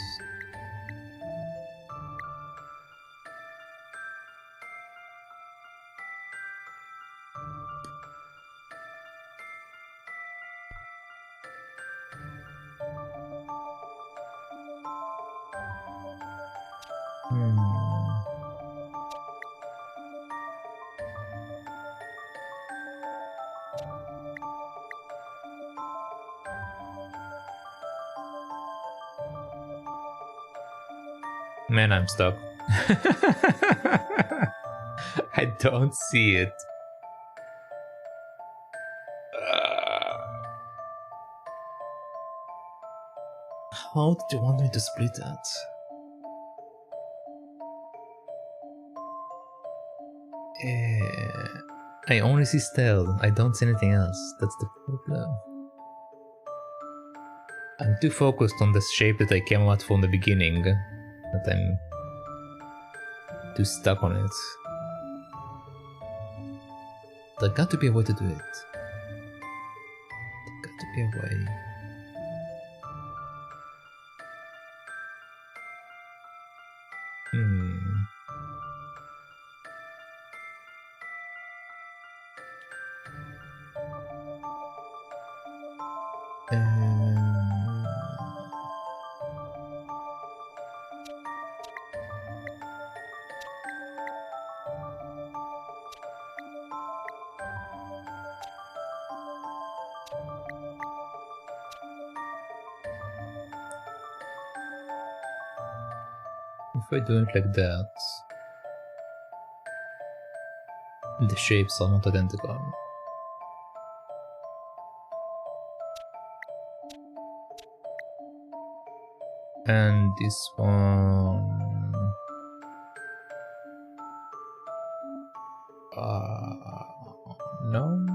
Man, I'm stuck. I don't see it. How did you want me to split that? I only see stairs. I don't see anything else. That's the problem. I'm too focused on the shape that I came out from the beginning that I'm too stuck on it. There got to be a way to do it. There got to be a way. If I do it like that, the shapes are not identical. And this one... no?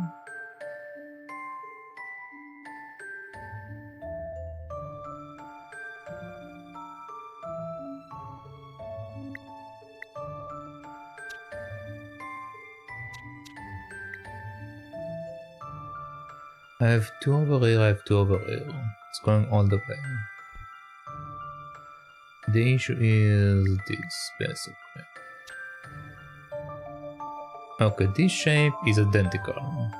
I have 2 over here, I have 2 over here. It's going all the way. The issue is this, basically. Okay, this shape is identical.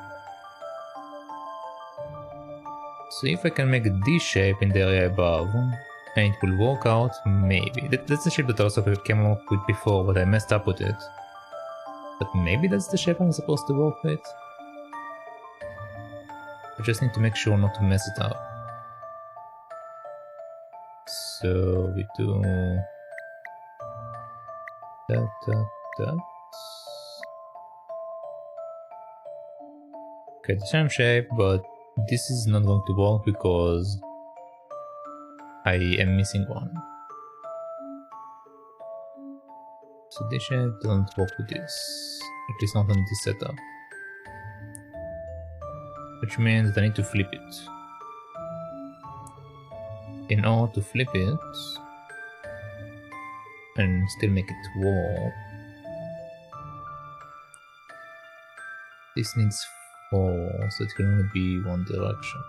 So if I can make this shape in the area above, and it will work out, maybe. That's the shape that I also came up with before, but I messed up with it. But maybe that's the shape I'm supposed to work with? I just need to make sure not to mess it up. So we do that. Okay, the same shape, but this is not going to work because I am missing one. So this shape doesn't work with this, at least not on this setup. Which means that I need to flip it. In order to flip it and still make it work, this needs 4, so it can only be one direction.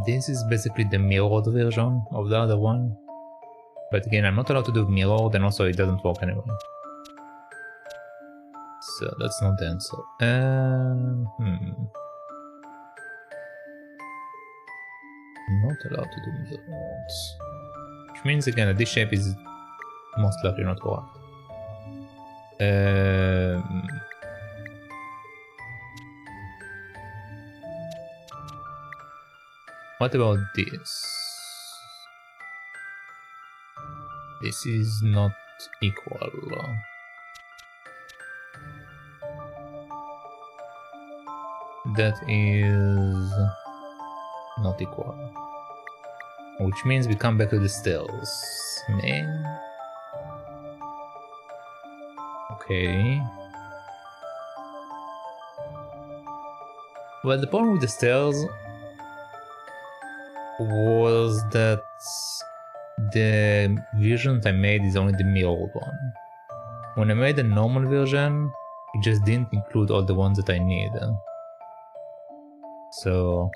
This is basically the mirrored version of the other one. But again, I'm not allowed to do mirrored, and also it doesn't work anyway. So that's not the answer. Not allowed to do mirrored. Which means again that this shape is most likely not correct. What about this? This is not equal. That is not equal. Which means we come back to the stairs. Man. Okay. Well, the problem with the stairs was that the version that I made is only the mirrored one. When I made the normal version, it just didn't include all the ones that I need. So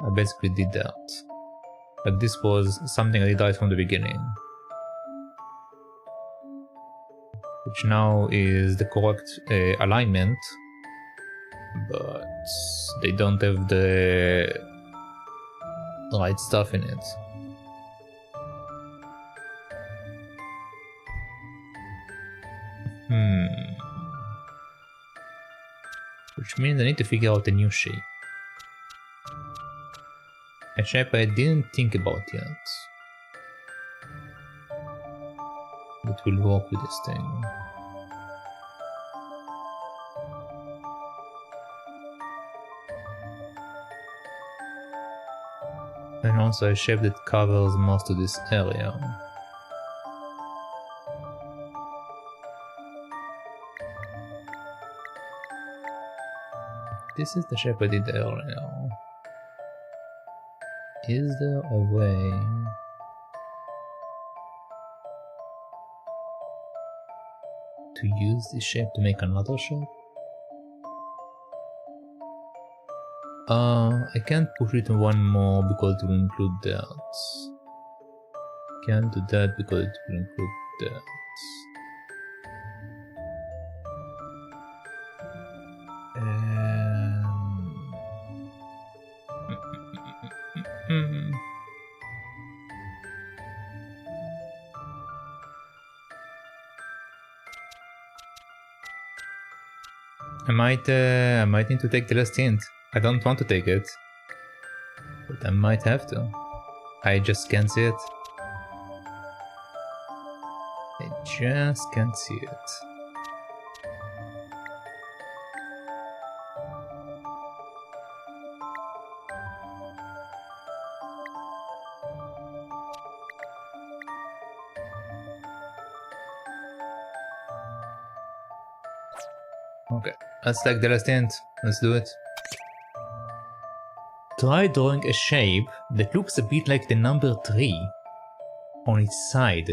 I basically did that. Like this was something I did right from the beginning. Which now is the correct alignment, but they don't have the right stuff in it. Which means I need to figure out a new shape. A shape I didn't think about yet. That will work with this thing. And also a shape that covers most of this area. This is the shape I did earlier. Is there a way to use this shape to make another shape? I can't push it one more because it will include that. Can't do that because it will include that. I might need to take the last hint. I don't want to take it, but I might have to. I just can't see it. I just can't see it. Okay, let's take the last hint. Let's do it. Try drawing a shape that looks a bit like the number 3 on its side,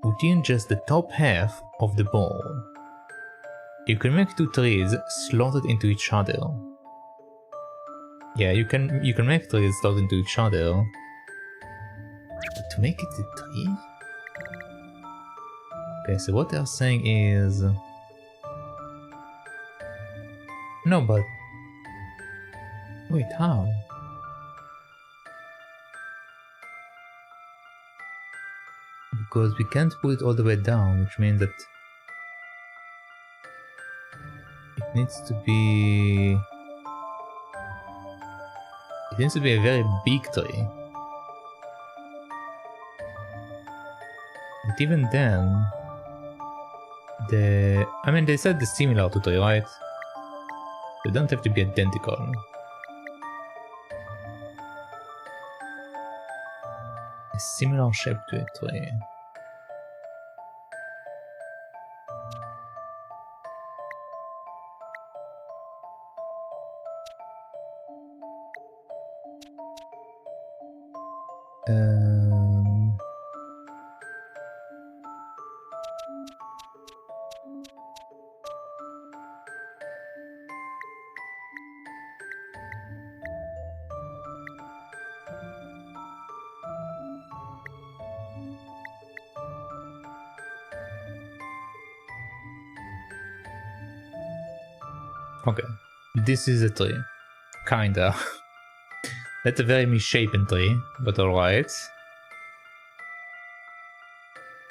within just the top half of the ball. You can make 2 trees slotted into each other. Yeah, you can make trees slotted into each other. But to make it a tree? Okay, so what they're saying is... No, but... Wait, how? Because we can't put it all the way down, which means that... It needs to be... It needs to be a very big tree. But even then... I mean, they said the similar to tree, right? They don't have to be identical. A similar shape to a tree. Okay, this is a tree. Kinda. That's a very misshapen tree, but alright.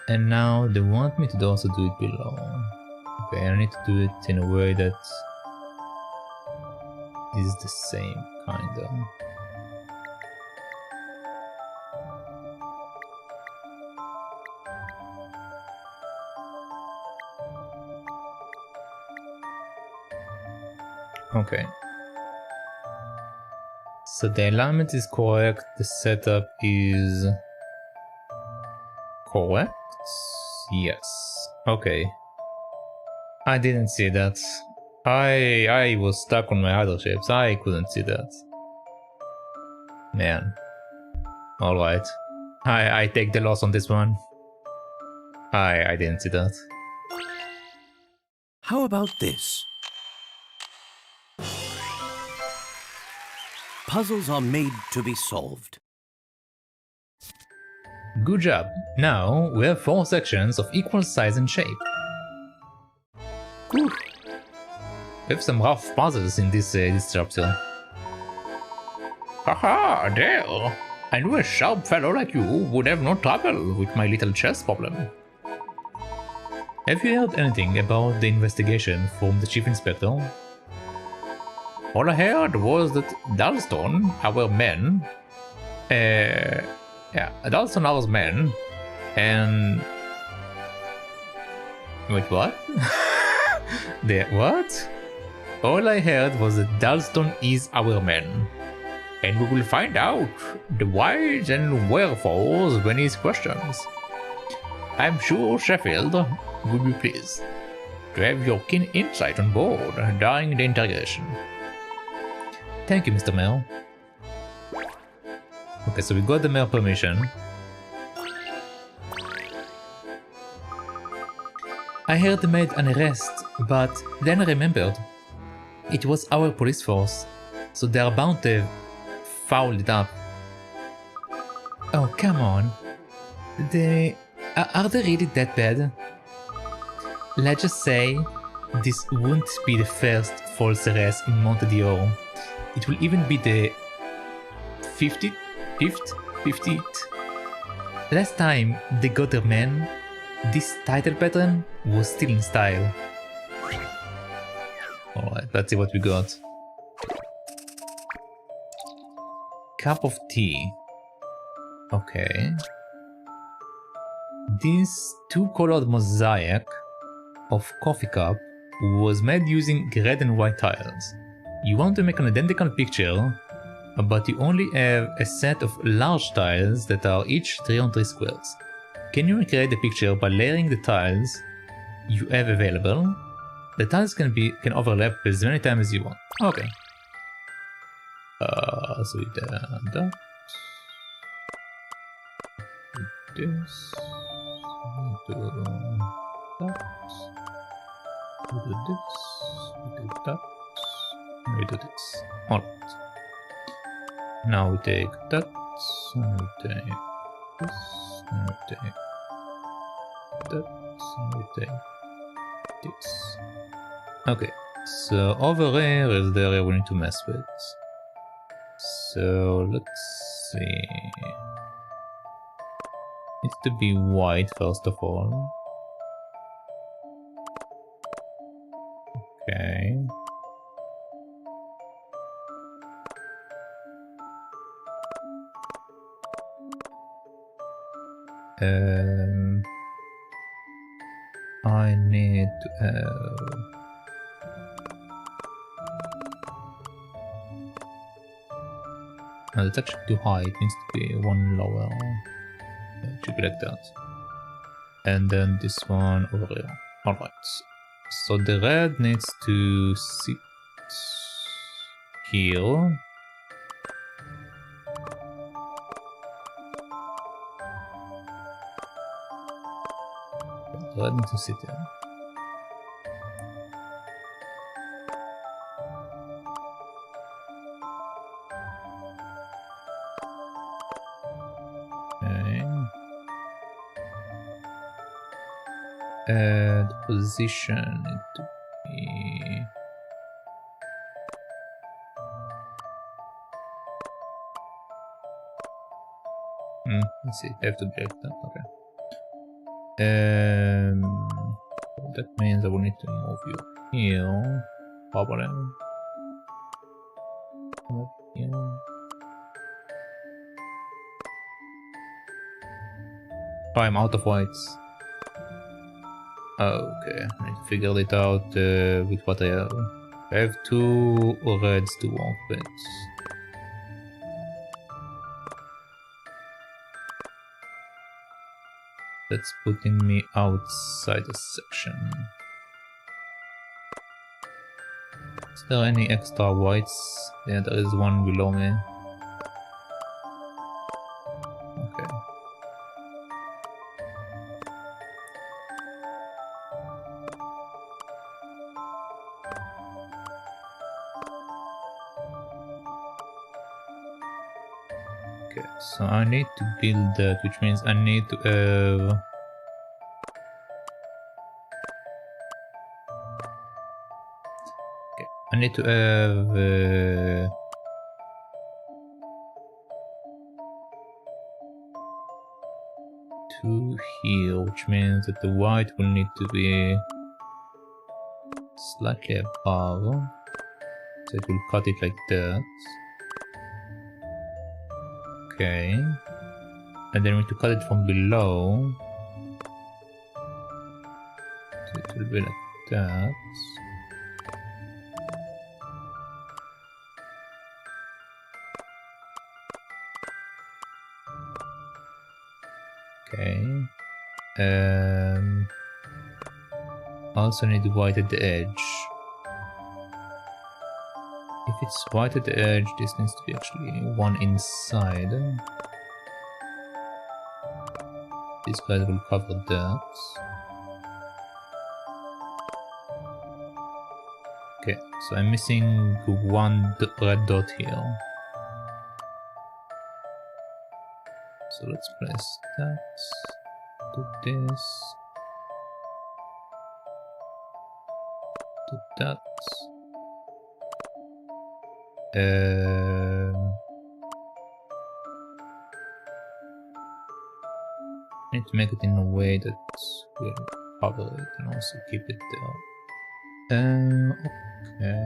And now they want me to also do it below. Okay, I need to do it in a way that is the same, kinda. Okay. So the alignment is correct, the setup is correct? Yes. Okay. I didn't see that. I was stuck on my other shapes, I couldn't see that. Man. Alright. I take the loss on this one. I didn't see that. How about this? Puzzles are made to be solved. Good job. Now we have 4 sections of equal size and shape. Whew. We have some rough puzzles in this chapter. Haha, there! I knew a sharp fellow like you would have no trouble with my little chess problem. Have you heard anything about the investigation from the Chief Inspector? All I heard was that Dalston, our men, Dalston, our men, and... Wait, what? What? All I heard was that Dalston is our men, and we will find out the whys and wherefores when he questions. I'm sure Sheffield would be pleased to have your keen insight on board during the interrogation. Thank you, Mr. Mayor. Okay, so we got the mayor permission. I heard they made an arrest, but then I remembered. It was our police force, so they are bound to foul it up. Oh, come on. Are they really that bad? Let's just say, this won't be the first false arrest in Monte. It will even be the 50th? Last time they got their men, this title pattern was still in style. Alright, let's see what we got. Cup of tea. Okay. this two-colored mosaic of coffee cup was made using red and white tiles. You want to make an identical picture, but you only have a set of large tiles that are each 3 on 3 squares. Can you recreate the picture by layering the tiles you have available? The tiles can overlap as many times as you want. Okay. So we did that. This. We do that. We do this. We do that. And we do this. Alright. Now we take that. And we take this. And we take that. And we take this. Okay. So over here is the area we need to mess with. So let's see. Needs to be white first of all. Okay. I need to have. No, that's actually too high. It needs to be one lower. It should be like that. And then this one over here. Alright. So the red needs to sit here. The red needs to sit there. The position need to be let's see, I have to break that, okay. That means I will need to move you here, probably. Here. Oh, I'm out of whites. Okay, I need to figure it out with what I have. I have 2 reds to work with. That's putting me outside the section. Is there any extra whites? Yeah, there is one below me. Okay. Okay, so I need to build that, which means I need to have... Okay, I need to have... 2 here, which means that the white will need to be slightly above. So it will cut it like that. Okay. And then we need to cut it from below. So it will be like that. Okay. Also need white at the edge. If it's white at the edge, this needs to be actually one inside. These guys will cover that. Okay, so I'm missing one red dot here. So let's place that, do this, do that. Need to make it in a way that will cover it and also keep it there. Okay.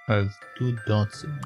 Has 2 dots in it.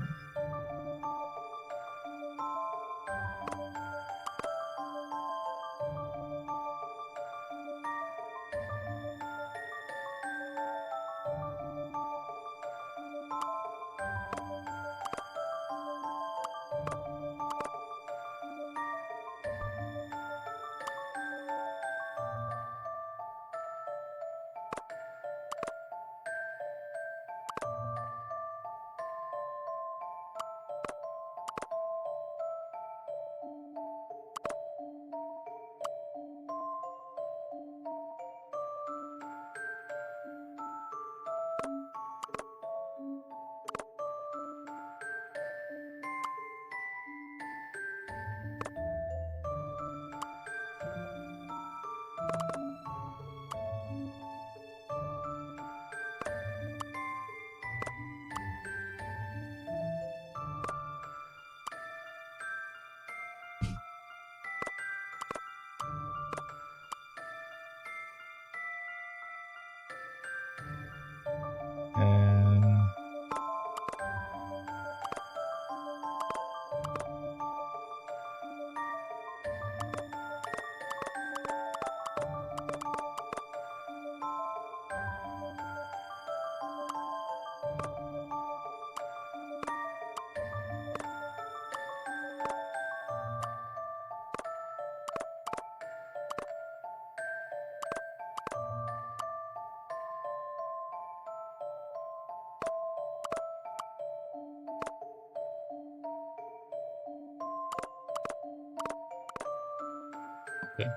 Okay.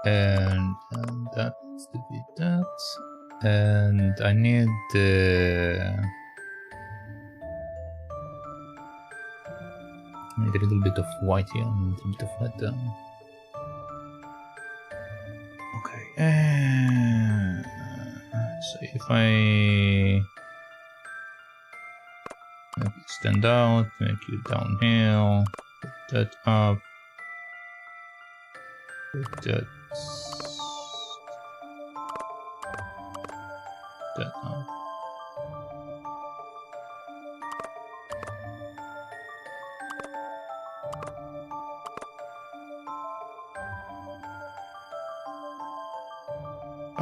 And that needs to be that. And I need a little bit of white here and a little bit of red there. Okay. So if I make it stand out, make you downhill, put that up, put that up.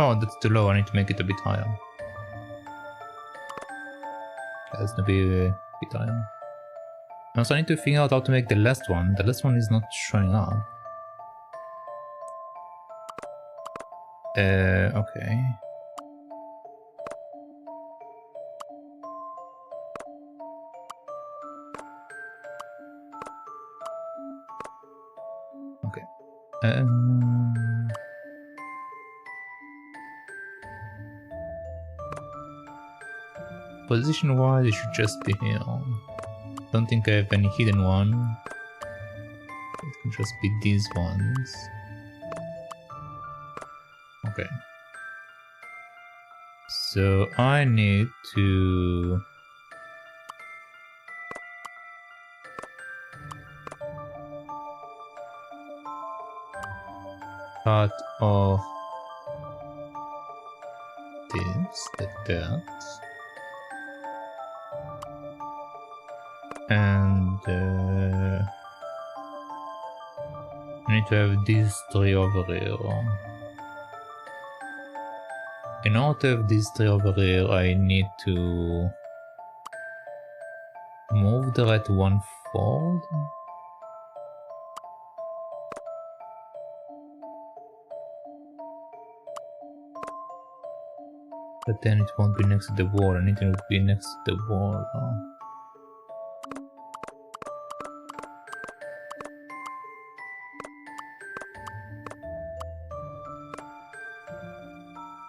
Oh, that's too low. I need to make it a bit higher. That's gonna be a bit higher. Also, I need to figure out how to make the last one. The last one is not showing up. Okay. Okay. Position wise, it should just be here. Don't think I have any hidden one. It can just be these ones. Okay. So I need to cut off this, like that. And I need to have these 3 over here. In order to have these 3 over here, I need to move the red one forward. But then it won't be next to the wall. I need it to be next to the wall.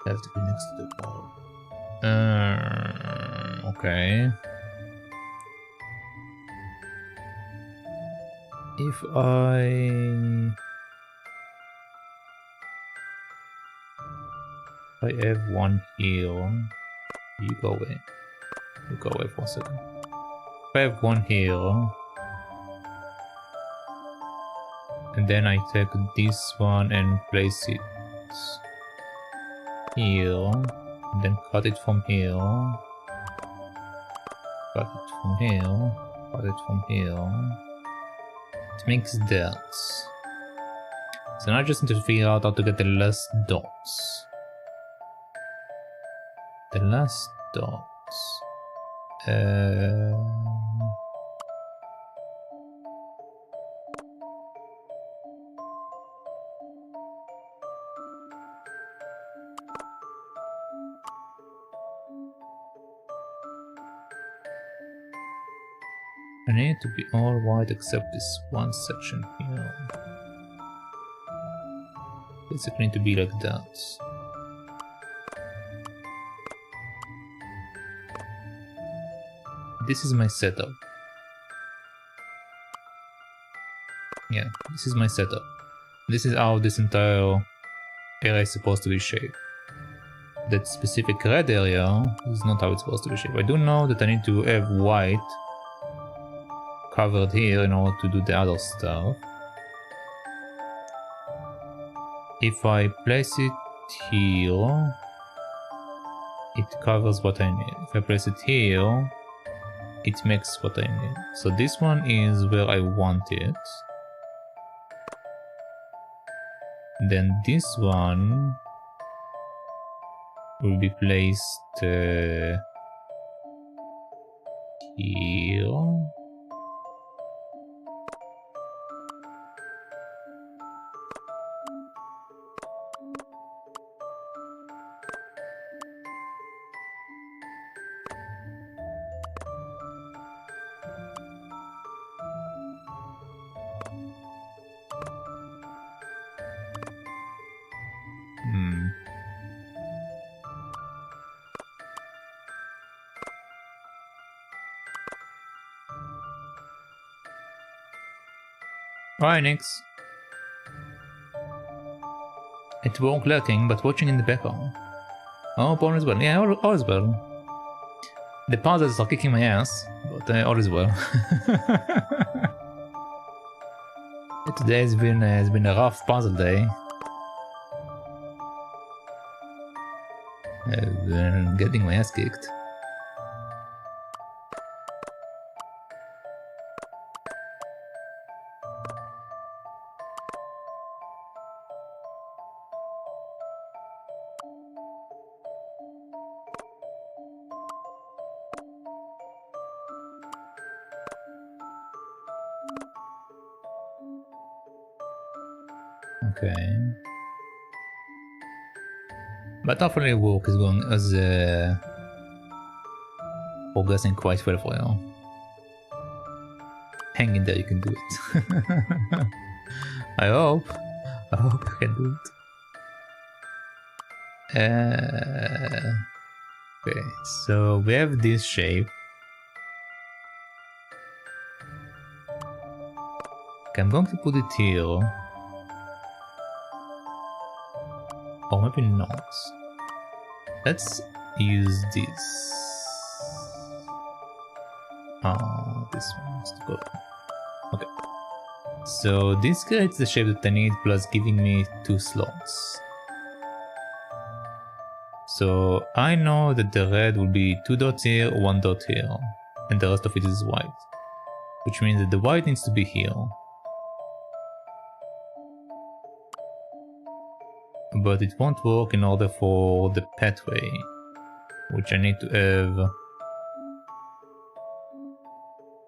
Have to be next to the wall. Okay. If I have one here, you go away. You go away for a second. If I have one here, and then I take this one and place it here, and then cut it from here, Cut it from here. Cut it from here. It makes dots. So now I just need to figure out how to get the last dots. The last dots. I need to be all white except this one section here. Basically need to be like that. This is my setup. Yeah, this is my setup. This is how this entire area is supposed to be shaped. That specific red area is not how it's supposed to be shaped. I do know that I need to have white covered here in order to do the other stuff. If I place it here, it covers what I need. If I place it here, it makes what I need. So this one is where I want it. Then this one will be placed here. Hi, Nix. It won't lurking, but watching in the background. Oh, all is well. Yeah, all is well. The puzzles are kicking my ass, but all is well. Today has been a rough puzzle day. I've been getting my ass kicked. Okay. But hopefully work is going as progressing quite well for you. Hang in there, you can do it. I hope you can do it. Okay, so we have this shape. Okay, I'm going to put it here. Or maybe not. Let's use this. This one has to go. Okay. So this creates the shape that I need, plus giving me 2 slots. So I know that the red will be 2 dots here, 1 dot here, and the rest of it is white. Which means that the white needs to be here. But it won't work in order for the pathway, which I need to have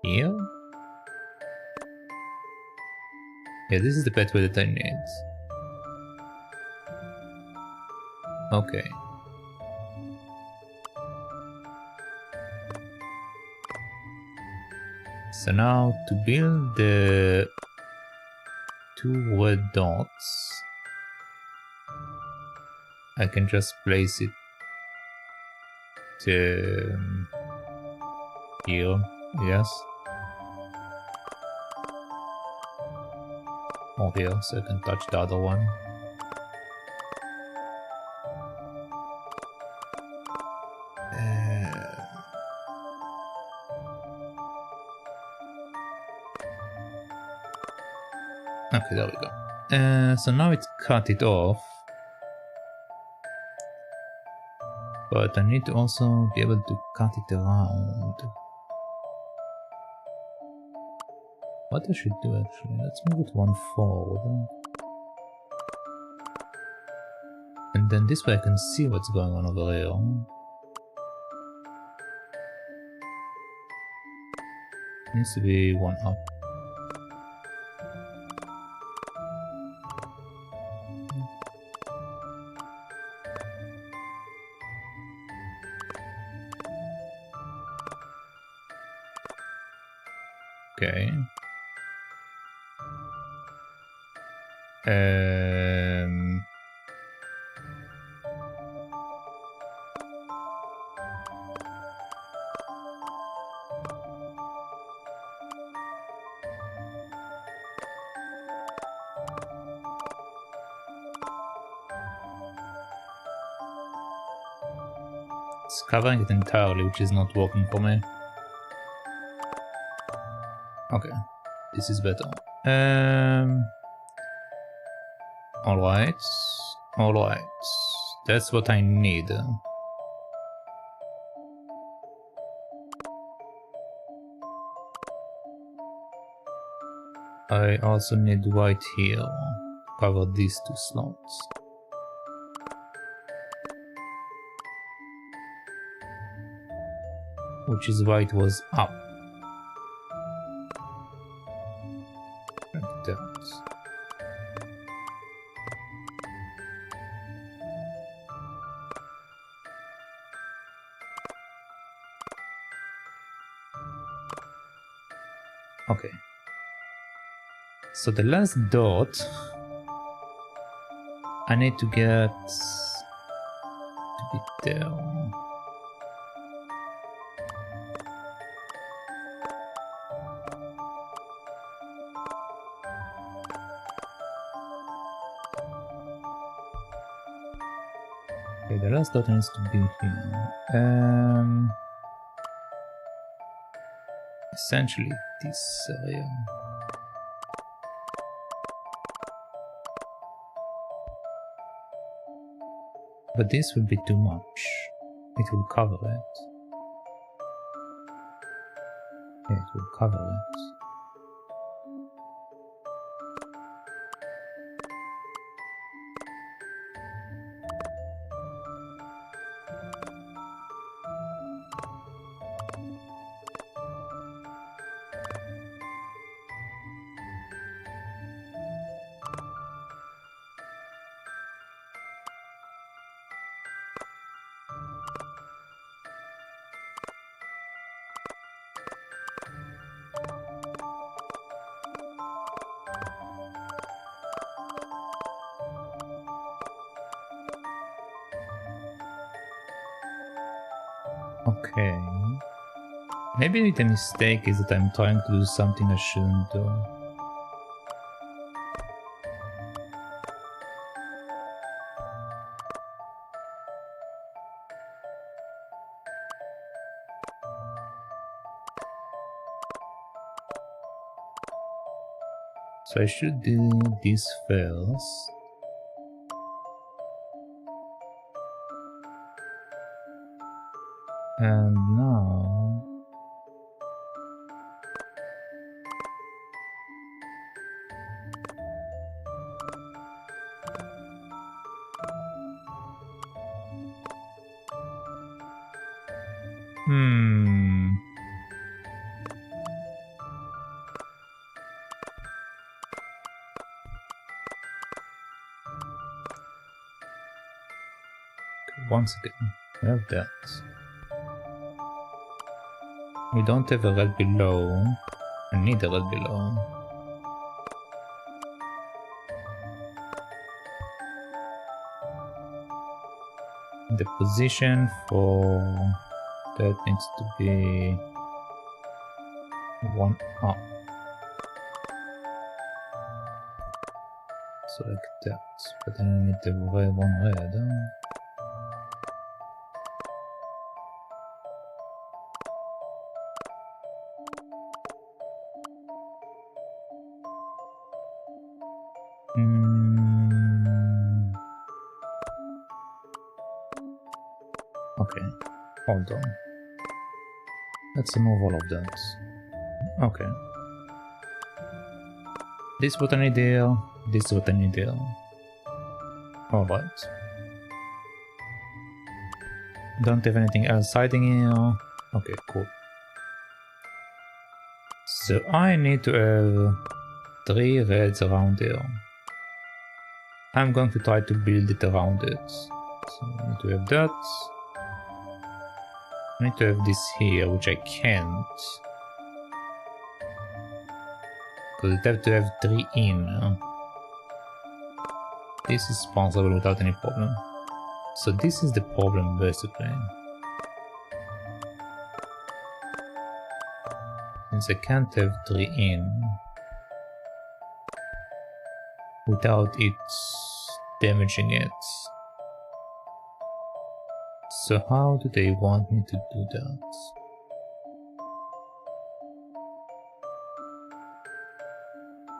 here. Yeah, this is the pathway that I need. Okay. So now to build the 2 red dots, I can just place it here, yes. Or here, so I can touch the other one. Okay, there we go. So now it's cut it off. But I need to also be able to cut it around. What I should do actually, let's move it one forward. And then this way I can see what's going on over here. Needs to be one up. Okay. It's covering it entirely, which is not working for me. Okay, this is better. Alright. Alright. That's what I need. I also need white here to cover these two slots. Which is why it was up. Like that. Okay. So the last dot I need to get to be there. Okay, the last dot needs to be here. Essentially this area. But this will be too much. It will cover it. Yeah, it will cover it. Okay. Maybe the mistake is that I'm trying to do something I shouldn't do. So I should do this first. And now... Once again, we have that. We don't have a red below. I need a red below. The position for that needs to be one up. So like that. But then I need the red one red. Okay, hold on. Let's remove all of that. Okay. This is what I need there. This is what I need there. Alright. Don't have anything else hiding here. Okay, cool. So I need to have 3 reds around here. I'm going to try to build it around it. So I need to have that. I need to have this here, which I can't. Because it have to have 3 in. This is possible without any problem. So this is the problem basically. Since I can't have 3 in without it damaging it. So how do they want me to do that?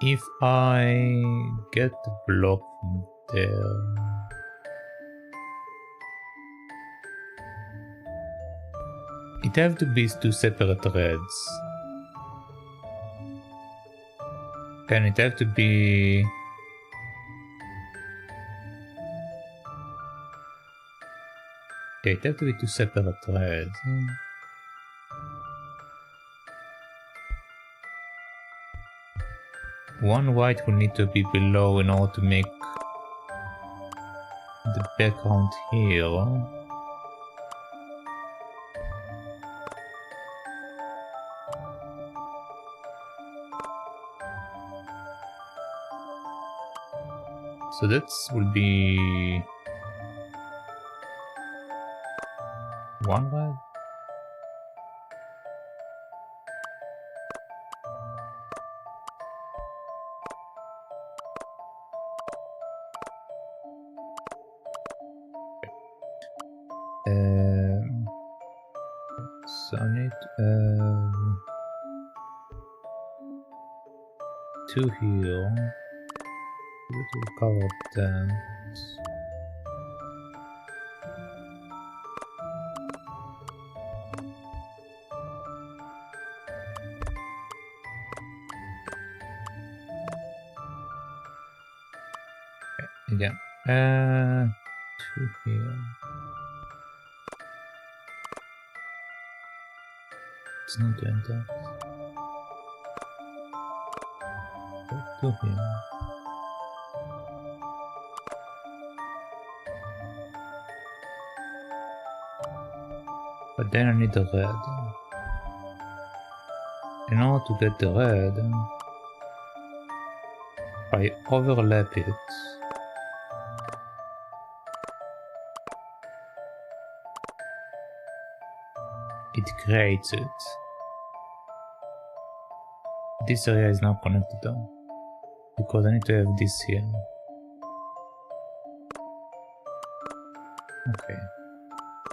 If I get the block from there... It have to be 2 separate reds. And it have to be... Yeah, it have to be 2 separate reds. One white will need to be below in order to make the background here. So that will be 1 red. So I need 2 here. To cover that. Okay, again. 2 here. It's not doing that. 2 here. But then I need the red. In order to get the red, I overlap it. It creates it. This area is not connected though, because I need to have this here. Okay.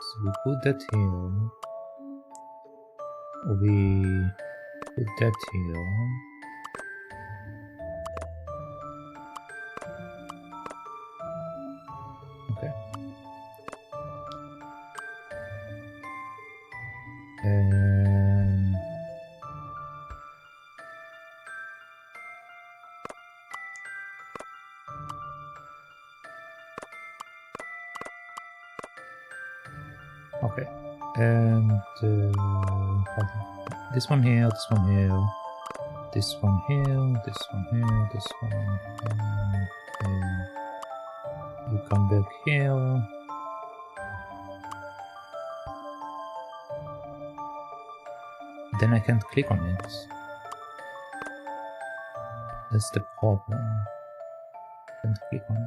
So we put that here. We put that here. Okay. Okay, and this one here, this one here, this one here, this one here, this one here. You come back here. Then I can't click on it. That's the problem. Can't click on it.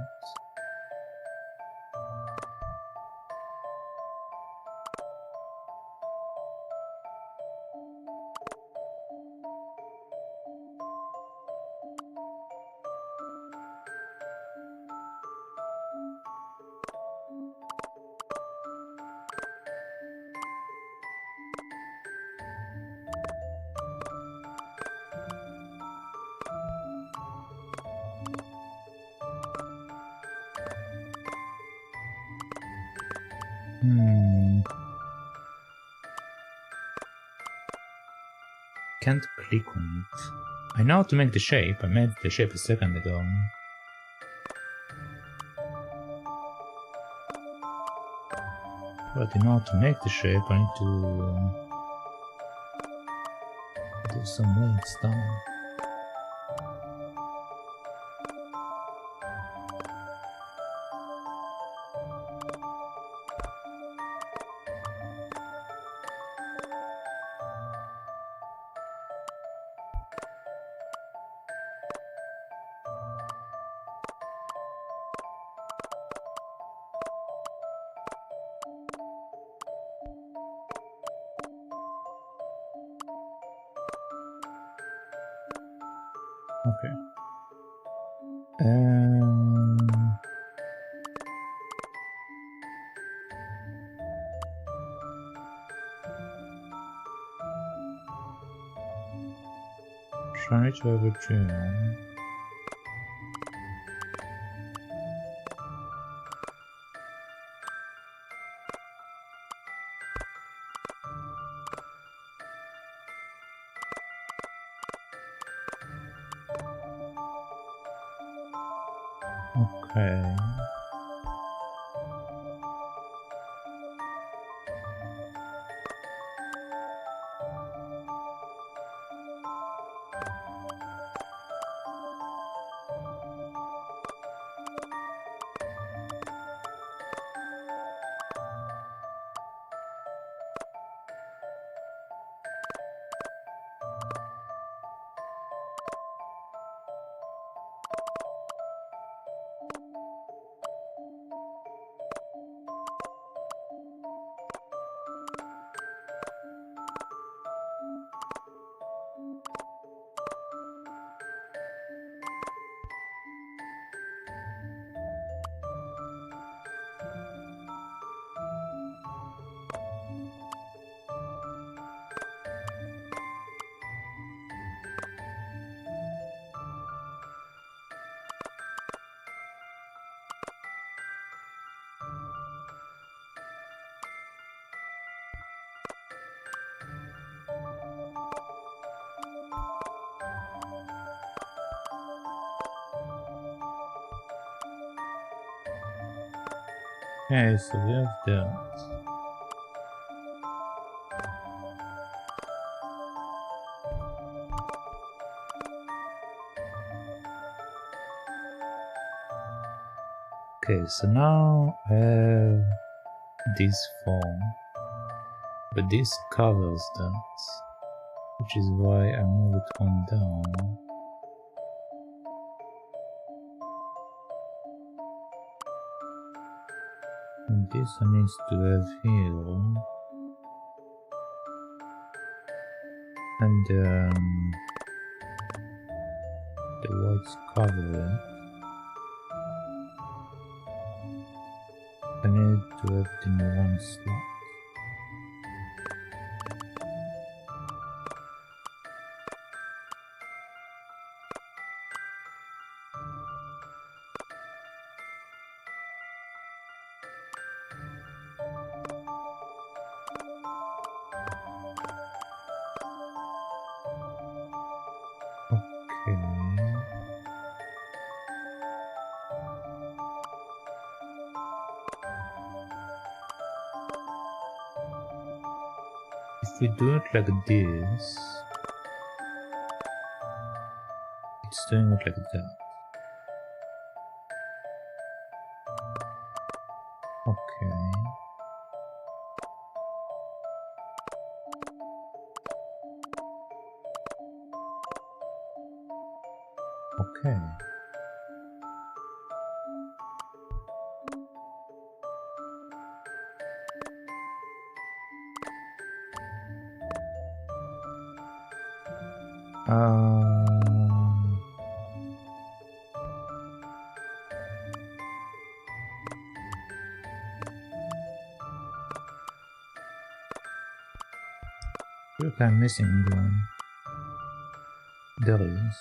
Can't click on it. I know how to make the shape. I made the shape a second ago. But in order to make the shape, I need to do some weird stuff. Okay. Try to have a gym. Okay. Okay, so we have that. Okay, so now I have this form, but this covers that, which is why I move it on down. And this I need to have here, and the whites cover it. I need to have it in one slot. If we do it like this, it's doing it like that. Okay. Okay. I think I'm missing one. There is.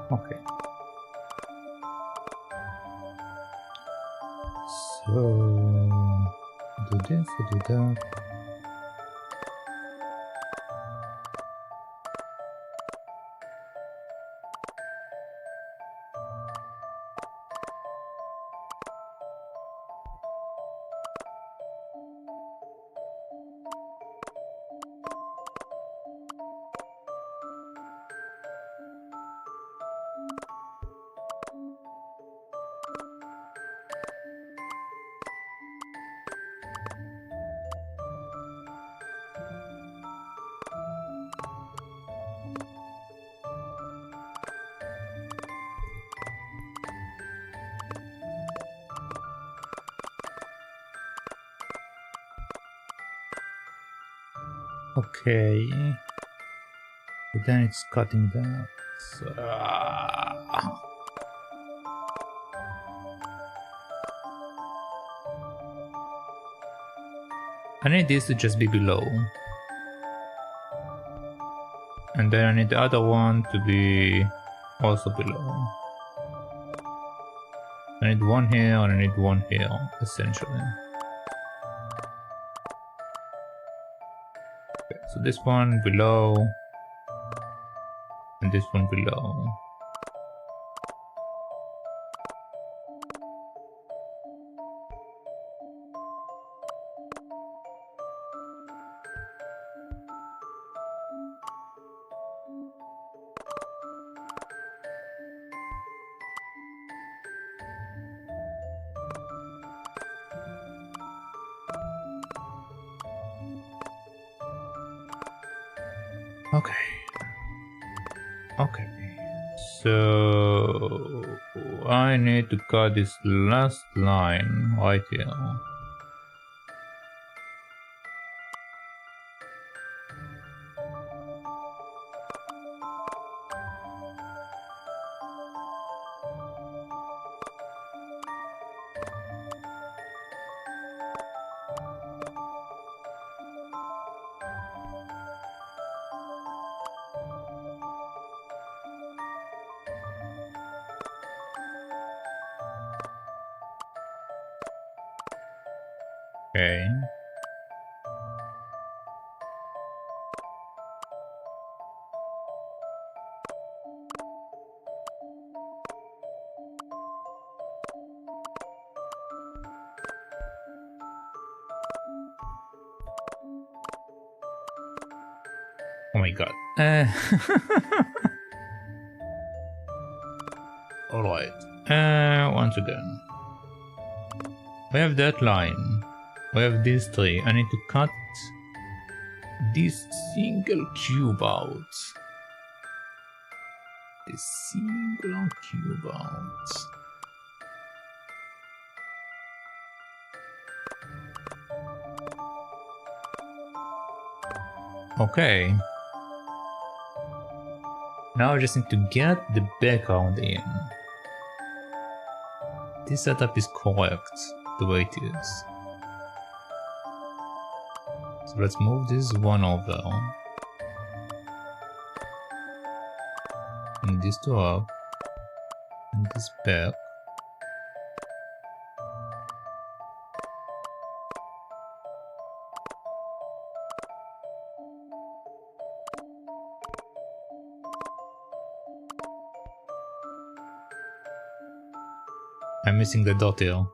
Okay. So do this, do that. Okay. But then it's cutting that. So, I need this to just be below. And then I need the other one to be also below. I need one here and I need one here, essentially. Okay, so this one below and this one below. Okay. Okay. So I need to cut this last line right here. Okay. Oh my god. Alright. Once again. We have that line. We have these three. I need to cut this single cube out. This single cube out. Okay. Now I just need to get the background in. This setup is correct the way it is. So let's move this one over. And this two up. And this back. I'm missing the dot here.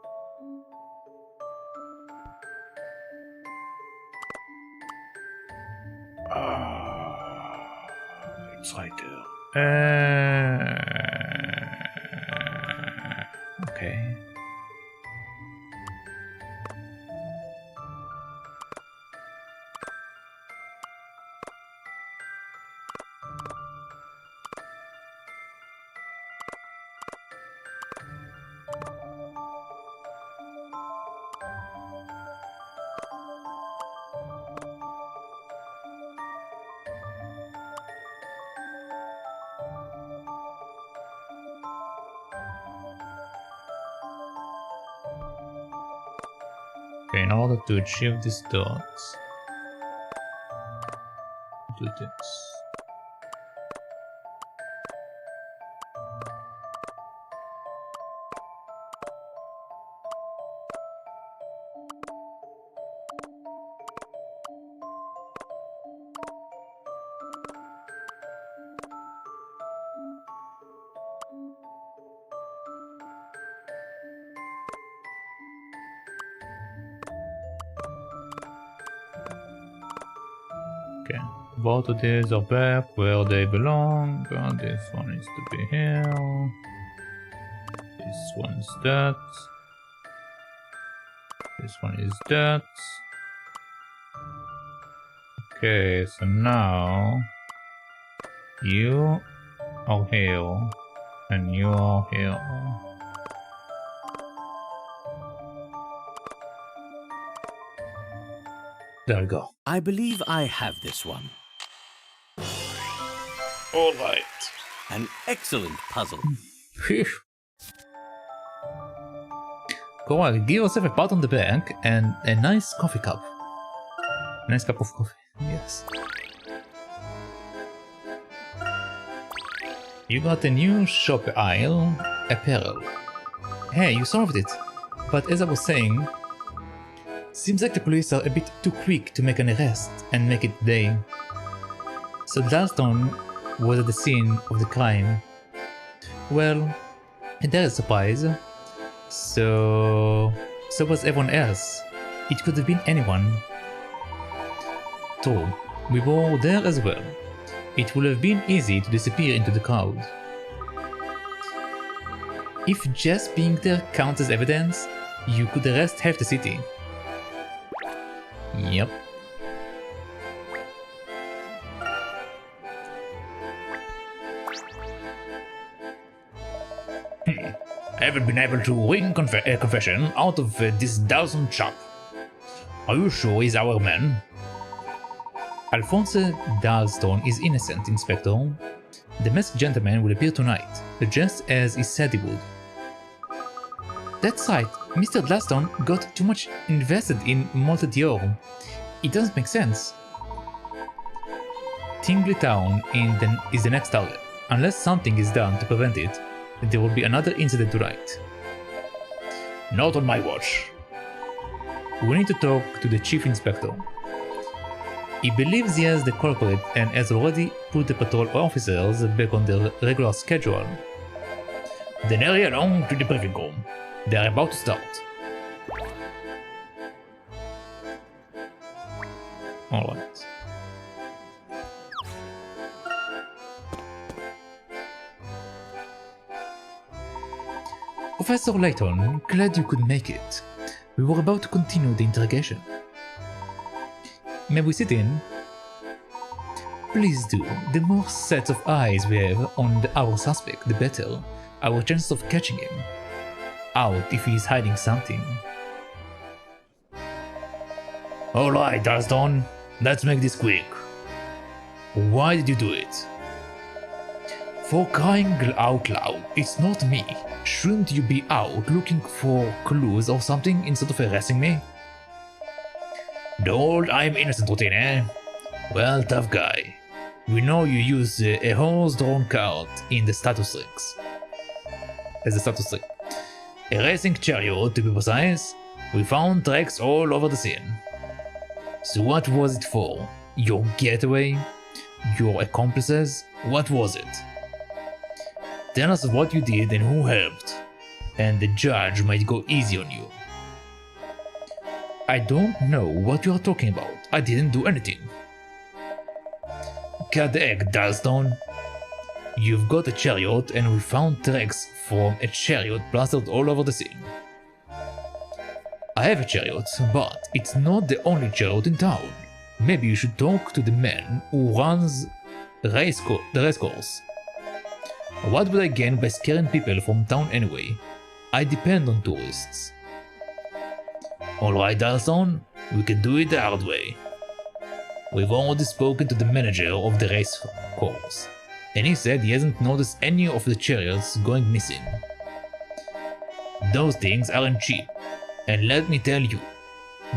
It's right there. Okay. Okay, in order to achieve this dot, do this. Okay, both of these are back where they belong. This one needs to be here. This one's that. This one is that. Okay, so now you are here and you are here. There we go. I believe I have this one. All right. An excellent puzzle. Phew. Go on, give yourself a pat on the back and a nice coffee cup. A nice cup of coffee, yes. You got a new shop aisle, apparel. Hey, you solved it. But as I was saying, seems like the police are a bit too quick to make an arrest and make it day. So Dalston was at the scene of the crime. Well, there is a surprise. So was everyone else. It could have been anyone. True, we were there as well. It would have been easy to disappear into the crowd. If just being there counts as evidence, you could arrest half the city. Yep. I haven't been able to wring a confession out of this Dawson chap. Are you sure he's our man? Alphonse Dalston is innocent, Inspector. The masked gentleman will appear tonight, just as he said he would. That's right, Mr. Dalston got too much invested in Monte. It doesn't make sense. Tingley Town is the next target. Unless something is done to prevent it, there will be another incident tonight. Not on my watch. We need to talk to the Chief Inspector. He believes he has the culprit and has already put the patrol officers back on their regular schedule. Then hurry along to the briefing room. They are about to start. Alright. Professor Layton, glad you could make it. We were about to continue the interrogation. May we sit in? Please do. The more sets of eyes we have on our suspect, the better. Our chances of catching him out if he is hiding something. Alright, Dalston. Let's make this quick. Why did you do it? For crying out loud, it's not me. Shouldn't you be out looking for clues or something instead of arresting me? The old I'm innocent routine, eh? Well, tough guy. We know you use a horse-drawn cart in the status rings. As a status ring. A racing chariot, to be precise. We found tracks all over the scene. So what was it for? Your getaway? Your accomplices? What was it? Tell us what you did and who helped, and the judge might go easy on you. I don't know what you are talking about. I didn't do anything. Cut the egg, Dalston. You've got a chariot and we found tracks from a chariot plastered all over the scene. I have a chariot, but it's not the only chariot in town. Maybe you should talk to the man who runs the racecourse. What would I gain by scaring people from town anyway? I depend on tourists. Alright, Dalston, we can do it the hard way. We've already spoken to the manager of the race course, and he said he hasn't noticed any of the chariots going missing. Those things aren't cheap, and let me tell you,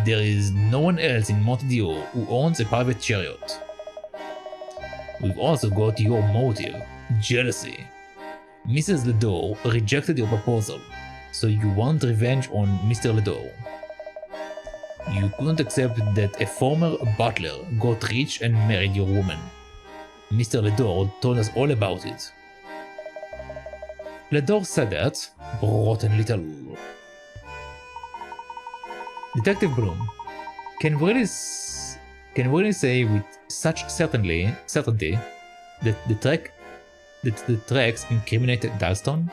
there is no one else in Monte who owns a private chariot. We've also got your motive, jealousy. Mrs. Ledore rejected your proposal, so you want revenge on Mr. Ledore. You couldn't accept that a former butler got rich and married your woman. Mr. Ledore told us all about it. Ledore said that, rotten little... Detective Bloom, can we really say with such certainty that the tracks incriminated Dalston?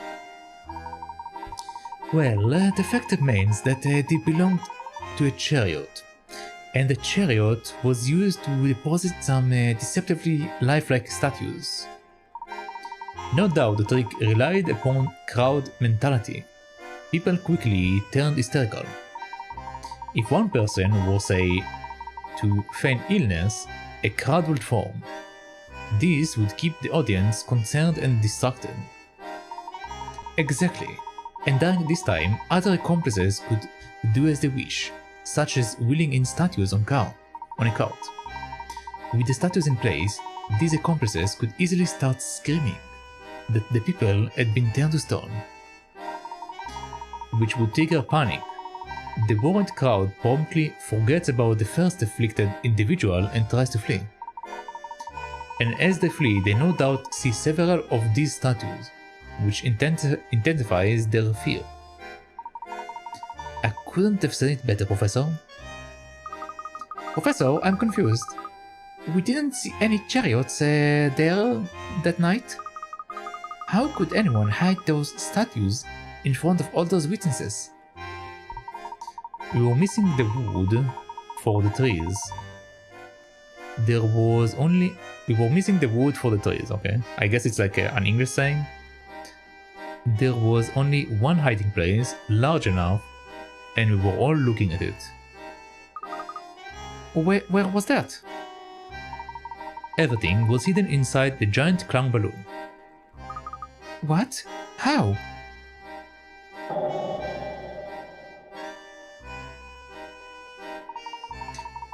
Well, the fact remains that they belonged to a chariot, and the chariot was used to deposit some deceptively lifelike statues. No doubt the trick relied upon crowd mentality. People quickly turned hysterical. If one person were, say, to feign illness, a crowd would form. This would keep the audience concerned and distracted. Exactly, and during this time, other accomplices could do as they wish, such as wheeling in statues on a cart. With the statues in place, these accomplices could easily start screaming that the people had been turned to stone, which would trigger panic. The worried crowd promptly forgets about the first afflicted individual and tries to flee. And as they flee, they no doubt see several of these statues, which intensifies their fear. I couldn't have said it better, Professor. Professor, I'm confused. We didn't see any chariots there that night? How could anyone hide those statues in front of all those witnesses? We were missing the wood for the trees. We were missing the wood for the trees, okay? I guess it's like an English saying. There was only one hiding place, large enough, and we were all looking at it. Where was that? Everything was hidden inside the giant clown balloon. What? How?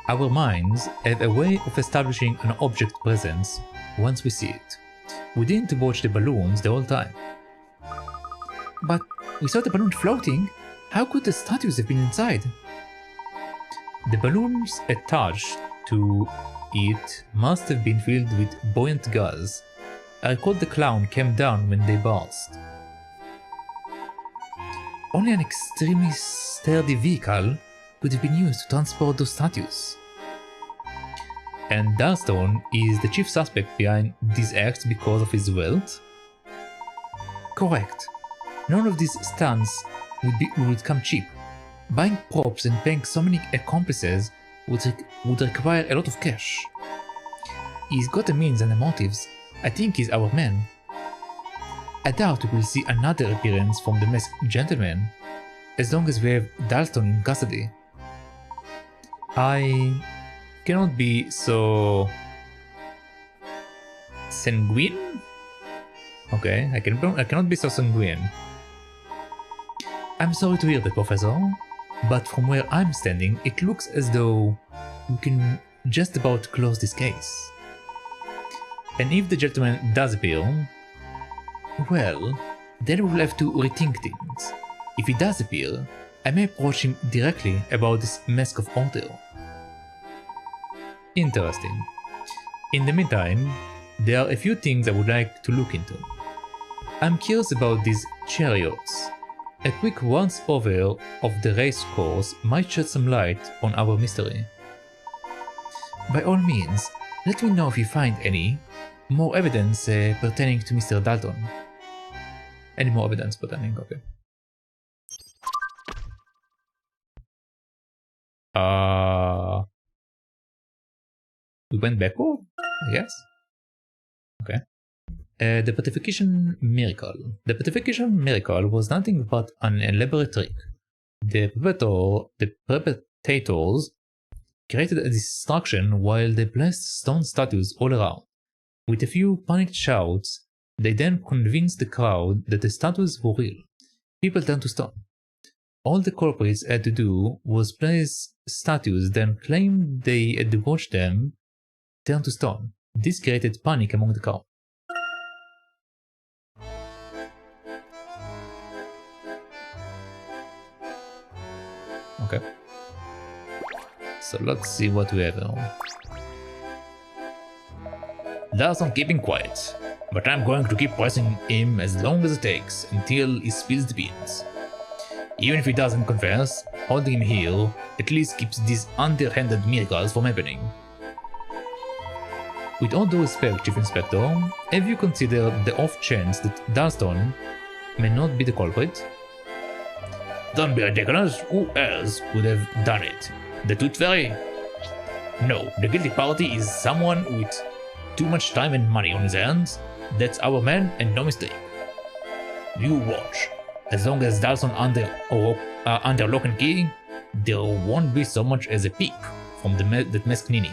Our minds have a way of establishing an object presence once we see it. We didn't watch the balloons the whole time. But we saw the balloon floating. How could the statues have been inside? The balloons attached to it must have been filled with buoyant gas. I recall the clown came down when they burst. Only an extremely sturdy vehicle could have been used to transport those statues. And Dalston is the chief suspect behind these acts because of his wealth? Correct. None of these stunts would come cheap. Buying props and paying so many accomplices would require a lot of cash. He's got the means and the motives. I think he's our man. I doubt we will see another appearance from the masked gentleman, as long as we have Dalston in custody. I cannot be so sanguine? Okay, I cannot be so sanguine. I'm sorry to hear that, Professor, but from where I'm standing, it looks as though we can just about close this case. And if the gentleman does appear, well, then we'll have to rethink things. If he does appear, I may approach him directly about this mask of order. Interesting. In the meantime, there are a few things I would like to look into. I'm curious about these chariots. A quick once-over of the race course might shed some light on our mystery. By all means, let me know if you find any more evidence pertaining to Mr. Dalton. Any more evidence pertaining, okay. We went backward, I guess? Okay. The Petrification Miracle. The Petrification Miracle was nothing but an elaborate trick. The perpetrators created a distraction while they placed stone statues all around. With a few panicked shouts, they then convinced the crowd that the statues were real. People turned to stone. All the culprits had to do was place statues, then claim they had watched them turn to stone. This created panic among the crowd. Okay. So let's see what we have now. Dalton keeping quiet, but I'm going to keep pressing him as long as it takes until he spills the beans. Even if he doesn't confess, holding him here at least keeps these underhanded miracles from happening. With all due respect, Chief Inspector, have you considered the off chance that Dalston may not be the culprit? Don't be ridiculous. Who else would have done it? The Tooth Fairy? No, the guilty party is someone with too much time and money on his hands. That's our man and no mistake. You watch. As long as Dalston under lock and key, there won't be so much as a peep from that masked ninny.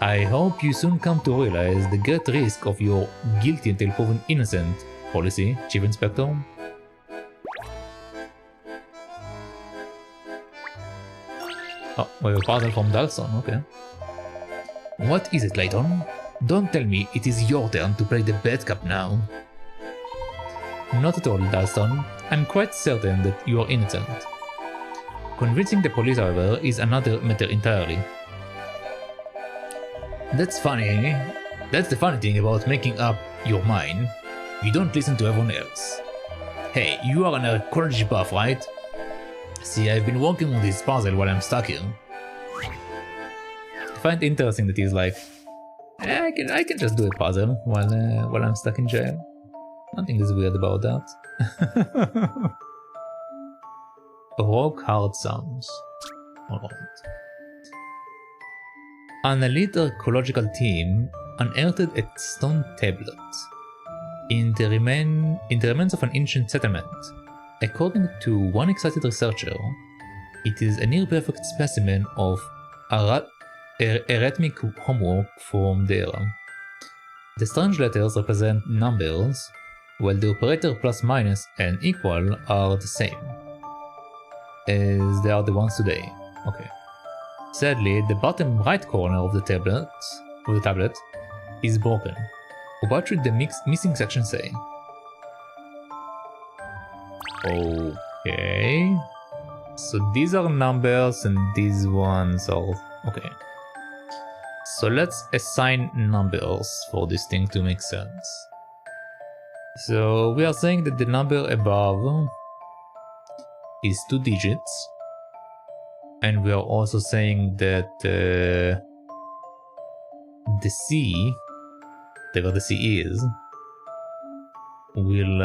I hope you soon come to realize the great risk of your guilty until proven innocent policy, Chief Inspector. Oh, we have a puzzle from Dalston, okay. What is it, Layton? Don't tell me it is your turn to play the bad cop now. Not at all, Dalston. I'm quite certain that you are innocent. Convincing the police, however, is another matter entirely. That's funny. That's the funny thing about making up your mind. You don't listen to everyone else. Hey, you are an archaeology buff, right? See, I've been working on this puzzle while I'm stuck here. I find it interesting that he's like, I can just do a puzzle while I'm stuck in jail. Nothing is weird about that. Rock hard sounds. Alright. An elite archaeological team unearthed a stone tablet in the remains of an ancient settlement. According to one excited researcher, it is a near-perfect specimen of arithmetic homework from the era. The strange letters represent numbers, while the operator plus minus and equal are the same, as they are the ones today. Okay. Sadly, the bottom right corner of the tablet is broken. What should the missing section say? Okay. So these are numbers and these ones are... okay. So let's assign numbers for this thing to make sense. So we are saying that the number above is 2 digits. And we are also saying that the C, whatever the C is, will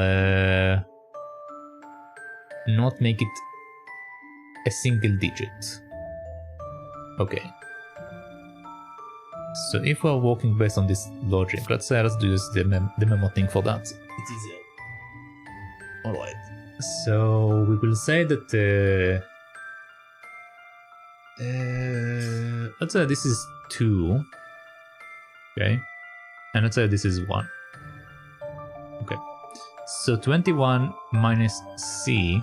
not make it a single digit. Okay. So if we're working based on this logic, let's do the memo thing for that. It's easier. Alright. So we will say that let's say this is 2. Okay. And let's say this is 1. Okay. So 21 minus C,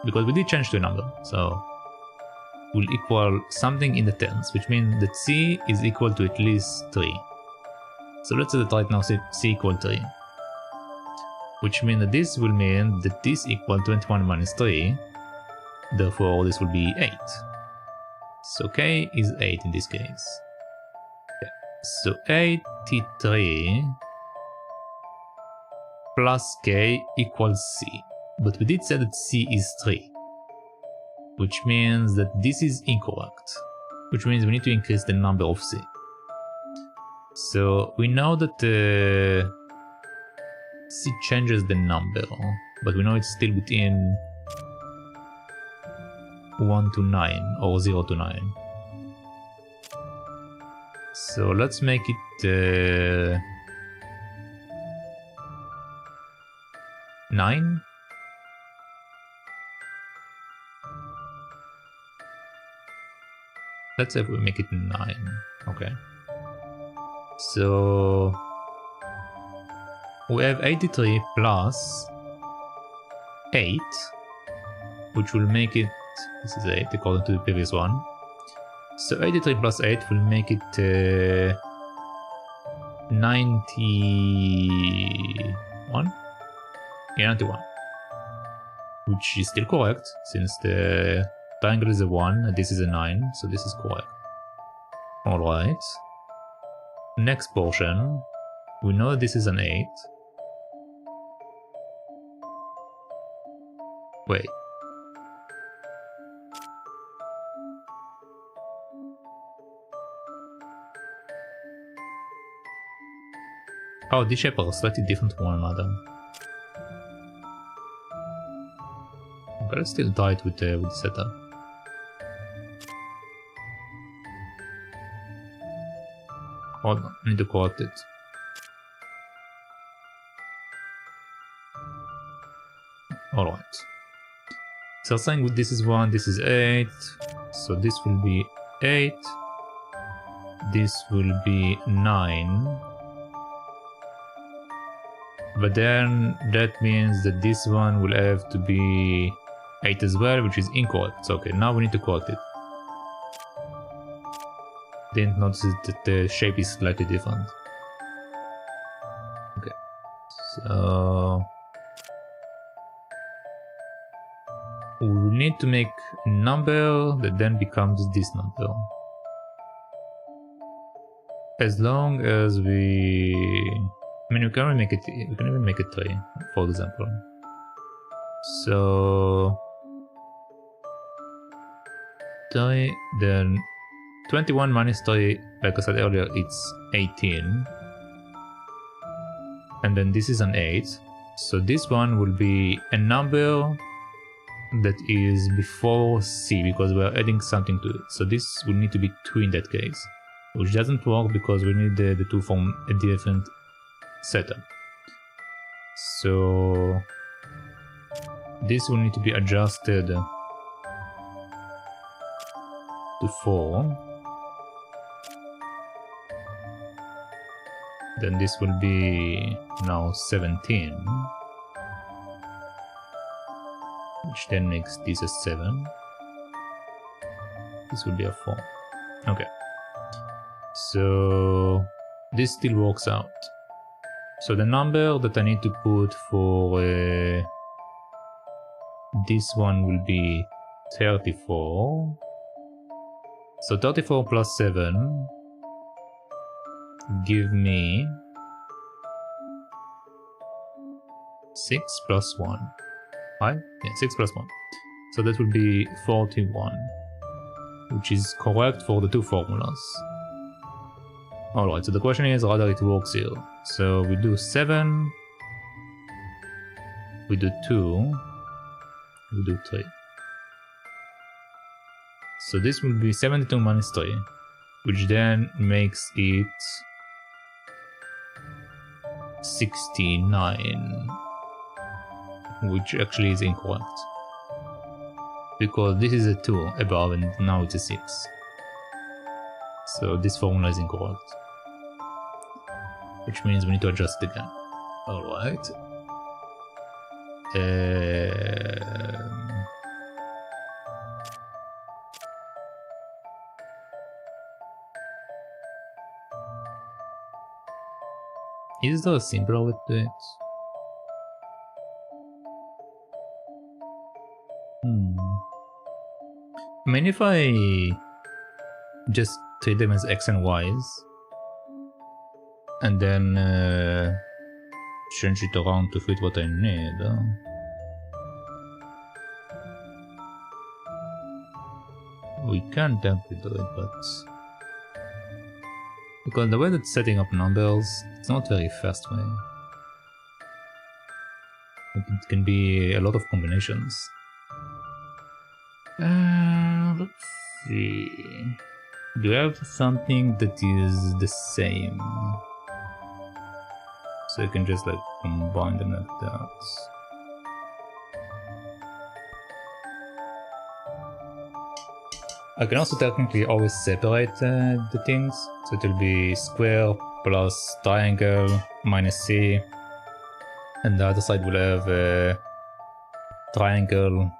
because we did change to a number, so will equal something in the tens, which means that C is equal to at least 3. So let's say that right now C equal 3. Which means that this will mean that this equal 21 minus 3, therefore this will be 8. So K is 8 in this case. Okay. So 83 plus K equals C. But we did say that C is 3. Which means that this is incorrect. Which means we need to increase the number of C. So we know that C changes the number, but we know it's still within 1 to 9 or 0 to 9. So let's make it 9. Let's say we make it 9. Okay. So we have 83 plus 8, which will make it, this is 8 according to the previous one. So 83 plus 8 will make it 91? Yeah, 91. Which is still correct, since the triangle is a 1 and this is a 9, so this is correct. Alright. Next portion, we know this is an 8. Wait. Oh, these shapes are slightly different from one another. But let's still try it with the setup. Hold on, I need to quote it. Alright. So saying this is 1, this is 8. So this will be 8. This will be 9. But then that means that this one will have to be 8 as well, which is incorrect. So okay, now we need to quote it. Didn't notice that the shape is slightly different. Okay, so we need to make a number that then becomes this number. As long as we, I mean, we can even make it. We can even make it 3, for example. So 3, then 21 minus 3, like I said earlier, it's 18. And then this is an 8. So this one will be a number that is before C, because we are adding something to it. So this will need to be 2 in that case, which doesn't work because we need the 2 from a different setup. So this will need to be adjusted to 4. Then this will be now 17, which then makes this a 7. This will be a 4. Okay. So this still works out. So the number that I need to put for this one will be 34. So 34 plus 7 give me 6 plus 1. 5? Yeah, 6 plus 1. So that will be 41, which is correct for the 2 formulas. Alright, so the question is whether it works here. So we do 7, we do 2, we do 3. So this will be 72 minus 3, which then makes it 69, which actually is incorrect, because this is a 2 above and now it's a 6. So this formula is incorrect, which means we need to adjust it again. Alright. Is there a simpler way to do it? I mean, if I just treat them as X and Y's, and then change it around to fit what I need. We can definitely do it, but because the way that setting up numbers, it's not very fast way. It can be a lot of combinations. Let's see. Do I have something that is the same? So you can just like combine them like that. I can also technically always separate the things. So it will be square plus triangle minus C. And the other side will have triangle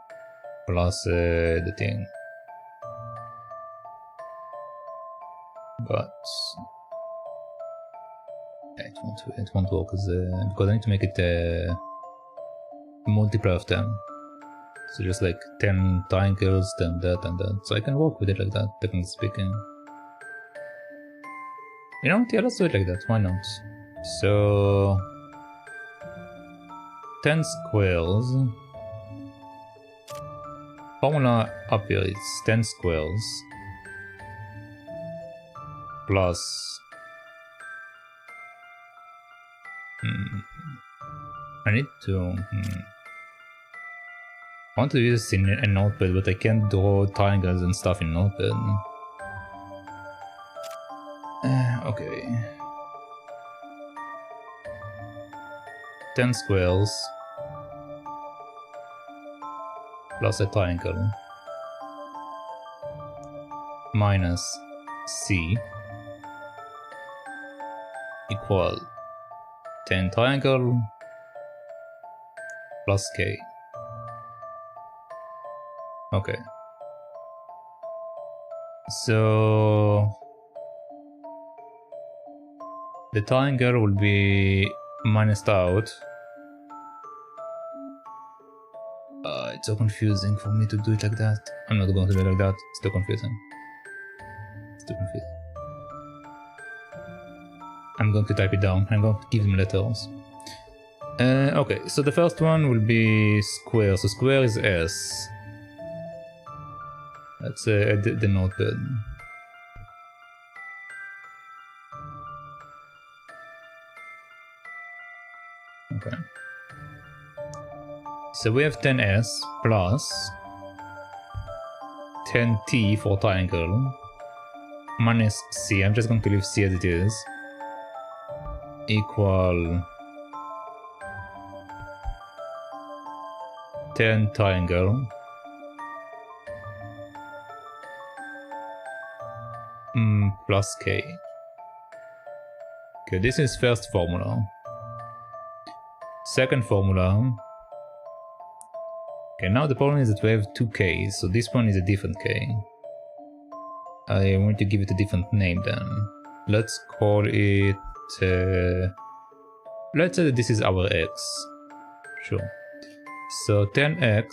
plus the thing. But it won't work because I need to make it a multiplier of 10. So just like 10 triangles, then that and that. So I can work with it like that, technically speaking. You know what? Yeah, let's do it like that. Why not? So 10 squares. Formula up here is 10 squares plus I need to... I want to use this in a notepad, but I can't draw triangles and stuff in notepad. Okay. 10 squares plus a triangle minus C equal 10 triangle plus K. Okay. So the triangle will be minused out. It's so confusing for me to do it like that. I'm not going to do it like that. It's too confusing. It's too confusing. I'm going to type it down. I'm going to give them letters. Okay, so the first one will be square. So square is S. Let's the notepad. Okay. So we have 10S plus 10T for triangle minus C. I'm just going to leave C as it is. Equal 10 triangle plus K. Okay, this is first formula. Second formula. Okay, now the problem is that we have two K's, so this one is a different K. I want to give it a different name then. Let's call it... let's say that this is our X. Sure. So 10X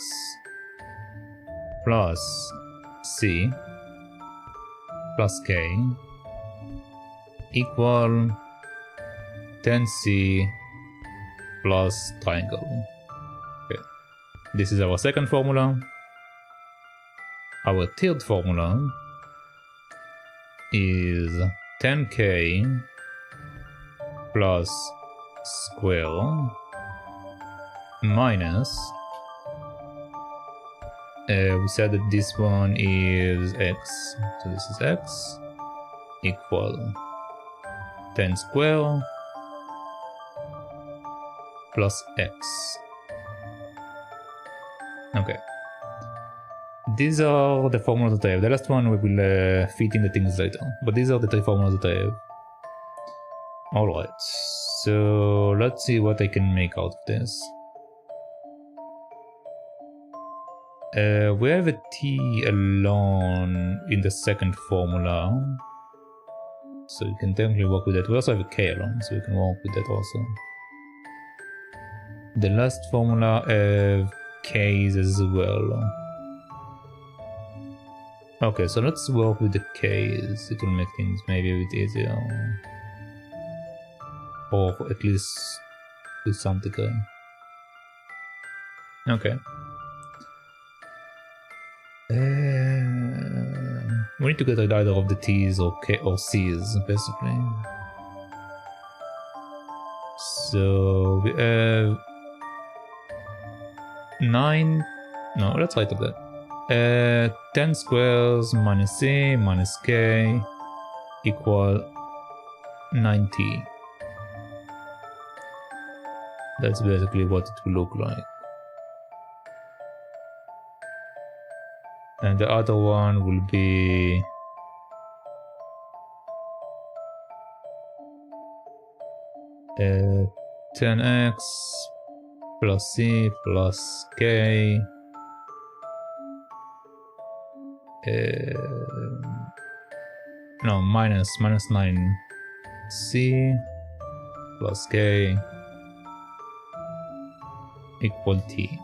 plus C plus K equal 10C plus triangle. Okay. This is our second formula. Our third formula is 10K plus square minus we said that this one is X, so this is X equal 10 square plus X. Okay. These are the formulas that I have. The last one we will fit in the things later, but these are the three formulas that I have. Alright, so let's see what I can make out of this. We have a T alone in the second formula, so we can technically work with that. We also have a K alone, so we can work with that also. The last formula have K's as well. Okay, so let's work with the K's. It will make things maybe a bit easier. Or at least to some degree. Okay. We need to get rid either of the T's or K or C's, basically. So we have 9. No, let's write that. 10 squares minus C minus K equal 9T. That's basically what it will look like. And the other one will be 10x plus C plus K no, minus 9 C plus K equal T.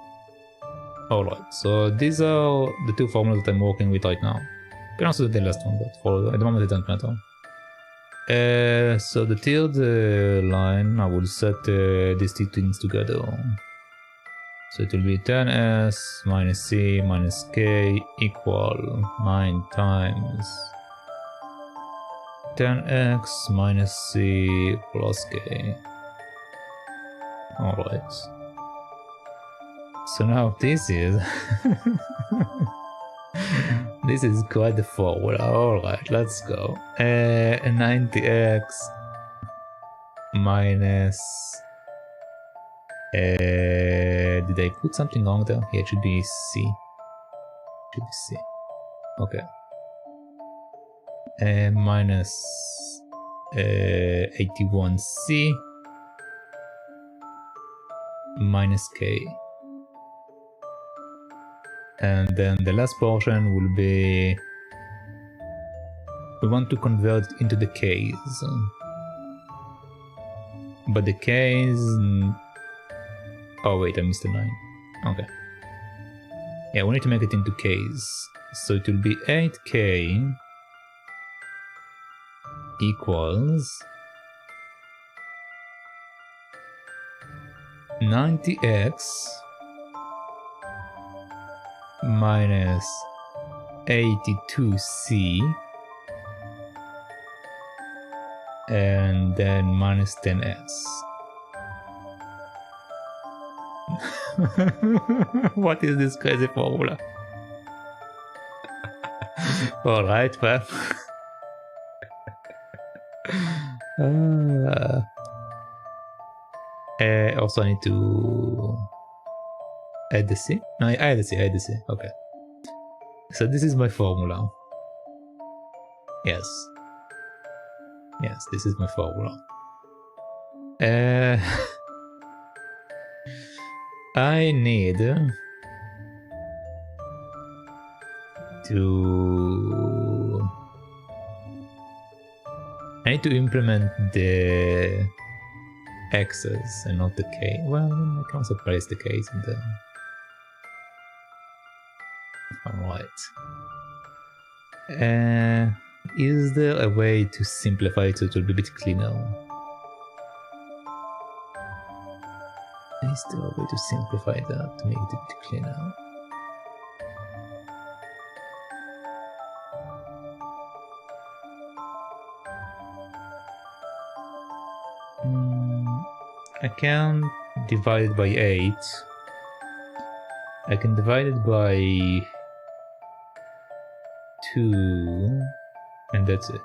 Alright, so these are the two formulas that I'm working with right now. You can also do the last one, but for at the moment it doesn't matter. So the third line, I will set these two things together. So it will be 10s minus C minus K equal 9 times 10x minus C plus K. Alright. So now this is... this is quite the formula. Alright, let's go. 90x minus... did I put something wrong there? Yeah, it should be C. Should be C. Okay. Minus 81C minus K. And then the last portion will be... we want to convert it into the K's. But the K's... oh wait, I missed the 9. Okay. Yeah, we need to make it into K's. So it will be 8K equals 90x minus 82C and then minus 10s. What is this crazy formula? Alright, well. Also I need to add the C? No, I add the C, okay. So this is my formula. Yes. Yes, this is my formula. I need to implement the x's and not the k. Well, I can also place the k's in the... alright. Is there a way to simplify it so it will be a bit cleaner? Is there a way to simplify that to make it a bit cleaner? I can divide it by 8. I can divide it by 2, and that's it.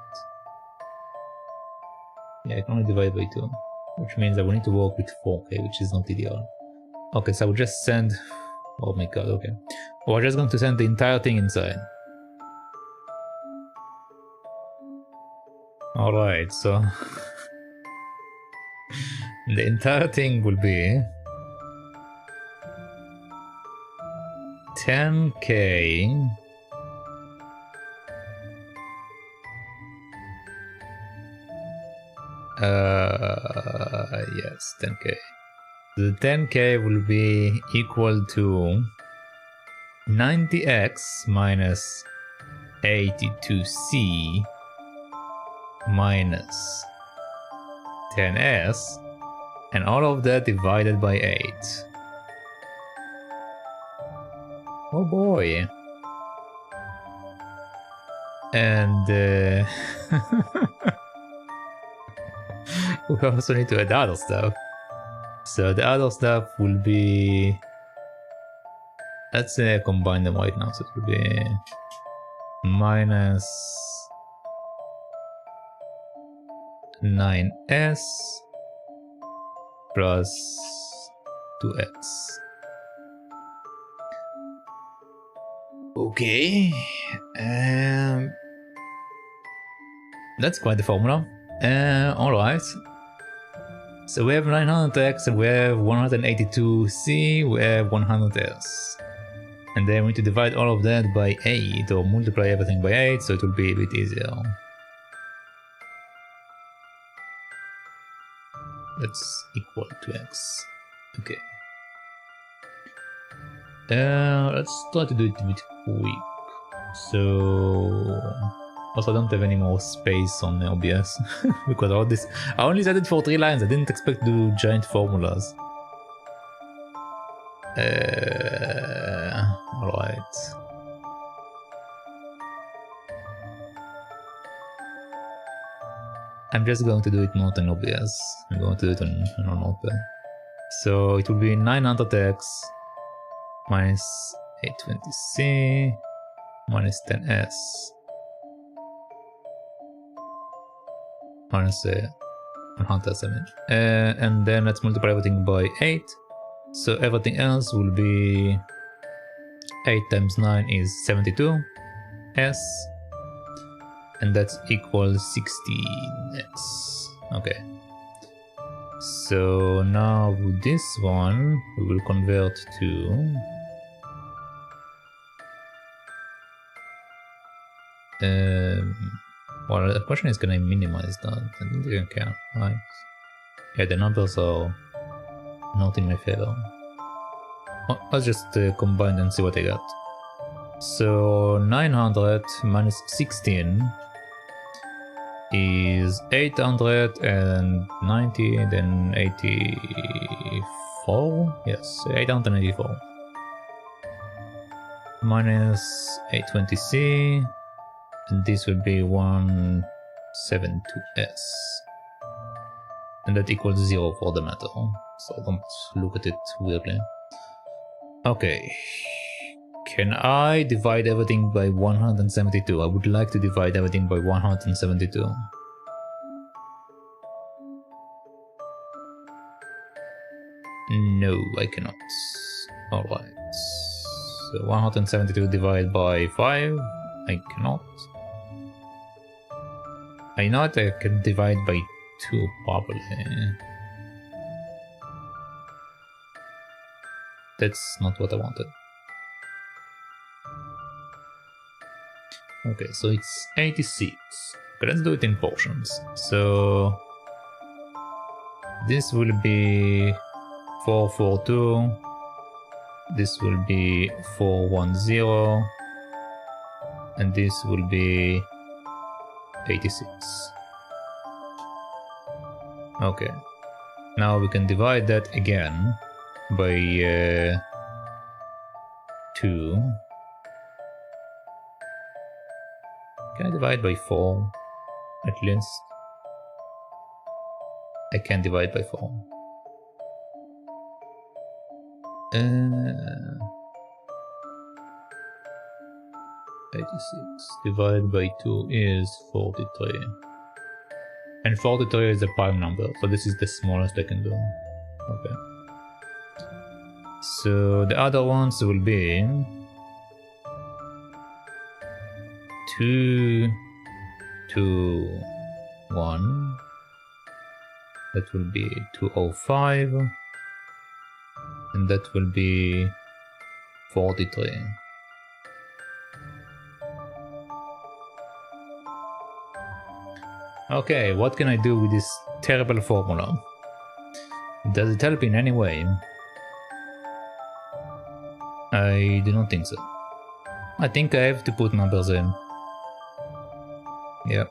Yeah, I can only divide by 2, which means I will need to work with 4K, which is not ideal. Okay, so I will just send... oh my god, okay. We're just going to send the entire thing inside. Alright, so... the entire thing will be 10K yes, 10K. The 10K will be equal to 90x minus 82C minus 10s, and all of that divided by 8. Oh boy. And we also need to add other stuff. So the other stuff will be... let's combine them right now. So it will be minus 9s plus 2x. Okay, that's quite the formula. Alright. So we have 900x and we have 182c, we have 100s. And then we need to divide all of that by 8 or multiply everything by 8, so it will be a bit easier. That's equal to x. Okay. Let's try to do it a bit quick. So... also I don't have any more space on OBS because all this... I only set it for 3 lines, I didn't expect to do giant formulas. Alright. I'm just going to do it not on OBS. I'm going to do it on Monte. So it will be 900x minus 820c minus 10s minus 107. And then let's multiply everything by 8. So everything else will be 8 times 9 is 72 s, and that's equals 16s. Okay. So now with this one, we will convert to well, the question is, can I minimize that? I don't think I can, right? Yeah, the numbers are not in my favor. Well, let's just combine and see what I got. So 900 minus 16 is 890, then 84? Yes, 884. Minus 820c, and this will be 172s. And that equals 0 for the matter, so don't look at it weirdly. Okay. Can I divide everything by 172? I would like to divide everything by 172. No, I cannot. Alright. So 172 divided by 5. I cannot. I know that I can divide by 2 probably. That's not what I wanted. Okay, so it's 86. Okay, let's do it in portions. So this will be 442. This will be 410. And this will be 86. Okay. Now we can divide that again by 2. Can I divide by 4 at least? I can divide by 4. 86 divided by 2 is 43. And 43 is a prime number, so this is the smallest I can do. Okay. So the other ones will be 2, 2, 1. That will be 205. And that will be 43. Okay, what can I do with this terrible formula? Does it help in any way? I do not think so. I think I have to put numbers in. Yeah,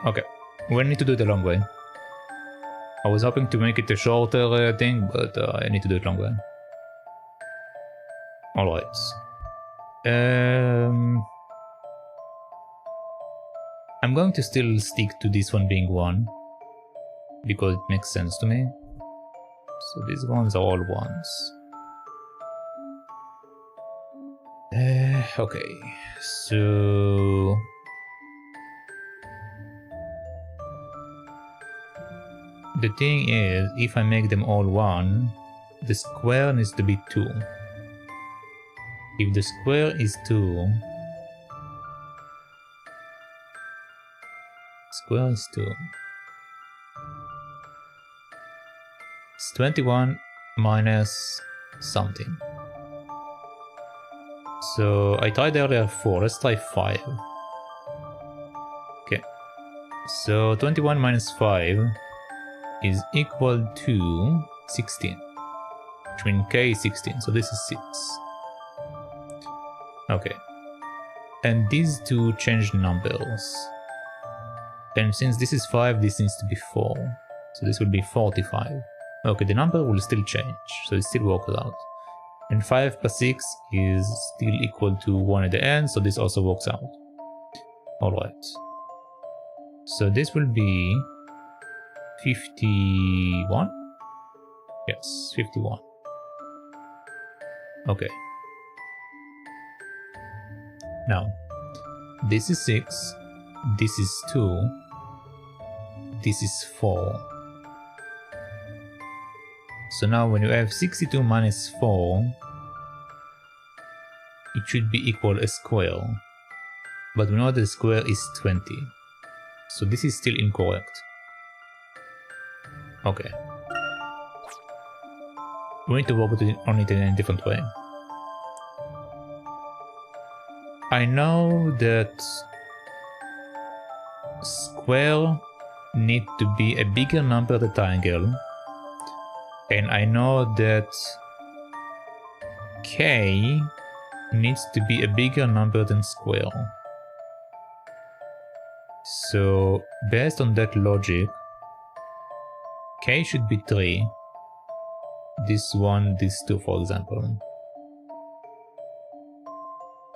okay. We need to do it the long way. I was hoping to make it a shorter thing, but I need to do it long way. Alright. I'm going to still stick to this one being 1, because it makes sense to me. So these ones are all 1s. Okay, so the thing is, if I make them all 1, the square needs to be 2. If the square is 2, square is 2. It's 21 minus something. So I tried earlier 4, let's try 5. Okay. So 21 minus 5 is equal to 16. Which means k is 16, so this is 6. Okay. And these two change numbers. And since this is 5, this needs to be 4. So this will be 45. Okay, the number will still change, so it still works out. And 5 plus 6 is still equal to 1 at the end, so this also works out. Alright. So this will be 51? Yes, 51. Okay. Now, this is 6, this is 2, this is 4. So now when you have 62 minus 4, it should be equal a square. But we know that the square is 20. So this is still incorrect. Okay. We need to work on it in a different way. I know that square need to be a bigger number than triangle. And I know that k needs to be a bigger number than square. So, based on that logic, k should be 3. This 1, this 2, for example.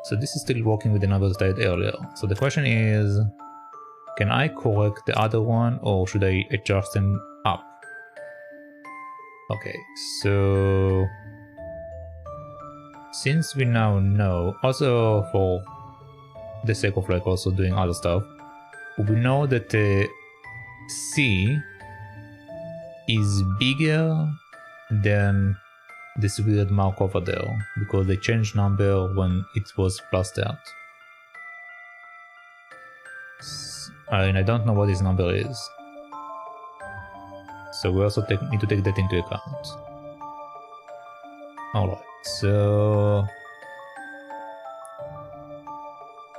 So this is still working with the numbers that I had earlier. So the question is, can I correct the other one or should I adjust them up? Okay, so since we now know, also for the sake of like also doing other stuff, we know that C is bigger than this weird mark over there because they changed number when it was plussed out. And I don't know what this number is. So we also need to take that into account. Alright, so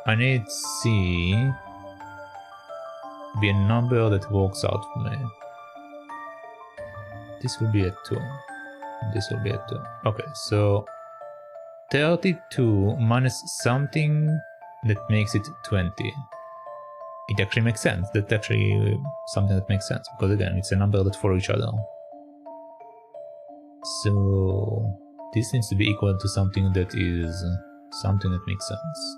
I need C be a number that works out for me. This will be a 2. This will be a 2. Okay, so 32 minus something that makes it 20. It actually makes sense. That's actually something that makes sense because again, it's a number that follow each other. So this needs to be equal to something that is something that makes sense.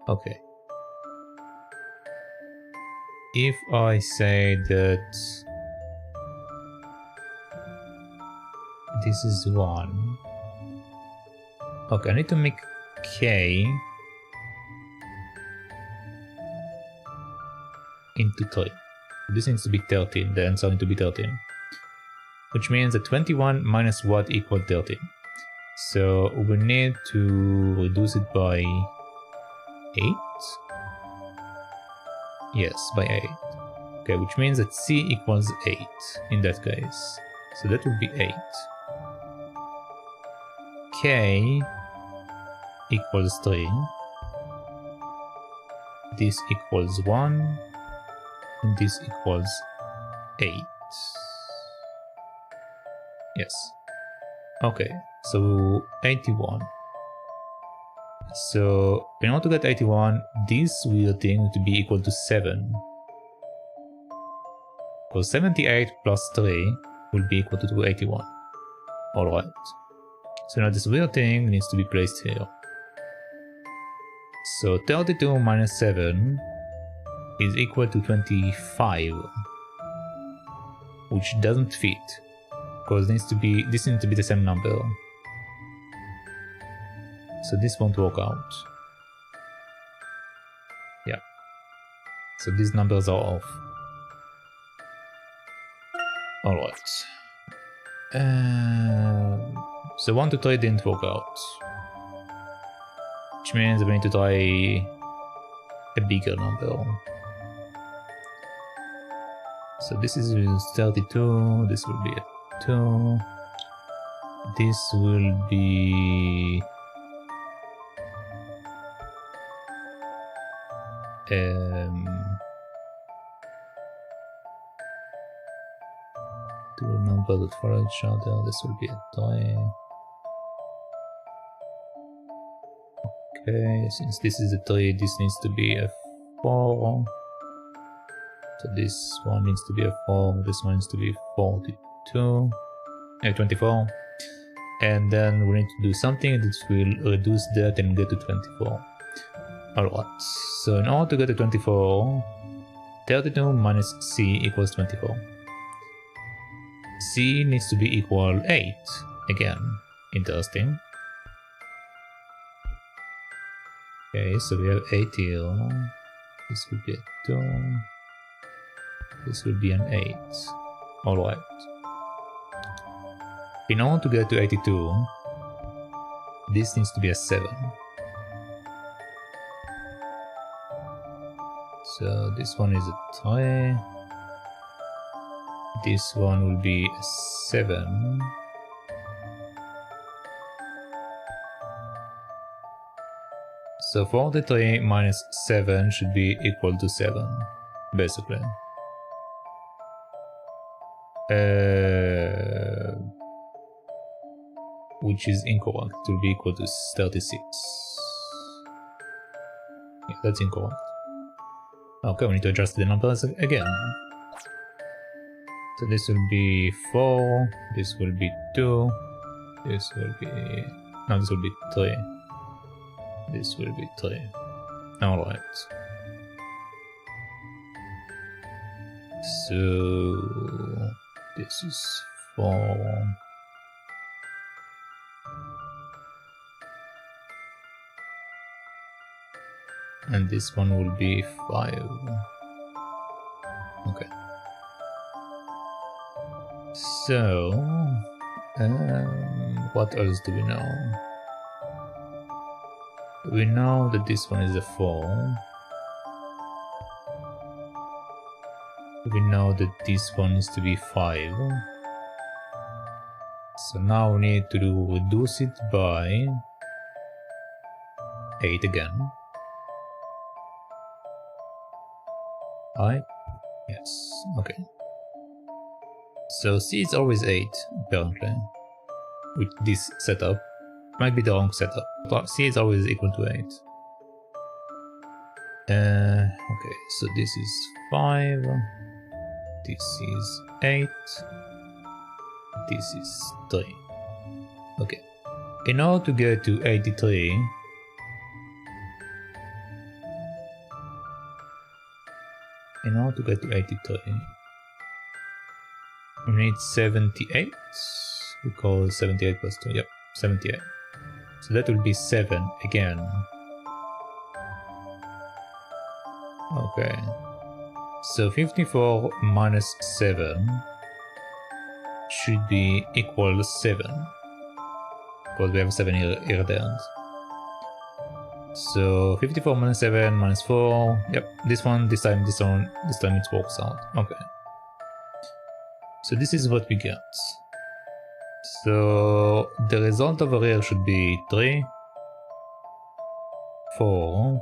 Okay. If I say that this is 1, okay, I need to make k into 3. This needs to be 13, the answer needs to be 13. Which means that 21 minus what equals 13. So we need to reduce it by 8? Yes, by 8. Okay, which means that C equals 8 in that case. So that would be 8. K equals 3. This equals 1. And this equals 8. Yes. Okay, so 81. So in order to get 81, this weird thing needs to be equal to 7. Because 78 plus 3 will be equal to 81. Alright. So now this weird thing needs to be placed here. So 32 minus 7 is equal to 25. Which doesn't fit. Because this needs to be the same number. So this won't work out. Yeah. So these numbers are off. Alright. So 1 to 3 didn't work out. Which means we need to try a bigger number. So this is 32, this will be a 2. This will be two numbers that follow each other. This will be a 3. Okay, since this is a 3, this needs to be a 4. So this one needs to be a 4, this one needs to be 42, 24. And then we need to do something that will reduce that and get to 24. Alright, so in order to get to 24, 32 minus C equals 24. C needs to be equal 8. Again, interesting. Okay, so we have 8 here. This will be a 2. This will be an 8. Alright. In order to get to 82, this needs to be a 7. So this one is a 3. This one will be a 7. So 43 minus 7 should be equal to 7, basically. Which is incorrect. It will be equal to 36. Yeah, that's incorrect. Okay, we need to adjust the numbers again. So this will be 4, this will be 2, this will be... no, this will be 3. This will be 3. Alright. So... this is 4. And this one will be 5. Okay. So... what else do we know? We know that this one is a 4. We know that this one needs to be 5. So now we need to reduce it by 8 again. Right? Yes, okay. So C is always 8, apparently, with this setup. Might be the wrong setup, but C is always equal to 8. Okay, so this is 5, this is 8, this is 3. Okay, in order to get to 83, we need 78, because 78 plus 2, yep, 78. So that will be 7 again. Okay. So 54 minus 7 should be equal to 7. Because we have 7 here at the end. So 54 minus 7 minus 4. Yep, this time it works out. Okay. So this is what we get. So the result over here should be 3, 4,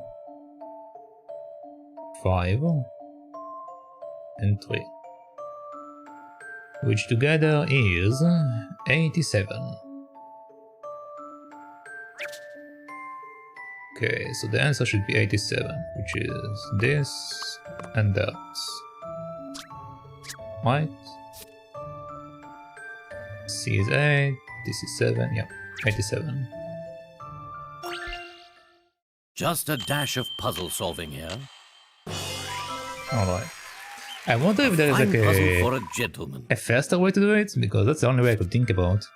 5, and 3, which together is 87. Okay, so the answer should be 87, which is this and that. Right? C is 8, this is 7, yeah, 87. Just a dash of puzzle solving here. Alright. I wonder if there is like puzzle for a gentleman. a faster way to do it, because that's the only way I could think about.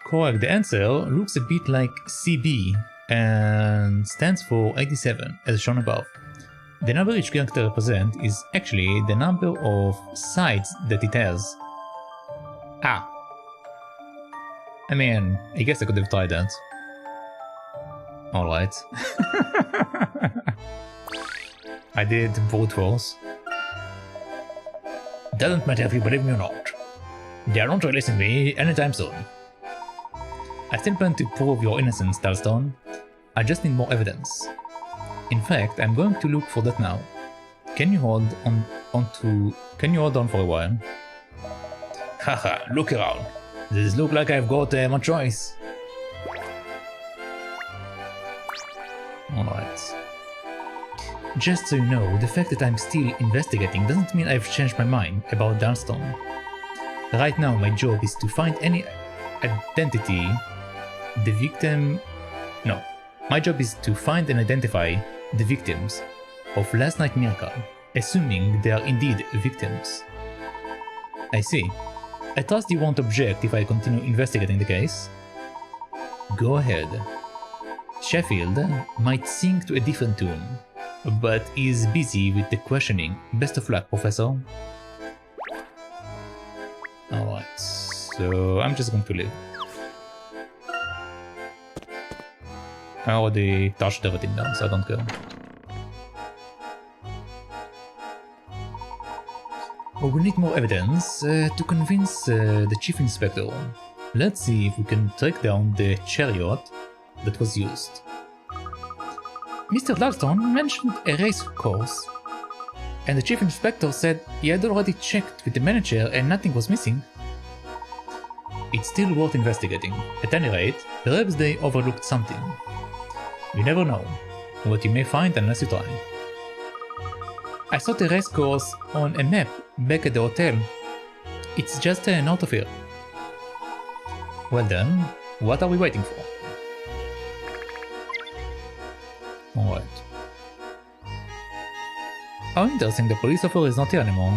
Correct, the answer looks a bit like CB and stands for 87, as shown above. The number each character represents is actually the number of sides that it has. Ah. I mean, I guess I could have tried that. Alright. I did brute force. Doesn't matter if you believe me or not. They are not releasing me anytime soon. I still plan to prove your innocence, Dalstone. I just need more evidence. In fact, I'm going to look for that now. Can you hold on for a while? Haha, look around. Does it look like I've got my choice? Alright. Just so you know, the fact that I'm still investigating doesn't mean I've changed my mind about Dalstone. Right now my job is to find any identity the victim... No. My job is to find and identify the victims of last night's miracle, assuming they are indeed victims. I see. I trust you won't object if I continue investigating the case. Go ahead. Sheffield might sing to a different tune, but is busy with the questioning. Best of luck, Professor. Alright, so I'm just going to leave. I already touched everything down, so I don't care. Well, we need more evidence to convince the Chief Inspector. Let's see if we can track down the chariot that was used. Mr. Dalston mentioned a race course, and the Chief Inspector said he had already checked with the manager and nothing was missing. It's still worth investigating. At any rate, perhaps they overlooked something. You never know what you may find unless you try. I saw the race course on a map back at the hotel. It's just north of here. Well then, what are we waiting for? Alright. How interesting, the police officer is not here anymore.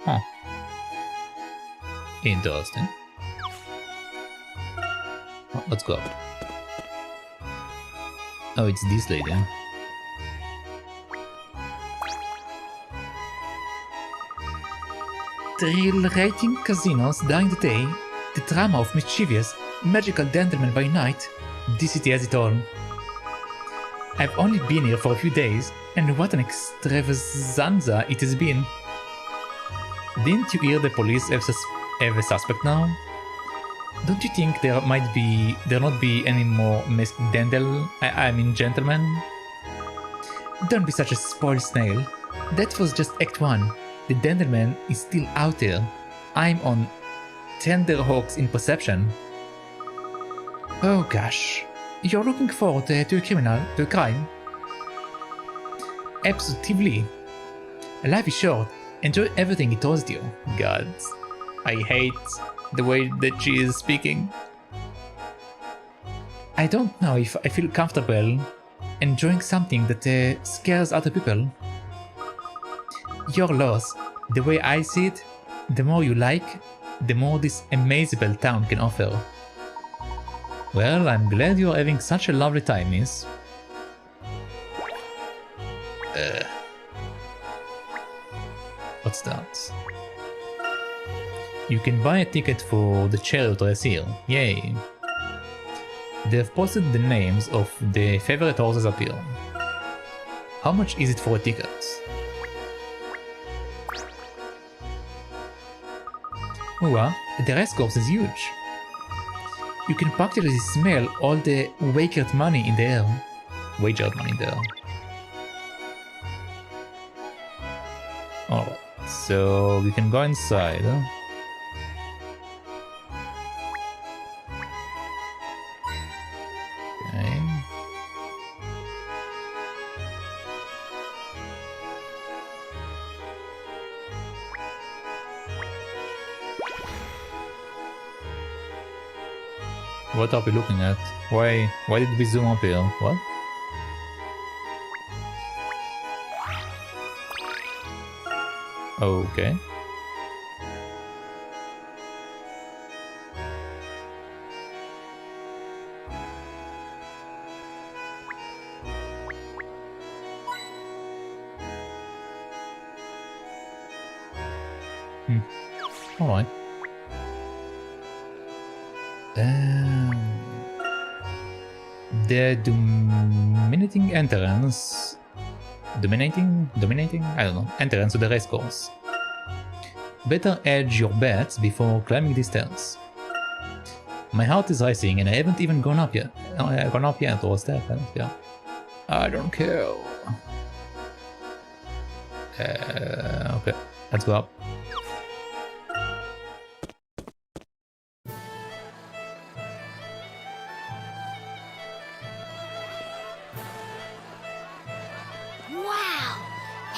Huh. Interesting. Oh, let's go. Oh, it's this lady. Thrill-rating casinos during the day, the drama of mischievous, magical gentlemen by night. This city has it all. I've only been here for a few days, and what an extravaganza it has been. Didn't you hear the police have a suspect now? Don't you think there not be any more masked gentlemen? Don't be such a spoiled snail. That was just Act 1. The gentleman is still out there. I'm on tenterhooks in perception. Oh gosh. You're looking forward to a crime? Absolutely. Life is short. Enjoy everything it throws you. God, I hate the way that she is speaking. I don't know if I feel comfortable enjoying something that scares other people. Your loss, the way I see it, the more you like, the more this amazable town can offer. Well, I'm glad you're having such a lovely time, miss. What's that? You can buy a ticket for the chariot race here. Yay! They've posted the names of the favorite horses up here. How much is it for a ticket? Ooh, the race course is huge. You can practically smell all the wagered money in the air. Wagered money in the air. Alright, so we can go inside. Okay. What are we looking at? Why did we zoom up here? What? Okay. Alright. The dominating entrance. Dominating? I don't know. Entrance to the race course. Better edge your bets before climbing these stairs. My heart is racing and I haven't even gone up yet. Or a step, I don't care. I don't care. Okay, let's go up.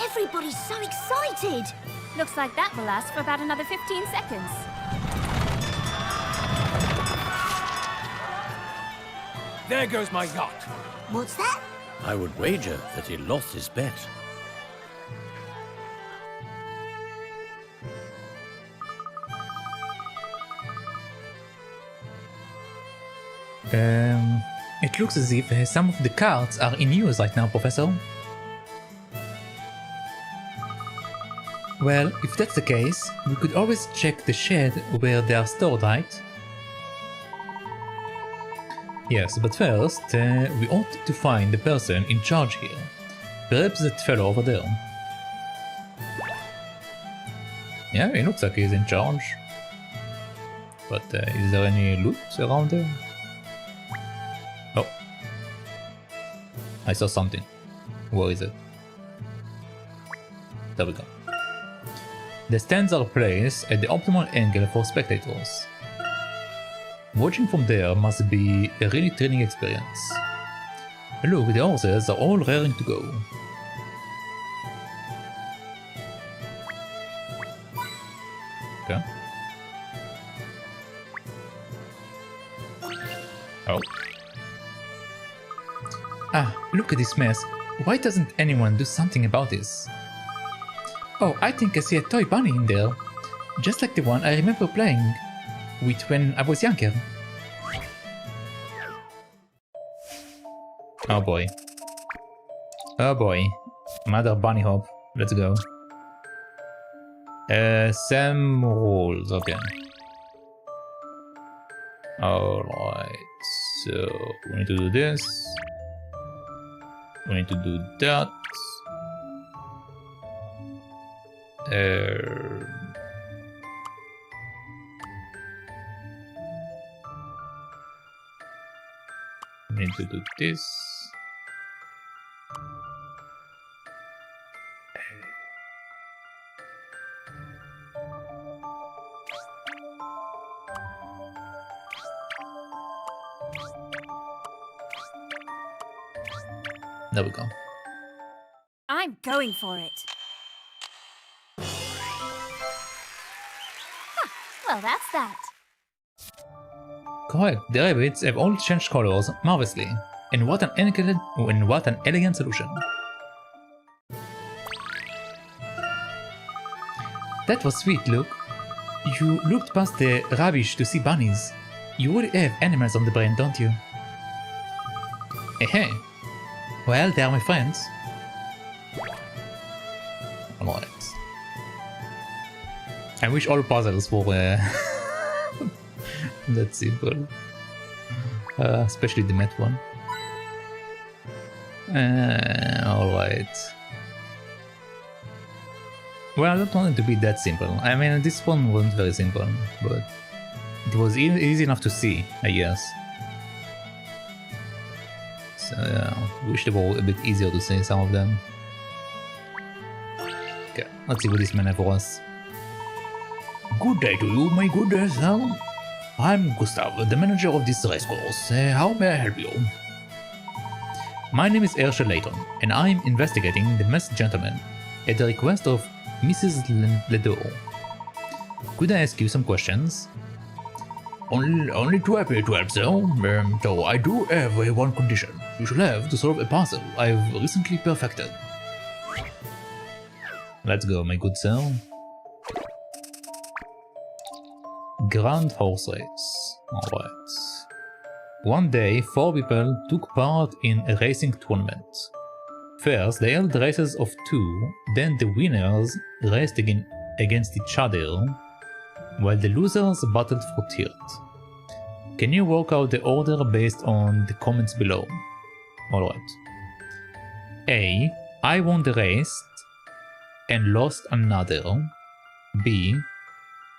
Everybody's so excited! Looks like that will last for about another 15 seconds. There goes my yacht. What's that? I would wager that he lost his bet. It looks as if some of the cards are in use right now, Professor. Well, if that's the case, we could always check the shed where they are stored, right? Yes, but first, we ought to find the person in charge here. Perhaps that fellow over there. Yeah, he looks like he's in charge. But is there any loot around there? Oh. I saw something. Where is it? There we go. The stands are placed at the optimal angle for spectators. Watching from there must be a really thrilling experience. Look, the horses are all raring to go. Okay. Oh. Ah, look at this mess. Why doesn't anyone do something about this? Oh, I think I see a toy bunny in there. Just like the one I remember playing with when I was younger. Oh boy. Oh boy. Mother bunny hop. Let's go. Sam rules. Okay. Alright. So, we need to do this. We need to do that. We need to do this. There we go. I'm going for it. Well, that's that. Correct, the rabbits have all changed colors marvelously. And what an elegant solution. That was sweet, look. You looked past the rubbish to see bunnies. You really have animals on the brain, don't you? Hey. Well, they are my friends. Alright. I wish all puzzles were that simple. Especially the math one. Alright. Well, I don't want it to be that simple. I mean, this one wasn't very simple, but it was easy enough to see, I guess. So, yeah, wish they were a bit easier to see, some of them. Okay, let's see what this man has for us. Good day to you, my good sir. I'm Gustav, the manager of this racecourse. How may I help you? My name is Professor Layton, and I'm investigating the masked gentleman at the request of Mrs. Ledoux. Could I ask you some questions? Only too happy to help, sir. So I do have one condition. You should have to solve a puzzle I've recently perfected. Let's go, my good sir. Grand horse race. Alright. One day, 4 people took part in a racing tournament. First, they held races of 2, then the winners raced against each other, while the losers battled for third. Can you work out the order based on the comments below? Alright. A. I won the race and lost another. B.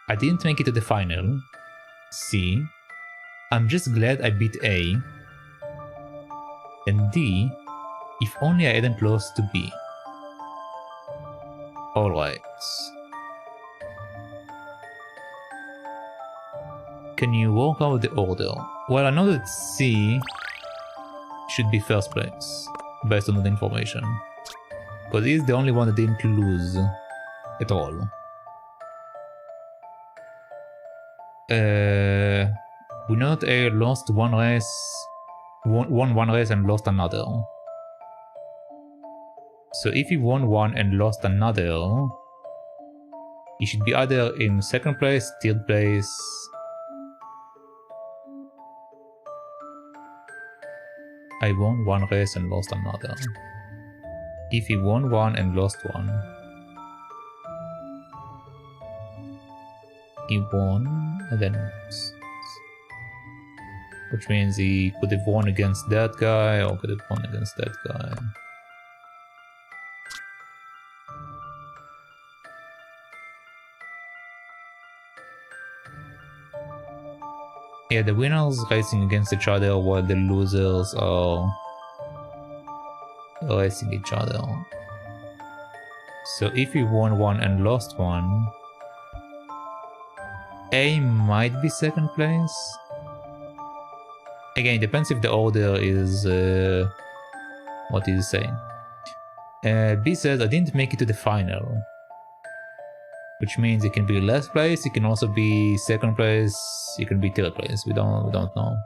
I didn't make it to the final. C. I'm just glad I beat A. And D. If only I hadn't lost to B. Alright. Can you work out the order? Well, I know that C should be first place, based on the information. Because he's the only one that didn't lose at all. We know that A lost one race, won one race and lost another. So if he won one and lost another, he should be either in second place, third place. I won one race and lost another. If he won one and lost one, he won and then lost. Which means he could have won against that guy or could have won against that guy. Yeah, the winners racing against each other while the losers are racing each other. So if you won one and lost one, A might be second place. Again, it depends if the order is... what is it saying? B says, I didn't make it to the final. Which means it can be last place, it can also be second place, it can be third place. We don't know.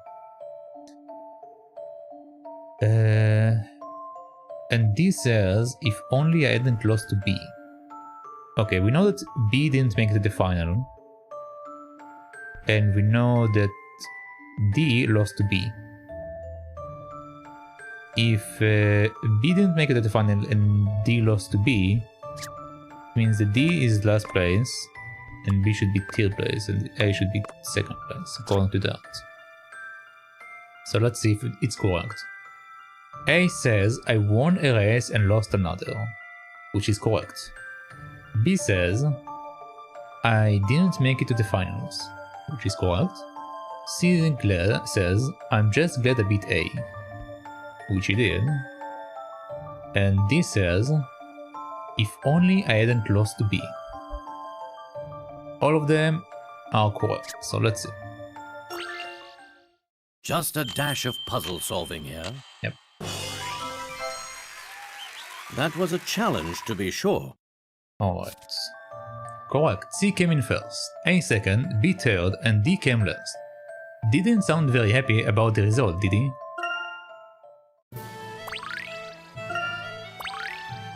And D says, if only I hadn't lost to B. Okay, we know that B didn't make it to the final. And we know that D lost to B. If B didn't make it to the final and D lost to B, means that D is last place and B should be third place and A should be second place, according to that. So let's see if it's correct. A says, I won a race and lost another, which is correct. B says, I didn't make it to the finals, which is correct. C says, I'm just glad I beat A, which he did. And D says, if only I hadn't lost to B. All of them are correct, so let's see. Just a dash of puzzle solving here. Yep. That was a challenge, to be sure. Alright. Correct. C came in first, A second, B third, and D came last. Didn't sound very happy about the result, did he?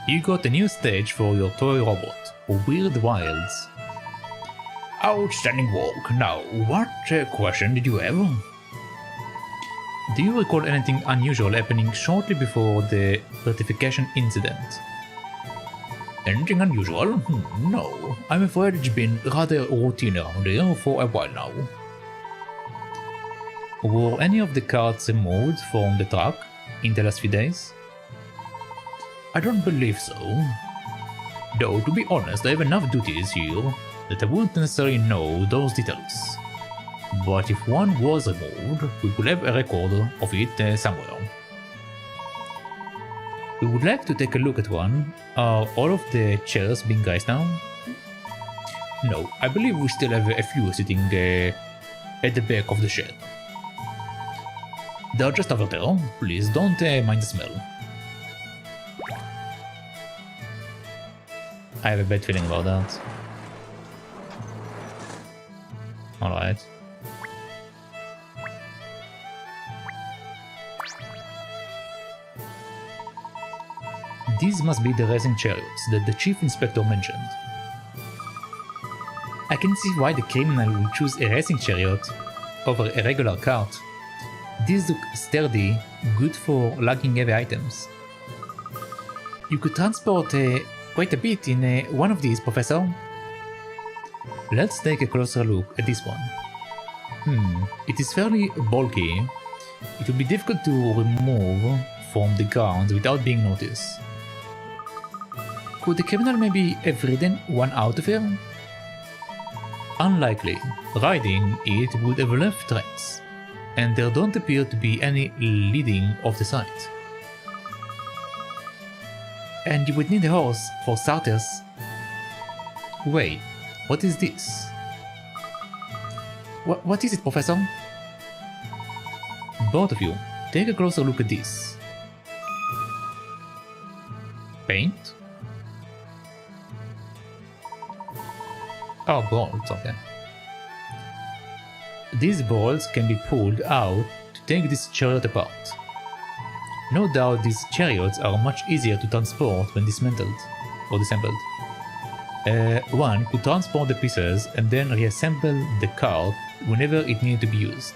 You got a new stage for your toy robot, Weird Wilds. Outstanding work. Now, what question did you have? Do you recall anything unusual happening shortly before the certification incident? Anything unusual? No, I'm afraid it's been rather routine around here for a while now. Were any of the carts removed from the truck in the last few days? I don't believe so. Though, to be honest, I have enough duties here that I wouldn't necessarily know those details. But if one was removed, we could have a record of it somewhere. We would like to take a look at one. Are all of the chairs being raised now? No, I believe we still have a few sitting at the back of the shed. They're just over there. Please don't mind the smell. I have a bad feeling about that. Alright. These must be the racing chariots that the Chief Inspector mentioned. I can see why the criminal will choose a racing chariot over a regular cart. These look sturdy, good for lugging heavy items. You could transport quite a bit in one of these, Professor. Let's take a closer look at this one. It is fairly bulky. It will be difficult to remove from the ground without being noticed. Could the criminal maybe have ridden one out of here? Unlikely. Riding it would have left tracks, and there don't appear to be any leading of the site. And you would need a horse for starters. Wait, what is this? What is it, Professor? Both of you, take a closer look at this. Paint? Oh, bolts, okay. These bolts can be pulled out to take this chariot apart. No doubt these chariots are much easier to transport when dismantled or disassembled. One could transport the pieces and then reassemble the cart whenever it needed to be used.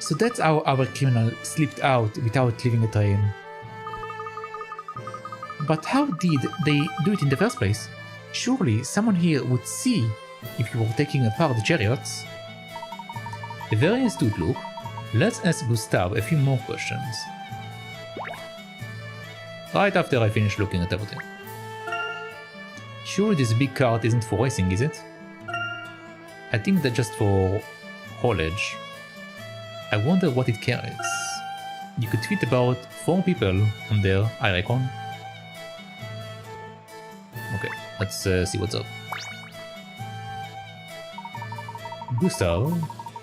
So that's how our criminal slipped out without leaving a trail. But how did they do it in the first place? Surely someone here would see if you were taking apart the chariots. A very astute look. Let's ask Gustav a few more questions. Right after I finish looking at everything. Surely this big cart isn't for racing, is it? I think that's just for haulage. I wonder what it carries. You could fit about 4 people on there, I reckon. Okay, let's see what's up. Gustav,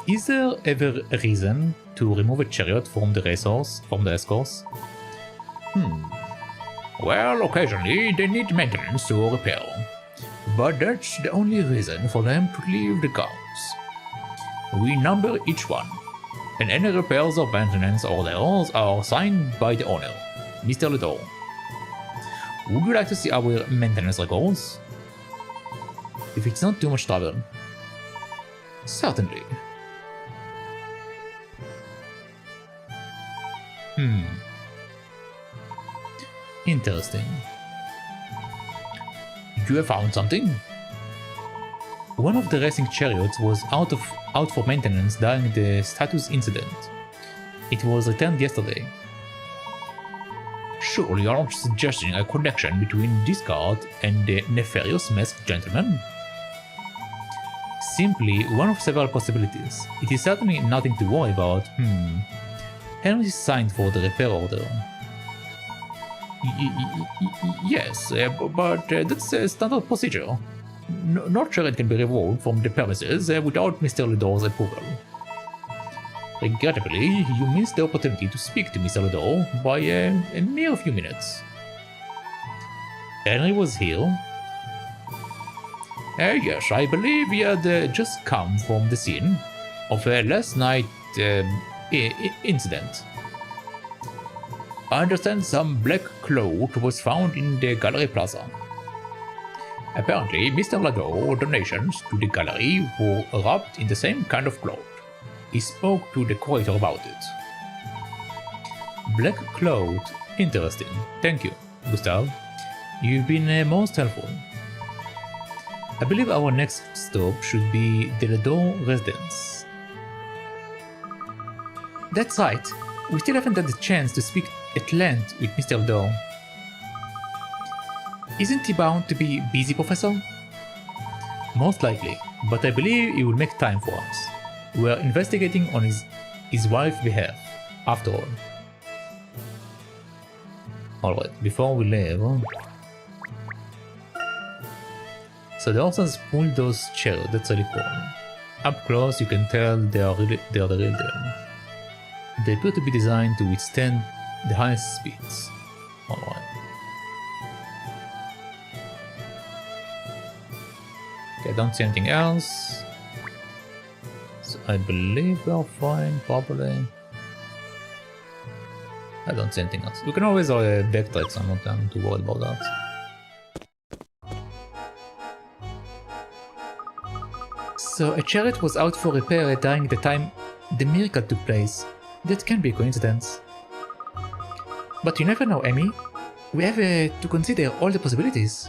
is there ever a reason to remove a chariot from the racehorse, from the racecourse? Well, occasionally they need maintenance or repair. But that's the only reason for them to leave the grounds. We number each one, and any repairs or maintenance orders are signed by the owner, Mr. Layton. Would you like to see our maintenance records? If it's not too much trouble. Certainly. Interesting. You have found something? One of the racing chariots was out for maintenance during the status incident. It was returned yesterday. Surely you're not suggesting a connection between this cart and the nefarious masked gentleman? Simply one of several possibilities. It is certainly nothing to worry about. Henry signed for the repair order. Yes, but that's a standard procedure. No chariot can be removed from the premises without Mr. Layton's approval. Regrettably, you missed the opportunity to speak to Mr. Layton by a mere few minutes. Henry was here. Yes, I believe he had just come from the scene of a last night incident. I understand some black cloth was found in the gallery plaza. Apparently, Mr. Layton's donations to the gallery were wrapped in the same kind of cloth. He spoke to the curator about it. Black cloth. Interesting. Thank you, Gustav. You've been most helpful. I believe our next stop should be the Layton residence. That's right. We still haven't had the chance to speak at length with Mr. Layton. Isn't he bound to be busy, Professor? Most likely, but I believe he will make time for us. We are investigating on his wife's behalf, after all. Alright, before we leave... So the horses pull those chariots, that's really cool. Up close you can tell they are the real deal. They appear to be designed to withstand the highest speeds. Alright. Okay, I don't see anything else. So I believe we are fine, probably. I don't see anything else. We can always backtrack some of them to worry about that. So a chariot was out for repair during the time the miracle took place. That can be a coincidence. But you never know, Amy. We have to consider all the possibilities.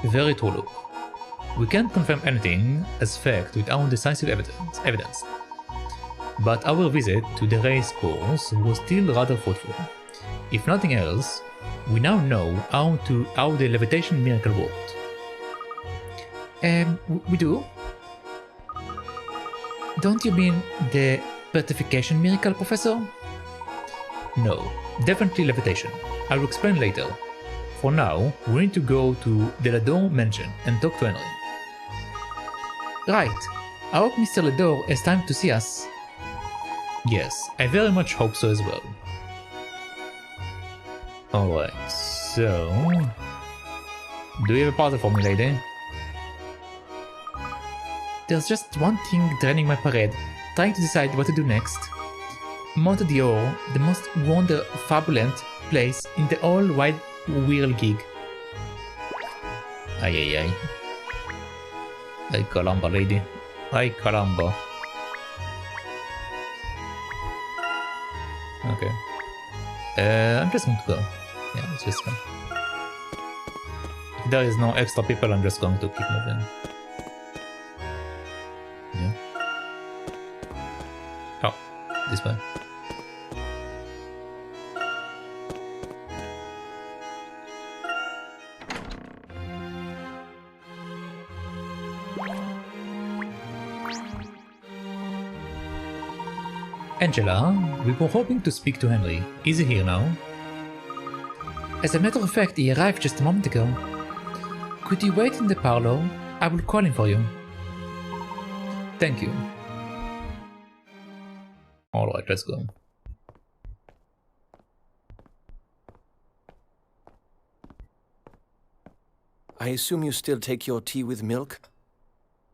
Very true, Luke. We can't confirm anything as fact without decisive evidence. But our visit to the race course was still rather fruitful. If nothing else, we now know how the levitation miracle worked. We do? Don't you mean the petrification miracle, Professor? No, definitely levitation. I will explain later. For now, we need to go to the Layton mansion and talk to Henry. Right. I hope Mr. Layton has time to see us. Yes, I very much hope so as well. Alright, so... Do you have a puzzle for me, lady? There's just one thing draining my parade, trying to decide what to do next. Monte, the most fabulent place in the all wide whirligig. Ay. Ay caramba, lady. Ay caramba. Okay. I'm just going to go. Yeah, let's just go. If there is no extra people, I'm just going to keep moving. Yeah. Oh, this way. Angela, we were hoping to speak to Henry. Is he here now? As a matter of fact, he arrived just a moment ago. Could you wait in the parlor? I will call him for you. Thank you. Alright, let's go. I assume you still take your tea with milk?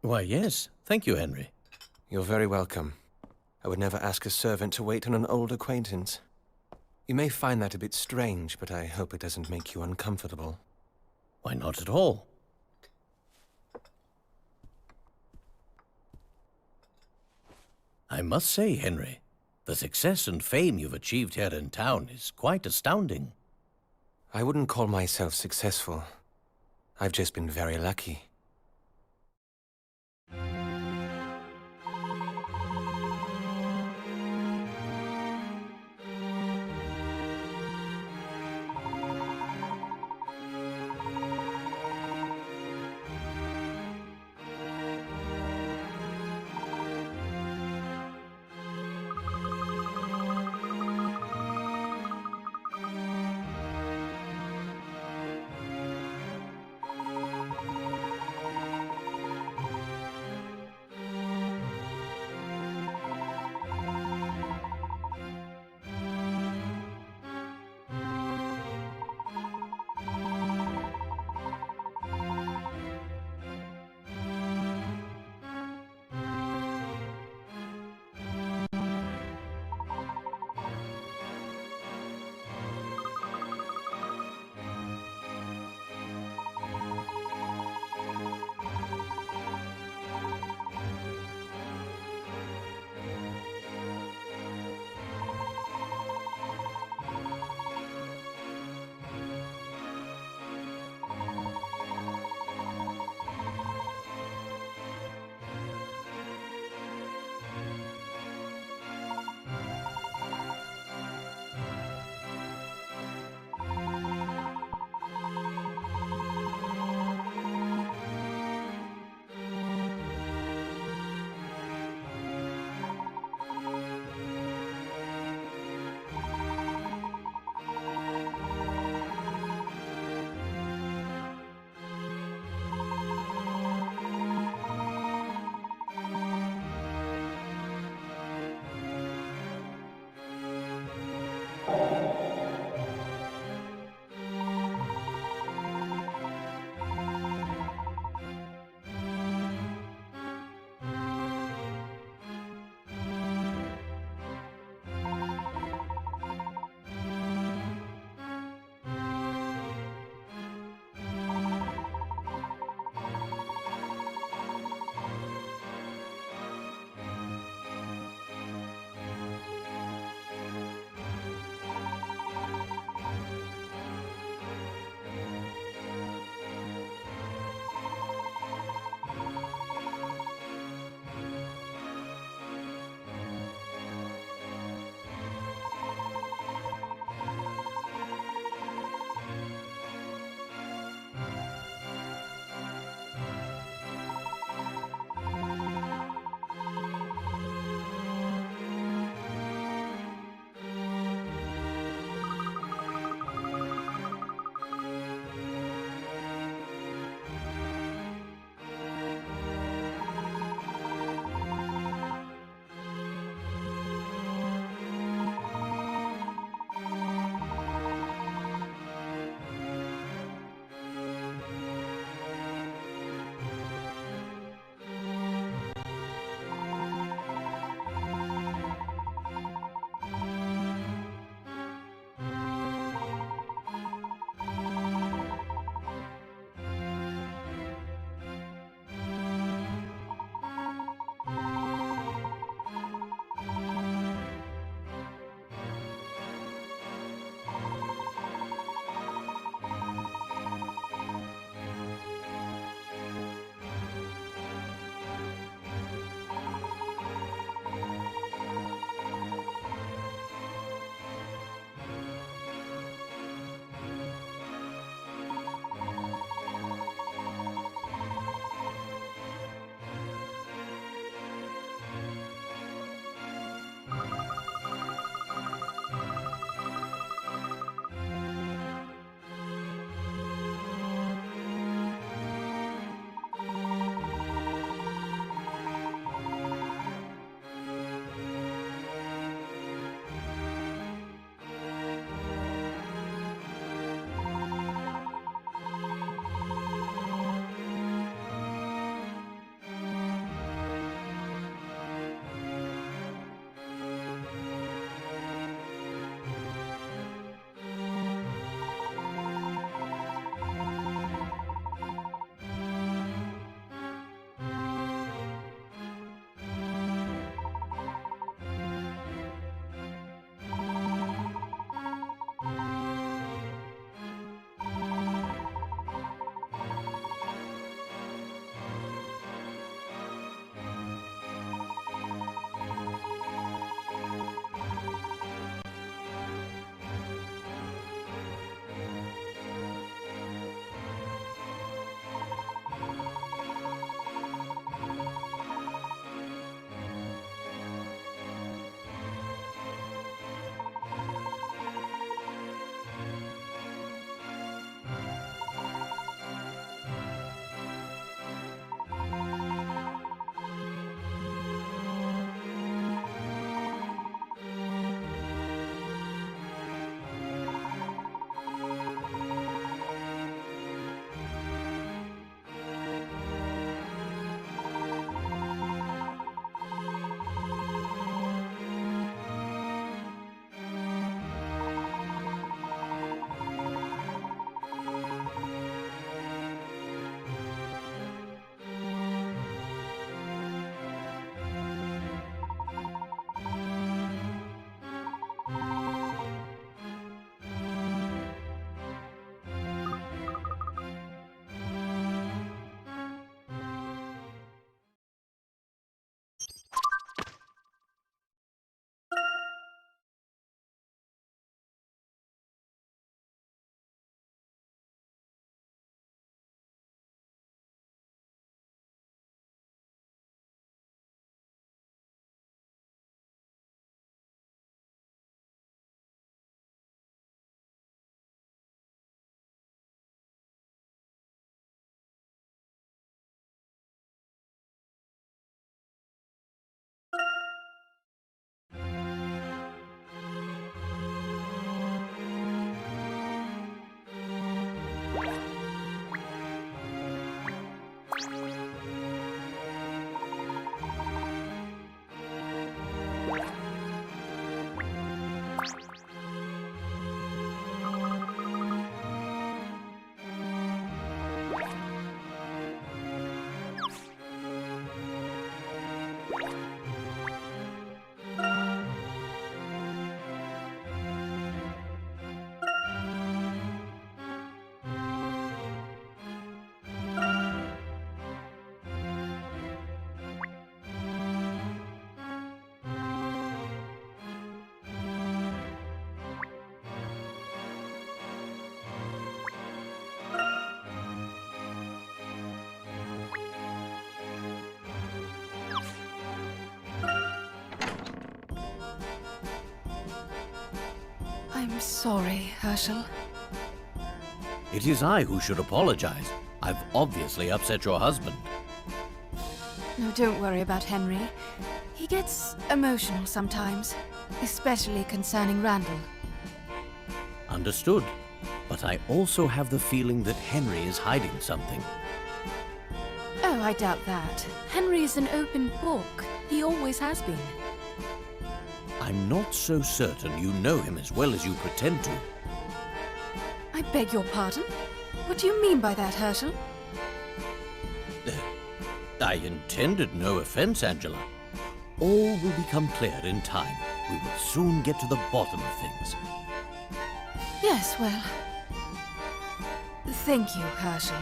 Why, yes. Thank you, Henry. You're very welcome. I would never ask a servant to wait on an old acquaintance. You may find that a bit strange, but I hope it doesn't make you uncomfortable. Why, not at all. I must say, Henry, the success and fame you've achieved here in town is quite astounding. I wouldn't call myself successful. I've just been very lucky. I'm sorry, Herschel. It is I who should apologize. I've obviously upset your husband. No, don't worry about Henry. He gets emotional sometimes, especially concerning Randall. Understood. But I also have the feeling that Henry is hiding something. Oh, I doubt that. Henry is an open book. He always has been. I'm not so certain you know him as well as you pretend to. I beg your pardon? What do you mean by that, Herschel? I intended no offense, Angela. All will become clear in time. We will soon get to the bottom of things. Yes, well... Thank you, Herschel.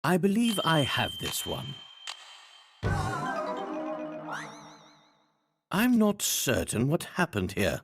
I believe I have this one. I'm not certain what happened here.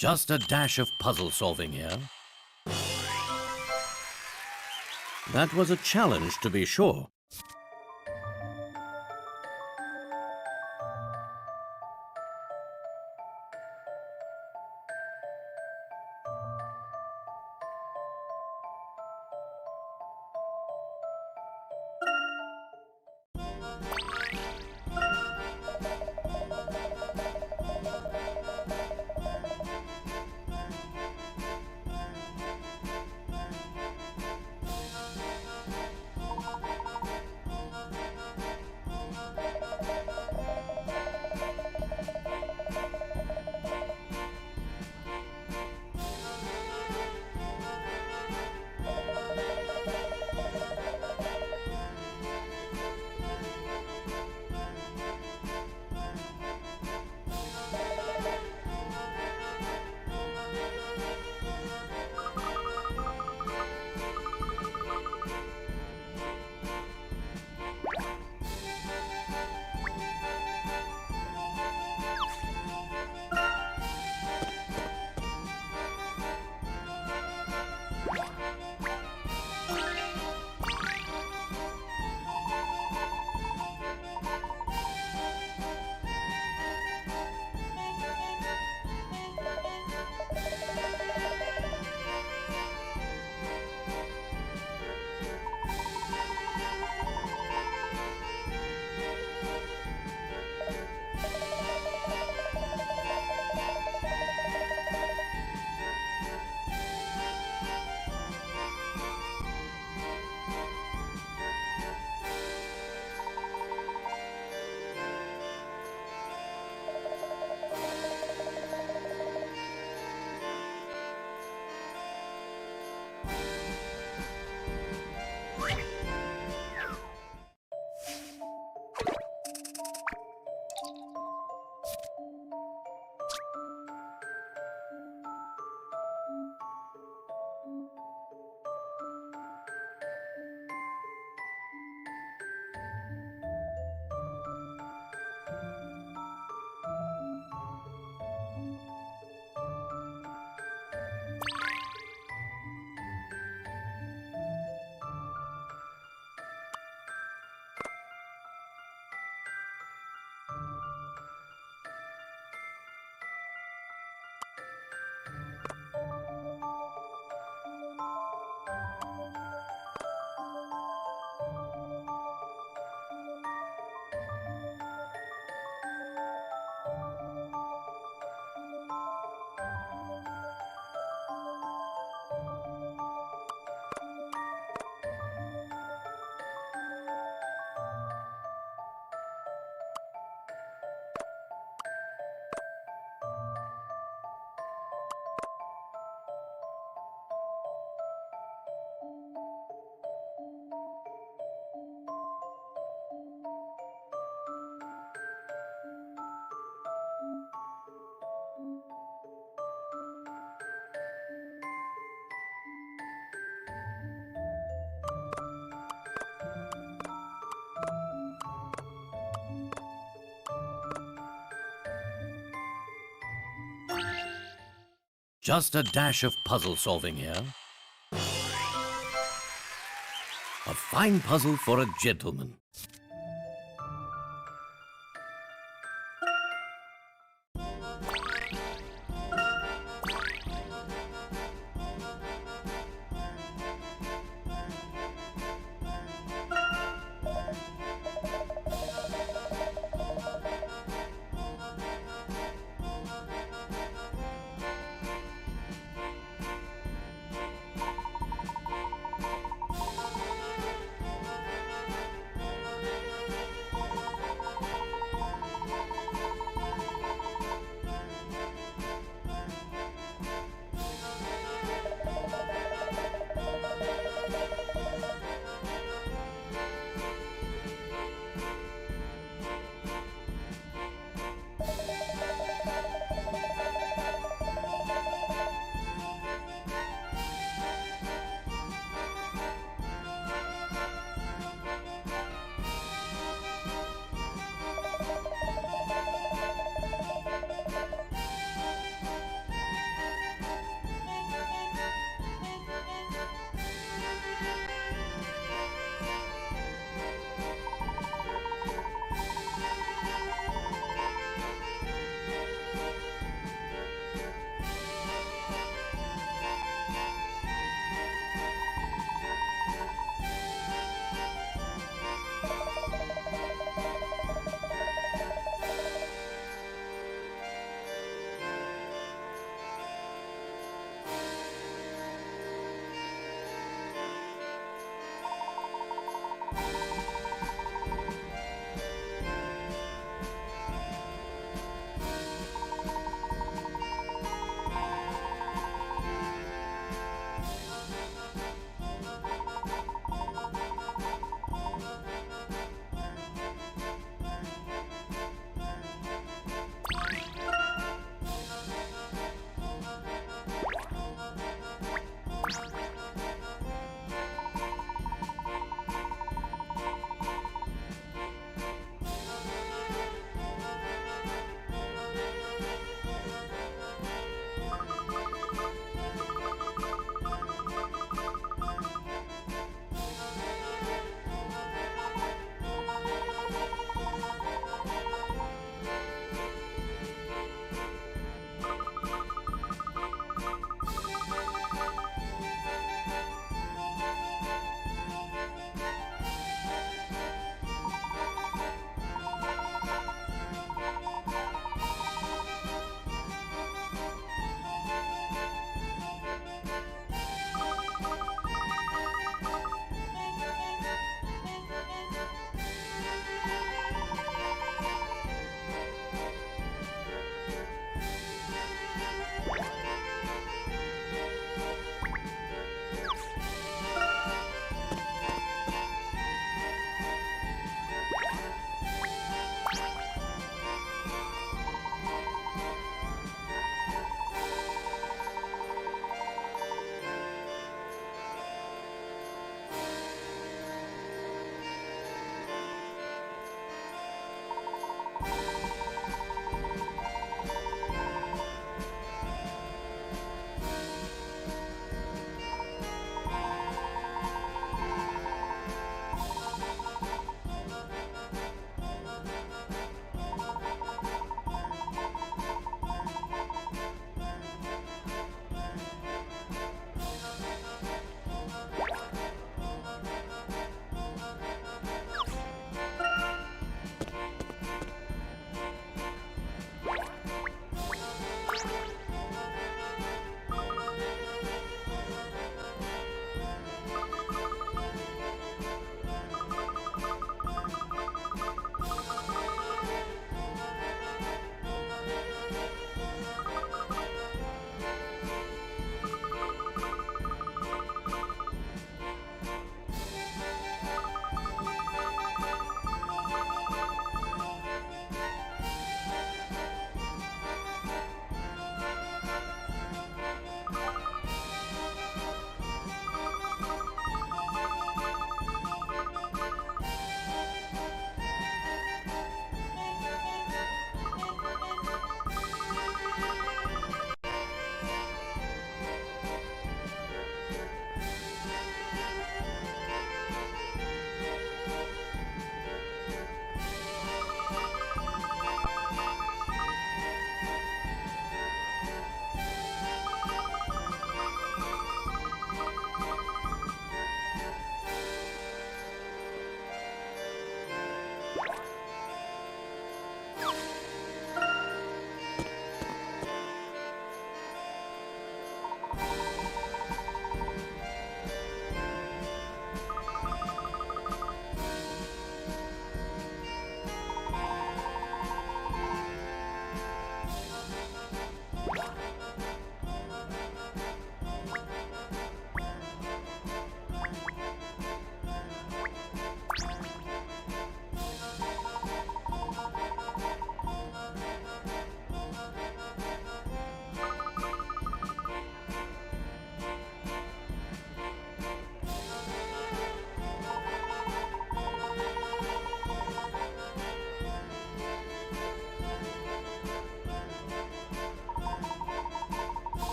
Just a dash of puzzle solving here. That was a challenge, to be sure. Just a dash of puzzle solving here. A fine puzzle for a gentleman.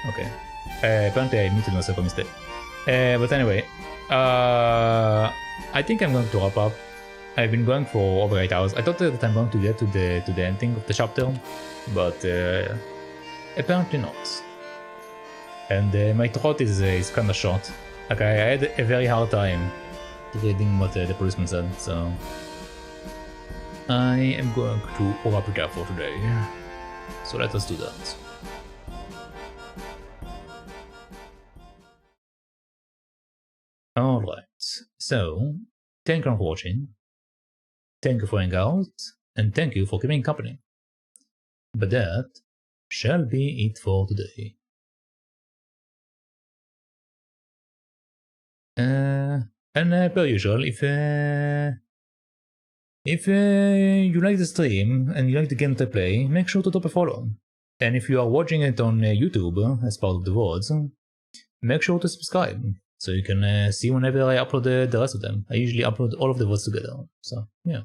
Okay. Apparently I muted myself by mistake. But anyway, I think I'm going to wrap up. I've been going for over 8 hours. I thought that I'm going to get to the ending of the chapter, but apparently not. And my throat is kind of short. Like I had a very hard time reading what the policeman said, so I am going to wrap it up for today. So let us do that. Alright, so thank you for watching, thank you for hanging out, and thank you for keeping company. But that shall be it for today. And per usual, if you like the stream and you like the game that I play, make sure to drop a follow. And if you are watching it on YouTube as part of the VODs, make sure to subscribe so you can see whenever I upload the rest of them. I usually upload all of the VODs together, so yeah.